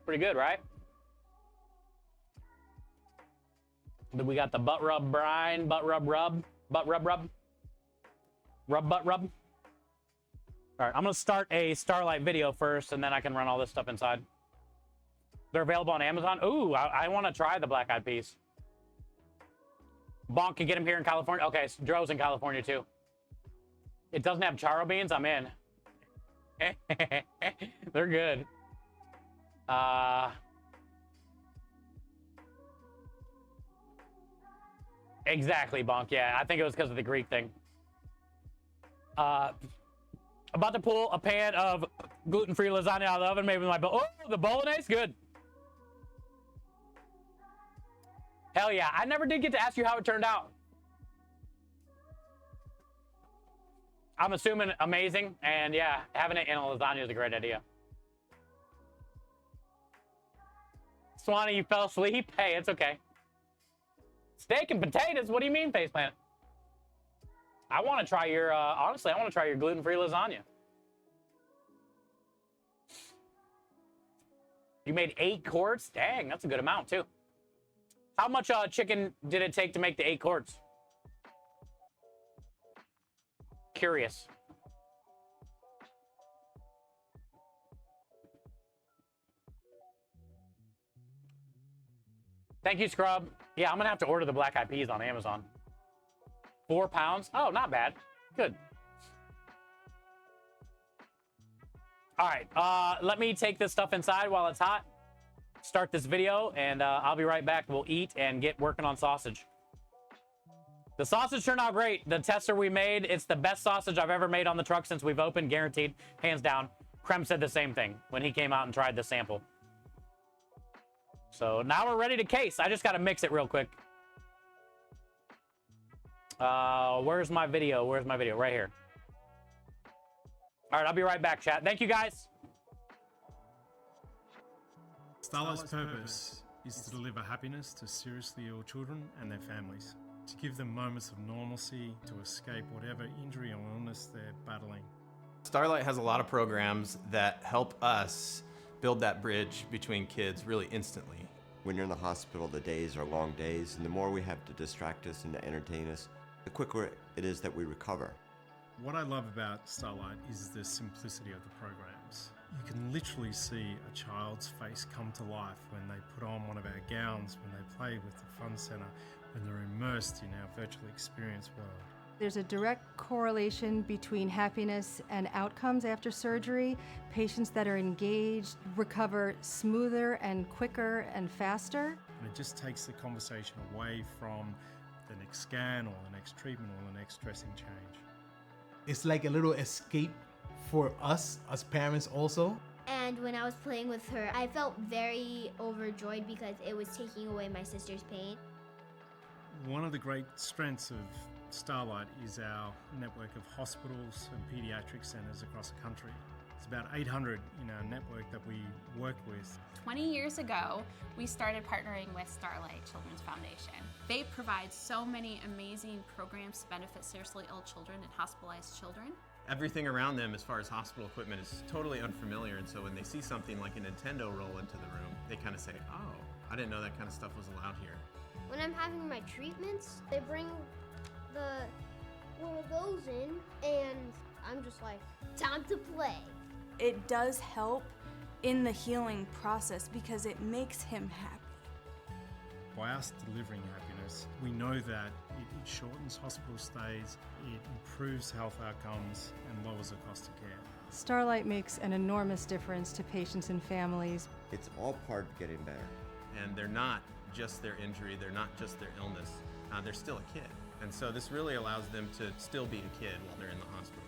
Pretty good, right? Then we got the butt rub brine, butt rub rub, butt rub rub. Rub butt rub. All right, I'm gonna start a Starlight video first, and then I can run all this stuff inside. They're available on Amazon. Ooh, I want to try the black-eyed peas. Bonk can get them here in California. Okay, so Dro's in California too. It doesn't have charro beans. I'm in. They're good. Exactly, Bonk. Yeah, I think it was because of the Greek thing. About to pull a pan of gluten-free lasagna out of the oven. Maybe my oh, the bolognese, good. Hell yeah! I never did get to ask you how it turned out. I'm assuming amazing, and yeah, having it in a lasagna is a great idea. Swanee, you fell asleep? Hey, it's okay. Steak and potatoes? What do you mean, Face Planet? I want to try your, honestly, I want to try your gluten-free lasagna. You made 8 quarts? Dang, that's a good amount, too. How much chicken did it take to make the 8 quarts? Curious. Thank you, Scrub. Yeah, I'm gonna have to order the black-eyed peas on Amazon. 4 pounds? Oh, not bad. Good. All right, let me take this stuff inside while it's hot. Start this video, and I'll be right back. We'll eat and get working on sausage. The sausage turned out great. The tester we made, it's the best sausage I've ever made on the truck since we've opened, guaranteed, hands down. Krem said the same thing when he came out and tried the sample. So now we're ready to case. I just got to mix it real quick. Where's my video? Where's my video? Right here. All right, I'll be right back, chat. Thank you, guys. Starlight's purpose is to deliver happiness to seriously ill children and their families. to give them moments of normalcy, to escape whatever injury or illness they're battling. Starlight has a lot of programs that help us build that bridge between kids really instantly. When you're in the hospital, the days are long days, and the more we have to distract us and to entertain us, the quicker it is that we recover. What I love about Starlight is the simplicity of the programs. You can literally see a child's face come to life when they put on one of our gowns, when they play with the fun center, when they're immersed in our virtual experience world. There's a direct correlation between happiness and outcomes after surgery. Patients that are engaged recover smoother and quicker and faster. And it just takes the conversation away from the next scan or the next treatment or the next dressing change. It's like a little escape for us as parents also. And when I was playing with her, I felt very overjoyed because it was taking away my sister's pain. One of the great strengths of Starlight is our network of hospitals and pediatric centers across the country. It's about 800 in our network that we work with. 20 years ago, we started partnering with Starlight Children's Foundation. They provide so many amazing programs to benefit seriously ill children and hospitalized children. Everything around them as far as hospital equipment is totally unfamiliar, and so when they see something like a Nintendo roll into the room, they kind of say, oh, I didn't know that kind of stuff was allowed here. When I'm having my treatments, they bring one of those in, and I'm just like, time to play. It does help in the healing process because it makes him happy. By us delivering happiness, we know that it shortens hospital stays, it improves health outcomes, and lowers the cost of care. Starlight makes an enormous difference to patients and families. It's all part of getting better. And they're not just their injury, they're not just their illness, they're still a kid. And so this really allows them to still be a kid while they're in the hospital.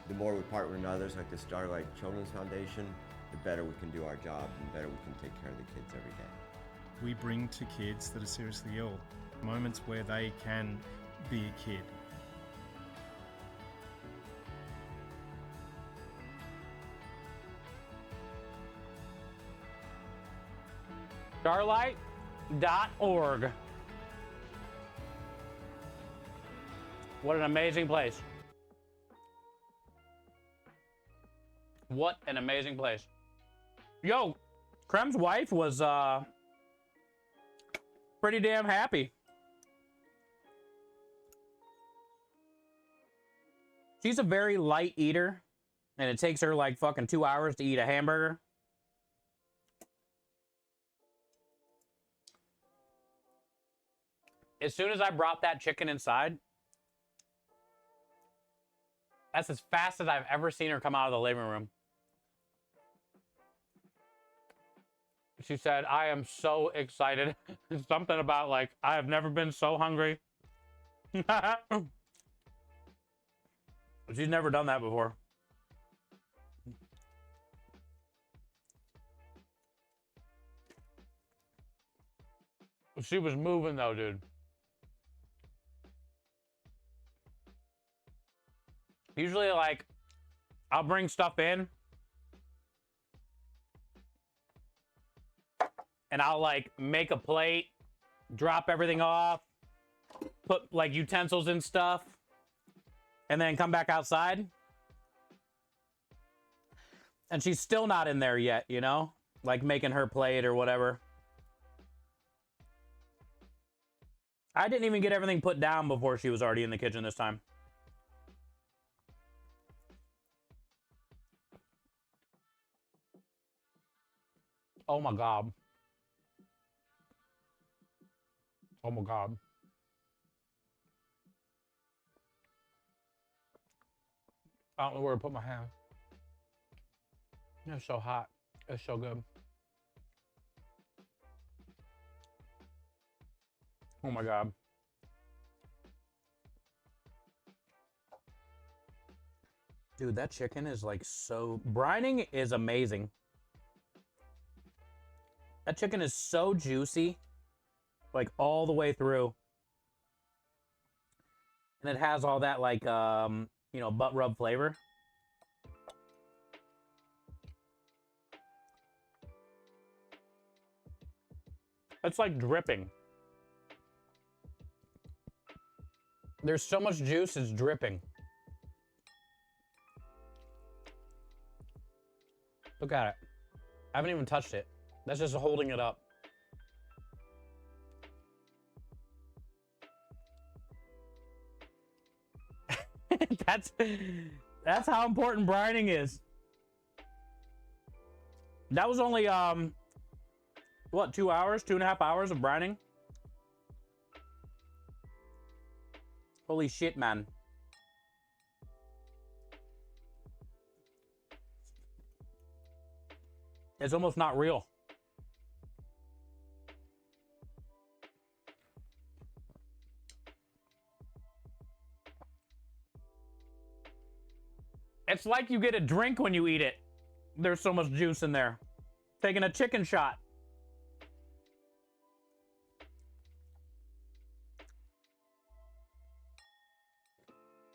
The more we partner with others like the Starlight Children's Foundation, the better we can do our job and the better we can take care of the kids every day. We bring to kids that are seriously ill moments where they can be a kid. Starlight.org. What an amazing place. What an amazing place. Yo, Krem's wife was pretty damn happy. She's a very light eater, and it takes her like fucking 2 hours to eat a hamburger. As soon as I brought that chicken inside, that's as fast as I've ever seen her come out of the living room. She said, I am so excited. Something about like, I have never been so hungry. She's never done that before. She was moving though, dude. Usually, like, I'll bring stuff in and I'll like make a plate, drop everything off, put like utensils and stuff, and then come back outside. And she's still not in there yet, you know? Like making her plate or whatever. I didn't even get everything put down before she was already in the kitchen this time. Oh my God. Oh my God. I don't know where to put my hand. It's so hot. It's so good. Oh my God. Dude, that chicken is like so... Brining is amazing. That chicken is so juicy, like all the way through. And it has all that like, you know, butt rub flavor. It's like dripping. There's so much juice, it's dripping. Look at it. I haven't even touched it. That's just holding it up. That's how important brining is. That was only what, 2 hours, 2.5 hours of brining? Holy shit, man. It's almost not real. It's like you get a drink when you eat it. There's so much juice in there. Taking a chicken shot.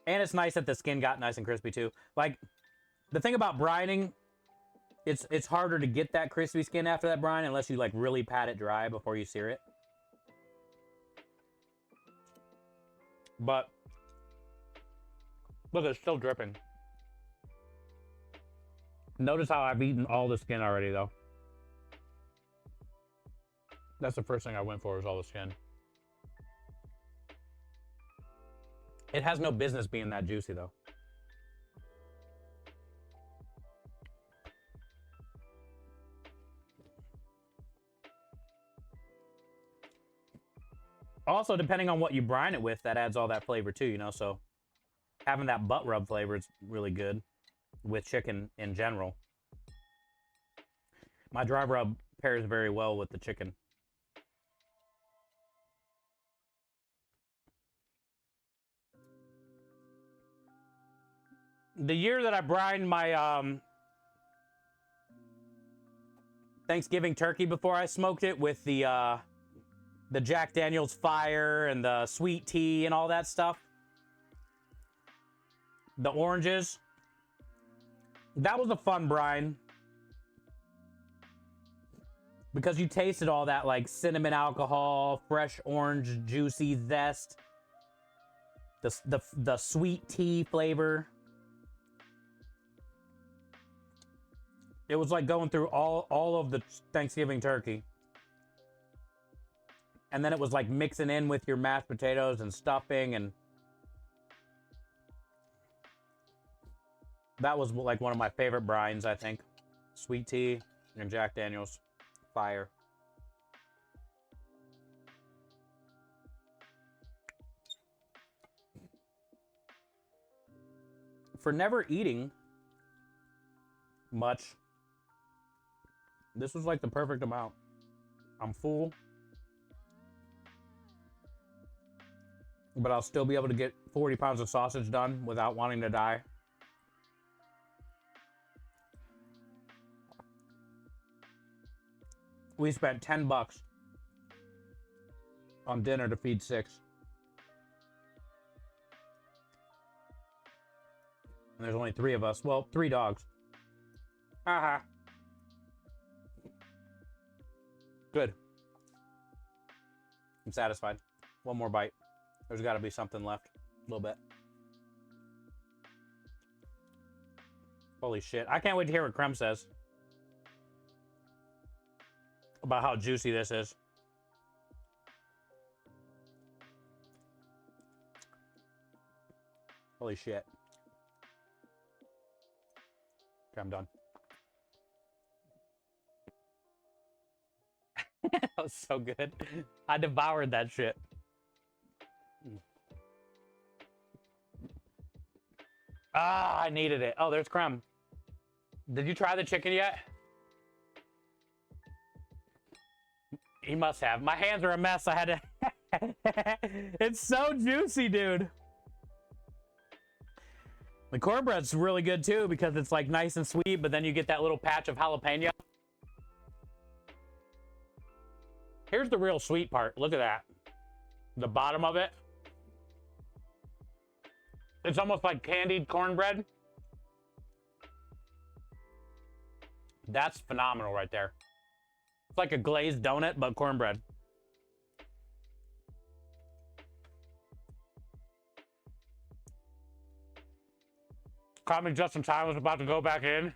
And it's nice that the skin got nice and crispy too. Like, the thing about brining, it's harder to get that crispy skin after that brine unless you like really pat it dry before you sear it. But look, it's still dripping. Notice how I've eaten all the skin already though. That's the first thing I went for, was all the skin. It has no business being that juicy though. Also, depending on what you brine it with, that adds all that flavor too, you know, so having that butt rub flavor is really good with chicken in general. My dry rub pairs very well with the chicken. The year that I brined my Thanksgiving turkey before I smoked it with the Jack Daniel's fire and the sweet tea and all that stuff, the oranges, that was a fun brine because you tasted all that like cinnamon alcohol, fresh orange juicy zest, the sweet tea flavor. It was like going through all of the Thanksgiving turkey. And then it was like mixing in with your mashed potatoes and stuffing, and that was like one of my favorite brines, I think. Sweet tea and Jack Daniel's fire. For never eating much, this was like the perfect amount. I'm full, but I'll still be able to get 40 pounds of sausage done without wanting to die. We spent $10 on dinner to feed 6. And there's only 3 of us. Well, 3 dogs. Haha. Good. I'm satisfied. One more bite. There's got to be something left. A little bit. Holy shit. I can't wait to hear what Krem says about how juicy this is. Holy shit. Okay, I'm done. That was so good. I devoured that shit. Ah, I needed it. Oh, there's Krem. Did you try the chicken yet? He must have. My hands are a mess. I had to... It's so juicy, dude. The cornbread's really good too because it's like nice and sweet, but then you get that little patch of jalapeno. Here's the real sweet part. Look at that. The bottom of it. It's almost like candied cornbread. That's phenomenal right there. It's like a glazed donut, but cornbread. Caught me just in time. I was about to go back in.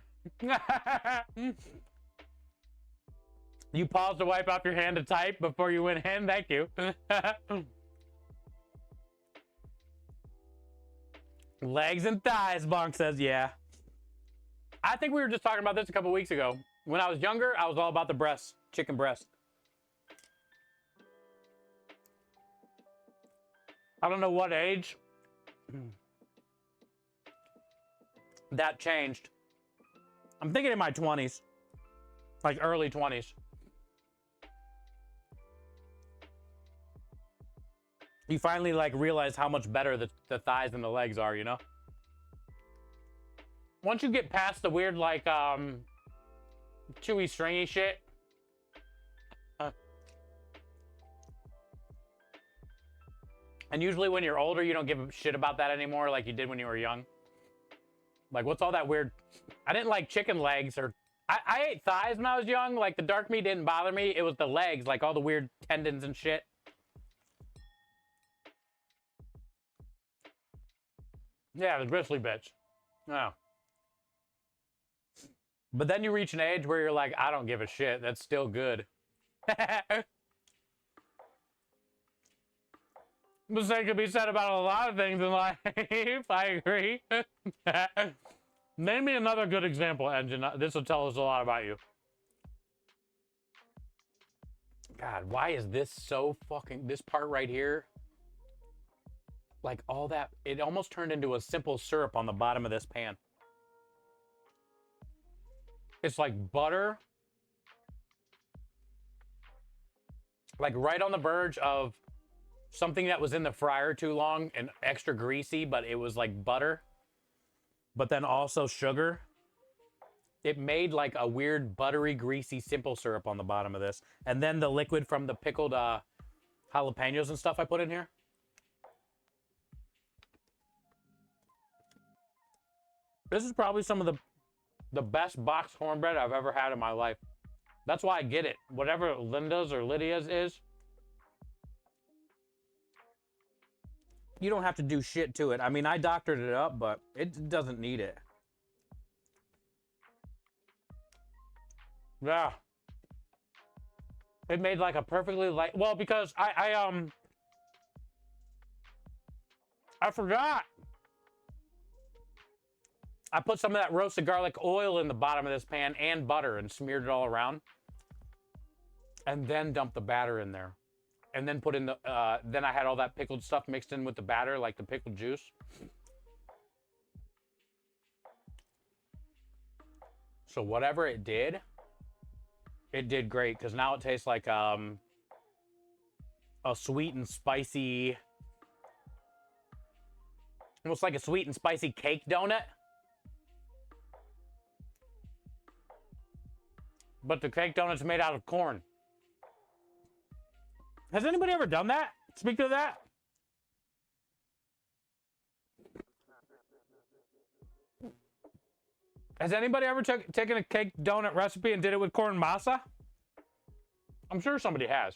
You paused to wipe off your hand to type before you went in. Thank you. Legs and thighs, Bonk says, yeah. I think we were just talking about this a couple weeks ago. When I was younger, I was all about the breasts, chicken breast. I don't know what age that changed. I'm thinking in my 20s, like early 20s. You finally like realize how much better the thighs and the legs are, you know? Once you get past the weird like chewy stringy shit. And usually when you're older, you don't give a shit about that anymore like you did when you were young. Like, what's all that weird? I didn't like chicken legs or... I ate thighs when I was young. Like, the dark meat didn't bother me. It was the legs, like all the weird tendons and shit. Yeah, the bristly bitch. No. But then you reach an age where you're like, I don't give a shit. That's still good. The same could be said about a lot of things in life. I agree. Name me another good example, Engine. This will tell us a lot about you. God, why is this so fucking... This part right here... Like all that... It almost turned into a simple syrup on the bottom of this pan. It's like butter. Like right on the verge of something that was in the fryer too long and extra greasy, but it was like butter. But then also sugar. It made like a weird buttery, greasy, simple syrup on the bottom of this. And then the liquid from the pickled jalapenos and stuff I put in here. This is probably some of the best boxed cornbread I've ever had in my life. That's why I get it. Whatever Linda's or Lydia's is, you don't have to do shit to it. I mean, I doctored it up, but it doesn't need it. Yeah. It made like a perfectly light... Well, because I forgot. I put some of that roasted garlic oil in the bottom of this pan and butter and smeared it all around. And then dumped the batter in there. And then put in the, then I had all that pickled stuff mixed in with the batter, like the pickled juice. So whatever it did great, because now it tastes like a sweet and spicy, almost like a sweet and spicy cake donut. But the cake donut's made out of corn. Has anybody ever done that? Speak to that. Has anybody ever taken a cake donut recipe and did it with corn masa? I'm sure somebody has.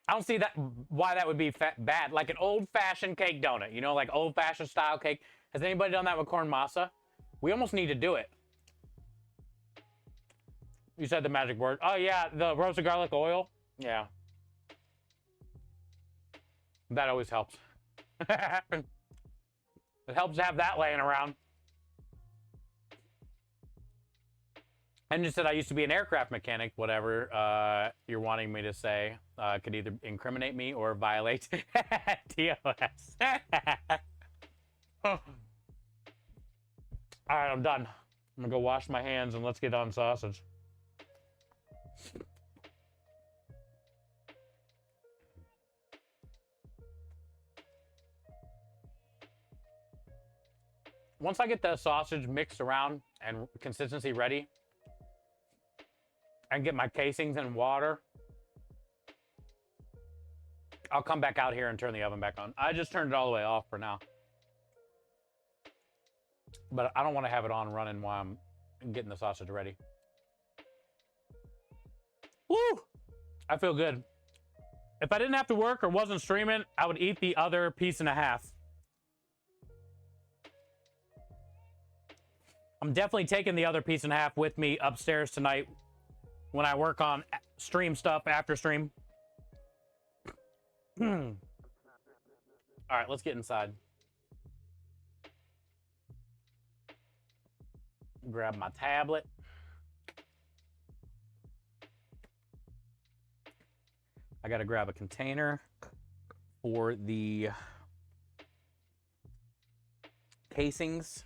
I don't see that why that would be bad. Like an old-fashioned cake donut, you know, like old-fashioned style cake. Has anybody done that with corn masa? We almost need to do it. You said the magic word. Oh, yeah, the roasted garlic oil. Yeah. That always helps. It helps to have that laying around. And you said I used to be an aircraft mechanic, whatever you're wanting me to say. Could either incriminate me or violate TOS. All right, I'm done. I'm gonna go wash my hands and let's get on sausage. Once I get the sausage mixed around and consistency ready, and get my casings in water, I'll come back out here and turn the oven back on. I just turned it all the way off for now. But I don't want to have it on running while I'm getting the sausage ready. Woo! I feel good. If I didn't have to work or wasn't streaming, I would eat the other piece and a half. I'm definitely taking the other piece and a half with me upstairs tonight when I work on stream stuff after stream. All right, let's get inside. Grab my tablet. I gotta grab a container for the casings.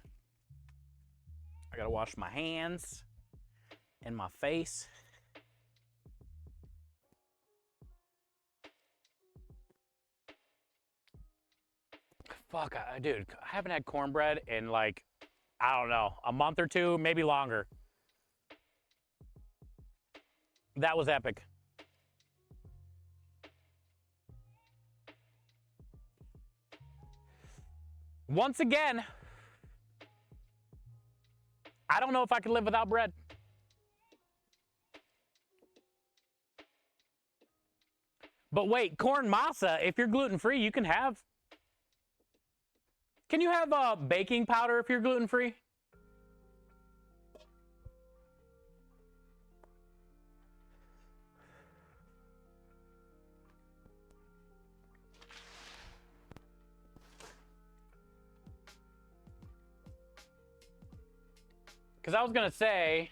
I gotta wash my hands and my face. Fuck, dude, I haven't had cornbread in like, I don't know, a month or two, maybe longer. That was epic. Once again, I don't know if I can live without bread. But wait, corn masa, if you're gluten-free, you can have... Can you have baking powder if you're gluten-free? Because I was going to say,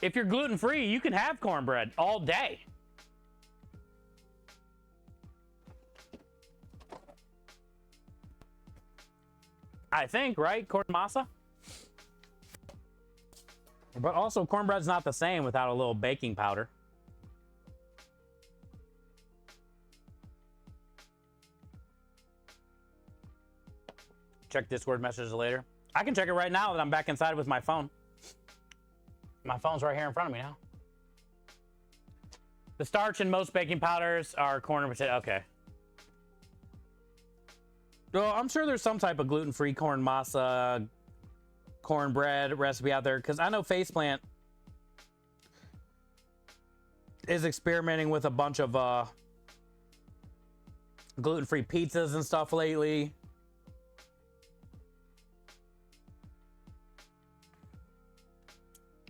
if you're gluten-free, you can have cornbread all day. I think, right? Corn masa? But also, cornbread's not the same without a little baking powder. Check Discord messages later. I can check it right now that I'm back inside with my phone. My phone's right here in front of me now. The starch in most baking powders are corn and potato. Okay. Well, I'm sure there's some type of gluten-free corn masa, cornbread recipe out there, because I know Faceplant is experimenting with a bunch of gluten-free pizzas and stuff lately.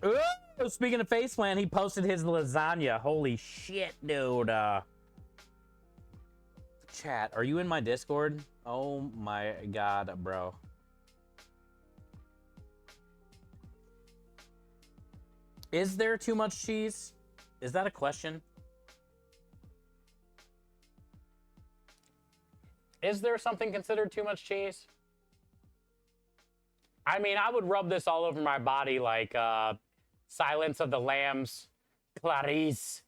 Ooh, speaking of Faceplant, he posted his lasagna. Holy shit, dude. Chat, are you in my Discord? Oh my god, bro. Is there too much cheese? Is that a question? Is there something considered too much cheese? I mean, I would rub this all over my body like Silence of the Lambs, Clarice.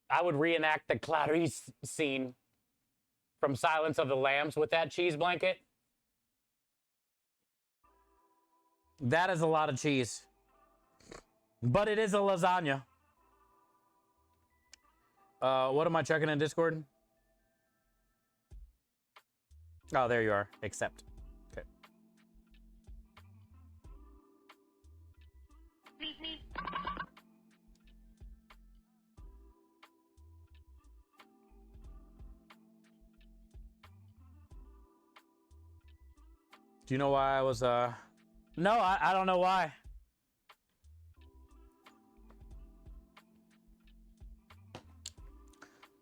I would reenact the Clarice scene from Silence of the Lambs with that cheese blanket. That is a lot of cheese. But it is a lasagna. What am I checking in Discord? Oh, there you are. Accept. Okay. Do you know why I was, No, I don't know why.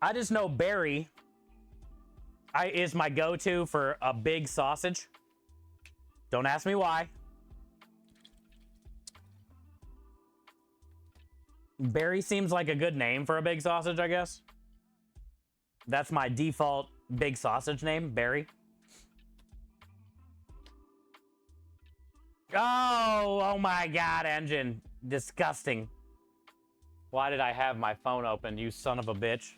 I just know Barry is my go-to for a big sausage. Don't ask me why. Barry seems like a good name for a big sausage, I guess. That's my default big sausage name, Barry. Oh my god, Engine. Disgusting. Why did I have my phone open, you son of a bitch?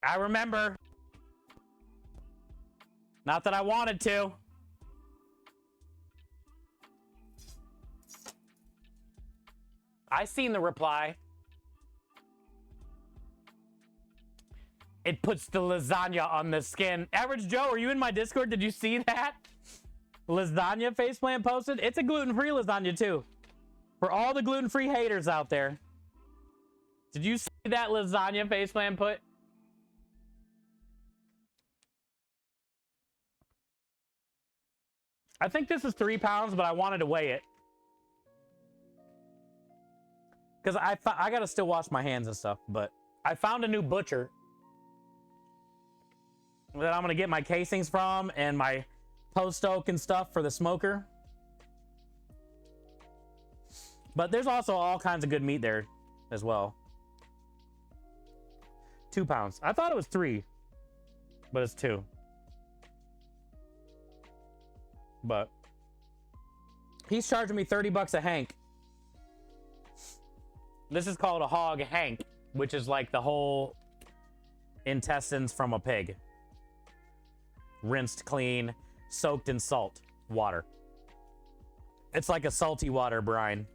I remember. Not that I wanted to. I seen the reply. It puts the lasagna on the skin. Average Joe, are you in my Discord? Did you see that? Lasagna faceplant posted. It's a gluten-free lasagna too. For all the gluten-free haters out there. Did you see that lasagna faceplant put? I think this is 3 pounds, but I wanted to weigh it. Because I gotta still wash my hands and stuff, but I found a new butcher that I'm gonna get my casings from and my post oak and stuff for the smoker. But there's also all kinds of good meat there as well. 2 pounds. I thought it was 3, but it's 2. But he's charging me 30 bucks a hank. This is called a hog hank, which is like the whole intestines from a pig. Rinsed clean, soaked in salt water. It's like a salty water brine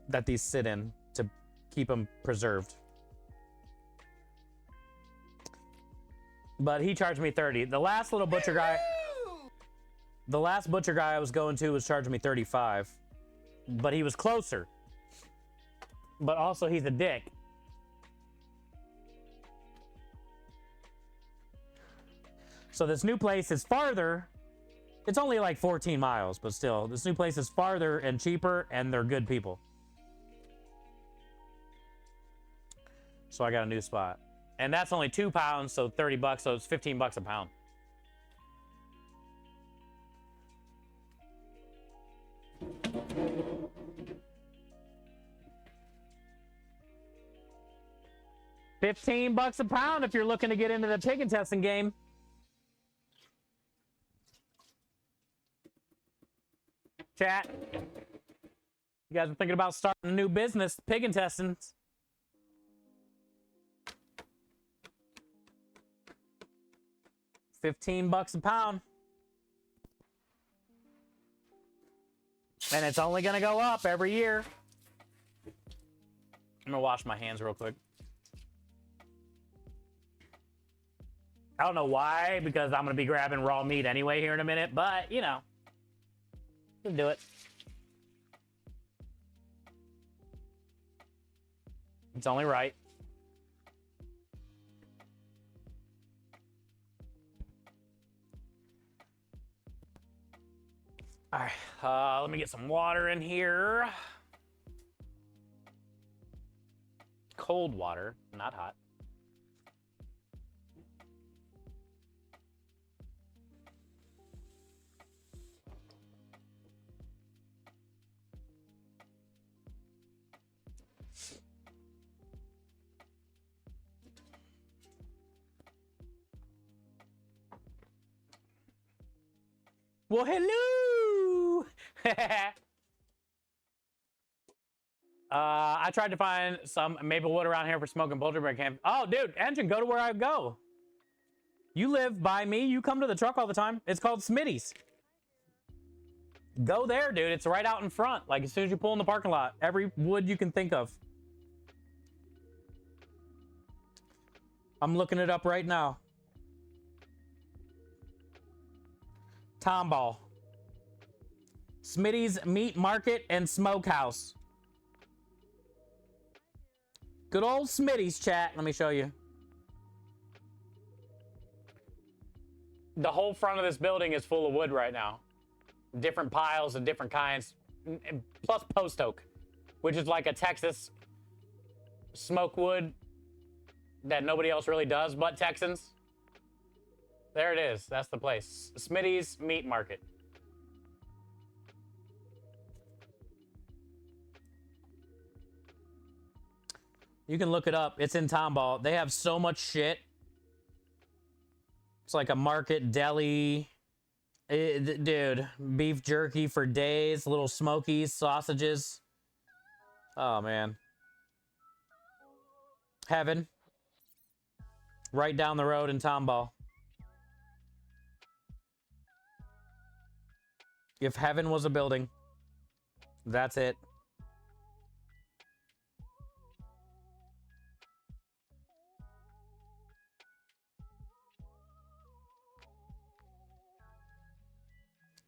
that these sit in to keep them preserved. But he charged me 30. The last little butcher guy, the last butcher guy I was going to was charging me 35, but he was closer. But also he's a dick. So this new place is farther. It's only like 14 miles, but still, this new place is farther and cheaper, and they're good people. So I got a new spot. And that's only 2 pounds, so 30 bucks, so it's 15 bucks a pound. $15 a pound if you're looking to get into the pig intestine game. Chat. You guys are thinking about starting a new business, pig intestines. $15 a pound. And it's only gonna go up every year. I'm gonna wash my hands real quick. I don't know why, because I'm gonna be grabbing raw meat anyway here in a minute, but you know, we'll do it. It's only right. All right, let me get some water in here. Cold water, not hot. Well, hello. I tried to find some maple wood around here for smoking poultry, but I can't. Oh, dude, Engine, go to where I go. You live by me. You come to the truck all the time. It's called Smitty's. Go there, dude. It's right out in front. Like, as soon as you pull in the parking lot. Every wood you can think of. I'm looking it up right now. Tomball. Smitty's Meat Market and Smokehouse. Good old Smitty's, chat. Let me show you. The whole front of this building is full of wood right now. Different piles of different kinds. Plus post oak, which is like a Texas smoke wood that nobody else really does but Texans. There it is. That's the place. Smitty's Meat Market. You can look it up. It's in Tomball. They have so much shit. It's like a market deli. Dude, beef jerky for days, little smokies, sausages. Oh, man. Heaven. Right down the road in Tomball. If heaven was a building, that's it.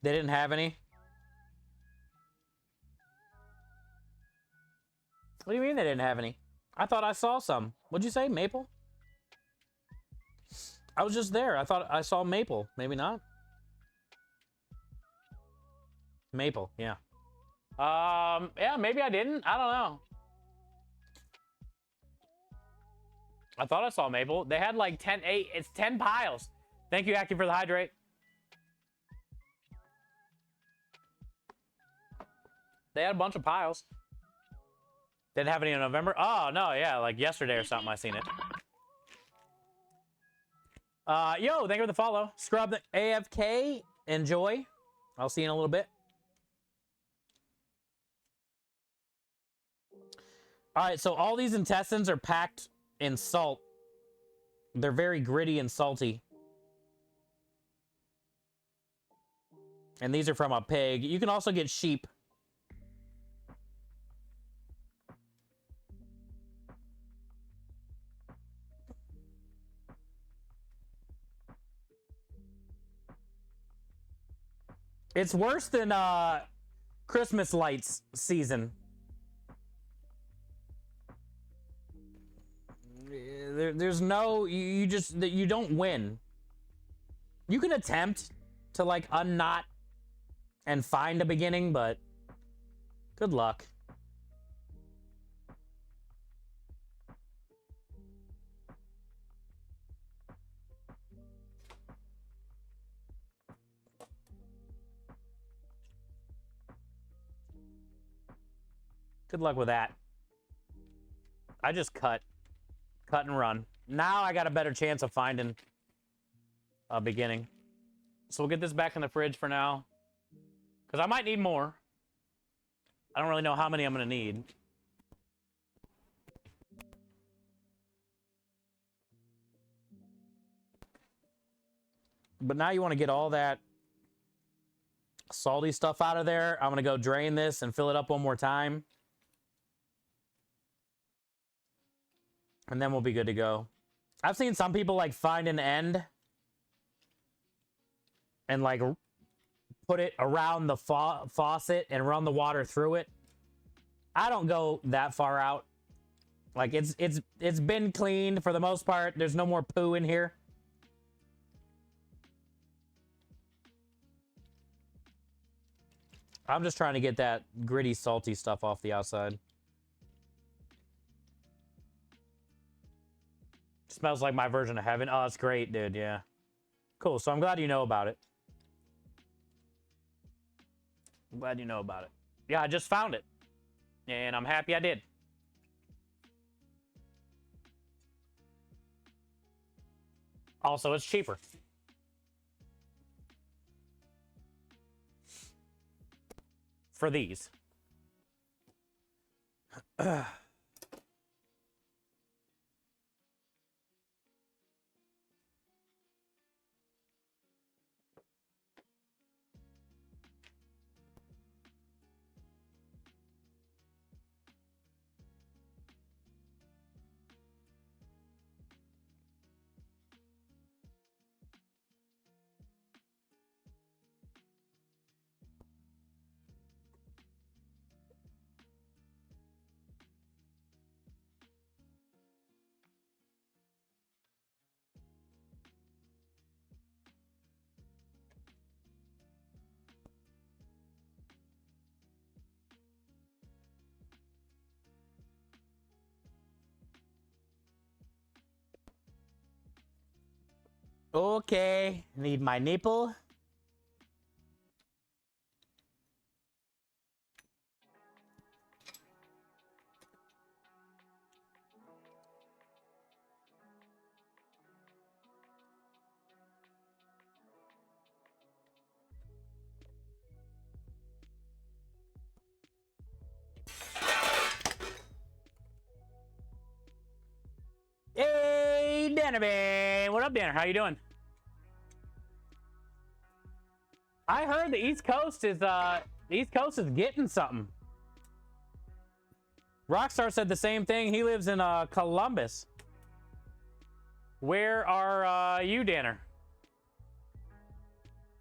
They didn't have any? What do you mean they didn't have any? I thought I saw some. What'd you say, maple? I was just there. I thought I saw maple. Maybe not. Maple, yeah. Yeah, maybe I didn't. I don't know. I thought I saw maple. They had like 10, 8, it's 10 piles. Thank you, Aki, for the hydrate. They had a bunch of piles. Didn't have any in November. Oh, no, yeah, like yesterday or something I seen it. Yo, thank you for the follow. Scrub the AFK. Enjoy. I'll see you in a little bit. All right, so all these intestines are packed in salt. They're very gritty and salty. And these are from a pig. You can also get sheep. It's worse than Christmas lights season. There's no, you don't win. You can attempt to like unknot and find a beginning, but good luck. Good luck with that. I just cut and run. Now I got a better chance of finding a beginning. So we'll get this back in the fridge for now, because I might need more. I don't really know how many I'm gonna need. But now you want to get all that salty stuff out of there. I'm gonna go drain this and fill it up one more time. And then we'll be good to go. I've seen some people like find an end and like put it around the faucet and run the water through it. I don't go that far out. Like it's been cleaned for the most part. There's no more poo in here. I'm just trying to get that gritty, salty stuff off the outside. Smells like my version of heaven. Oh, it's great, dude. Yeah. Cool. So I'm glad you know about it. I'm glad you know about it. Yeah, I just found it. And I'm happy I did. Also, it's cheaper. For these. Okay, need my nipple. Hey, Danner Man. What up, Danner? How you doing? I heard the East Coast is getting something. Rockstar said the same thing. He lives in Columbus. Where are you, Danner?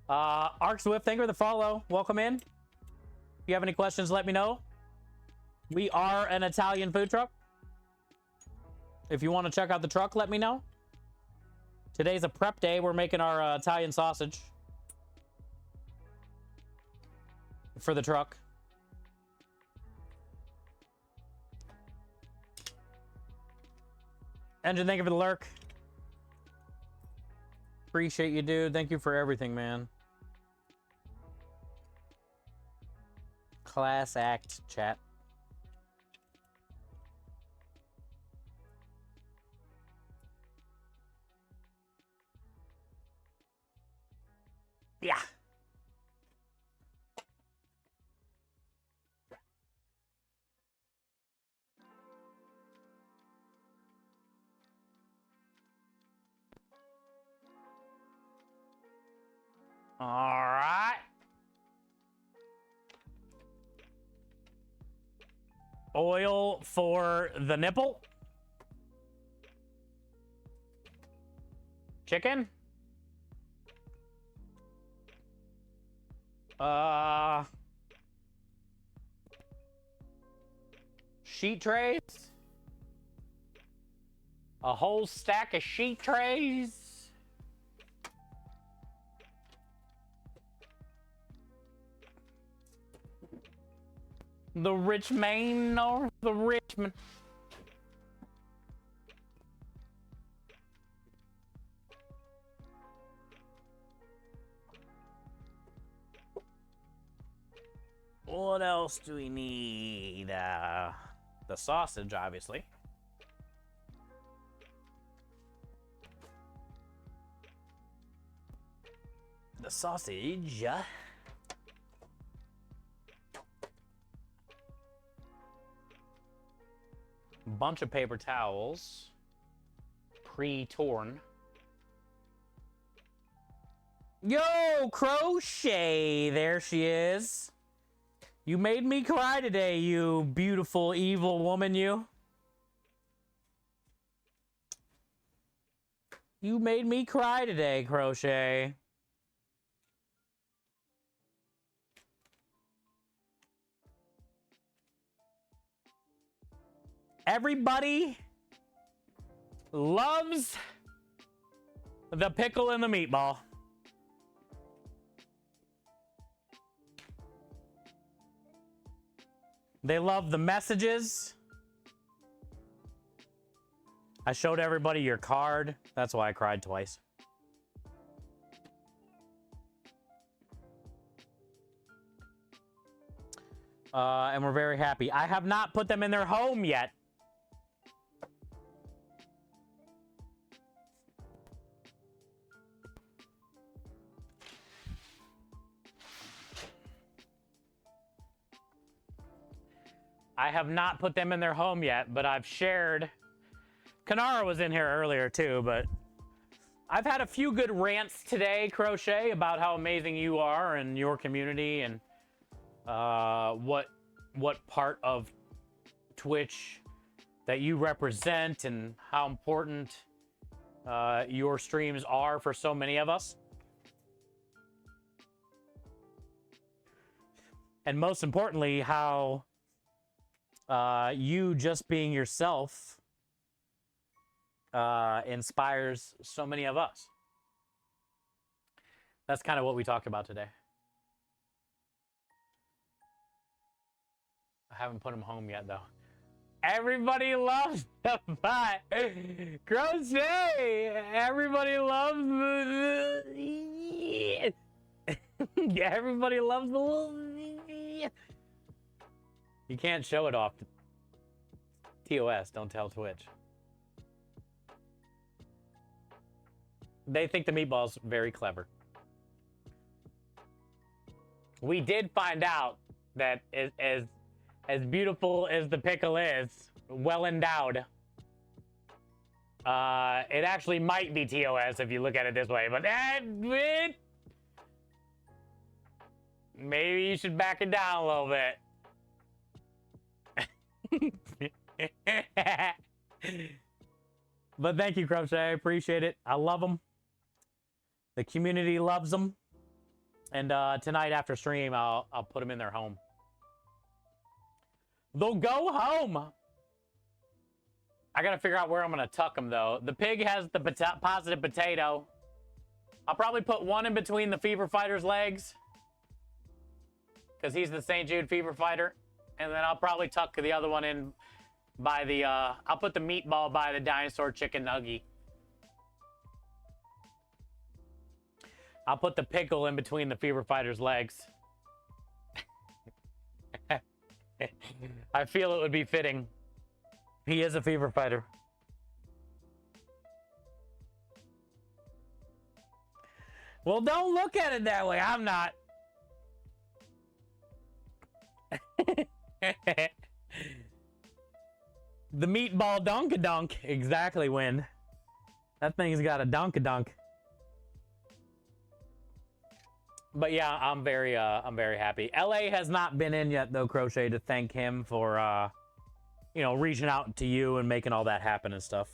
Arc Swift, thank you for the follow. Welcome in. If you have any questions, let me know. We are an Italian food truck. If you want to check out the truck, let me know. Today's a prep day. We're making our Italian sausage for the truck. Engine, thank you for the lurk. Appreciate you, dude. Thank you for everything, man. Class act, chat. Yeah. All right. Oil for the nipple. Chicken. Sheet trays. A whole stack of sheet trays. The rich man or the Richmond. What else do we need? The sausage, obviously. The sausage. Bunch of paper towels. Pre-torn. Yo, Crochet! There she is. You made me cry today, you beautiful, evil woman, you. You made me cry today, Crochet. Everybody loves the pickle and the meatball. They love the messages. I showed everybody your card. That's why I cried twice. And we're very happy. I have not put them in their home yet. I have not put them in their home yet, but I've shared. Kanara was in here earlier too, but I've had a few good rants today, Crochet, about how amazing you are and your community and what part of Twitch that you represent and how important your streams are for so many of us. And most importantly, how you just being yourself inspires so many of us. That's kind of what we talked about today. I haven't put them home yet, though. Everybody loves the pie. Crochet! Everybody loves the... Everybody loves the... You can't show it off. TOS, don't tell Twitch. They think the meatball's very clever. We did find out that as beautiful as the pickle is, well endowed, it actually might be TOS if you look at it this way, but maybe you should back it down a little bit. But thank you, Crochet. I appreciate it. I love them. The community loves them. And tonight after stream, I'll put them in their home. They'll go home. I gotta figure out where I'm gonna tuck them though. The pig has the positive potato. I'll probably put one in between the Fever Fighter's legs, because he's the St. Jude Fever Fighter. And then I'll probably tuck the other one in by the, I'll put the meatball by the Dinosaur Chicken Nugget. I'll put the pickle in between the Fever Fighter's legs. I feel it would be fitting. He is a Fever Fighter. Well, don't look at it that way. I'm not. The meatball donkadunk. Exactly, Win. That thing's got a donkadunk. But yeah, I'm very happy. LA has not been in yet though, Crochet, to thank him for you know, reaching out to you and making all that happen and stuff.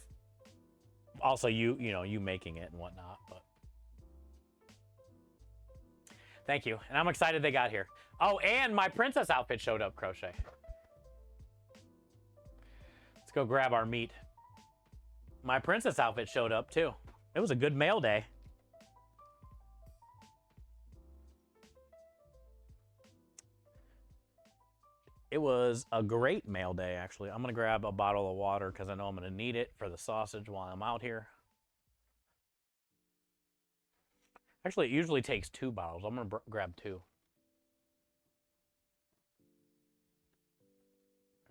Also you know, you making it and whatnot, but thank you. And I'm excited they got here. Oh, and my princess outfit showed up, Crochet. Let's go grab our meat. My princess outfit showed up too. It was a good mail day. It was a great mail day, actually. I'm going to grab a bottle of water because I know I'm going to need it for the sausage while I'm out here. Actually, it usually takes 2 bottles. I'm going to grab 2.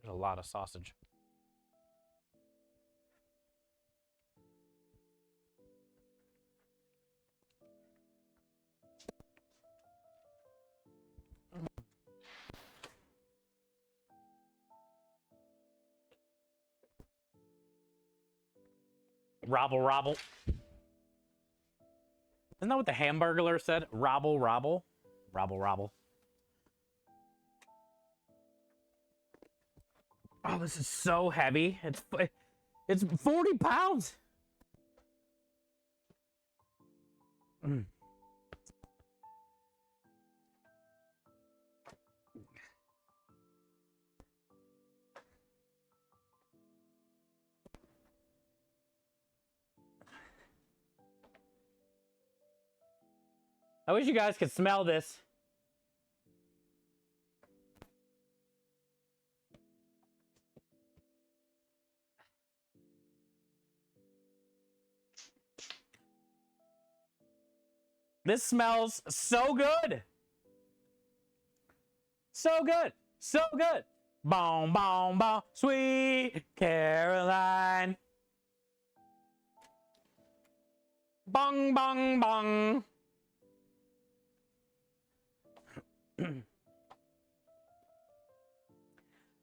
There's a lot of sausage. Robble, robble. Isn't that what the Hamburglar said? Robble, robble. Robble, robble. Oh, this is so heavy. It's 40 pounds. Mm. I wish you guys could smell this. This smells so good. So good. So good. Boom, boom, boom. Sweet Caroline. Bong, bong, bong.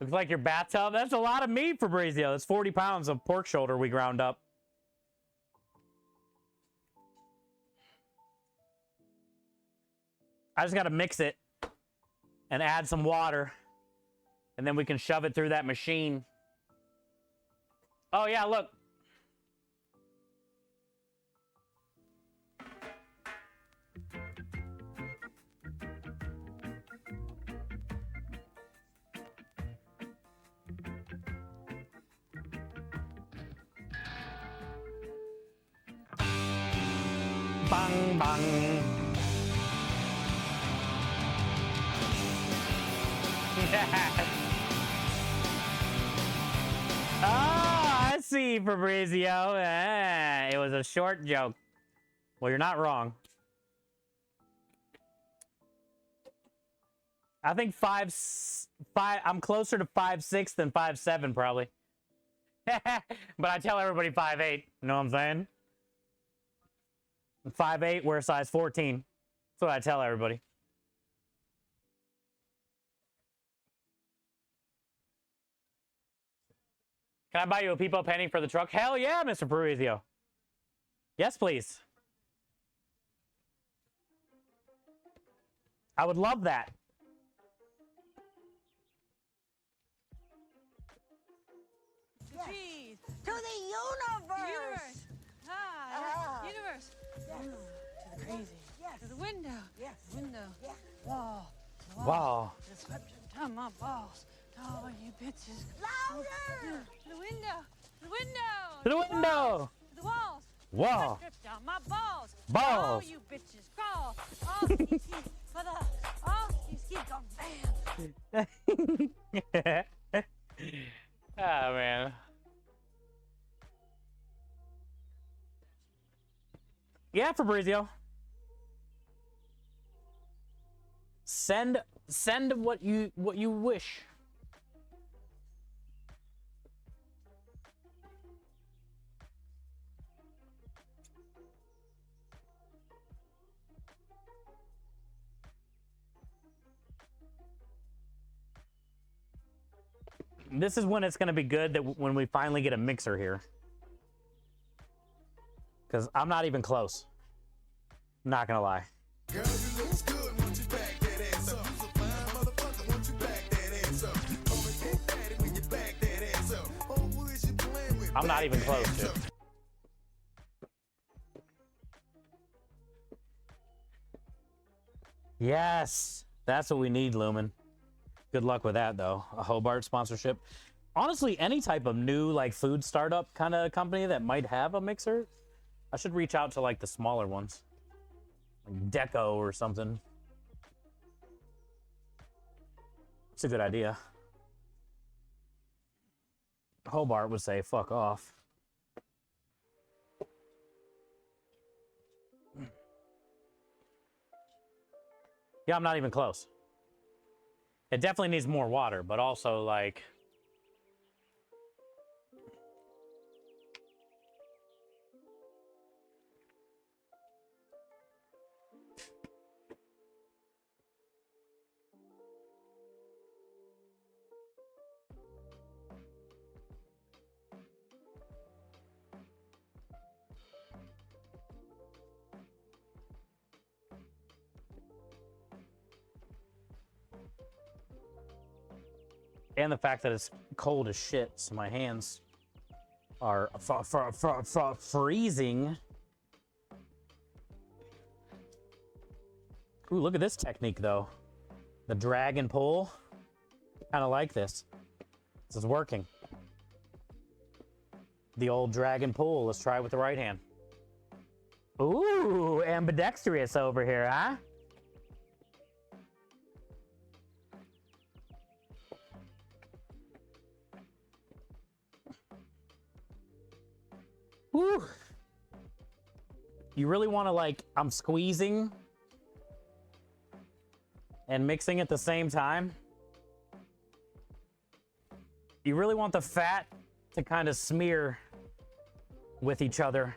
Looks like your bathtub. That's a lot of meat, Fabrizio. That's 40 pounds of pork shoulder we ground up. I just got to mix it and add some water, and then we can shove it through that machine. Oh, yeah, look. Bang, bang. Oh, I see, Fabrizio. It was a short joke. Well, you're not wrong. I think 5'5". I'm closer to 5'6" than 5'7", probably. But I tell everybody 5'8". You know what I'm saying? 5'8", wear a size 14. That's what I tell everybody. Can I buy you a Peepo Penny for the truck? Hell yeah, Mr. Parrizio. Yes, please. I would love that. Yes. To the universe. Universe. Yes. To the crazy. Yes. To the window. window. Yes. Window. Yeah. Wall. Wall. Description. Tell my balls. Oh, you bitches. Louder! The window. The window. To the window. The walls. Wall. Description. My balls. Balls. Oh, you bitches. Crawl. Oh, you see. For the. Oh, you see. Go bam. Ah, man. Yeah, Fabrizio. Send what you wish. This is when it's going to be good that when we finally get a mixer here. Because I'm not even close. Not going to lie. I'm not even close to it. Yes, that's what we need, Lumen. Good luck with that, though. A Hobart sponsorship. Honestly, any type of new like food startup kind of company that might have a mixer, I should reach out to like the smaller ones, like Deco or something. It's a good idea. Hobart would say, "Fuck off." Yeah, I'm not even close. It definitely needs more water, but also like and the fact that it's cold as shit, so my hands are freezing. Ooh, look at this technique, though. The drag and pull. Kind of like this. This is working. The old drag and pull. Let's try it with the right hand. Ooh, ambidextrous over here, huh? Woo. You really want to like, I'm squeezing and mixing at the same time. You really want the fat to kind of smear with each other.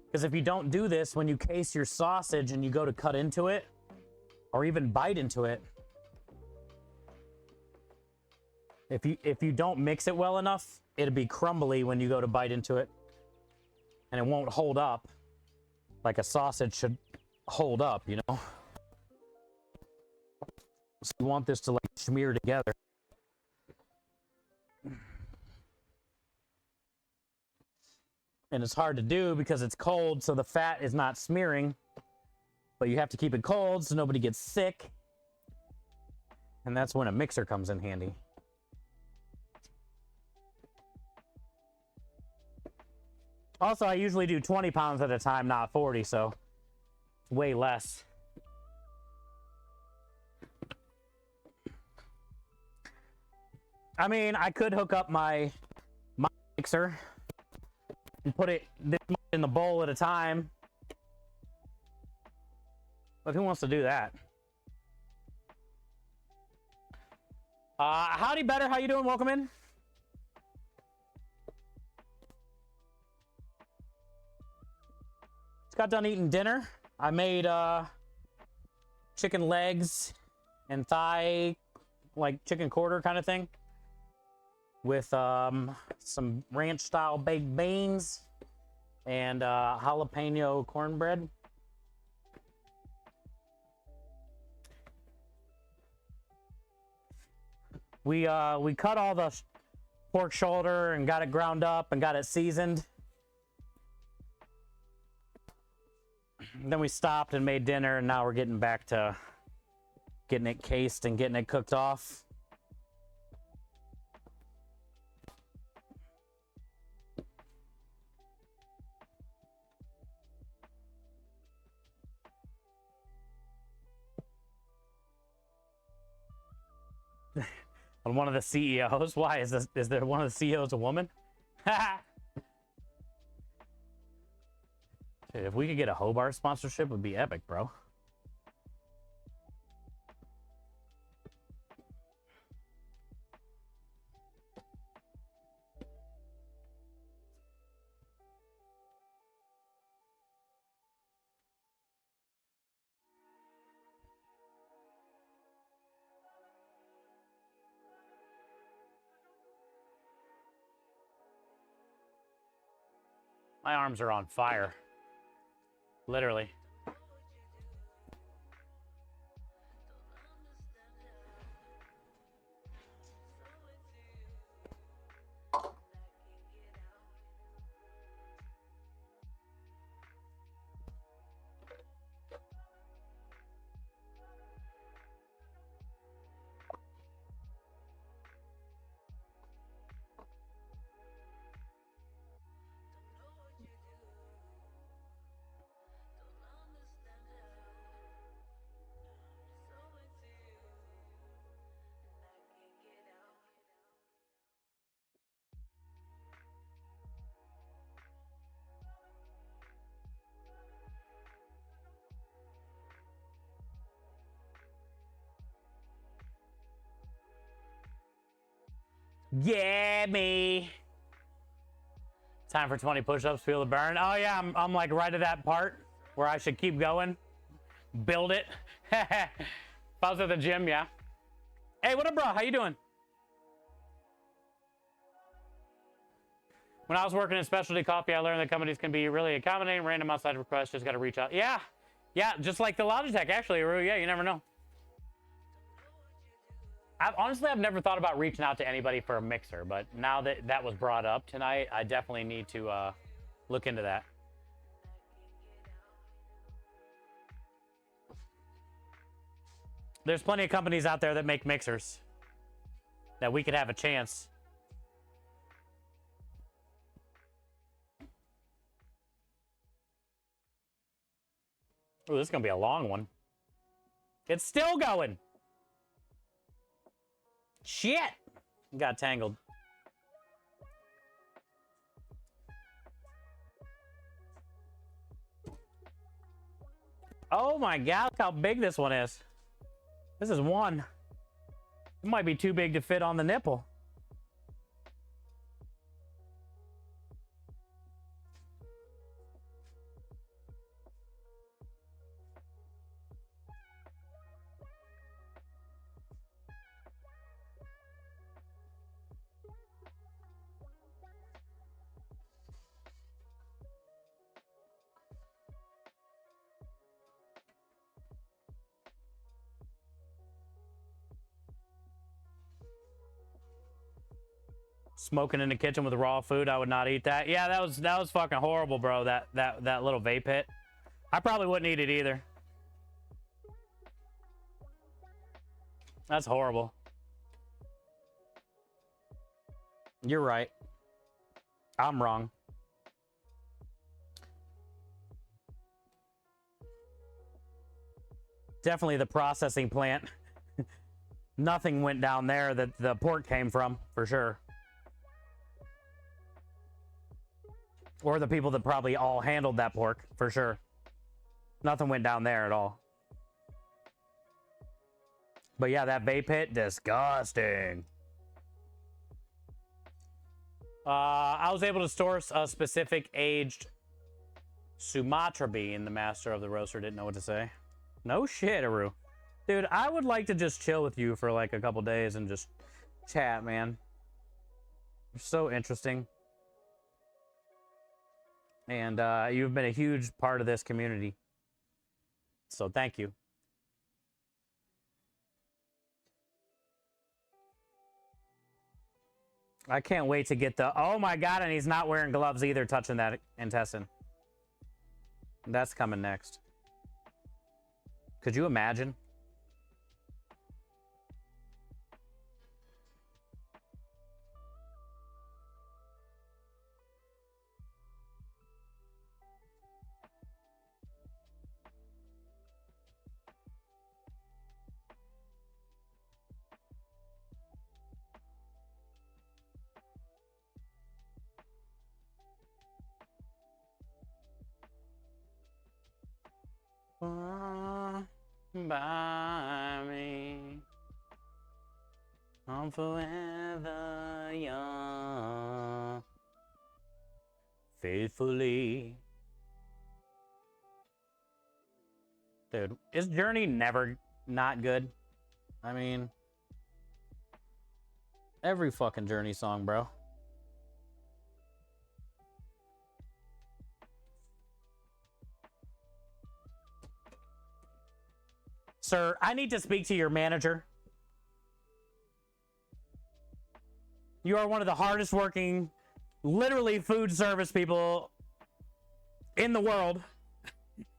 Because if you don't do this, when you case your sausage and you go to cut into it, or even bite into it, if you don't mix it well enough, it'll be crumbly when you go to bite into it, and it won't hold up like a sausage should hold up, you know? So you want this to like smear together. And it's hard to do because it's cold, so the fat is not smearing, but you have to keep it cold so nobody gets sick. And that's when a mixer comes in handy. Also, I usually do 20 pounds at a time, not 40, so it's way less. I mean, I could hook up my mixer and put it this much in the bowl at a time. But who wants to do that? Howdy, Better. How you doing? Welcome in. Just got done eating dinner. I made chicken legs and thigh, like chicken quarter kind of thing, with some ranch style baked beans and jalapeno cornbread. We cut all the pork shoulder and got it ground up and got it seasoned. Then we stopped and made dinner, and now we're getting back to getting it cased and getting it cooked off. On one of the CEOs? Why is there one of the CEOs a woman? Dude, if we could get a Hobart sponsorship, it would be epic, bro. My arms are on fire. Literally. Yeah, me. Time for 20 push-ups, feel the burn. Oh yeah, I'm like right at that part where I should keep going. Build it. If I was at the gym, yeah. Hey, what up, bro? How you doing? When I was working in specialty coffee, I learned that companies can be really accommodating. Random outside requests, just got to reach out. Yeah, just like the Logitech, actually. Yeah, you never know. I've never thought about reaching out to anybody for a mixer, but now that that was brought up tonight, I definitely need to look into that. There's plenty of companies out there that make mixers that we could have a chance. Oh, this is gonna be a long one. It's still going. Shit! Got tangled. Oh my god, look how big this one is. This is one. It might be too big to fit on the nipple. Smoking in the kitchen with raw food, I would not eat that. Yeah, that was fucking horrible, bro. That little vape hit. I probably wouldn't eat it either. That's horrible. You're right. I'm wrong. Definitely the processing plant. Nothing went down there that the pork came from, for sure. Or the people that probably all handled that pork, for sure. Nothing went down there at all. But yeah, that vape hit, disgusting. I was able to source a specific aged Sumatra bean. The master of the roaster didn't know what to say. No shit, Aru. Dude, I would like to just chill with you for like a couple days and just chat, man. You're so interesting. And you've been a huge part of this community. So thank you. I can't wait to get the... Oh my god, and he's not wearing gloves either touching that intestine. That's coming next. Could you imagine? By me, I'm forever young, faithfully. Dude, is Journey never not good? I mean, every fucking Journey song, bro. Sir, I need to speak to your manager. You are one of the hardest working, literally food service people in the world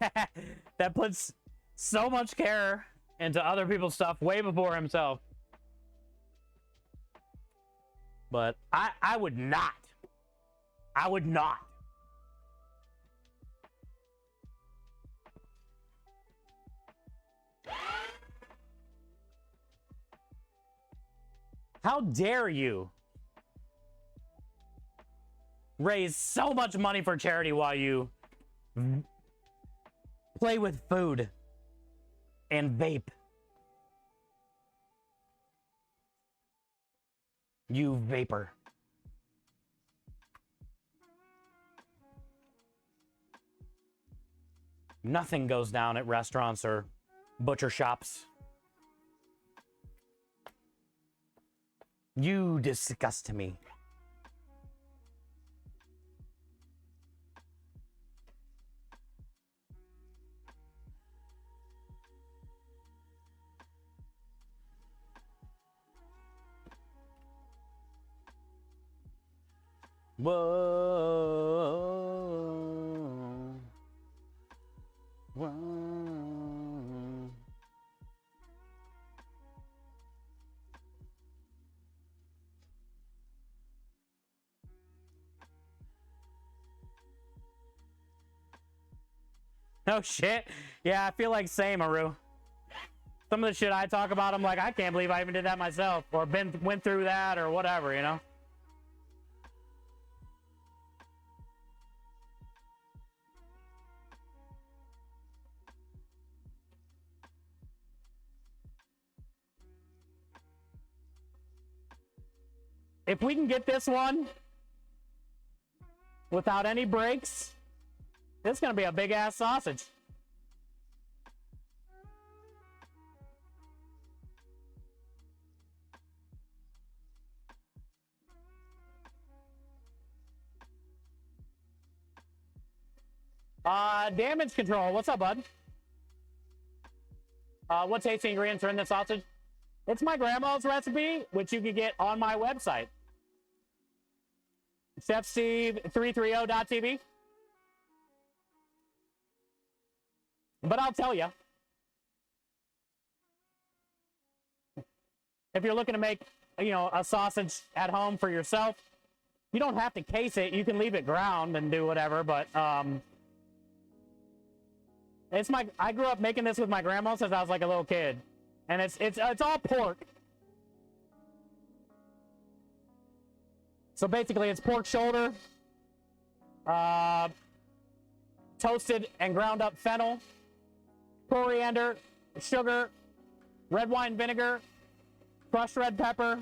that puts so much care into other people's stuff way before himself. But I would not. I would not. How dare you raise so much money for charity while you play with food and vape? You vapor. Nothing goes down at restaurants or butcher shops. You disgust me. Whoa. Whoa. Oh shit. Yeah, I feel like same, Aru. Some of the shit I talk about, I'm like, I can't believe I even did that myself, or went through that, or whatever, you know? If we can get this one without any breaks, this is gonna be a big ass sausage. Damage control. What's up, bud? What tasty ingredients are in the sausage? It's my grandma's recipe, which you can get on my website. ChefSteve330.tv. But I'll tell you, if you're looking to make, a sausage at home for yourself, you don't have to case it. You can leave it ground and do whatever, but I grew up making this with my grandma since I was like a little kid. And it's all pork. So basically it's pork shoulder, toasted and ground up fennel, coriander, sugar, red wine vinegar, crushed red pepper,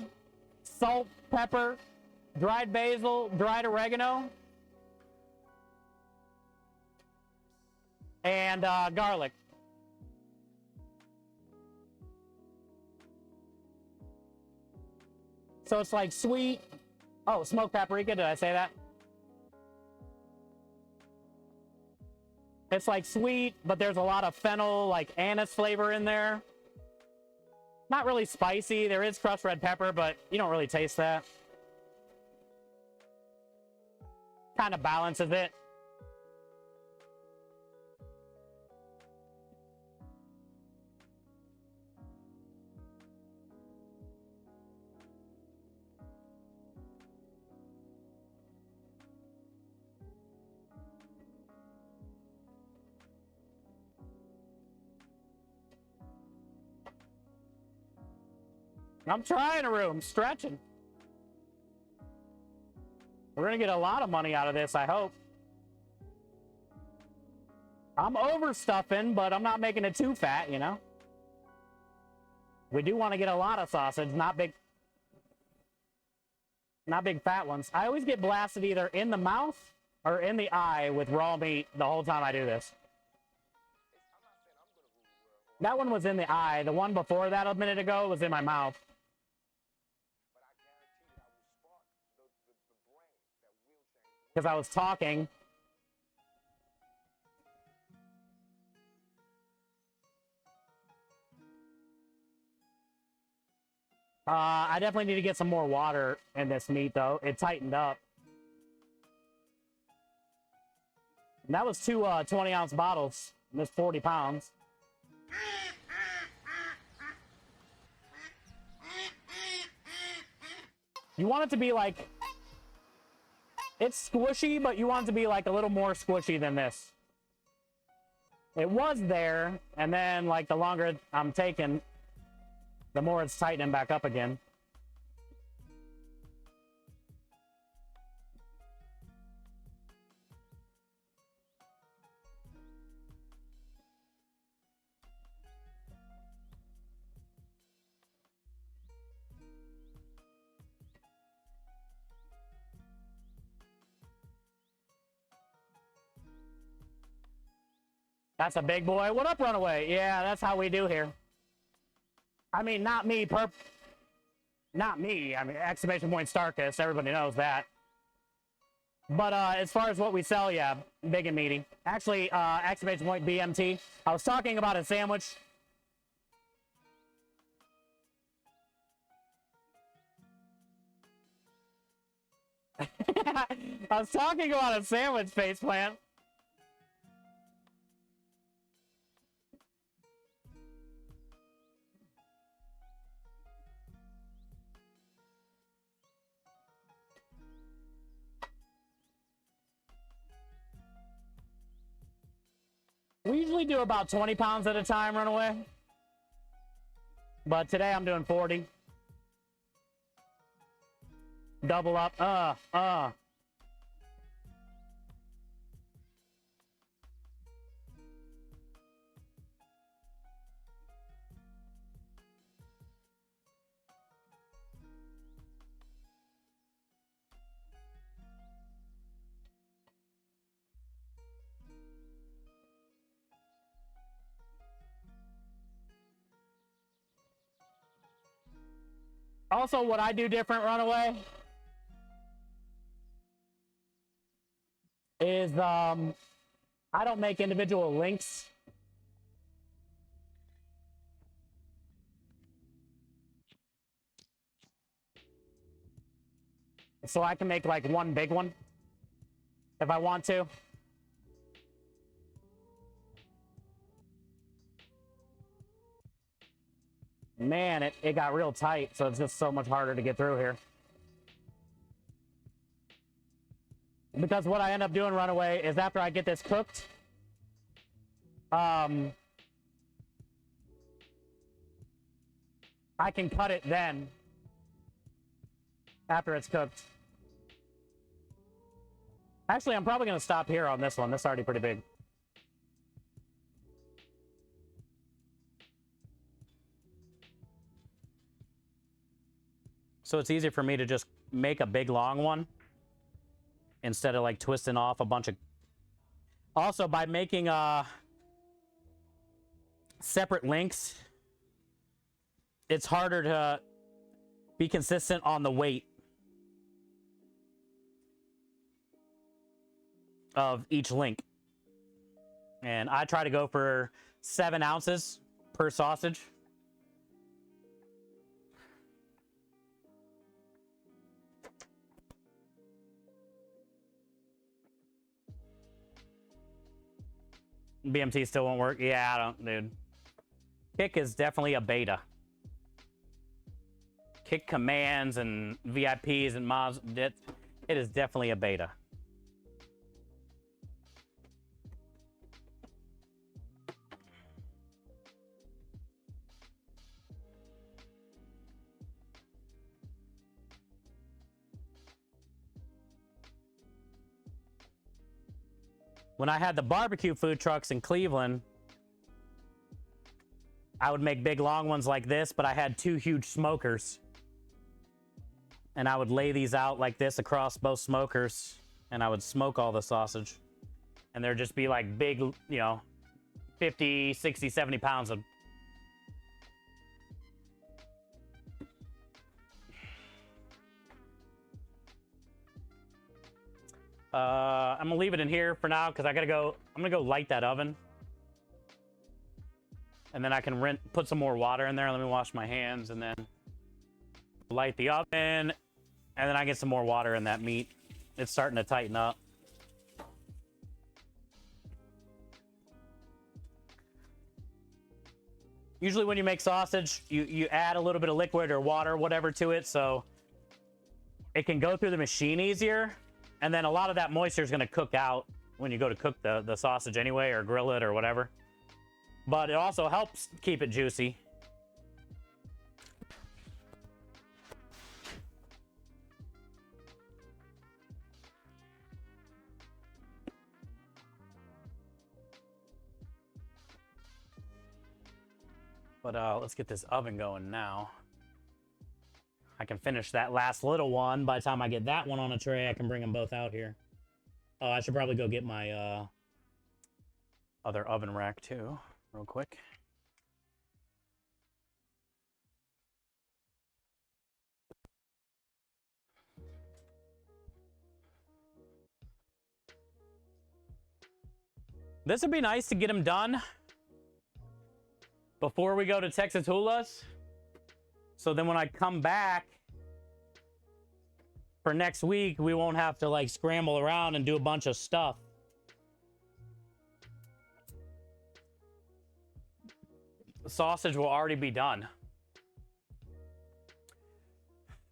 salt, pepper, dried basil, dried oregano, and garlic. So it's like sweet. Oh, smoked paprika. Did I say that? It's like sweet, but there's a lot of fennel, like anise flavor in there. Not really spicy. There is crushed red pepper, but you don't really taste that. Kind of balances it. I'm trying, Aru. I'm stretching. We're gonna get a lot of money out of this, I hope. I'm overstuffing, but I'm not making it too fat, you know? We do want to get a lot of sausage, not big fat ones. I always get blasted either in the mouth or in the eye with raw meat the whole time I do this. That one was in the eye. The one before that a minute ago was in my mouth. Because I was talking. I definitely need to get some more water in this meat, though. It tightened up. And that was two 20-ounce bottles. And this 40 pounds. You want it to be like... It's squishy, but you want it to be like a little more squishy than this. It was there, and then like the longer I'm taking, the more it's tightening back up again. That's a big boy. What up, Runaway? Yeah, that's how we do here. I mean, not me. Not me. I mean, exclamation point Starkus. Everybody knows that. But as far as what we sell, yeah, big and meaty. Actually, exclamation point BMT. I was talking about a sandwich. I was talking about a sandwich, faceplant. We usually do about 20 pounds at a time, Runaway. But today I'm doing 40. Double up. Also, what I do different, Runaway, is I don't make individual links. So I can make like one big one if I want to. Man, it got real tight, so it's just so much harder to get through here. Because what I end up doing, Runaway, is after I get this cooked, I can cut it then, after it's cooked. Actually, I'm probably going to stop here on this one. This is already pretty big. So it's easier for me to just make a big long one instead of like twisting off a bunch of... Also, by making separate links, it's harder to be consistent on the weight of each link. And I try to go for 7 ounces per sausage. BMT still won't work? Yeah, I don't, dude. Kick is definitely a beta. Kick commands and VIPs and mods, it is definitely a beta. when I had the barbecue food trucks in Cleveland, I would make big long ones like this, but I had 2 huge smokers. And I would lay these out like this across both smokers, and I would smoke all the sausage. And there'd just be like big, you know, 50, 60, 70 pounds of. I'm gonna leave it in here for now because I gotta go. I'm gonna go light that oven, and then I can put some more water in there. Let me wash my hands and then light the oven, and then I get some more water in that meat. It's starting to tighten up. Usually when you make sausage, you add a little bit of liquid or water, whatever, to it so it can go through the machine easier. And then a lot of that moisture is going to cook out when you go to cook the sausage anyway, or grill it or whatever. But it also helps keep it juicy. But let's get this oven going now. I can finish that last little one. By the time I get that one on a tray, I can bring them both out here. Oh, I should probably go get my other oven rack too, real quick. This would be nice to get them done before we go to Texas Hulas. So then when I come back for next week, we won't have to like scramble around and do a bunch of stuff. The sausage will already be done.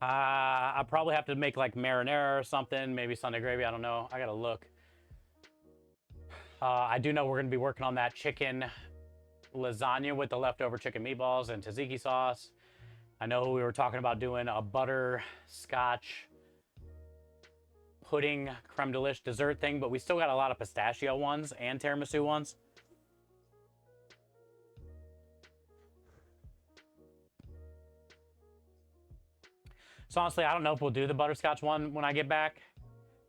I'll probably have to make like marinara or something, maybe Sunday gravy, I don't know. I gotta look. I do know we're gonna be working on that chicken lasagna with the leftover chicken meatballs and tzatziki sauce. I know we were talking about doing a butterscotch pudding creme delish dessert thing, but we still got a lot of pistachio ones and tiramisu ones. So honestly, I don't know if we'll do the butterscotch one when I get back.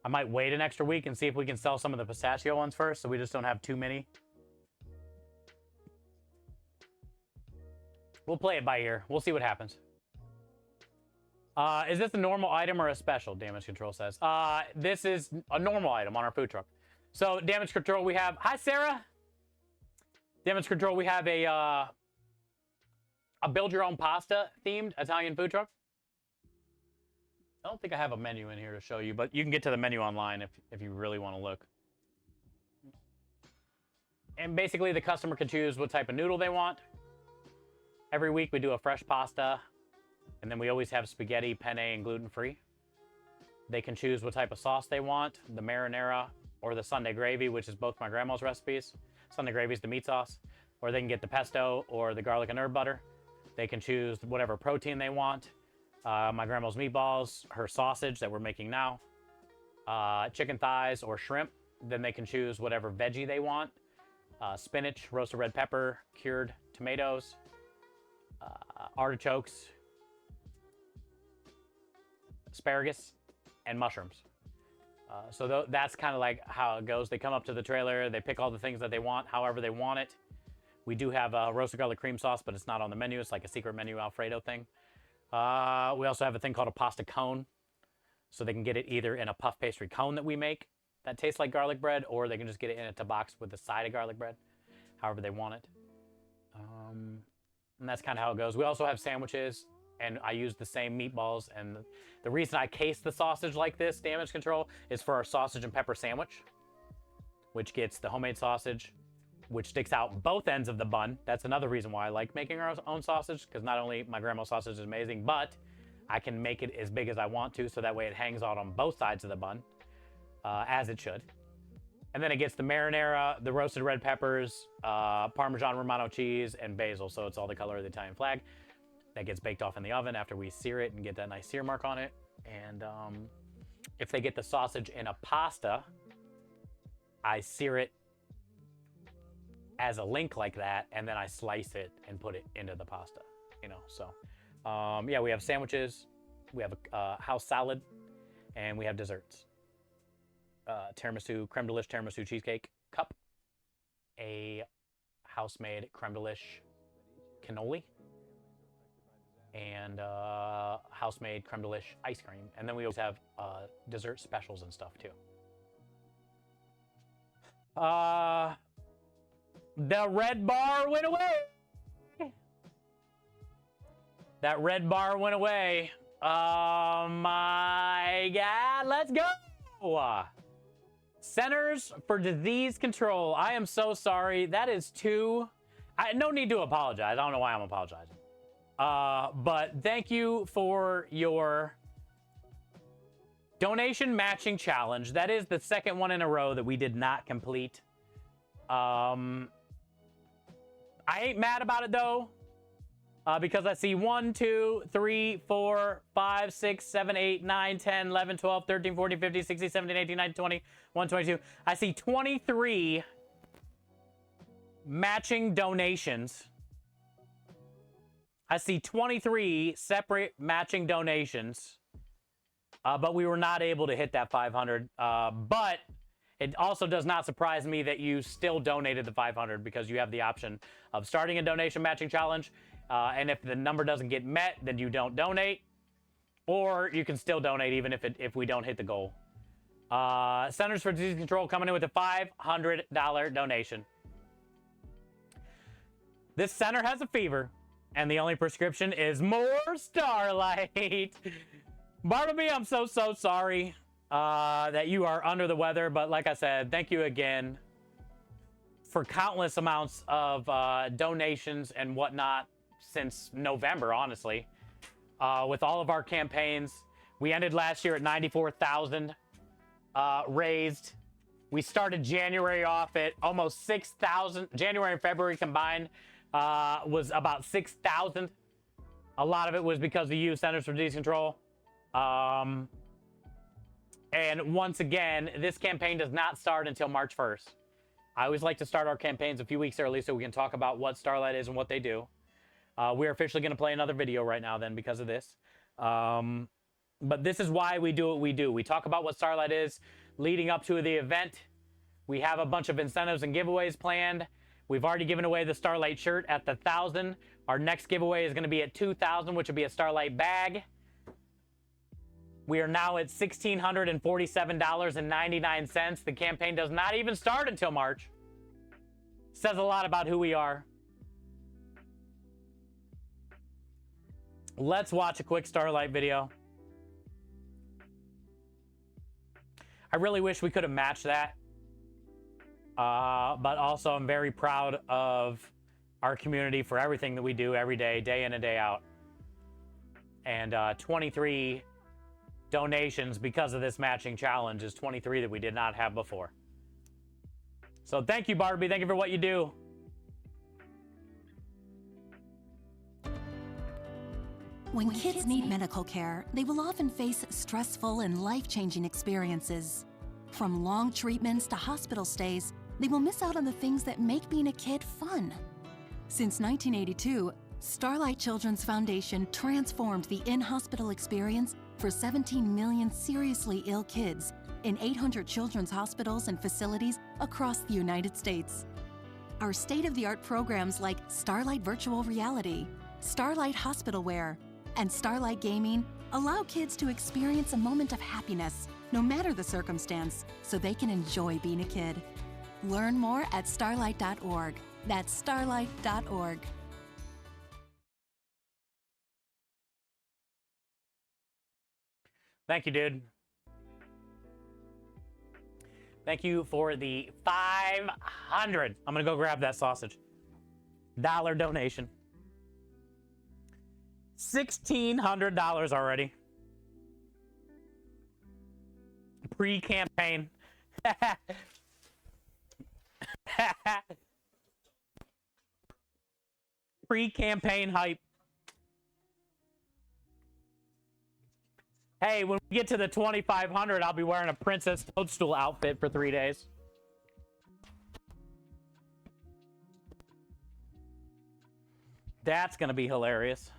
I might wait an extra week and see if we can sell some of the pistachio ones first, so we just don't have too many. We'll play it by ear. We'll see what happens. Is this a normal item or a special? Damage Control says. This is a normal item on our food truck. So Damage Control, we have... Hi, Sarah. Damage Control, we have a build-your-own pasta themed Italian food truck. I don't think I have a menu in here to show you, but you can get to the menu online if you really want to look. And basically, the customer can choose what type of noodle they want. Every week, we do a fresh pasta, and then we always have spaghetti, penne, and gluten-free. They can choose what type of sauce they want, the marinara or the Sunday gravy, which is both my grandma's recipes. Sunday gravy is the meat sauce. Or they can get the pesto or the garlic and herb butter. They can choose whatever protein they want. My grandma's meatballs, her sausage that we're making now, chicken thighs or shrimp. Then they can choose whatever veggie they want. Spinach, roasted red pepper, cured tomatoes, artichokes, asparagus, and mushrooms. So that's kind of like how it goes. They come up to the trailer, they pick all the things that they want, however they want it. We do have a roasted garlic cream sauce, but it's not on the menu. It's like a secret menu Alfredo thing. We also have a thing called a pasta cone. So they can get it either in a puff pastry cone that we make that tastes like garlic bread, or they can just get it in a box with a side of garlic bread, however they want it. And that's kind of how it goes. We also have sandwiches, and I use the same meatballs. And the reason I case the sausage like this, Damage Control, is for our sausage and pepper sandwich, which gets the homemade sausage, which sticks out both ends of the bun. That's another reason why I like making our own sausage, because not only my grandma's sausage is amazing, but I can make it as big as I want to, so that way it hangs out on both sides of the bun, as it should. And then it gets the marinara, the roasted red peppers, Parmesan Romano cheese, and basil, so it's all the color of the Italian flag. That gets baked off in the oven after we sear it and get that nice sear mark on it. And if they get the sausage in a pasta, I sear it as a link like that, and then I slice it and put it into the pasta, you know. So yeah, we have sandwiches, we have a house salad, and we have desserts. Tiramisu, creme de liche tiramisu cheesecake cup, a house-made creme de liche cannoli, and house-made creme de liche ice cream. And then we always have dessert specials and stuff too. The red bar went away. That red bar went away. Oh my God, let's go. Centers for Disease Control. I am so sorry. That is too... no need to apologize. I don't know why I'm apologizing. But thank you for your donation matching challenge. That is the second one in a row that we did not complete. I ain't mad about it though, because I see 1, 2, 3, 4, 5, 6, 7, 8, 9, 10, 11, 12, 13, 14, 15, 16, 17, 18, 19, 20, 21, 22. I see 23 matching donations. I see 23 separate matching donations, but we were not able to hit that 500. But it also does not surprise me that you still donated the 500, because you have the option of starting a donation matching challenge. And if the number doesn't get met, then you don't donate, or you can still donate even if we don't hit the goal. Centers for Disease Control coming in with a $500 donation. This center has a fever, and the only prescription is more Starlight. Bartleby, I'm so sorry that you are under the weather, but like I said, thank you again for countless amounts of donations and whatnot since November, honestly. With all of our campaigns, we ended last year at 94,000 raised. We started January off at almost 6,000. January and February combined was about 6,000. A lot of it was because of you, Centers for Disease Control. And once again, this campaign does not start until March 1st. I always like to start our campaigns a few weeks early so we can talk about what Starlight is and what they do. We're officially going to play another video right now then because of this. But this is why we do what we do. We talk about what Starlight is leading up to the event. We have a bunch of incentives and giveaways planned. We've already given away the Starlight shirt at the 1,000. Our next giveaway is going to be at 2,000, which will be a Starlight bag. We are now at $1,647.99. The campaign does not even start until March. Says a lot about who we are. Let's watch a quick Starlight video. I really wish we could have matched that. But also I'm very proud of our community for everything that we do every day in and day out. And 23 donations because of this matching challenge is 23 that we did not have before. So thank you, Barbie. Thank you for what you do. When kids need medical care, they will often face stressful and life-changing experiences. From long treatments to hospital stays, they will miss out on the things that make being a kid fun. Since 1982, Starlight Children's Foundation transformed the in-hospital experience for 17 million seriously ill kids in 800 children's hospitals and facilities across the United States. Our state-of-the-art programs like Starlight Virtual Reality, Starlight Hospital Wear, and Starlight Gaming allow kids to experience a moment of happiness, no matter the circumstance, so they can enjoy being a kid. Learn more at starlight.org. That's starlight.org. Thank you, dude. Thank you for the 500. I'm gonna go grab that sausage. $1 donation. $1,600 already. Pre-campaign. Pre-campaign hype. Hey, when we get to the 2,500, I'll be wearing a Princess Toadstool outfit for 3 days. That's gonna be hilarious.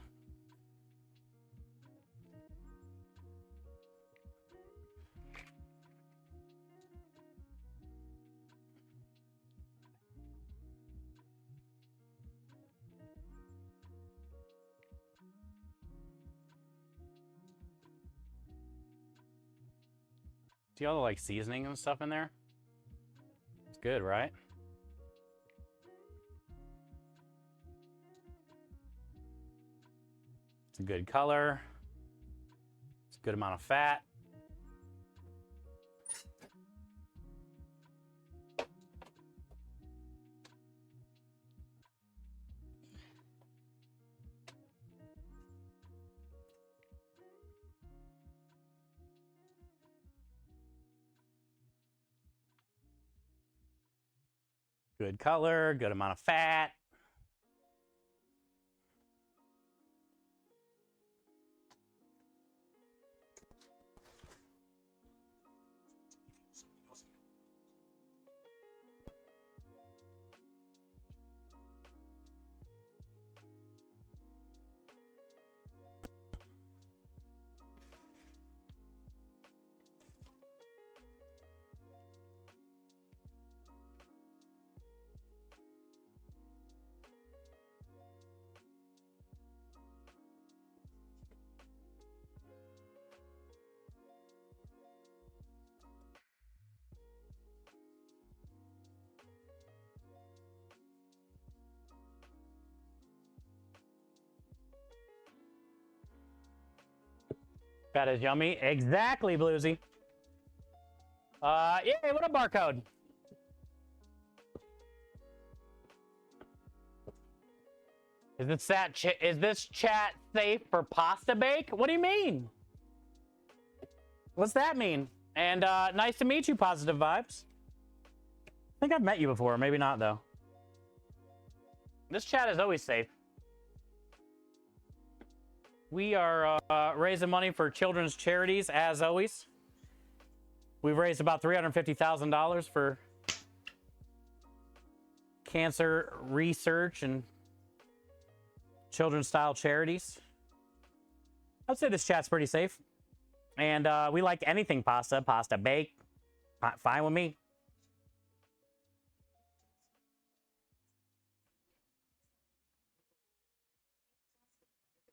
See all the like seasoning and stuff in there? It's good, right? It's a good color. It's a good amount of fat. Good color, good amount of fat. That is yummy. Exactly, Bluesy. Yeah, what a barcode. Is this chat safe for pasta bake? What do you mean? What's that mean? And nice to meet you, Positive Vibes. I think I've met you before, maybe not though. This chat is always safe. We are raising money for children's charities, as always. We've raised about $350,000 for cancer research and children's-style charities. I'd say this chat's pretty safe. And we like anything pasta, pasta bake, fine with me.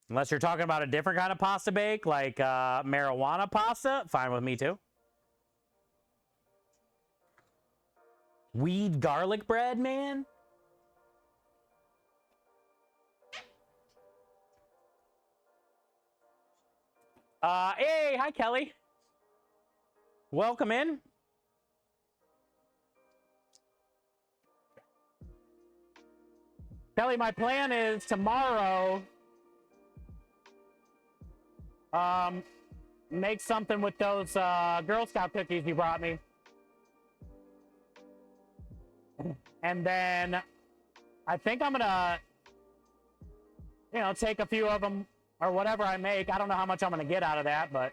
Unless you're talking about a different kind of pasta bake, like marijuana pasta, fine with me too. Weed garlic bread, man. Hey, hi Kelly. Welcome in. Kelly, my plan is tomorrow make something with those Girl Scout cookies you brought me. And then I think I'm gonna, take a few of them or whatever I make. I don't know how much I'm gonna get out of that, but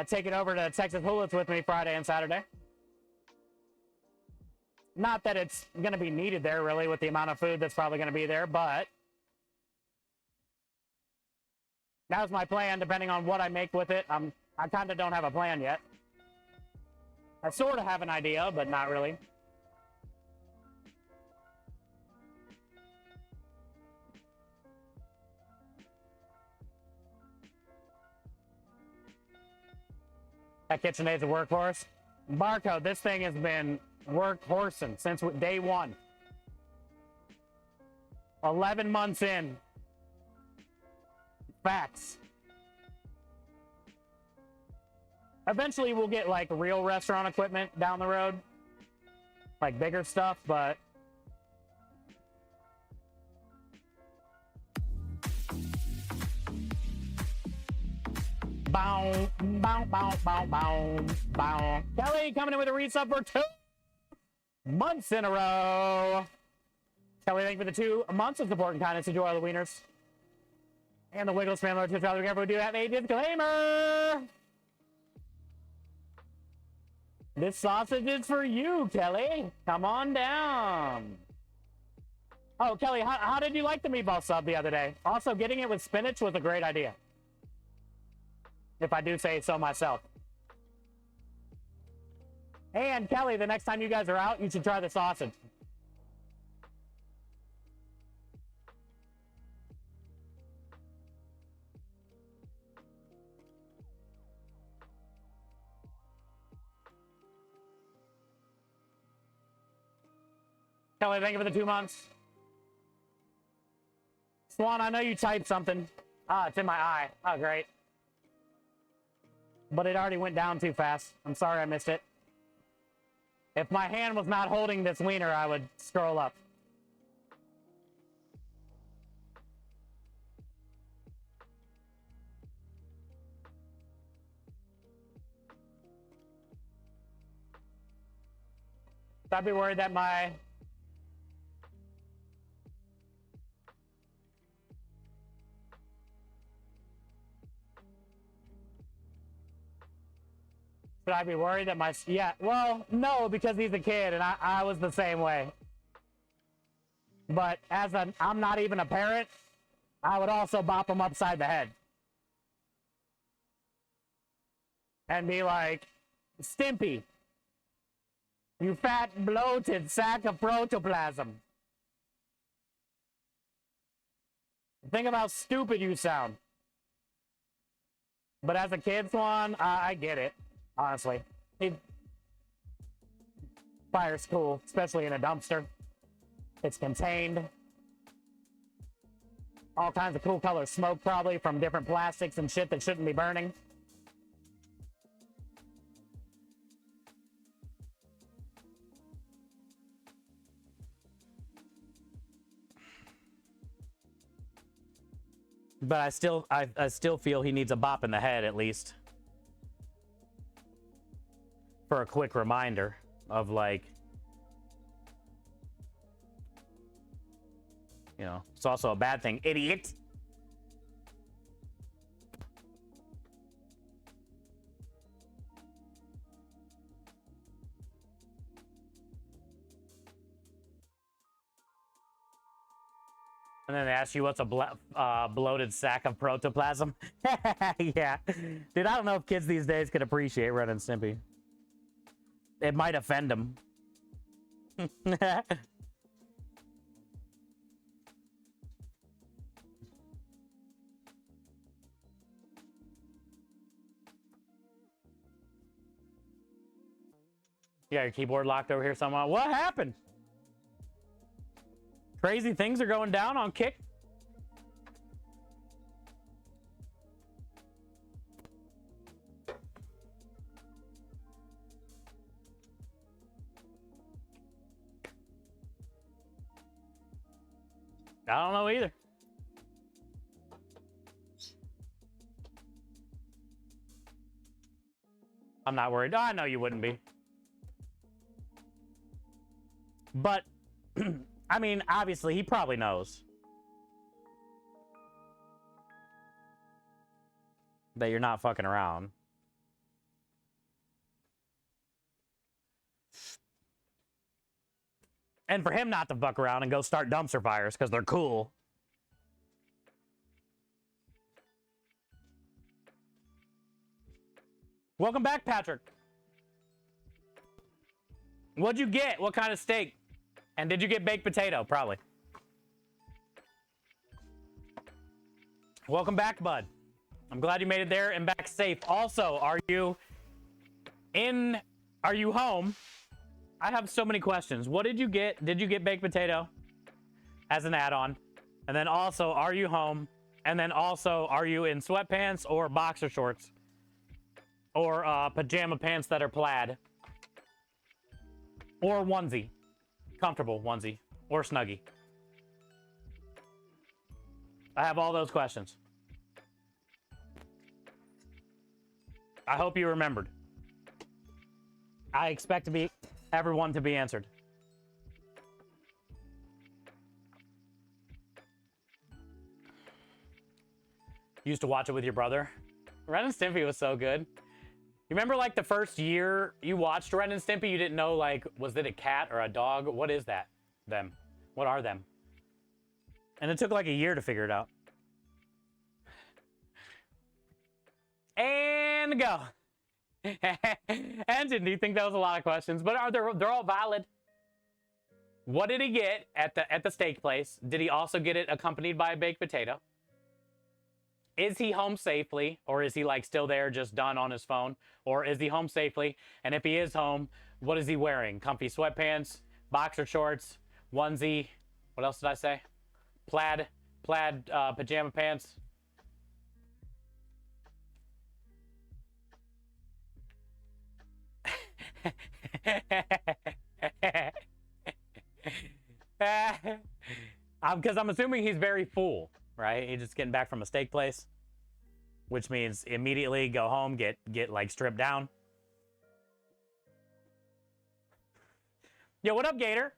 take it over to Texas Hoolits with me Friday and Saturday. Not that it's gonna be needed there really with the amount of food that's probably gonna be there, but that was my plan, depending on what I make with it. I kind of don't have a plan yet. I sort of have an idea, but not really. That KitchenAid's a workhorse. Barcode, this thing has been workhorsing since day one. 11 months in. Facts. Eventually we'll get like real restaurant equipment down the road. Like bigger stuff, but bow, bow, bow, bow, bow, bow. Kelly coming in with a resub for 2 months in a row. Kelly, thank you for the 2 months of support and kindness. Enjoy all the wieners. And the Wiggles family, to try to be careful, we do have a disclaimer. This sausage is for you, Kelly. Come on down. Oh, Kelly, how did you like the meatball sub the other day? Also, getting it with spinach was a great idea. If I do say so myself. And Kelly, the next time you guys are out, you should try the sausage. Kelly, thank you for the 2 months. Swan, I know you typed something. Ah, it's in my eye. Oh, great. But it already went down too fast. I'm sorry I missed it. If my hand was not holding this wiener, I would scroll up. I'd be worried that my... Should I be worried that my... Yeah, well, no, because he's a kid, and I was the same way. But as I'm not even a parent, I would also bop him upside the head. And be like, Stimpy, you fat, bloated sack of protoplasm. Think of how stupid you sound. But as a kid, Swan, I get it. Honestly, fire's cool, especially in a dumpster. It's contained. All kinds of cool color smoke, probably from different plastics and shit that shouldn't be burning. But I still feel he needs a bop in the head at least. For a quick reminder of, like, you know, it's also a bad thing, idiot. And then they ask you what's a bloated sack of protoplasm. Yeah. Dude, I don't know if kids these days can appreciate Ren and Stimpy. It might offend them. Yeah, your keyboard locked over here somehow. What happened? Crazy things are going down on Kick. I don't know either. I'm not worried. Oh, I know you wouldn't be. But, I mean, obviously, he probably knows that you're not fucking around. And for him not to fuck around and go start dumpster fires because they're cool. Welcome back, Patrick. What'd you get? What kind of steak? And did you get baked potato? Probably. Welcome back, bud. I'm glad you made it there and back safe. Also, are you home? I have so many questions. What did you get? Did you get baked potato as an add-on? And then also, are you home? And then also, are you in sweatpants or boxer shorts? Or pajama pants that are plaid? Or onesie? Comfortable onesie. Or snuggie? I have all those questions. I hope you remembered. I expect everyone to be answered. You used to watch it with your brother? Ren and Stimpy was so good. You remember, like, the first year you watched Ren and Stimpy, you didn't know, like, was it a cat or a dog? What is that? Them. What are them? And it took like a year to figure it out. And go. Engine, do you think that was a lot of questions? But they're all valid. What did he get at the steak place? Did he also get it accompanied by a baked potato? Is he home safely, or is he like still there, just done on his phone? Or is he home safely? And if he is home, what is he wearing? Comfy sweatpants, boxer shorts, onesie. What else did I say? Plaid pajama pants. Because I'm assuming he's very full, right? He's just getting back from a steak place, which means immediately go home, get like stripped down. Yo, what up, Gator?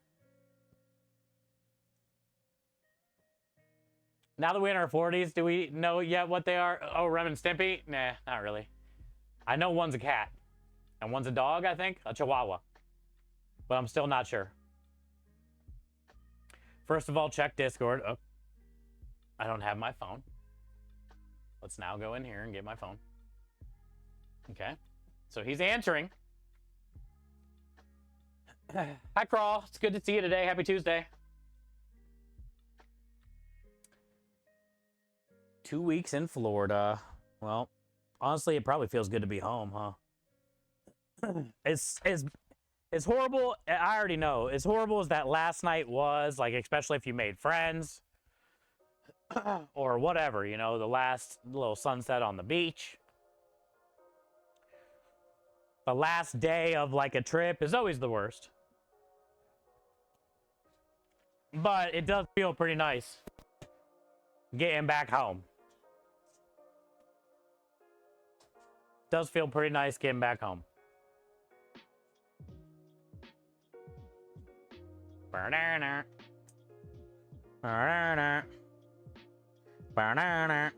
Now that we're in our 40s, do we know yet what they are? Oh, Rem and Stimpy? Nah, not really. I know one's a cat. And one's a dog, I think. A Chihuahua. But I'm still not sure. First of all, check Discord. Oh, I don't have my phone. Let's now go in here and get my phone. Okay. So he's answering. Hi, Crawl. It's good to see you today. Happy Tuesday. 2 weeks in Florida. Well, honestly, it probably feels good to be home, huh? It's horrible. I already know. As horrible as that last night was, like, especially if you made friends or whatever, you know, the last little sunset on the beach. The last day of like a trip is always the worst. But it does feel pretty nice getting back home. Does feel pretty nice getting back home. Banana. Banana. Banana.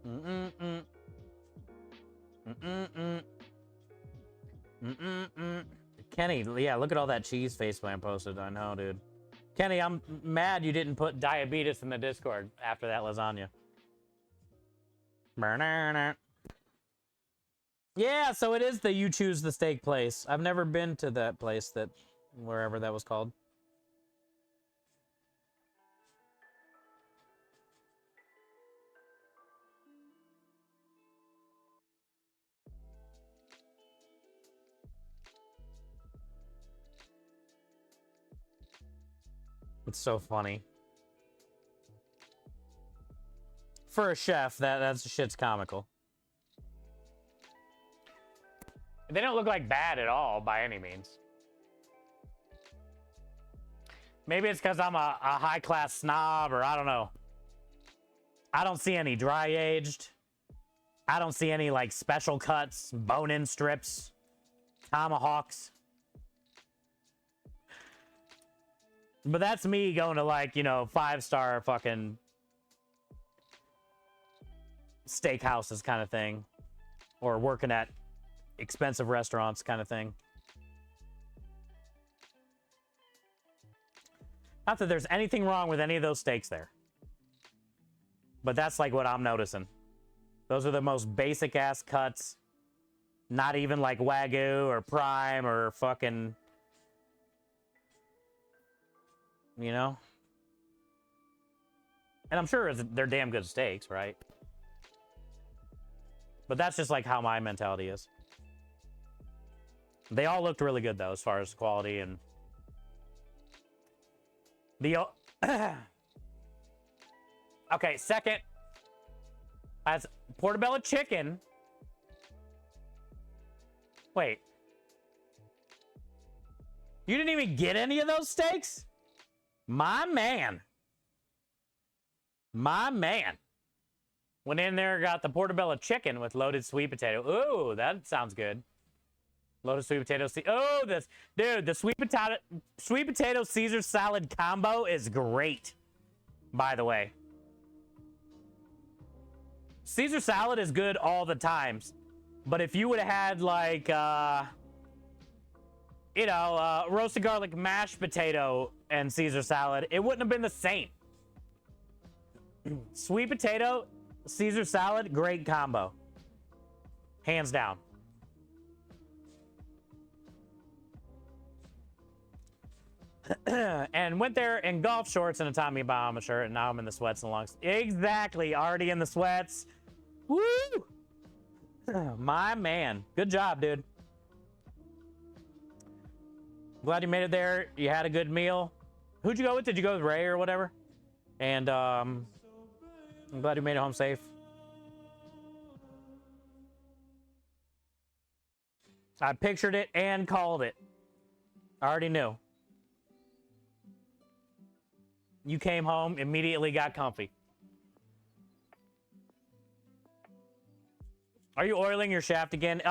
Mm-mm-mm. Mm-mm-mm. Mm-mm-mm. Kenny, yeah, look at all that cheese faceplant posted. I know, dude. Kenny, I'm mad you didn't put diabetes in the Discord after that lasagna. Banana. Yeah, so it is the You Choose the Steak place. I've never been to that place, that wherever that was called. It's so funny. For a chef, that's shit's comical. They don't look like bad at all by any means. Maybe it's because I'm a high-class snob, or I don't know. I don't see any dry-aged. I don't see any, like, special cuts, bone-in strips, tomahawks. But that's me going to, like, you know, 5-star fucking steakhouses kind of thing. Or working at expensive restaurants kind of thing. Not that there's anything wrong with any of those steaks there. But that's like what I'm noticing. Those are the most basic ass cuts. Not even like Wagyu or Prime or fucking... You know? And I'm sure they're damn good steaks, right? But that's just like how my mentality is. They all looked really good, though, as far as quality and... The... Okay, second. That's portobello chicken. Wait. You didn't even get any of those steaks? My man. My man. Went in there, got the portobello chicken with loaded sweet potato. Ooh, that sounds good. Loaded sweet potato. Oh, this dude, the sweet potato Caesar salad combo is great. By the way, Caesar salad is good all the times. But if you would have had like, roasted garlic mashed potato and Caesar salad, it wouldn't have been the same. Sweet potato, Caesar salad, great combo. Hands down. And went there in golf shorts and a Tommy Bahama shirt, and now I'm in the sweats and longs. Exactly, already in the sweats. Woo! My man. Good job, dude. Glad you made it there. You had a good meal. Who'd you go with? Did you go with Ray or whatever? And I'm glad you made it home safe. I pictured it and called it. I already knew. You came home, immediately got comfy. Are you oiling your shaft again?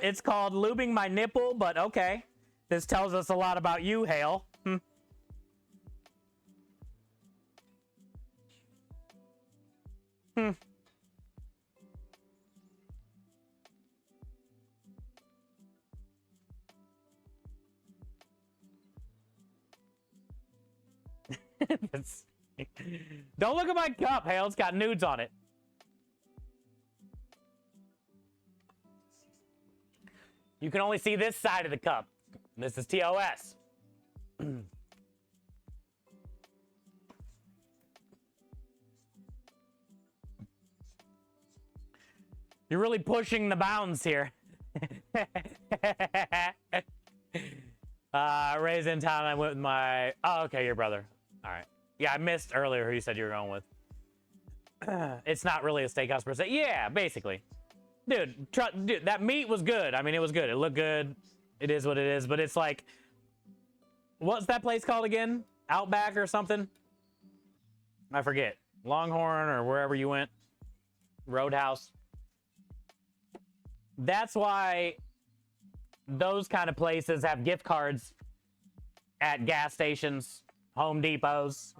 It's called lubing my nipple, but okay. This tells us a lot about you, Hale. Don't look at my cup, Hale. It's got nudes on it. You can only see this side of the cup. This is TOS. You're really pushing the bounds here. Ray's in town. I went with my... Oh, okay, your brother. All right. Yeah, I missed earlier who you said you were going with. It's not really a steakhouse per se. Yeah, basically. Dude, that meat was good. I mean, it was good. It looked good. It is what it is. But it's like... What's that place called again? Outback or something? I forget. Longhorn or wherever you went. Roadhouse. That's why those kind of places have gift cards at gas stations, Home Depots.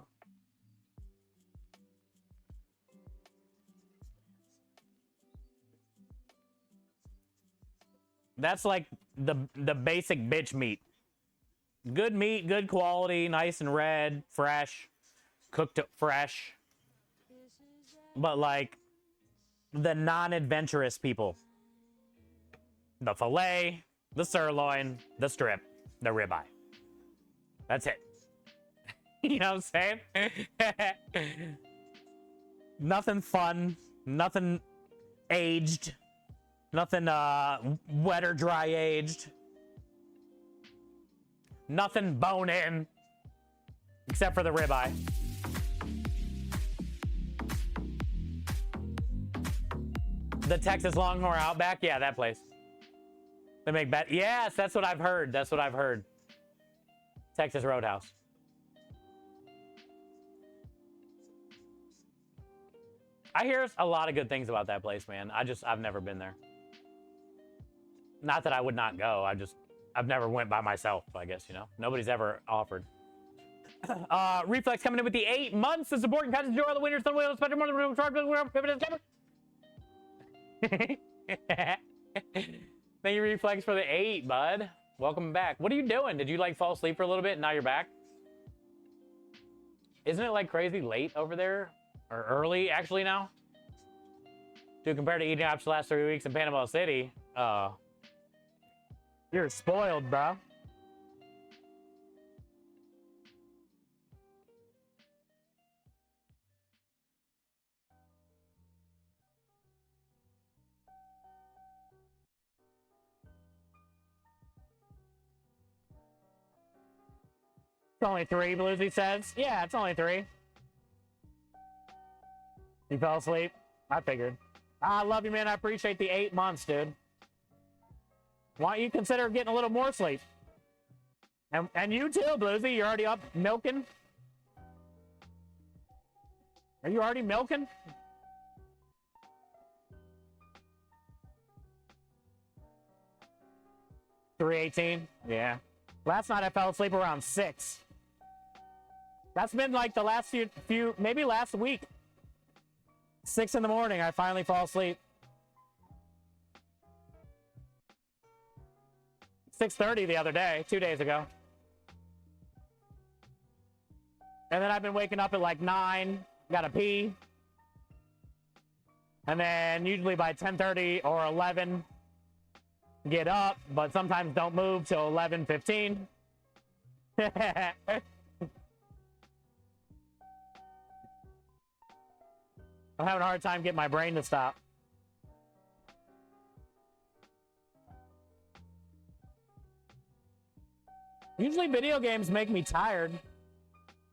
That's like the basic bitch meat. Good meat, good quality, nice and red, fresh, cooked fresh. But like the non-adventurous people. The filet, the sirloin, the strip, the ribeye. That's it. You know what I'm saying? Nothing fun, nothing aged, nothing wet or dry aged, nothing bone in, except for the ribeye. The Texas Longhorn Outback, yeah, that place. They make bad. Yes, that's what I've heard. That's what I've heard. Texas Roadhouse. I hear a lot of good things about that place, man. I've never been there. Not that I would not go. I've never went by myself, I guess, you know. Nobody's ever offered. Reflex coming in with the 8 months of support and kind of enjoy all the winners, Sunwheel, Spectrum, Thank you, Reflex, for the 8, bud. Welcome back. What are you doing? Did you like fall asleep for a little bit and now you're back? Isn't it like crazy late over there? Or early, actually, now? Dude, compared to eating ops the last 3 weeks in Panama City, you're spoiled, bro. It's only 3, Bluesy says. Yeah, it's only 3. You fell asleep? I figured. I love you, man. I appreciate the 8 months, dude. Why don't you consider getting a little more sleep? And you too, Bluesy. You're already up milking? Are you already milking? $3.18? Yeah. Last night I fell asleep around 6. That's been like the last few, maybe last week. 6 in the morning, I finally fall asleep. 6:30 the other day, 2 days ago. And then I've been waking up at like 9, gotta pee. And then usually by 10:30 or 11, get up, but sometimes don't move till 11:15. I'm having a hard time getting my brain to stop. Usually video games make me tired.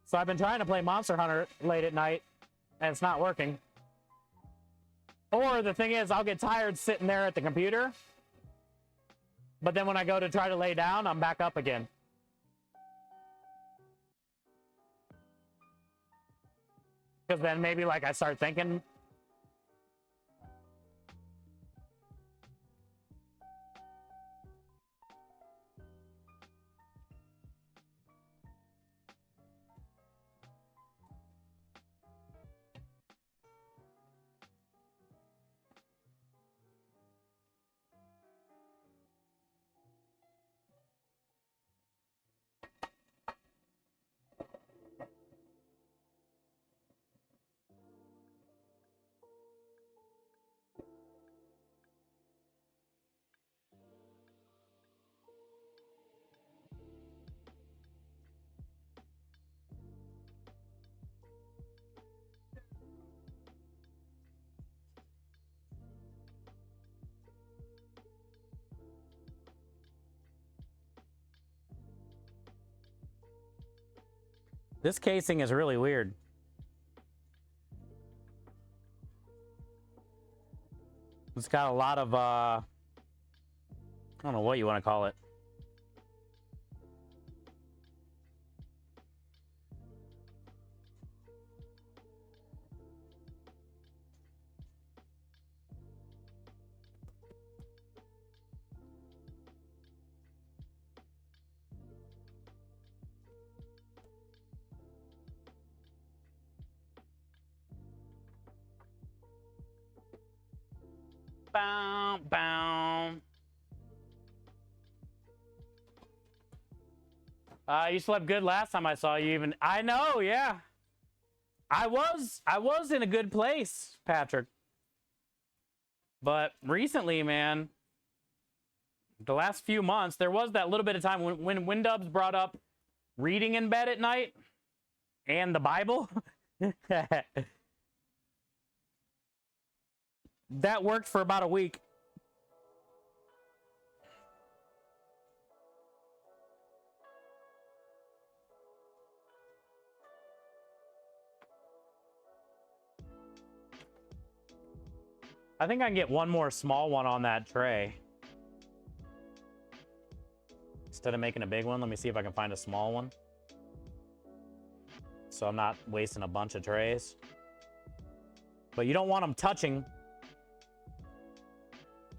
So I've been trying to play Monster Hunter late at night, and it's not working. Or the thing is, I'll get tired sitting there at the computer, but then when I go to try to lay down, I'm back up again. Because then maybe like I start thinking. This casing is really weird. It's got a lot of, I don't know what you want to call it. Bow, bow. You slept good last time I saw you even. I know, yeah. I was in a good place, Patrick. But recently, man, the last few months, there was that little bit of time when Windubs brought up reading in bed at night and the Bible. That worked for about a week. I think I can get one more small one on that tray. Instead of making a big one, let me see if I can find a small one. So I'm not wasting a bunch of trays. But you don't want them touching.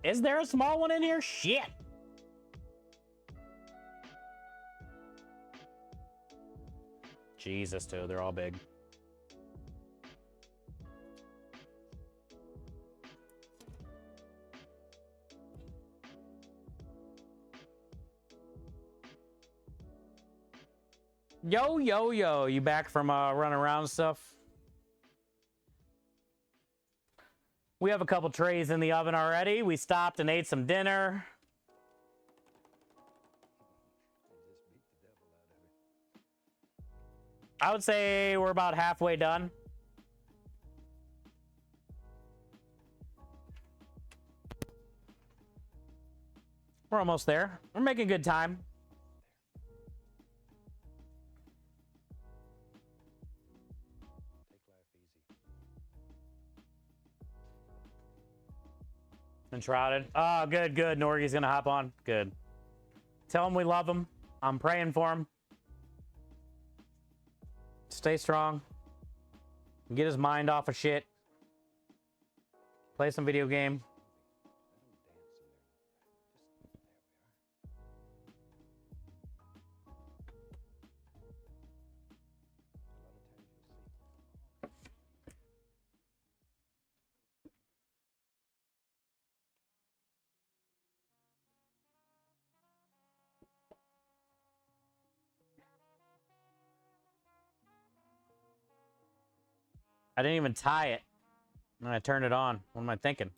Is there a small one in here? Shit. Jesus, dude, they're all big. Yo, yo, yo, you back from running around and stuff? We have a couple trays in the oven already. We stopped and ate some dinner. I would say we're about halfway done. We're almost there. We're making good time. Enshrouded. Oh, good, good. Norgie's gonna hop on. Good. Tell him we love him. I'm praying for him. Stay strong. Get his mind off of shit. Play some video game. I didn't even tie it. And I turned it on. What am I thinking?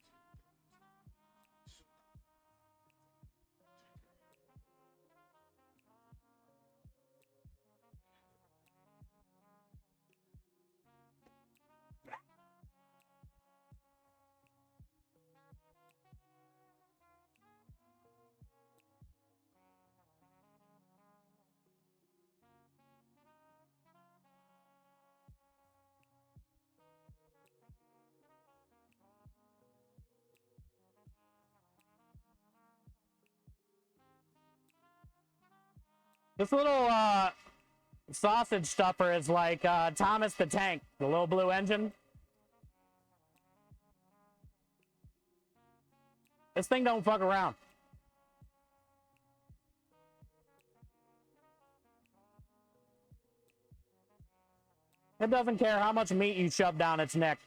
This little sausage stuffer is like Thomas the Tank, the little blue engine. This thing don't fuck around. It doesn't care how much meat you shove down its neck.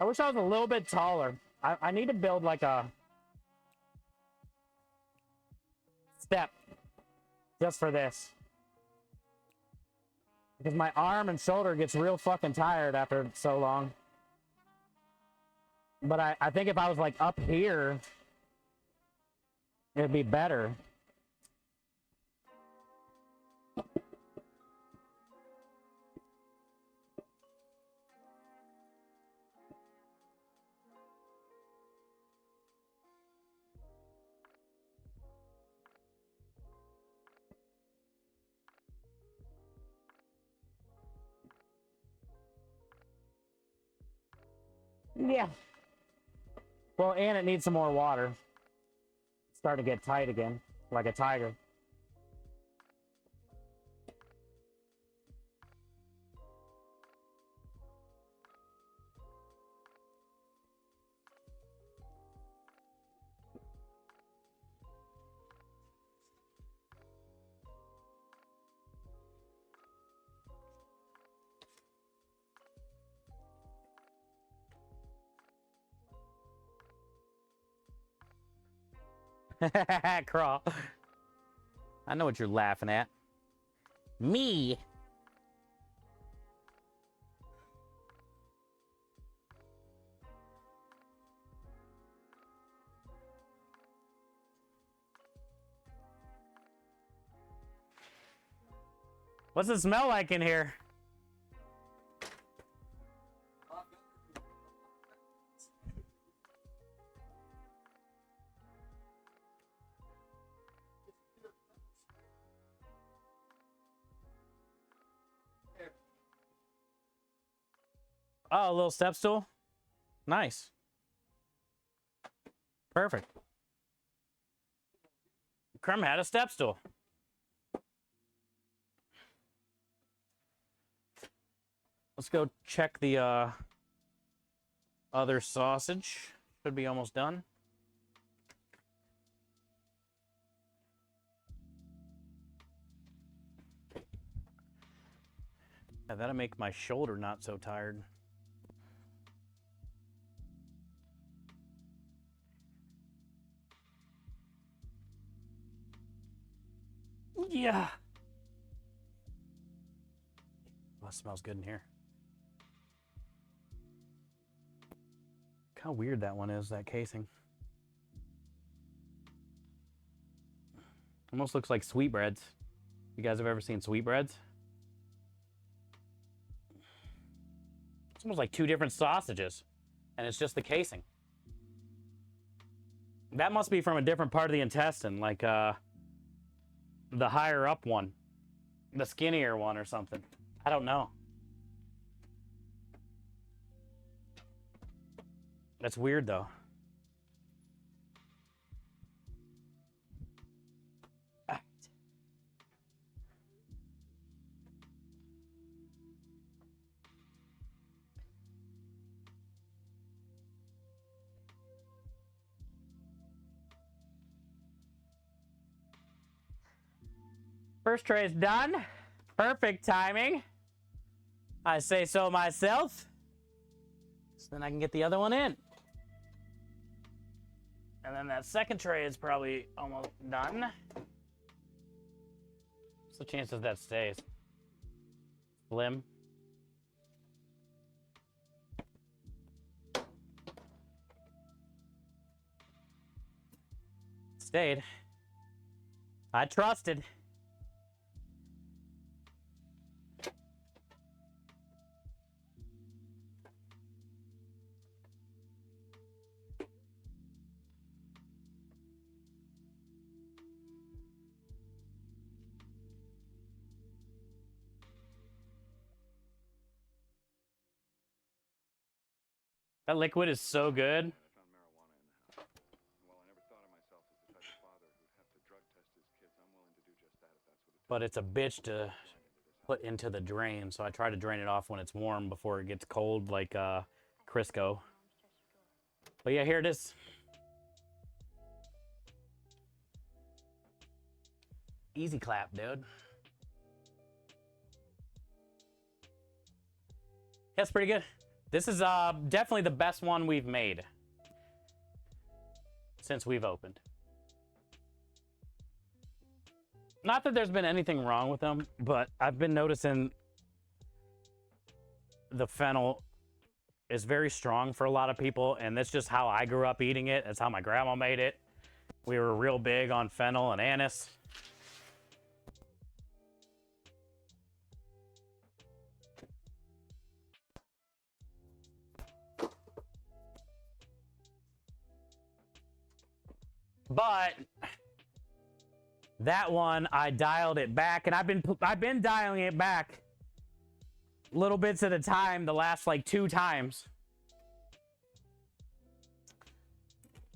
I wish I was a little bit taller. I need to build like a step just for this. Because my arm and shoulder gets real fucking tired after so long. But I think if I was like up here, it'd be better. Yeah. Well, and it needs some more water. It's starting to get tight again, like a tiger. Crawl. I know what you're laughing at. Me. What's it smell like in here? Oh, a little step stool? Nice. Perfect. Crumb had a step stool. Let's go check the other sausage. Should be almost done. Yeah, that'll make my shoulder not so tired. Yeah. Oh, it smells good in here. Look how weird that one is, that casing. Almost looks like sweetbreads. You guys have ever seen sweetbreads? It's almost like two different sausages, and it's just the casing. That must be from a different part of the intestine, like the higher up one, the skinnier one or something. I don't know. That's weird though. First tray is done. Perfect timing. I say so myself. So then I can get the other one in. And then that second tray is probably almost done. What's the chances that stays? Slim. Stayed. I trusted. That liquid is so good. But it's a bitch to put into the drain, so I try to drain it off when it's warm before it gets cold, like Crisco. But yeah, here it is. Easy clap, dude. That's pretty good. This is definitely the best one we've made since we've opened. Not that there's been anything wrong with them, but I've been noticing the fennel is very strong for a lot of people, and that's just how I grew up eating it. That's how my grandma made it. We were real big on fennel and anise. But that one, I dialed it back, and I've been dialing it back little bits at a time the last like 2 times.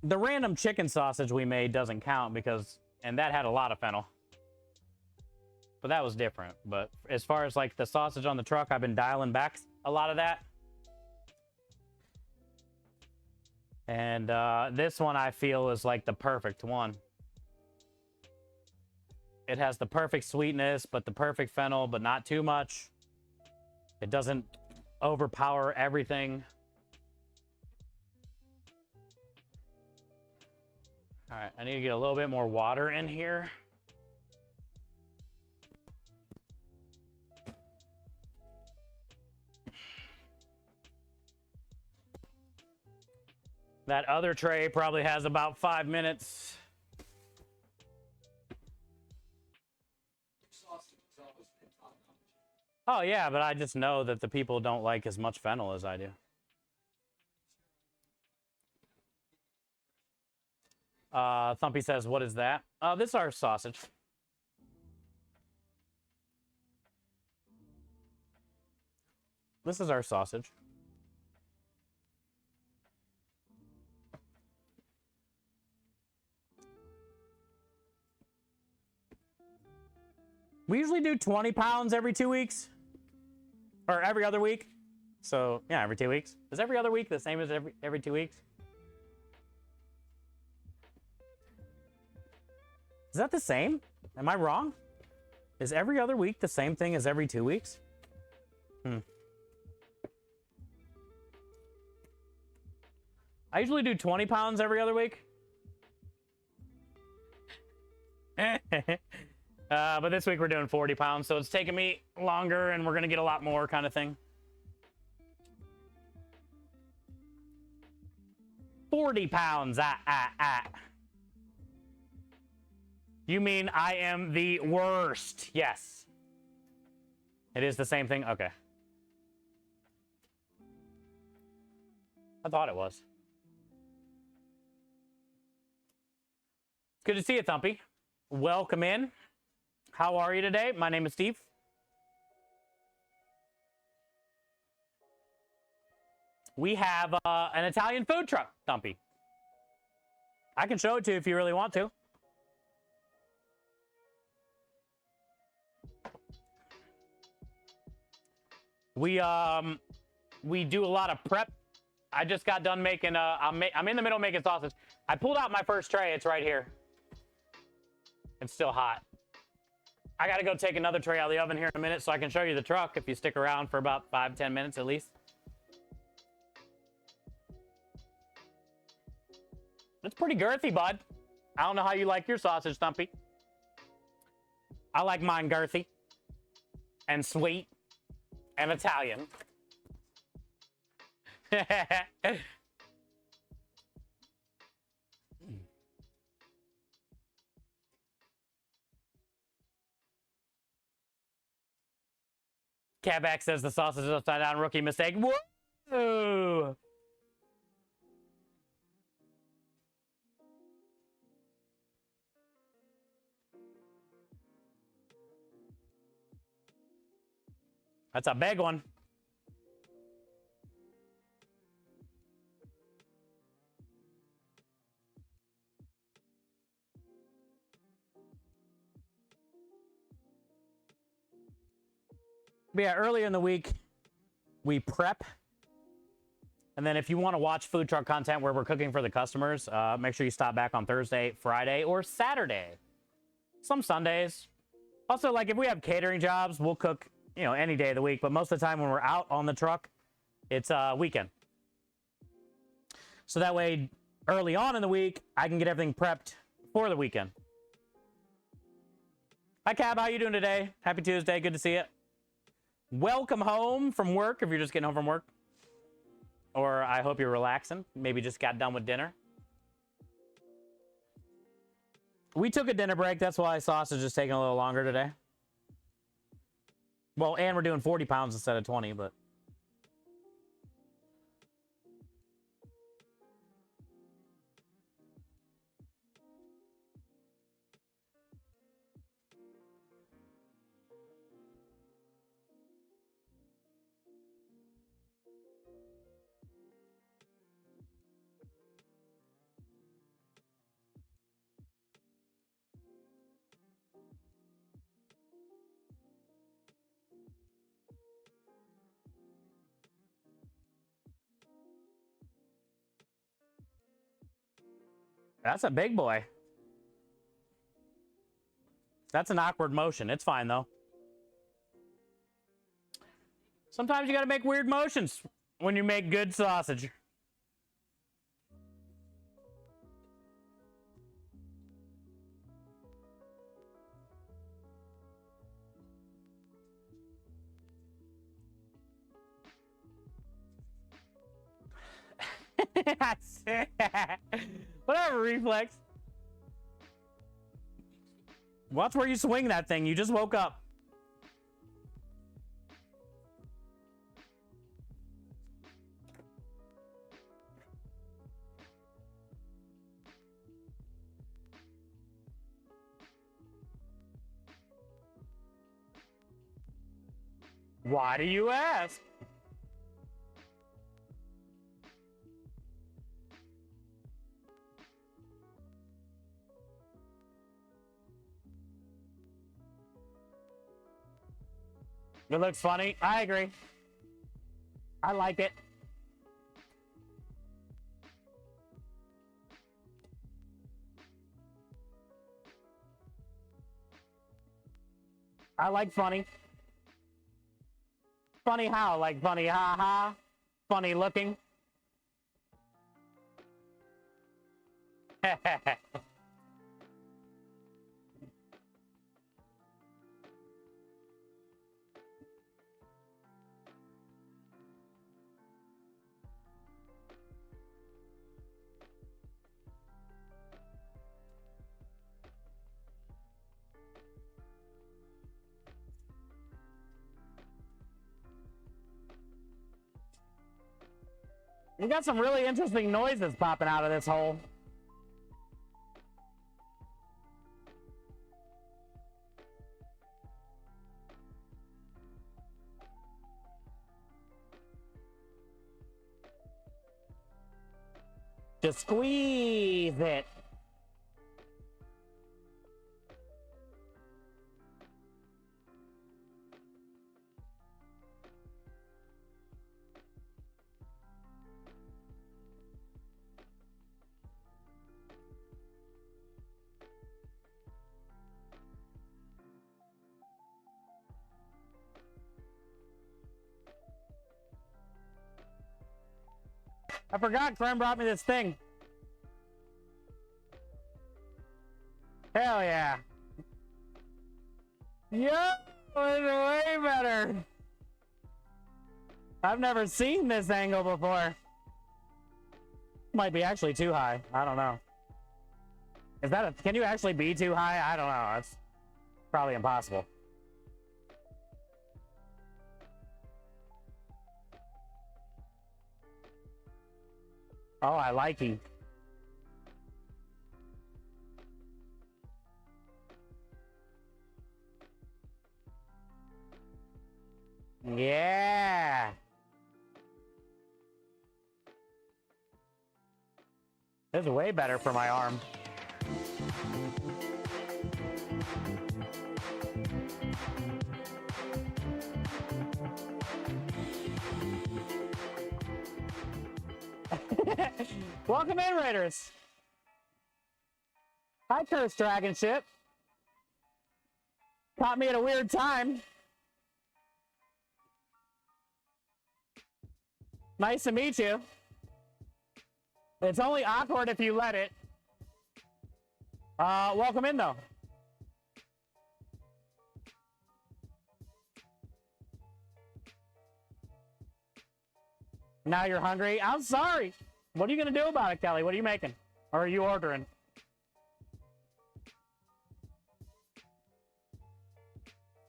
The random chicken sausage we made doesn't count and that had a lot of fennel. But that was different. But as far as like the sausage on the truck, I've been dialing back a lot of that. And this one I feel is like the perfect one. It has the perfect sweetness, but the perfect fennel, but not too much. It doesn't overpower everything. All right, I need to get a little bit more water in here. That other tray probably has about 5 minutes. Oh, yeah, but I just know that the people don't like as much fennel as I do. Thumpy says, what is that? This is our sausage. This is our sausage. We usually do 20 pounds every 2 weeks. Or every other week. So, yeah, every 2 weeks. Is every other week the same as every 2 weeks? Is that the same? Am I wrong? Is every other week the same thing as every 2 weeks? I usually do 20 pounds every other week. But this week we're doing 40 pounds, so it's taking me longer and we're going to get a lot more kind of thing. 40 pounds, You mean I am the worst? Yes. It is the same thing? Okay. I thought it was. It's good to see you, Thumpy. Welcome in. How are you today? My name is Steve. We have an Italian food truck, Thumpy. I can show it to you if you really want to. We do a lot of prep. I just got done making I'm in the middle of making sausage. I pulled out my first tray. It's right here. It's still hot. I got to go take another tray out of the oven here in a minute so I can show you the truck if you stick around for about 5-10 minutes at least. It's pretty girthy, bud. I don't know how you like your sausage, Stumpy. I like mine girthy and sweet and Italian. Cabak says the sausage is upside down. Rookie mistake. Whoa! That's a big one. But yeah, earlier in the week, we prep. And then if you want to watch food truck content where we're cooking for the customers, make sure you stop back on Thursday, Friday, or Saturday. Some Sundays. Also, like if we have catering jobs, we'll cook, you know, any day of the week. But most of the time when we're out on the truck, it's weekend. So that way, early on in the week, I can get everything prepped for the weekend. Hi, Cab. How you doing today? Happy Tuesday. Good to see you. Welcome home from work if you're just getting home from work. Or I hope you're relaxing. Maybe just got done with dinner. We took a dinner break. That's why sausage is taking a little longer today. Well, and we're doing 40 pounds instead of 20, but... That's a big boy. That's an awkward motion. It's fine, though. Sometimes you gotta make weird motions when you make good sausage. Whatever, Reflex. Watch where you swing that thing. You just woke up. Why do you ask? It looks funny. I agree. I like it. I like funny. Funny how? Like funny ha ha? Funny looking? We got some really interesting noises popping out of this hole. Just squeeze it. I forgot Krem brought me this thing. Hell yeah. Yo, it's way better. I've never seen this angle before. Might be actually too high. I don't know. Is that a, can you actually be too high? I don't know. It's probably impossible. Oh, I like you. Yeah. This is way better for my arm. Welcome in, Raiders. Hi, Curse Dragon Ship. Caught me at a weird time. Nice to meet you. It's only awkward if you let it. Welcome in, though. Now you're hungry? I'm sorry. What are you going to do about it, Kelly? What are you making? Or are you ordering?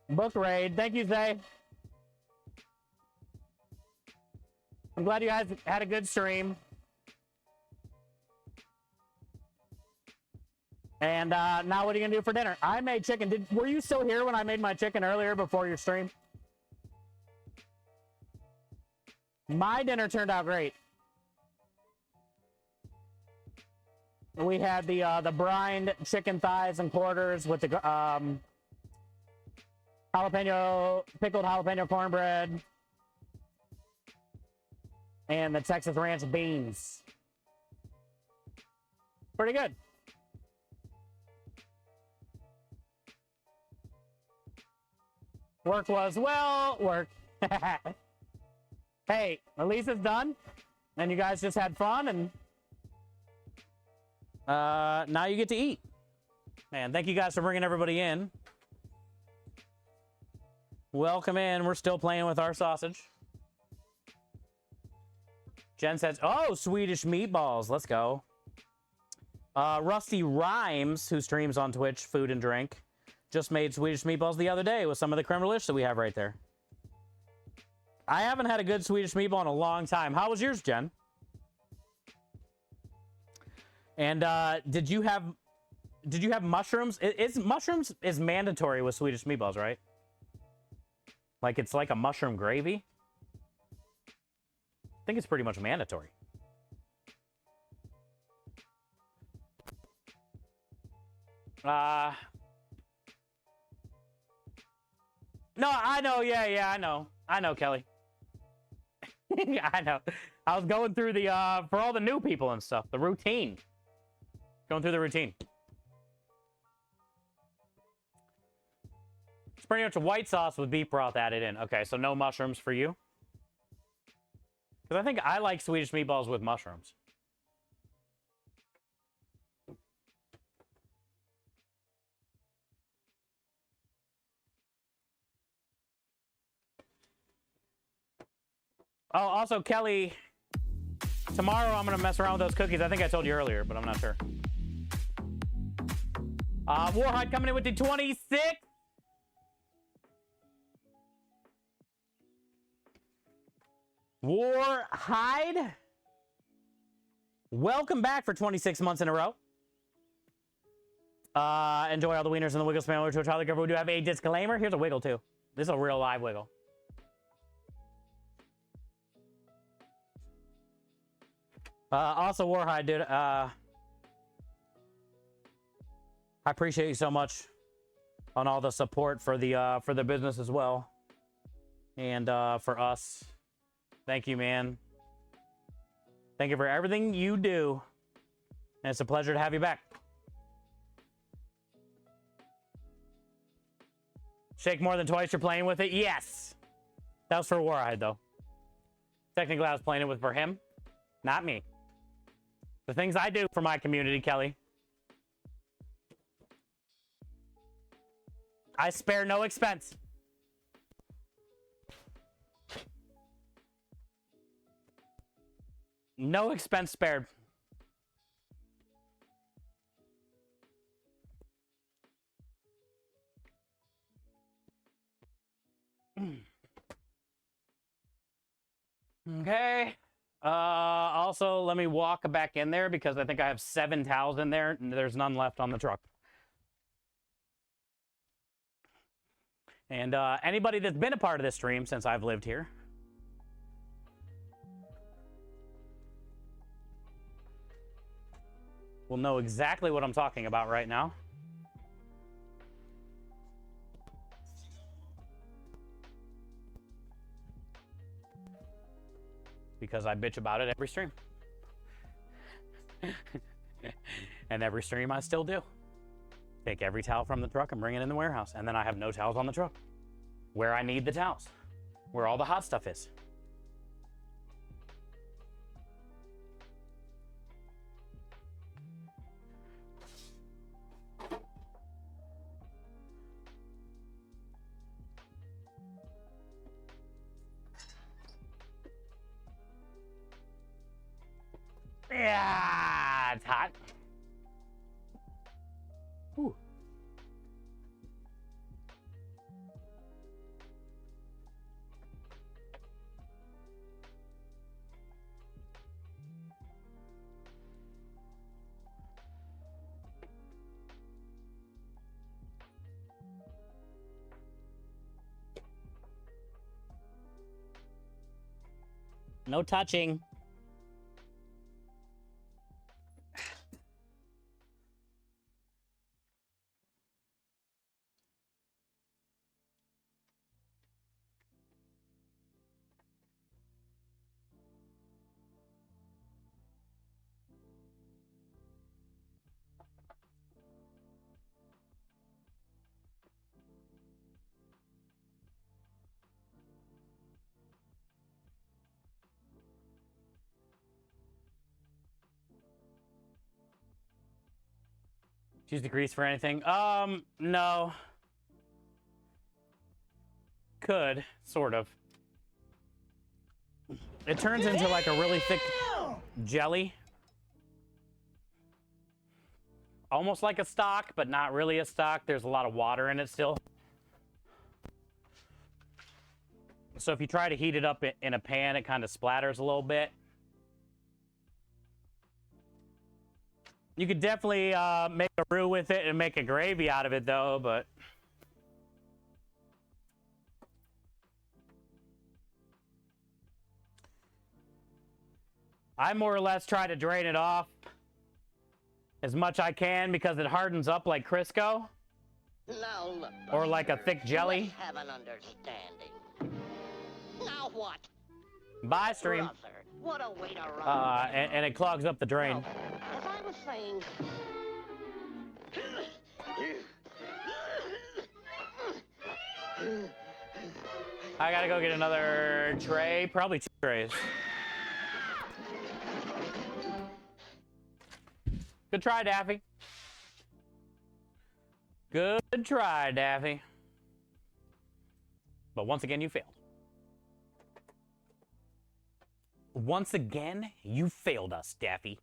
Book raid. Thank you, Zay. I'm glad you guys had a good stream. And now what are you going to do for dinner? I made chicken. Were you still here when I made my chicken earlier before your stream? My dinner turned out great. We had the brined chicken thighs and quarters with the pickled jalapeno cornbread and the Texas Ranch beans. Pretty good. Work was well, work. Hey, at least it's done, and you guys just had fun, and now you get to eat. Man, thank you guys for bringing everybody in. Welcome in. We're still playing with our sausage. Jen says, oh, Swedish meatballs. Let's go. Rusty Rhymes, who streams on Twitch, Food and Drink, just made Swedish meatballs the other day with some of the creme brulee that we have right there. I haven't had a good Swedish meatball in a long time. How was yours, Jen? And did you have mushrooms? Mushrooms is mandatory with Swedish meatballs, right? Like it's like a mushroom gravy. I think it's pretty much mandatory. No, I know. Yeah, I know. I know, Kelly. I know. I was going through the, for all the new people and stuff, the routine. Going through the routine. It's pretty much a white sauce with beef broth added in. Okay, so no mushrooms for you? Because I think I like Swedish meatballs with mushrooms. Oh, also, Kelly, tomorrow I'm going to mess around with those cookies. I think I told you earlier, but I'm not sure. Warhide coming in with the 26. Warhide. Welcome back for 26 months in a row. Enjoy all the wieners and the wiggle spam to a child. We do have a disclaimer. Here's a wiggle, too. This is a real live wiggle. Also, Warhide, dude, I appreciate you so much on all the support for the business as well. And for us. Thank you, man. Thank you for everything you do. And it's a pleasure to have you back. Shake more than twice, you're playing with it? Yes. That was for Warhide, though. Technically, I was playing it with for him. Not me. The things I do for my community, Kelly. I spare no expense. No expense spared. Okay. Also, let me walk back in there because I think I have 7 towels in there and there's none left on the truck. And anybody that's been a part of this stream since I've lived here will know exactly what I'm talking about right now. Because I bitch about it every stream. And every stream I still do. Take every towel from the truck and bring it in the warehouse. And then I have no towels on the truck. Where I need the towels. Where all the hot stuff is. Yeah, it's hot. Ooh. No touching. Use the grease for anything? No. Could, sort of. It turns into like a really thick jelly. Almost like a stock, but not really a stock. There's a lot of water in it still. So if you try to heat it up in a pan, it kind of splatters a little bit. You could definitely make a roux with it and make a gravy out of it, though, but... I more or less try to drain it off as much I can because it hardens up like Crisco. Now look, or like a thick jelly. let's have an understanding. Now what? Bye, stream. Brother, what a way to run. And it clogs up the drain. As I was saying... I gotta go get another tray, probably 2 trays. Good try, Daffy. Good try, Daffy. But once again, you failed. Once again, you failed us, Daffy.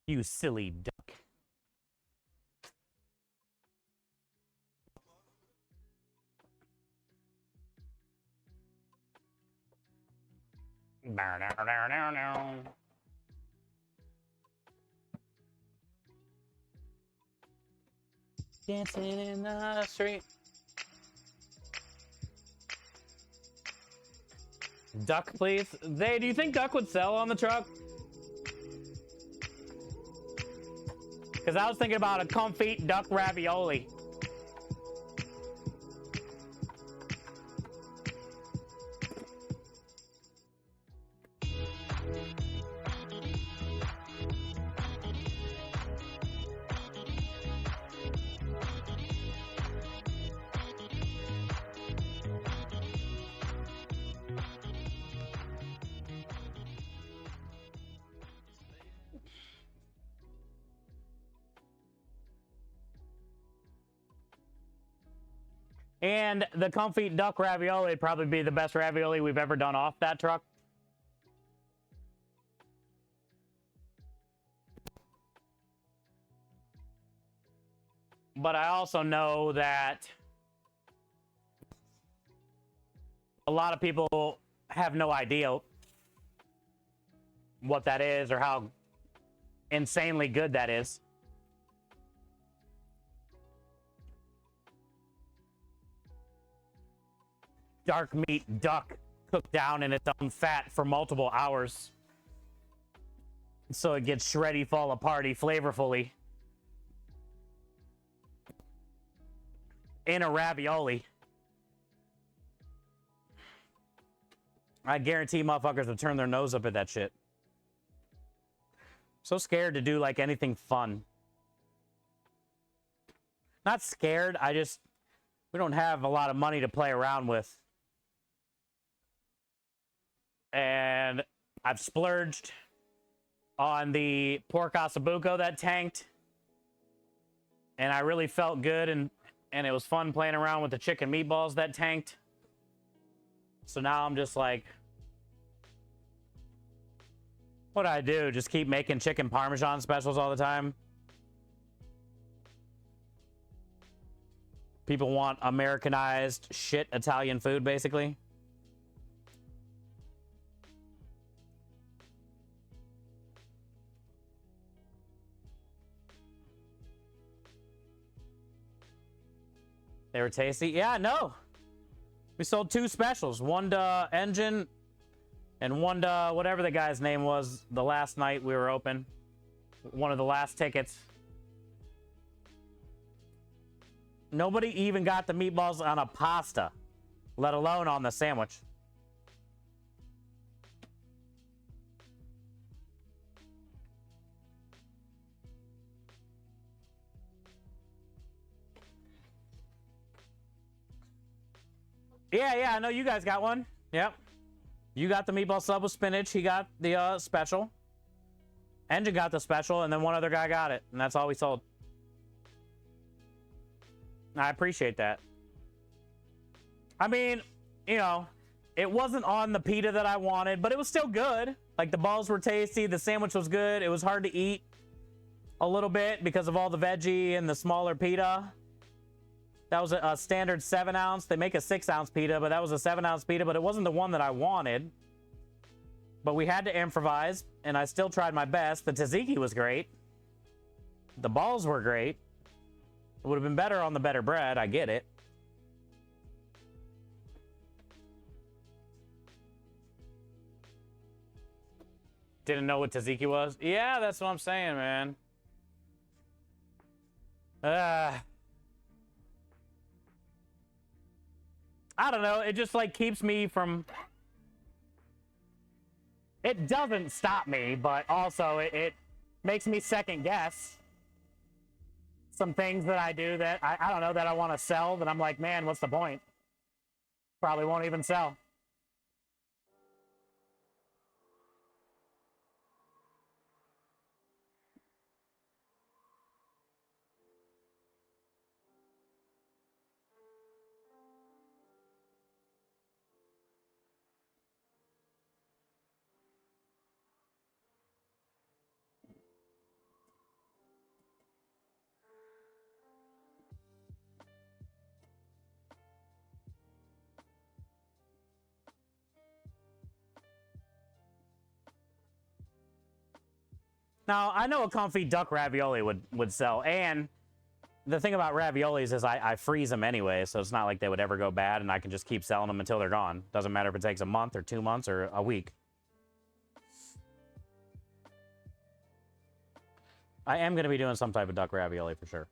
You silly duck. Dancing in the street. Duck, please. Do you think duck would sell on the truck? Because I was thinking about a confit duck ravioli. And the comfy duck ravioli would probably be the best ravioli we've ever done off that truck. But I also know that a lot of people have no idea what that is or how insanely good that is. Dark meat duck cooked down in its own fat for multiple hours. So it gets shreddy, fall aparty, flavorfully. In a ravioli. I guarantee motherfuckers would turn their nose up at that shit. So scared to do like anything fun. Not scared, we don't have a lot of money to play around with. And I've splurged on the pork ossobuco that tanked. And I really felt good and it was fun playing around with the chicken meatballs that tanked. So now I'm just like, what do I do? Just keep making chicken parmesan specials all the time? People want Americanized shit Italian food, basically. They were tasty. Yeah, no. We sold 2 specials. One to Engine and one to whatever the guy's name was the last night we were open. One of the last tickets. Nobody even got the meatballs on a pasta, let alone on the sandwich. Yeah, I know you guys got one. Yep. You got the meatball sub with spinach. He got the special. Engine got the special, and then one other guy got it. And that's all we sold. I appreciate that. I mean, you know, it wasn't on the pita that I wanted, but it was still good. Like, the balls were tasty. The sandwich was good. It was hard to eat a little bit because of all the veggie and the smaller pita. That was a standard 7-ounce. They make a 6-ounce pita, but that was a 7-ounce pita, but it wasn't the one that I wanted. But we had to improvise, and I still tried my best. The tzatziki was great. The balls were great. It would have been better on the better bread. I get it. Didn't know what tzatziki was? Yeah, that's what I'm saying, man. I don't know. It just like keeps me from. It doesn't stop me, but also it makes me second guess some things that I do that I don't know that I want to sell. That I'm like, man, what's the point? Probably won't even sell. Now, I know a comfy duck ravioli would sell, and the thing about raviolis is I freeze them anyway, so it's not like they would ever go bad, and I can just keep selling them until they're gone. Doesn't matter if it takes a month or 2 months or a week. I am going to be doing some type of duck ravioli for sure.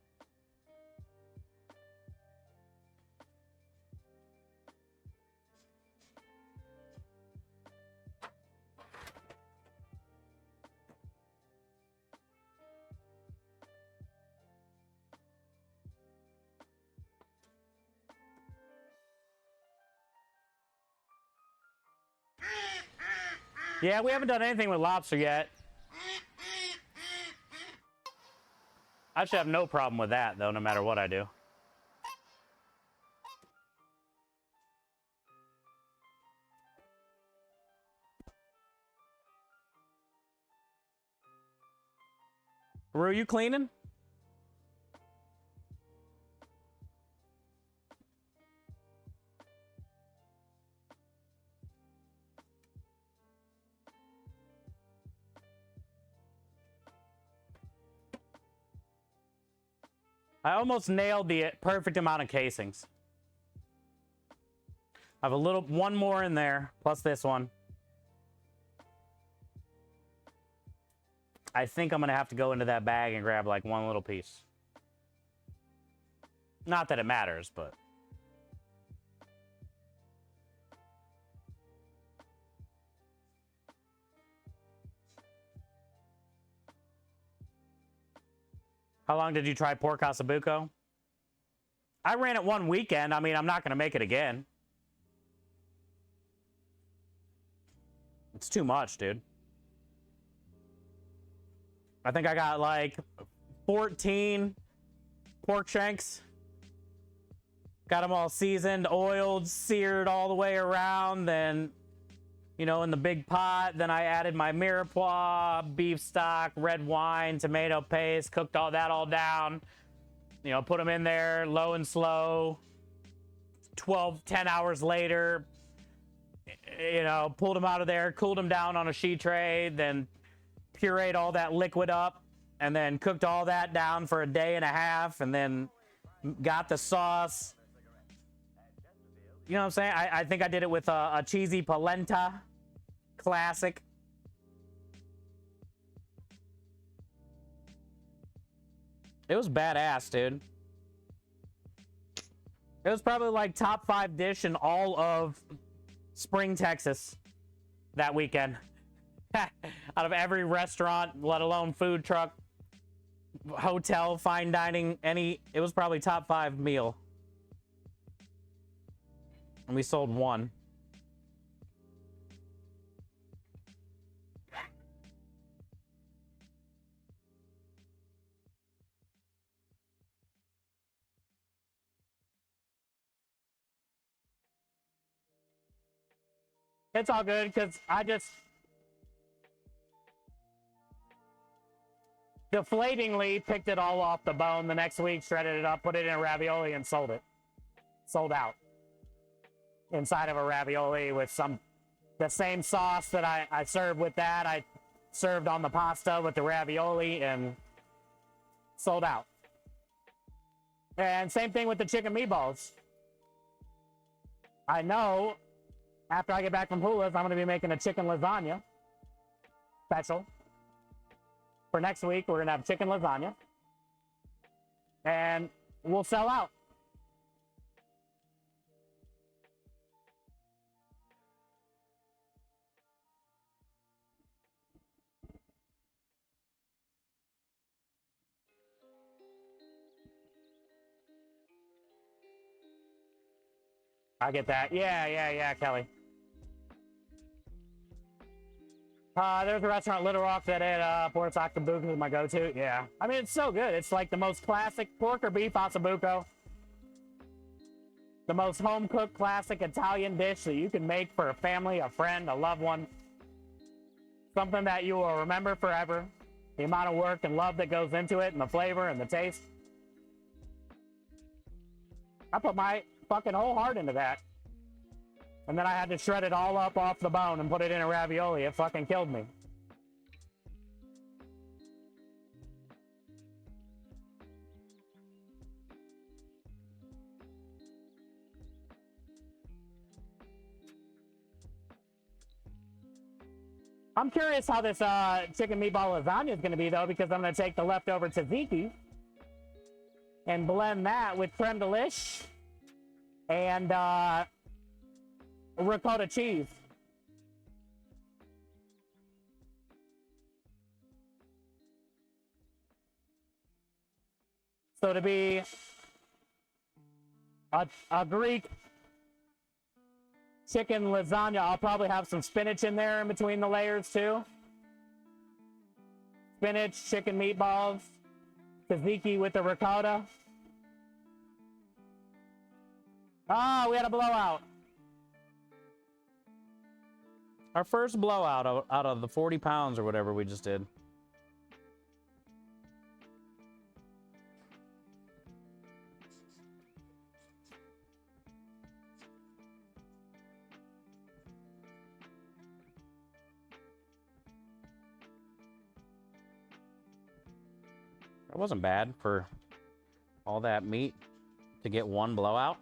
Yeah, we haven't done anything with lobster yet. I should have no problem with that, though, no matter what I do. Were you cleaning? I almost nailed the perfect amount of casings. I have one more in there, plus this one. I think I'm gonna have to go into that bag and grab like one little piece. Not that it matters, but. How long did you try pork ossobuco? I ran it one weekend. I mean, I'm not going to make it again. It's too much, dude. I think I got like 14 pork shanks. Got them all seasoned, oiled, seared all the way around. Then, you know, in the big pot. Then I added my mirepoix, beef stock, red wine, tomato paste, cooked all that all down. You know, put them in there, low and slow. 10 hours later, you know, pulled them out of there, cooled them down on a sheet tray, then pureed all that liquid up, and then cooked all that down for a day and a half, and then got the sauce. You know what I'm saying? I think I did it with a cheesy polenta classic. It was badass, dude. It was probably like top 5 dish in all of Spring, Texas that weekend. Out of every restaurant, let alone food truck, hotel, fine dining, it was probably top 5 meal. And we sold one. It's all good because I just deflatingly picked it all off the bone the next week, shredded it up, put it in a ravioli, and sold it. Sold out. Inside of a ravioli with the same sauce that I served with that. I served on the pasta with the ravioli and sold out. And same thing with the chicken meatballs. I know after I get back from Hula's, I'm going to be making a chicken lasagna special. For next week, we're going to have chicken lasagna. And we'll sell out. I get that. Yeah, Kelly. There's a restaurant in Little Rock that had pork ossobuco is my go-to. Yeah. I mean, it's so good. It's like the most classic pork or beef ossobuco. The most home-cooked classic Italian dish that you can make for a family, a friend, a loved one. Something that you will remember forever. The amount of work and love that goes into it and the flavor and the taste. I put my fucking whole heart into that. And then I had to shred it all up off the bone and put it in a ravioli. It fucking killed me. I'm curious how this chicken meatball lasagna is going to be, though, because I'm going to take the leftover tzatziki and blend that with creme de liche and ricotta cheese. So to be a Greek chicken lasagna, I'll probably have some spinach in there in between the layers too. Spinach, chicken meatballs, tzatziki with the ricotta. Oh, we had a blowout. Our first blowout out of the 40 pounds or whatever we just did. That wasn't bad for all that meat to get one blowout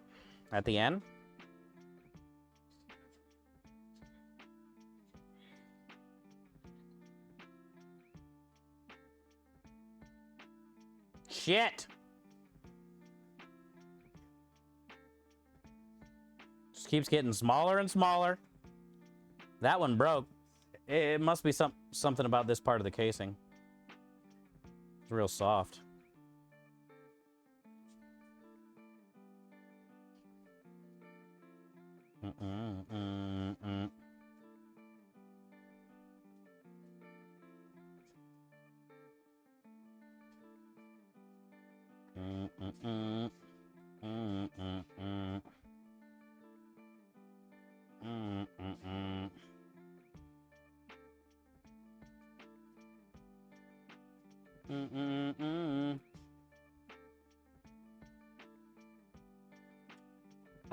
at the end. Shit. Just keeps getting smaller and smaller. That one broke. It must be something about this part of the casing. It's real soft.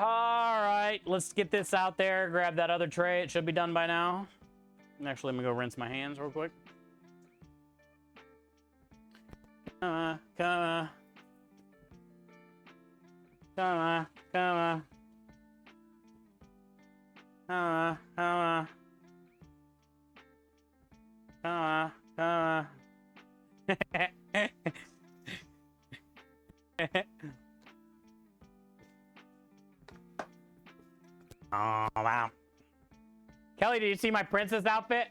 All right, let's get this out there. Grab that other tray. It should be done by now. Actually, let me go rinse my hands real quick. Come on, come on. Come on, come on. Come on, come on. Come on, come on. Oh, wow. Kelly, did you see my princess outfit?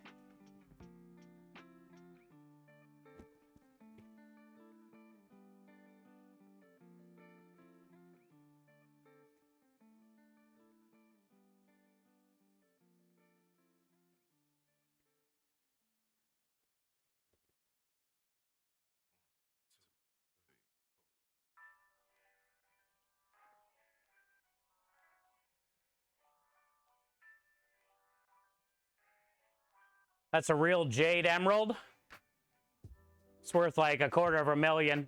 That's a real jade emerald. It's worth like $250,000.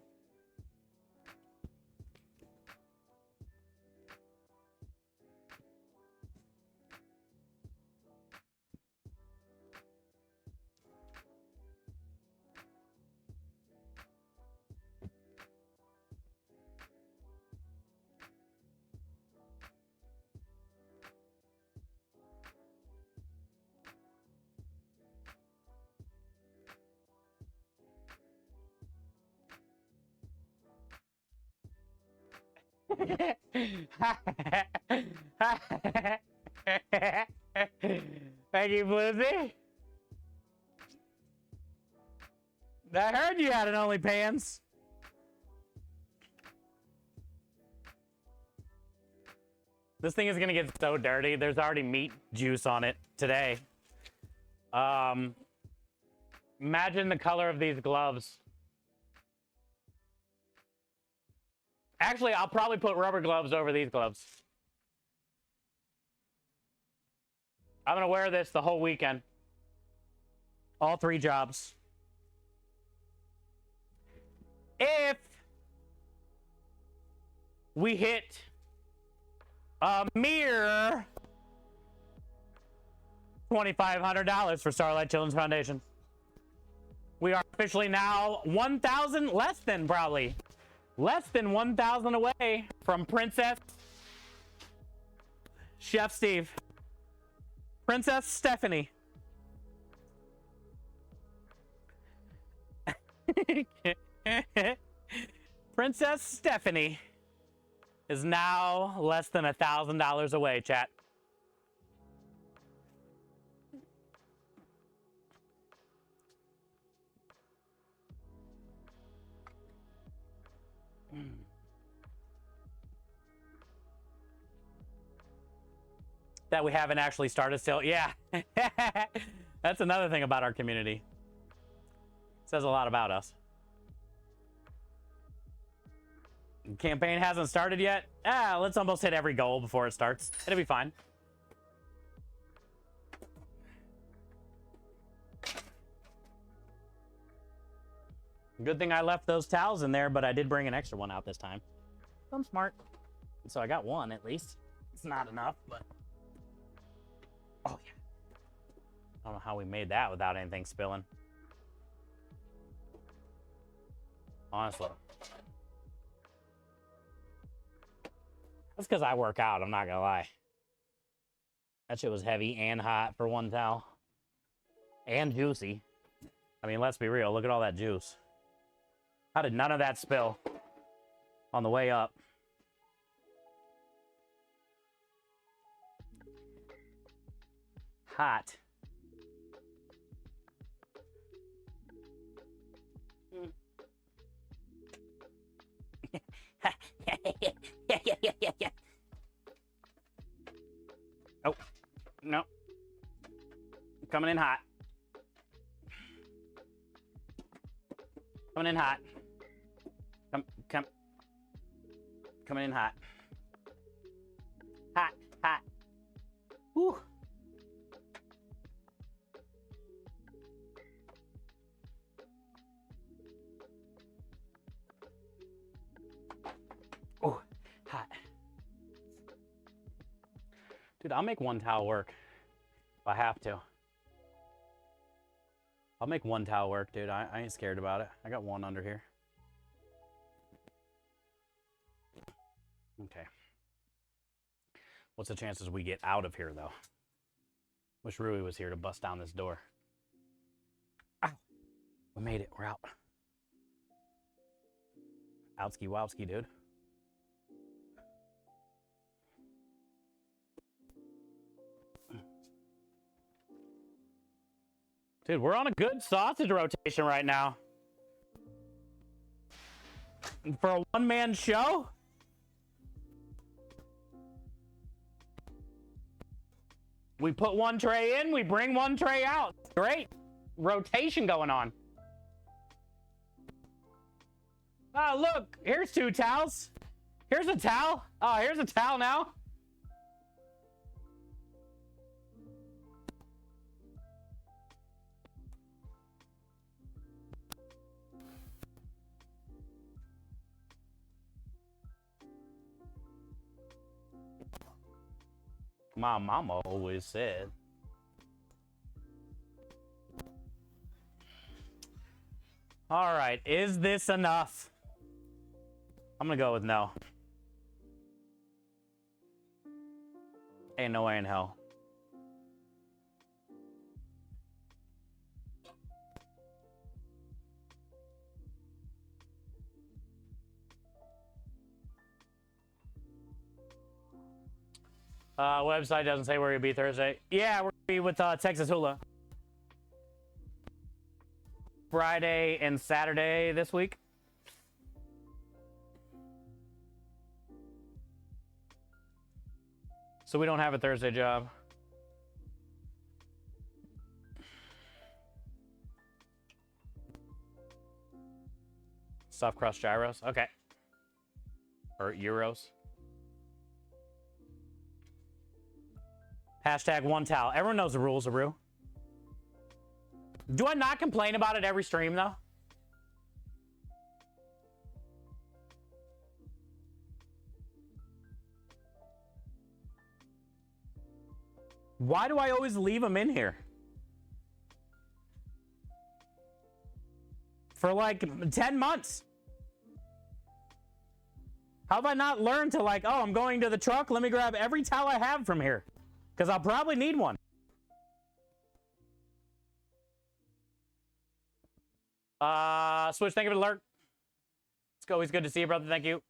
Thank you, Blizzy. I heard you had an OnlyFans. This thing is gonna get so dirty. There's already meat juice on it today. Imagine the color of these gloves. Actually, I'll probably put rubber gloves over these gloves. I'm gonna wear this the whole weekend. All 3 jobs. If we hit a mere $2,500 for Starlight Children's Foundation. We are officially now 1,000, less than 1,000 away from Princess Chef Steve. Princess Stephanie. Princess Stephanie is now less than $1,000 away, chat. That we haven't actually started still. Yeah. That's another thing about our community. Says a lot about us. Campaign hasn't started yet. Let's almost hit every goal before it starts. It'll be fine. Good thing I left those towels in there, but I did bring an extra one out this time. I'm smart. So I got one at least. It's not enough, but... Oh, yeah. I don't know how we made that without anything spilling. Honestly. That's because I work out, I'm not gonna lie. That shit was heavy and hot for one towel. And juicy. I mean, let's be real. Look at all that juice. How did none of that spill on the way up? Hot. Oh, no. Coming in hot. Coming in hot. Coming in hot. Hot, hot. Woo. Oh, hot. Dude, I'll make one towel work if I have to. I'll make one towel work, dude. I ain't scared about it. I got one under here. Okay. What's the chances we get out of here, though? Wish Rui was here to bust down this door. Ow. We made it. We're out. Outski wowski, dude. Dude, we're on a good sausage rotation right now. For a one-man show? We put one tray in, we bring one tray out. Great. Rotation going on. Oh, look. Here's 2 towels. Here's a towel. Oh, here's a towel now. My mama always said. All right, is this enough? I'm gonna go with no. Ain't no way in hell. Website doesn't say where you'll be Thursday. Yeah, we're gonna be with Texas Hula. Friday and Saturday this week. So we don't have a Thursday job. Stuffed crust gyros. Okay. Or euros. Hashtag one towel. Everyone knows the rules, Aru. Do I not complain about it every stream, though? Why do I always leave them in here? For like 10 months. How have I not learned to like, oh, I'm going to the truck. Let me grab every towel I have from here. Because I'll probably need one. Switch, thank you for the alert. Let's go. Always good to see you, brother. Thank you.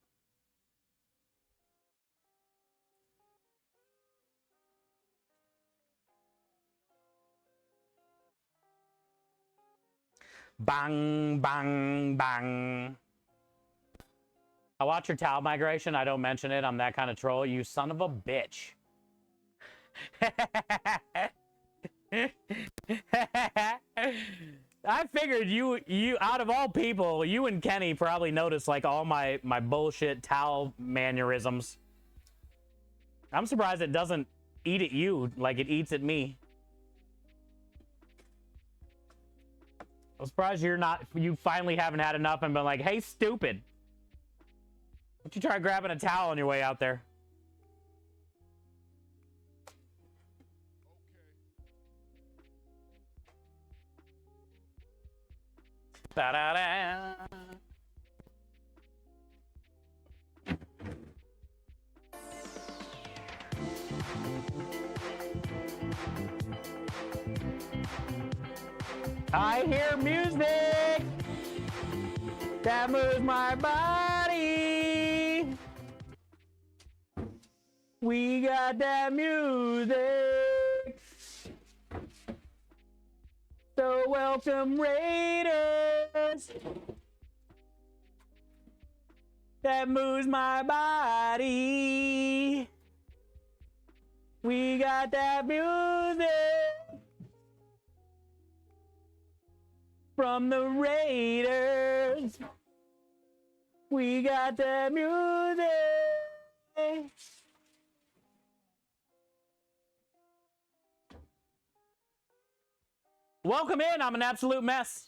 Bang, bang, bang. I watch your towel migration. I don't mention it. I'm that kind of troll. You son of a bitch. I figured you out of all people, you and Kenny probably noticed like all my bullshit towel mannerisms. I'm surprised it doesn't eat at you like it eats at me. I'm surprised you finally haven't had enough and been like, hey, stupid. Why don't you try grabbing a towel on your way out there? Ba-da-da. I hear music that moves my body. We got that music. So welcome, Raiders. That moves my body. We got that music from the Raiders. We got that music. Welcome in. I'm an absolute mess.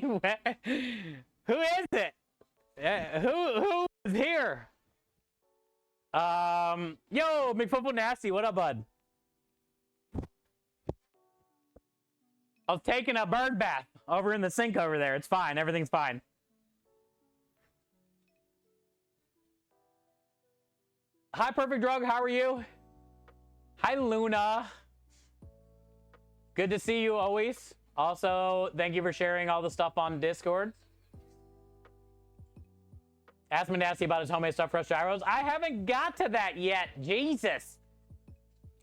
Who is it? Who is here? Yo, McFootball Nasty, what up, bud? I was taking a bird bath over in the sink over there. It's fine. Everything's fine. Hi, Perfect Drug. How are you? Hi, Luna. Good to see you always. Also, thank you for sharing all the stuff on Discord. Ask me Nasty about his homemade stuffed crust gyros. I haven't got to that yet. Jesus.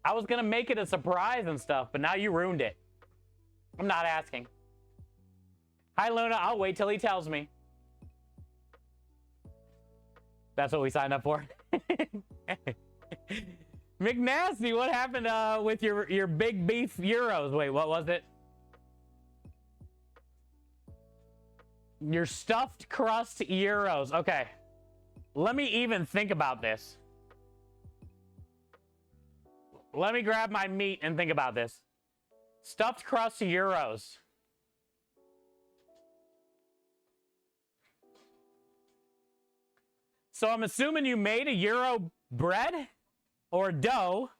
I was going to make it a surprise and stuff, but now you ruined it. I'm not asking. Hi, Luna. I'll wait till he tells me. That's what we signed up for. McNasty, what happened with your big beef euros? Wait, what was it? Your stuffed crust euros. Okay. Let me even think about this. Let me grab my meat and think about this. Stuffed crust euros. So I'm assuming you made a euro bread or dough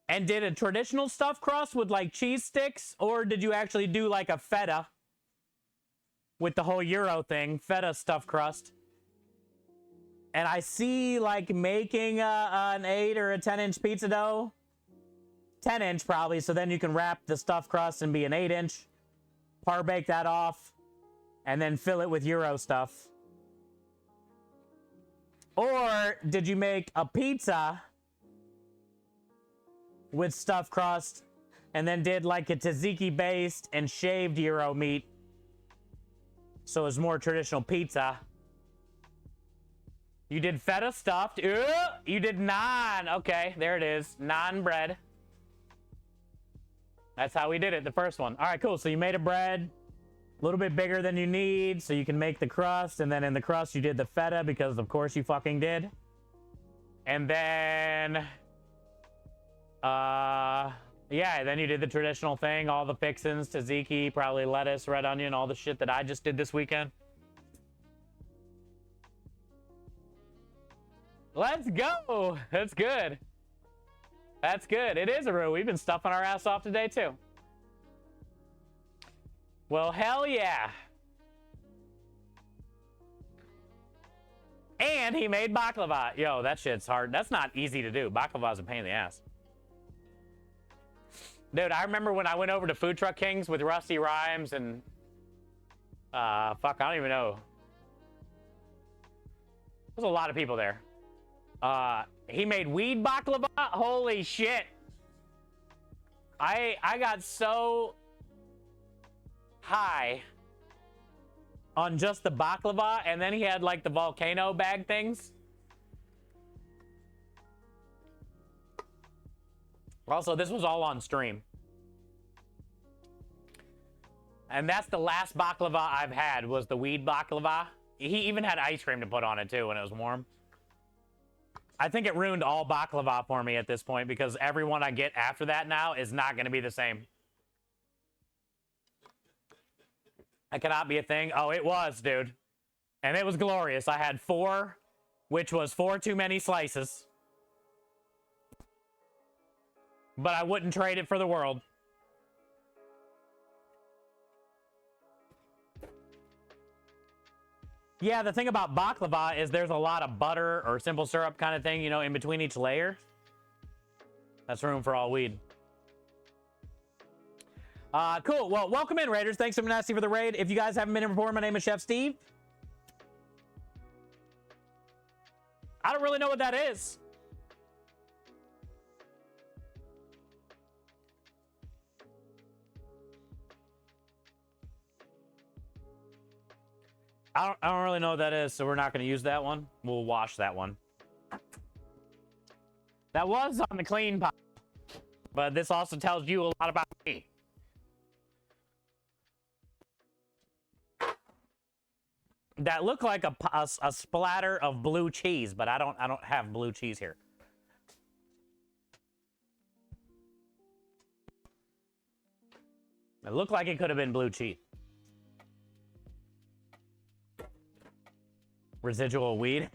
and did a traditional stuffed crust with like cheese sticks, or did you actually do like a feta with the whole euro thing, feta stuffed crust? And I see like making an 8 or a 10-inch pizza dough. 10-inch probably, so then you can wrap the stuffed crust and be an 8-inch. Par bake that off and then fill it with euro stuff. Or did you make a pizza with stuffed crust and then did like a tzatziki based and shaved euro meat, so it's more traditional pizza? You did feta stuffed. Ooh, you did naan. Okay, there it is. Naan bread. That's how we did it, the first one. All right, cool. So you made a bread a little bit bigger than you need so you can make the crust, and then in the crust you did the feta because of course you fucking did. And then yeah, then you did the traditional thing, all the fixins, tzatziki, probably lettuce, red onion, all the shit that I just did this weekend. Let's go. That's good. That's good. It is a roux. We've been stuffing our ass off today too. Well, hell yeah. And he made baklava. Yo, that shit's hard. That's not easy to do. Baklava's a pain in the ass. Dude, I remember when I went over to Food Truck Kings with Rusty Rhymes and fuck, I don't even know. There's a lot of people there. He made weed baklava. Holy shit. I got so high on just the baklava, and then he had like the volcano bag things. Also, this was all on stream. And that's the last baklava I've had, was the weed baklava. He even had ice cream to put on it too when it was warm. I think it ruined all baklava for me at this point, because everyone I get after that now is not going to be the same. That cannot be a thing. Oh, it was, dude. And it was glorious. I had 4, which was 4 too many slices. But I wouldn't trade it for the world. Yeah, the thing about baklava is there's a lot of butter or simple syrup kind of thing, you know, in between each layer. That's room for all weed. Cool. Well, welcome in, Raiders. Thanks so nasty for the raid. If you guys haven't been in before, my name is Chef Steve. I don't really know what that is. I don't really know what that is, so we're not going to use that one. We'll wash that one. That was on the clean pile, but this also tells you a lot about me. That looked like a splatter of blue cheese, but I don't have blue cheese here. It looked like it could have been blue cheese. Residual weed.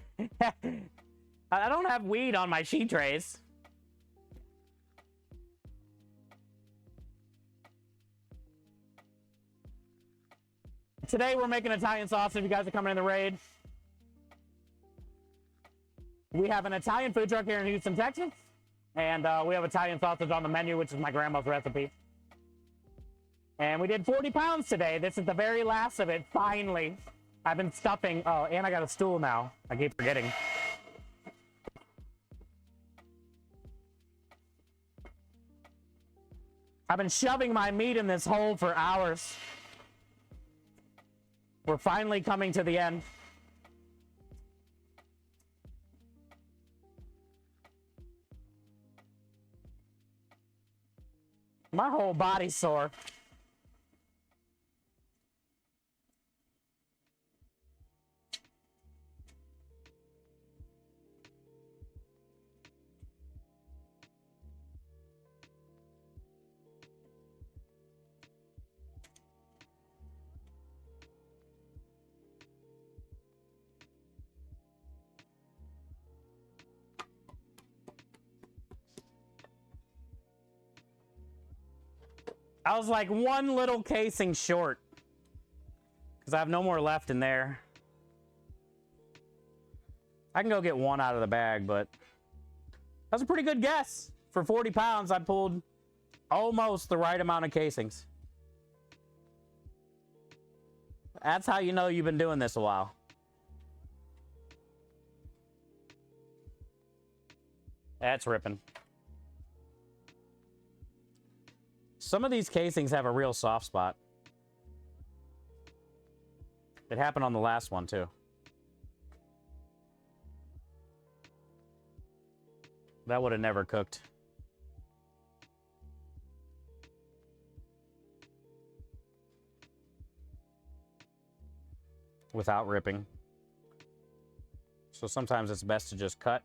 I don't have weed on my sheet trays. Today we're making Italian sausage. If you guys are coming in the raid, we have an Italian food truck here in Houston, Texas, and we have Italian sausage on the menu, which is my grandma's recipe. And we did 40 pounds today. This is the very last of it. Finally, I've been stuffing. Oh, and I got a stool now. I keep forgetting. I've been shoving my meat in this hole for hours. We're finally coming to the end. My whole body's sore. I was like one little casing short because I have no more left in there. I can go get one out of the bag, but that's a pretty good guess. For 40 pounds, I pulled almost the right amount of casings. That's how you know you've been doing this a while. That's ripping. Some of these casings have a real soft spot. It happened on the last one, too. That would have never cooked. Without ripping. So sometimes it's best to just cut.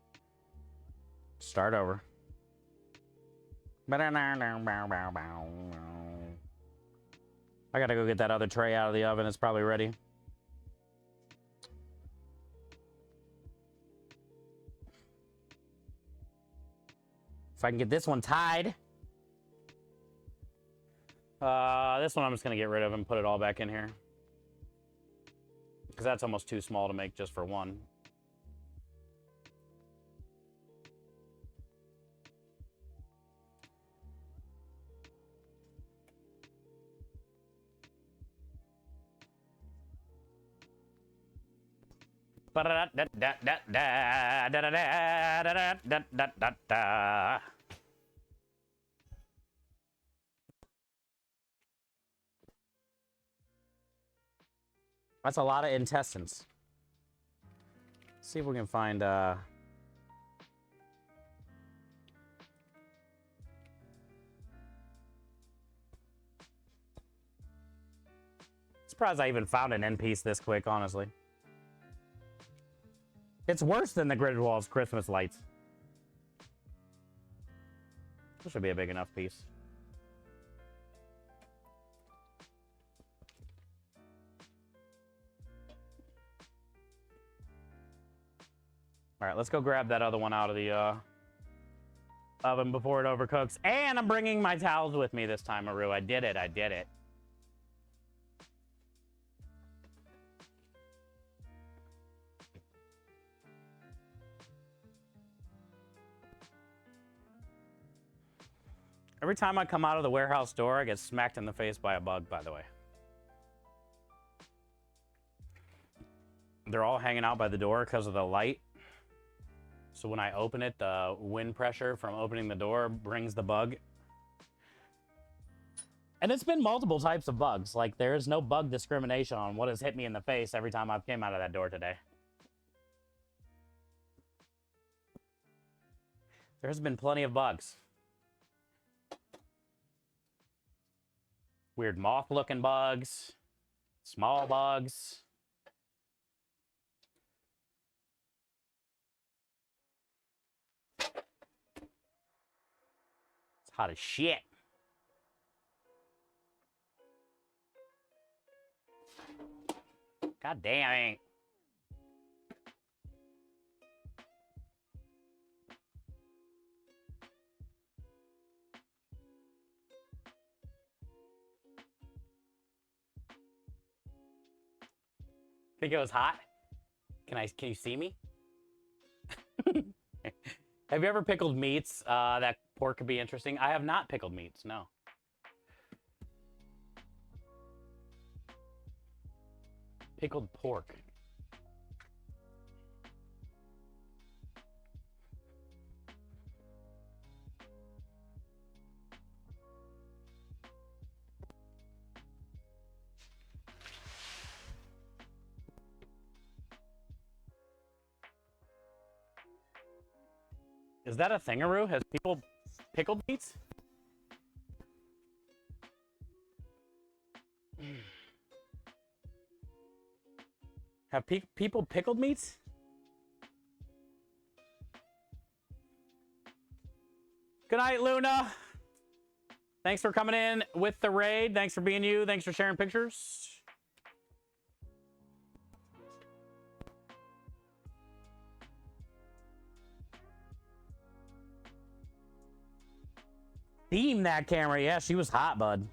Start over. I gotta go get that other tray out of the oven. It's probably ready. If I can get this one tied. This one I'm just gonna get rid of and put it all back in here. Because that's almost too small to make just for one. That's a lot of intestines. Let's see if we can find surprised I even found an end piece this quick, honestly. It's worse than the Gridwall's Christmas lights. This should be a big enough piece. All right, let's go grab that other one out of the oven before it overcooks. And I'm bringing my towels with me this time, Maru. I did it. I did it. Every time I come out of the warehouse door, I get smacked in the face by a bug, by the way. They're all hanging out by the door because of the light. So when I open it, the wind pressure from opening the door brings the bug. And it's been multiple types of bugs. Like, there is no bug discrimination on what has hit me in the face every time I've came out of that door today. There's been plenty of bugs. Weird moth-looking bugs. Small bugs. It's hot as shit. God damn it. Think it was hot? Can you see me? Have you ever pickled meats? That pork could be interesting. I have not pickled meats, no. Pickled pork. Is that a thingaroo? Has people pickled meats? Have people pickled meats? Good night, Luna. Thanks for coming in with the raid. Thanks for being you. Thanks for sharing pictures. Theme that camera. Yeah, she was hot, bud.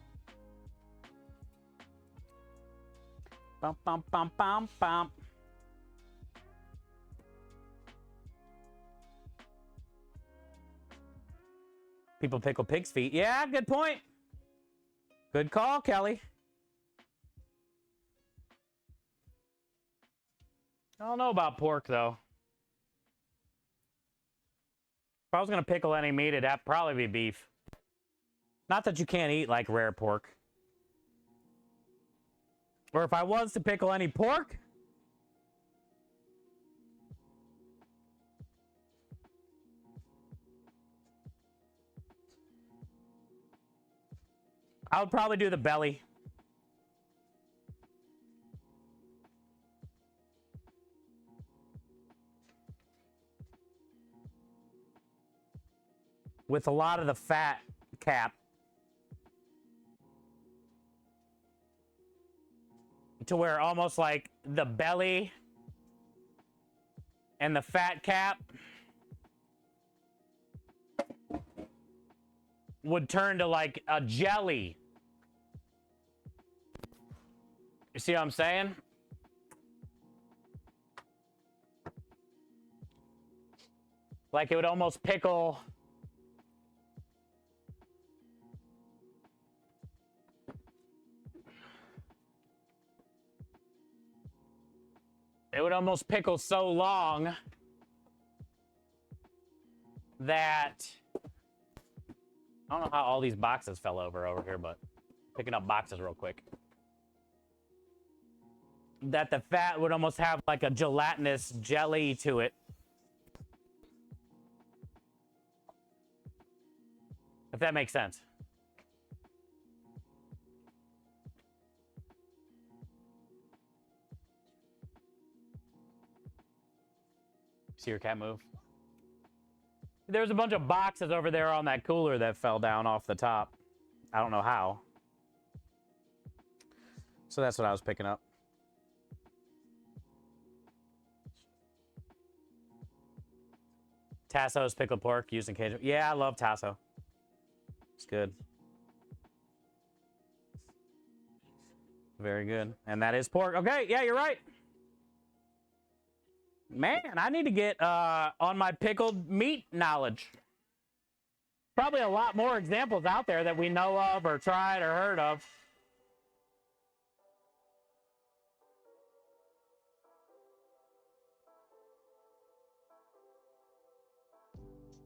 Bum, bum, bum, bum, bum. People pickle pig's feet. Yeah, good point. Good call, Kelly. I don't know about pork, though. If I was going to pickle any meat, it'd probably be beef. Not that you can't eat, like, rare pork. Or if I was to pickle any pork, I would probably do the belly. With a lot of the fat cap. To where almost like the belly and the fat cap would turn to like a jelly. You see what I'm saying? Like it would almost pickle. It would almost pickle so long that I don't know how all these boxes fell over here, but picking up boxes real quick. That the fat would almost have like a gelatinous jelly to it. If that makes sense. See your cat move? There's a bunch of boxes over there on that cooler that fell down off the top. I don't know how. So that's what I was picking up. Tasso's pickled pork used in Cajun. Yeah, I love tasso. It's good. Very good. And that is pork. Okay, yeah, you're right. Man, I need to get on my pickled meat knowledge. Probably a lot more examples out there that we know of or tried or heard of.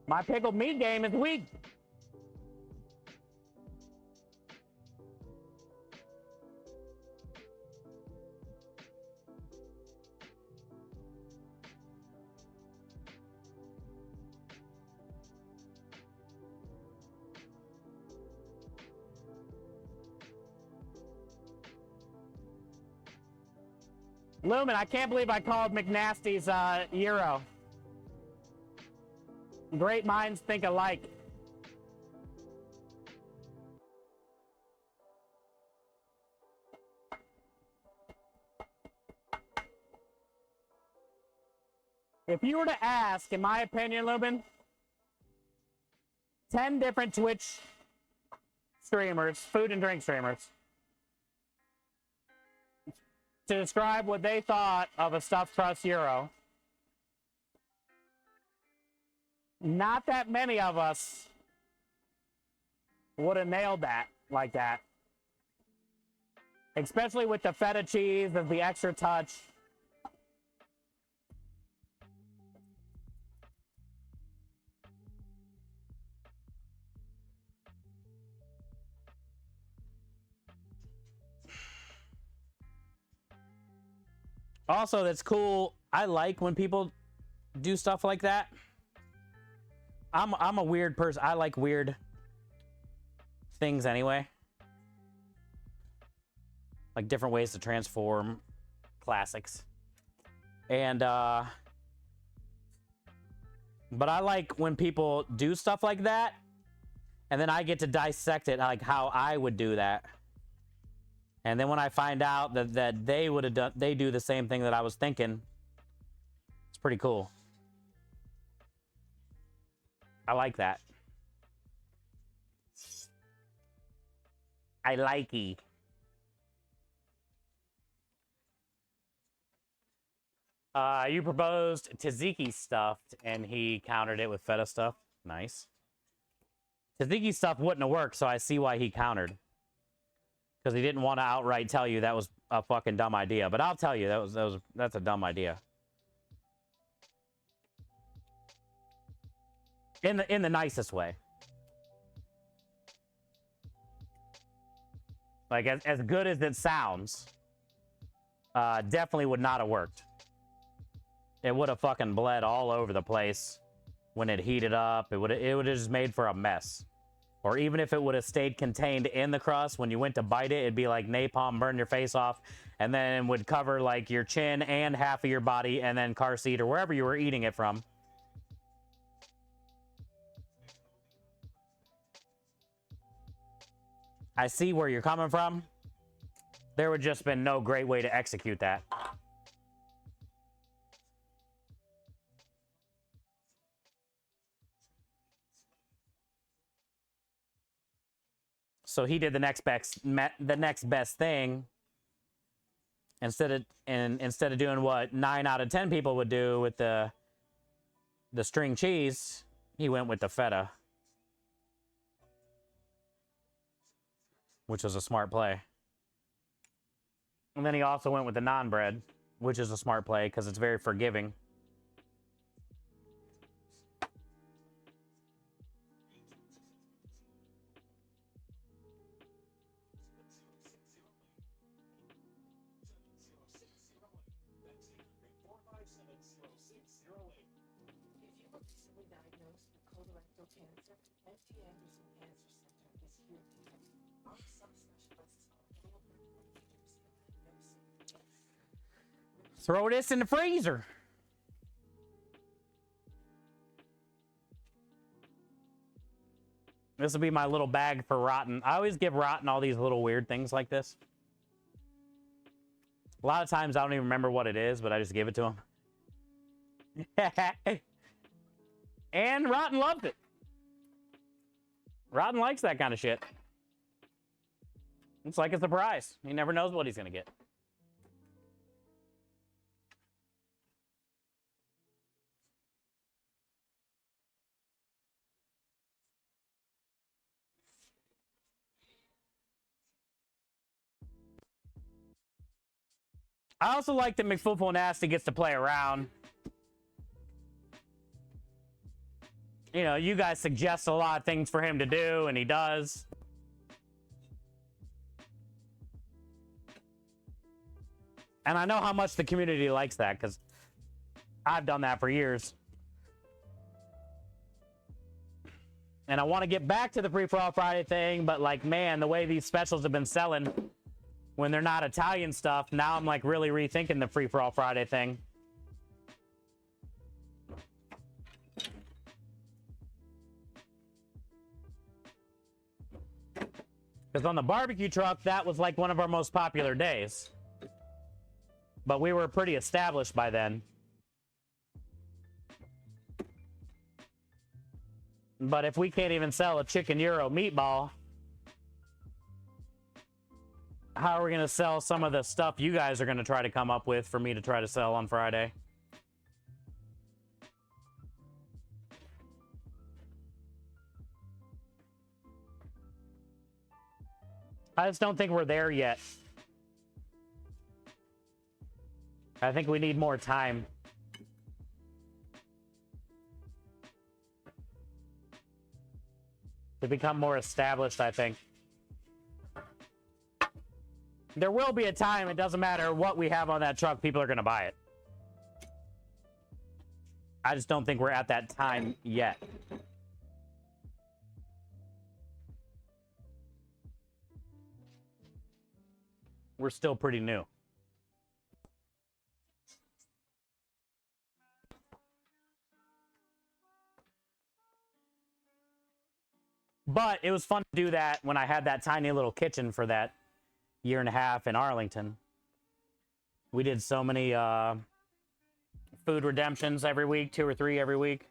My pickled meat game is weak. Lumen, I can't believe I called McNasty's Euro. Great minds think alike. If you were to ask, in my opinion, Lumen, 10 different Twitch streamers, food and drink streamers, to describe what they thought of a stuffed crust Euro, not that many of us would have nailed that like that. Especially with the feta cheese as the extra touch. Also, that's cool. I like when people do stuff like that. I'm a weird person. I like weird things anyway. Like different ways to transform classics. And but I like when people do stuff like that and then I get to dissect it like how I would do that. And then when I find out that they would have done, they do the same thing that I was thinking, it's pretty cool. I like that. I likey. You proposed tzatziki stuffed, and he countered it with feta stuffed. Nice. Tzatziki stuffed wouldn't have worked, so I see why he countered. Because he didn't want to outright tell you that was a fucking dumb idea. But I'll tell you, that's a dumb idea. In the nicest way. Like, as good as it sounds, definitely would not have worked. It would have fucking bled all over the place when it heated up. It would have just made for a mess. Or even if it would have stayed contained in the crust, when you went to bite it, it'd be like napalm, burn your face off, and then would cover like your chin and half of your body, and then car seat or wherever you were eating it from. I see where you're coming from. There would just been no great way to execute that. So he did the next best thing. Instead of doing what 9 out of 10 people would do with the string cheese, he went with the feta, which was a smart play. And then he also went with the naan bread, which is a smart play because it's very forgiving. Throw this in the freezer. This will be my little bag for Rotten. I always give Rotten all these little weird things like this. A lot of times I don't even remember what it is, but I just give it to him. And Rotten loved it. Rotten likes that kind of shit. It's like a surprise. He never knows what he's going to get. I also like that McFootball Nasty gets to play around. You know, you guys suggest a lot of things for him to do, and he does. And I know how much the community likes that, because I've done that for years. And I want to get back to the Free-for-All Friday thing, but like, man, the way these specials have been selling when they're not Italian stuff, now I'm like really rethinking the Free-for-All Friday thing. Because on the barbecue truck, that was like one of our most popular days. But we were pretty established by then. But if we can't even sell a chicken gyro meatball, how are we going to sell some of the stuff you guys are going to try to come up with for me to try to sell on Friday? I just don't think we're there yet. I think we need more time. To become more established, I think. There will be a time, it doesn't matter what we have on that truck, people are going to buy it. I just don't think we're at that time yet. We're still pretty new. But it was fun to do that when I had that tiny little kitchen for that year and a half in Arlington. We did so many food redemptions every week, 2 or 3 every week.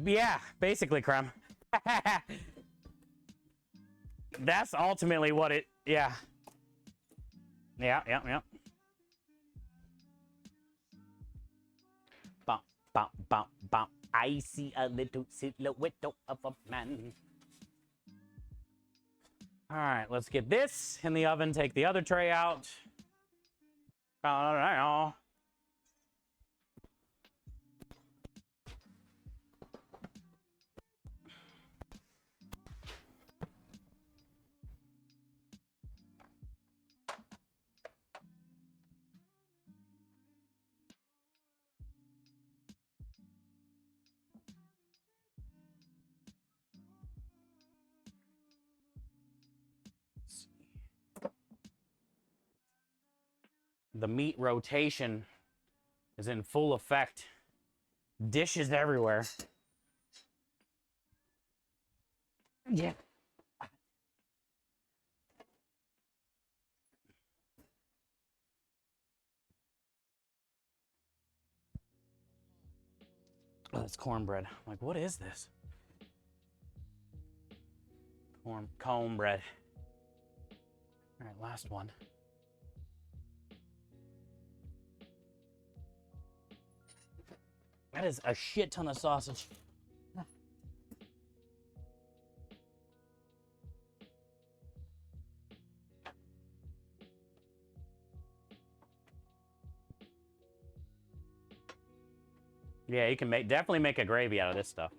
Yeah, basically, Crumb. That's ultimately what it, yeah. Yeah. Bump, bump, bump, bump. I see a little silhouette of a man. All right, let's get this in the oven. Take the other tray out. The meat rotation is in full effect. Dishes everywhere. Yeah. Oh, that's cornbread. I'm like, what is this? Cornbread. All right, last one. That is a shit ton of sausage. Yeah, you can definitely make a gravy out of this stuff.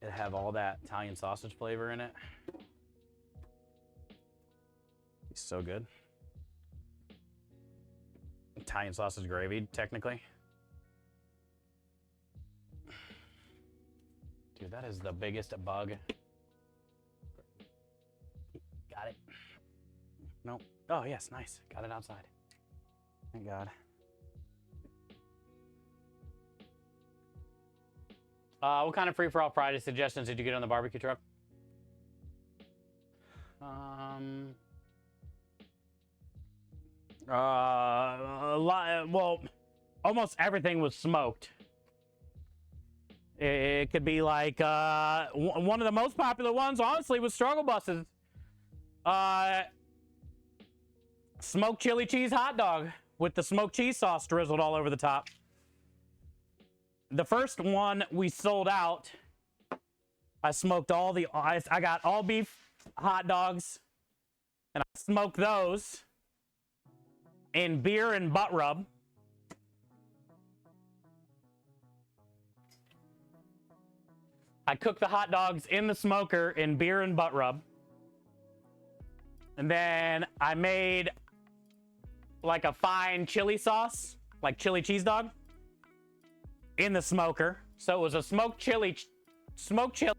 It have all that Italian sausage flavor in it. It's so good. Italian sausage gravy, technically. Dude, that is the biggest bug. Got it. Nope. Oh, yes, nice. Got it outside. Thank God. What kind of free-for-all Friday suggestions did you get on the barbecue truck? Well, almost everything was smoked. It could be like one of the most popular ones, honestly, was struggle buses. Smoked chili cheese hot dog with the smoked cheese sauce drizzled all over the top. The first one we sold out. I smoked I got all beef hot dogs, and I smoked those in beer and butt rub. I cooked the hot dogs in the smoker in beer and butt rub. And then I made like a fine chili sauce, like chili cheese dog, in the smoker. So it was a smoked chili, smoked hot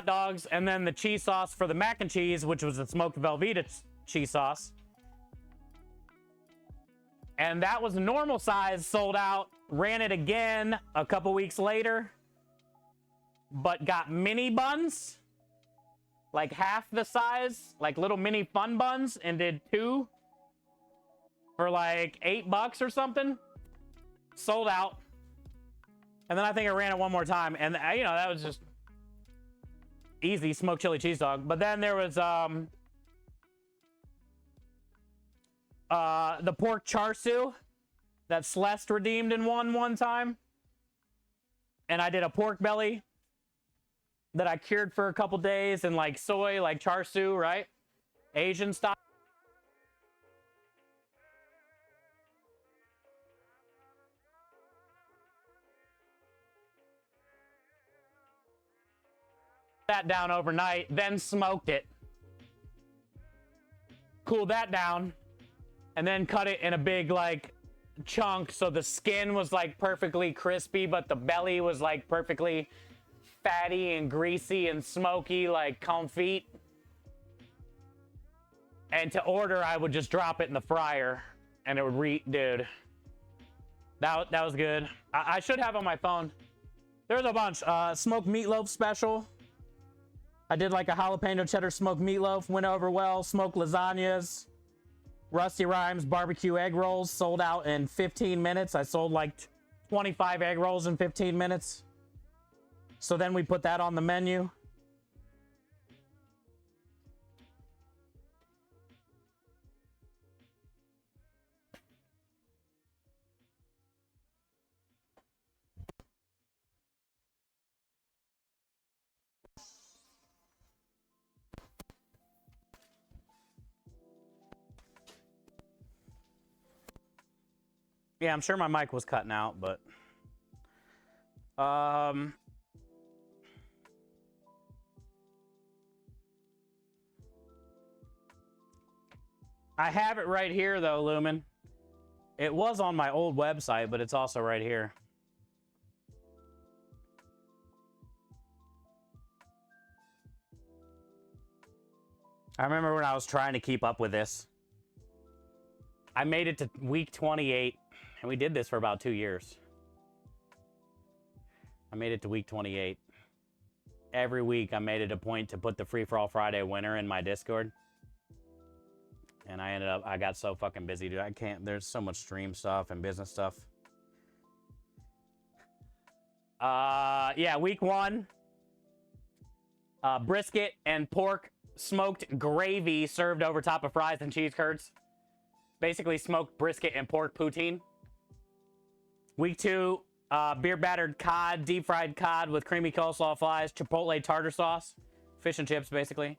dogs, and then the cheese sauce for the mac and cheese, which was the smoked Velveeta cheese sauce. And that was normal size, sold out. Ran it again a couple weeks later, but got mini buns, like half the size, like little mini fun buns, and did 2 for like $8 or something. Sold out. And then I think I ran it one more time, and you know, that was just easy smoked chili cheese dog. But then there was the pork char siu that Celeste redeemed and won one time. And I did a pork belly that I cured for a couple days in like soy, like char siu, right? Asian style. That down overnight, then smoked it. Cooled that down, and then cut it in a big like chunk so the skin was like perfectly crispy, but the belly was like perfectly fatty and greasy and smoky, like confit. And to order, I would just drop it in the fryer, and it would dude. That was good. I should have on my phone. There's a bunch. Smoked meatloaf special. I did like a jalapeno cheddar smoked meatloaf, went over well. Smoked lasagnas. Rusty Rhymes barbecue egg rolls sold out in 15 minutes. I sold like 25 egg rolls in 15 minutes. So then we put that on the menu. Yeah, I'm sure my mic was cutting out, but I have it right here though, Lumen. It was on my old website, but it's also right here. I remember when I was trying to keep up with this. I made it to week 28. And we did this for about 2 years. I made it to week 28. Every week I made it a point to put the Free For All Friday winner in my Discord. And I got so fucking busy, dude. I can't, there's so much stream stuff and business stuff. Yeah, week 1. Brisket and pork smoked gravy served over top of fries and cheese curds. Basically smoked brisket and pork poutine. Week 2, beer battered cod, deep fried cod with creamy coleslaw fries, chipotle tartar sauce, fish and chips, basically.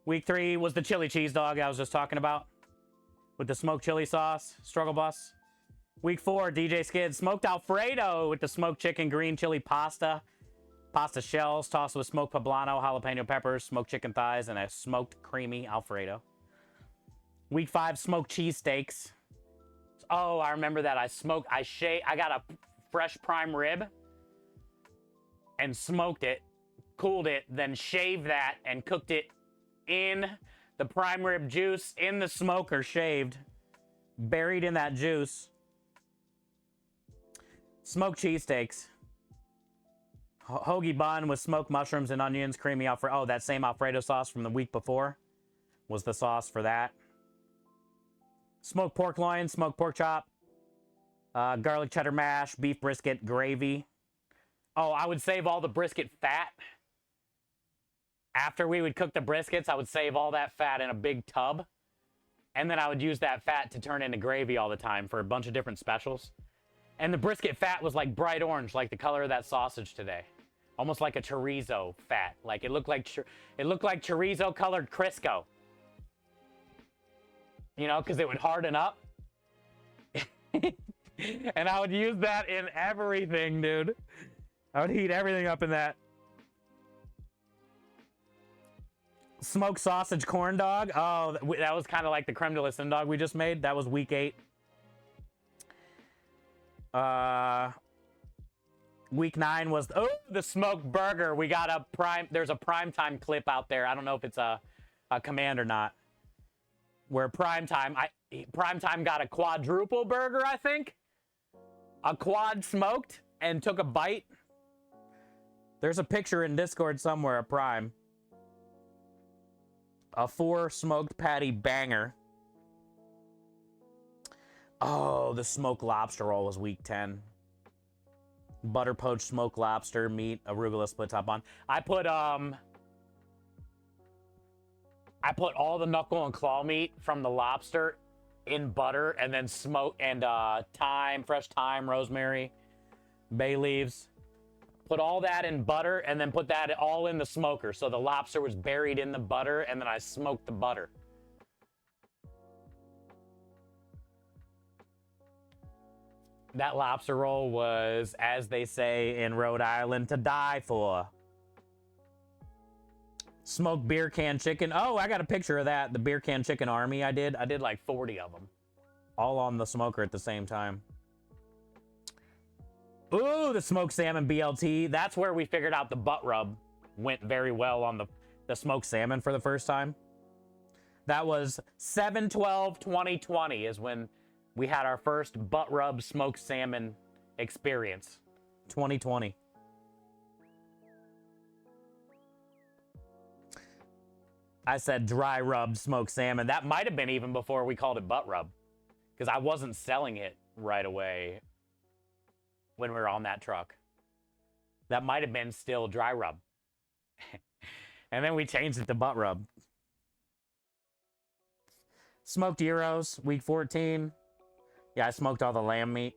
Week 3 was the chili cheese dog I was just talking about, with the smoked chili sauce, struggle bus. Week 4, DJ Skid, smoked Alfredo with the smoked chicken green chili pasta, pasta shells tossed with smoked poblano, jalapeno peppers, smoked chicken thighs, and a smoked creamy Alfredo. Week 5, smoked cheese steaks. Oh, I remember that. I got a fresh prime rib and smoked it, cooled it, then shaved that and cooked it in the prime rib juice in the smoker, shaved, buried in that juice. Smoked cheesesteaks. Hoagie bun with smoked mushrooms and onions, creamy Alfredo. Oh, that same Alfredo sauce from the week before was the sauce for that. Smoked pork loin, smoked pork chop, garlic cheddar mash, beef brisket gravy. Oh, I would save all the brisket fat. After we would cook the briskets, I would save all that fat in a big tub. And then I would use that fat to turn into gravy all the time for a bunch of different specials. And the brisket fat was like bright orange, like the color of that sausage today. Almost like a chorizo fat. Like it looked like chorizo colored Crisco. You know, because it would harden up. And I would use that in everything, dude. I would heat everything up in that. Smoked sausage corn dog. Oh, that was kind of like the creme de la sin dog we just made. That was week 8. Week 9 was the smoked burger. We got a prime. There's a primetime clip out there. I don't know if it's a command or not. Where primetime got a quadruple burger, I think. A quad smoked and took a bite. There's a picture in Discord somewhere of Prime. A 4 smoked patty banger. Oh, the smoked lobster roll was week 10. Butter poached smoked lobster, meat, arugula split top bun. I put all the knuckle and claw meat from the lobster in butter and then smoke and thyme, fresh thyme, rosemary, bay leaves. Put all that in butter and then put that all in the smoker. So the lobster was buried in the butter and then I smoked the butter. That lobster roll was, as they say in Rhode Island, to die for. Smoked beer can chicken. Oh, I got a picture of that. The beer can chicken army I did like 40 of them. All on the smoker at the same time. Ooh, the smoked salmon BLT. That's where we figured out the butt rub went very well on the smoked salmon for the first time. That was 7/12/2020 is when we had our first butt rub smoked salmon experience. 2020. I said dry rub smoked salmon. That might have been even before we called it butt rub. Because I wasn't selling it right away when we were on that truck. That might have been still dry rub. And then we changed it to butt rub. Smoked gyros, week 14. Yeah, I smoked all the lamb meat.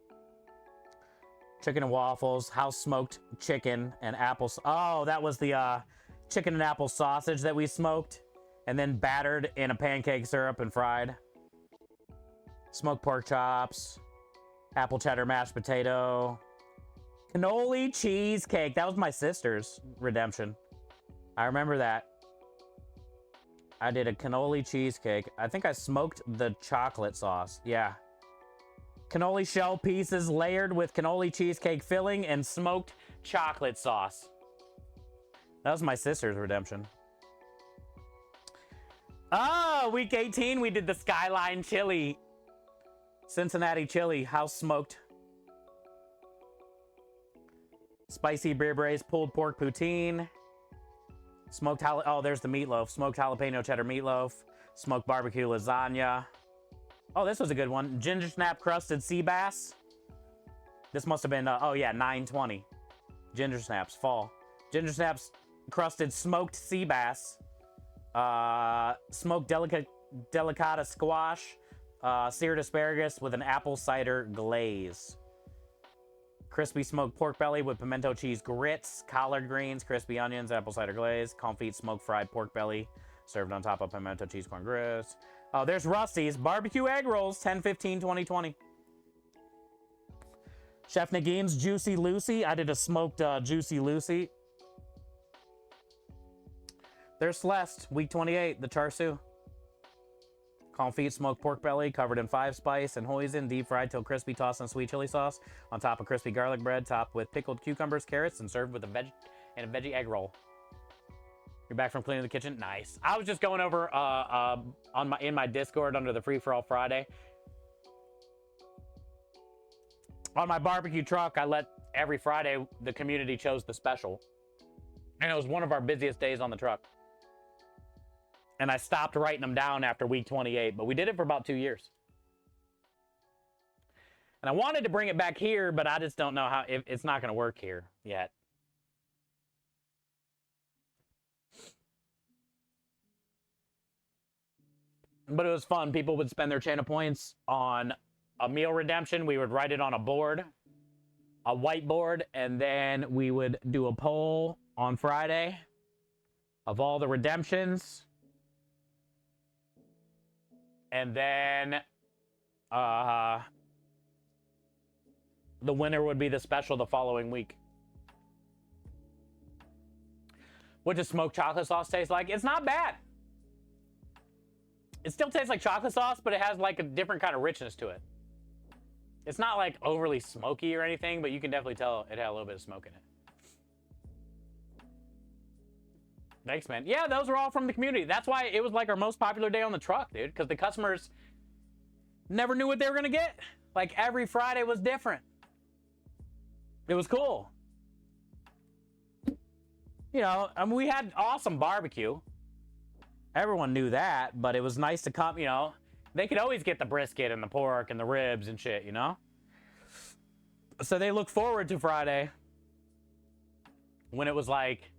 Chicken and waffles, house smoked chicken and apples. Oh, that was the chicken and apple sausage that we smoked and then battered in a pancake syrup and fried. Smoked pork chops, apple cheddar mashed potato, cannoli cheesecake. That was my sister's redemption. I remember that. I did a cannoli cheesecake. I think I smoked the chocolate sauce. Yeah. Cannoli shell pieces layered with cannoli cheesecake filling and smoked chocolate sauce. That was my sister's redemption. Oh, week 18, we did the Skyline Chili. Cincinnati chili, house smoked. Spicy beer braised pulled pork poutine. Smoked oh, there's the meatloaf. Smoked jalapeno cheddar meatloaf. Smoked barbecue lasagna. Oh, this was a good one. Ginger snap crusted sea bass. This must have been, oh yeah, 9/20. Ginger snaps, fall. Ginger snaps crusted smoked sea bass. Smoked delicata squash. Seared asparagus with an apple cider glaze. Crispy smoked pork belly with pimento cheese grits, collard greens, crispy onions, apple cider glaze, confit smoked fried pork belly, served on top of pimento cheese corn grits. Oh, there's Rusty's barbecue egg rolls, 10/15/2020. Chef Nagin's Juicy Lucy. I did a smoked Juicy Lucy. There's Celeste, week 28, the char siu. Confit smoked pork belly covered in 5-spice and hoisin, deep fried till crispy, tossed in sweet chili sauce on top of crispy garlic bread, topped with pickled cucumbers, carrots, and served with a veggie egg roll. You're back from cleaning the kitchen? Nice. I was just going over in my Discord under the Free For All Friday. On my barbecue truck, I let every Friday, the community chose the special. And it was one of our busiest days on the truck. And I stopped writing them down after week 28, but we did it for about 2 years. And I wanted to bring it back here, but I just don't know how, it's not going to work here yet. But it was fun. People would spend their channel points on a meal redemption. We would write it on a board, a whiteboard, and then we would do a poll on Friday of all the redemptions. And then the winner would be the special the following week. What does smoked chocolate sauce taste like? It's not bad. It still tastes like chocolate sauce, but it has like a different kind of richness to it. It's not like overly smoky or anything, but you can definitely tell it had a little bit of smoke in it. Thanks, man. Yeah, those were all from the community. That's why it was like our most popular day on the truck, dude, because the customers never knew what they were going to get. Like every Friday was different. It was cool. You know, I mean, we had awesome barbecue. Everyone knew that, but it was nice to come, you know. They could always get the brisket and the pork and the ribs and shit, you know? So they look forward to Friday when it was like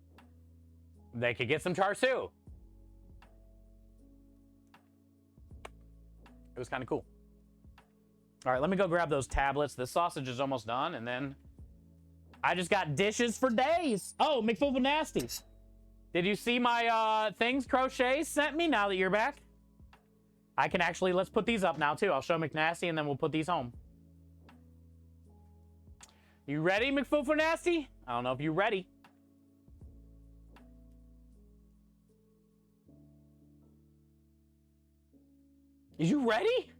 they could get some char siu. It was kind of cool. All right, let me go grab those tablets. This sausage is almost done, and then I just got dishes for days. Oh, McFuffle Nasties. Did you see my things Crochet sent me now that you're back? I can actually, let's put these up now too. I'll show McNasty and then we'll put these home. You ready, McFuffle Nasty? I don't know if you're ready. Is you ready?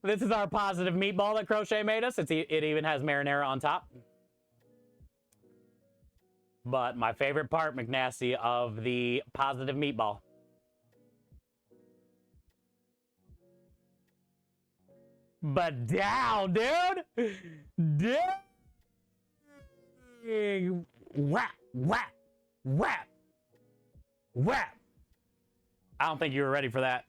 This is our positive meatball that Crochet made us. It even has marinara on top. But my favorite part, McNasty, of the positive meatball. But down, dude! Dang! Whap! Whap! Whap! Whap! I don't think you were ready for that.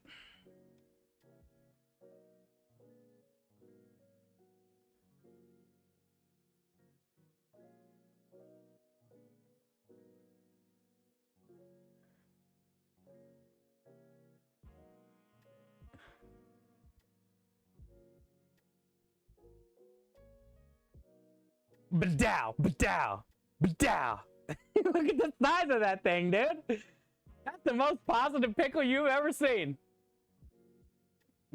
Badow, badow, badow. Look at the size of that thing, dude. That's the most positive pickle you've ever seen.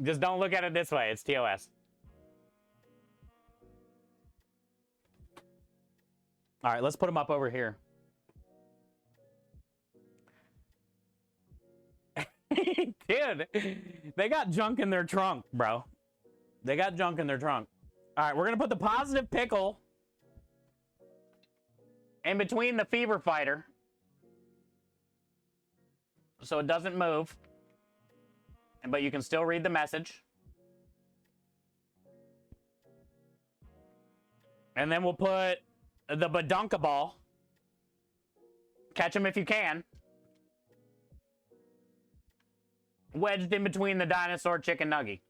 Just don't look at it this way. It's TOS. All right, let's put them up over here. Dude, they got junk in their trunk, bro. They got junk in their trunk. All right, we're going to put the positive pickle in between the fever fighter so it doesn't move, but you can still read the message. And then we'll put the badunka ball. Catch them if you can. Wedged in between the dinosaur chicken nugget.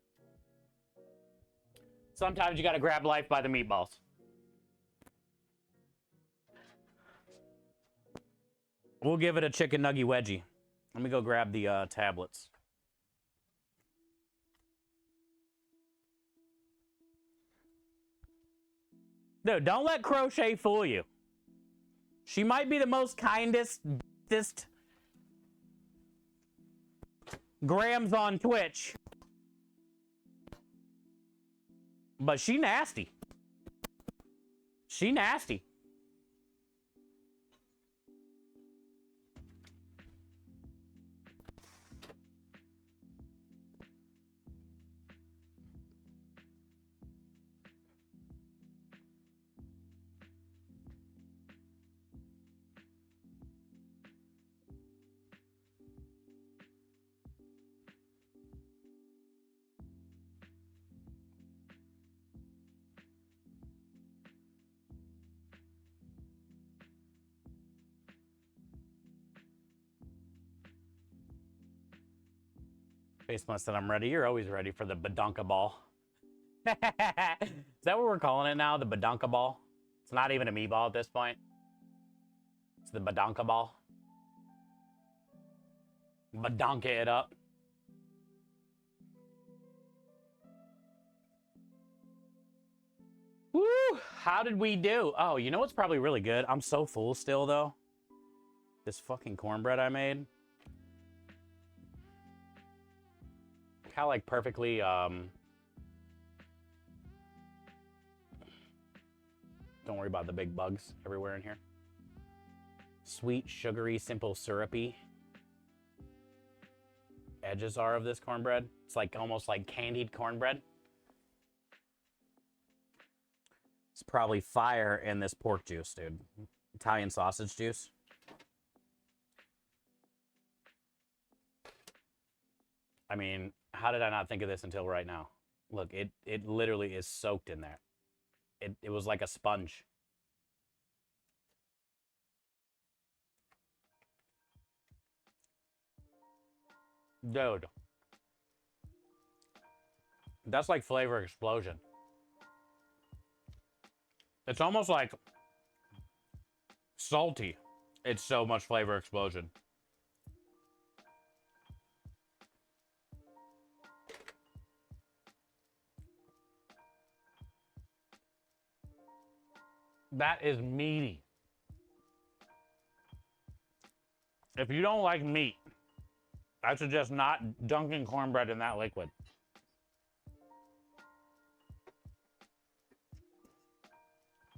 Sometimes you gotta grab life by the meatballs. We'll give it a chicken nugget wedgie. Let me go grab the tablets. Dude, don't let Crochet fool you. She might be the most kindest, bestest Grams on Twitch. But she nasty. She nasty. Space Must said I'm ready. You're always ready for the badonka ball. Is that what we're calling it now? The badonka ball? It's not even a meatball at this point. It's the badonka ball. Badonka it up. Woo! How did we do? Oh, you know what's probably really good? I'm so full still, though. This fucking cornbread I made. How, like, perfectly, don't worry about the big bugs everywhere in here. Sweet, sugary, simple, syrupy edges are of this cornbread. It's like almost like candied cornbread. It's probably fire in this pork juice, dude. Italian sausage juice. I mean, how did I not think of this until right now? Look, it literally is soaked in there. It was like a sponge. Dude. That's like flavor explosion. It's almost like salty. It's so much flavor explosion. That is meaty. If you don't like meat, I suggest not dunking cornbread in that liquid.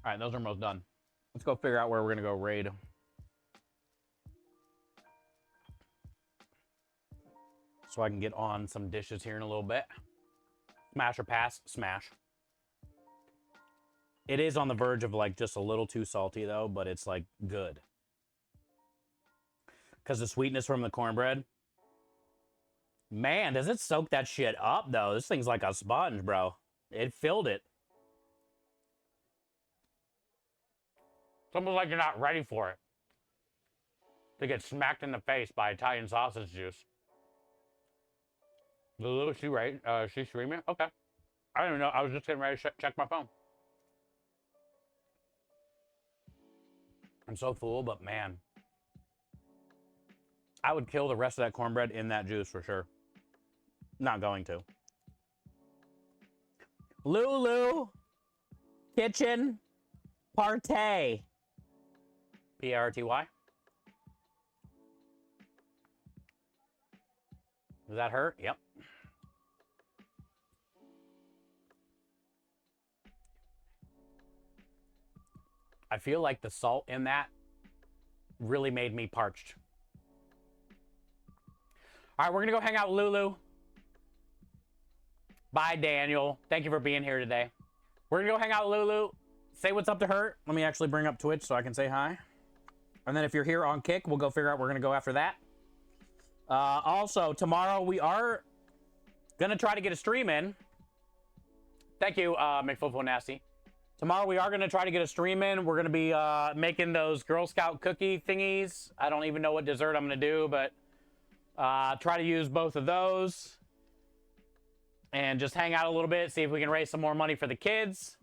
All right, those are almost done. Let's go figure out where we're gonna go raid. So I can get on some dishes here in a little bit. Smash or pass? Smash. It is on the verge of like just a little too salty though, but it's like good. Because the sweetness from the cornbread. Man, does it soak that shit up though? This thing's like a sponge, bro. It filled it. It's almost like you're not ready for it. To get smacked in the face by Italian sausage juice. Lulu, she right? She streaming? Okay. I don't even know. I was just getting ready to check my phone. I'm so full, but man. I would kill the rest of that cornbread in that juice for sure. Not going to. Lulu. Kitchen. Partay. P-A-R-T-Y. Does that hurt? Yep. I feel like the salt in that really made me parched. All right, we're gonna go hang out with Lulu. Bye, Daniel. Thank you for being here today. We're gonna go hang out with Lulu. Say what's up to her. Let me actually bring up Twitch so I can say hi. And then if you're here on Kick, we'll go figure out we're gonna go after that. Also, tomorrow we are gonna try to get a stream in. Thank you, McFuffo Nasty. Tomorrow we are gonna try to get a stream in. We're gonna be making those Girl Scout cookie thingies. I don't even know what dessert I'm gonna do, but try to use both of those. And just hang out a little bit, see if we can raise some more money for the kids.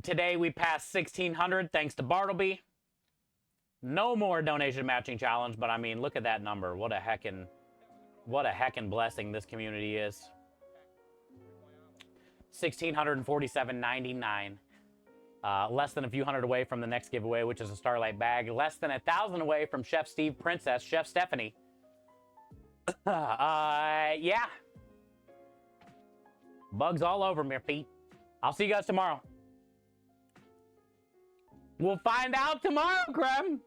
Today we passed 1,600 thanks to Bartleby. No more donation matching challenge, but I mean, look at that number. What a heckin' blessing this community is. 1,647.99. Less than a few hundred away from the next giveaway, which is a Starlight bag. Less than 1,000 away from Chef Steve Princess, Chef Stephanie. Yeah. Bugs all over my feet. I'll see you guys tomorrow. We'll find out tomorrow, Creme.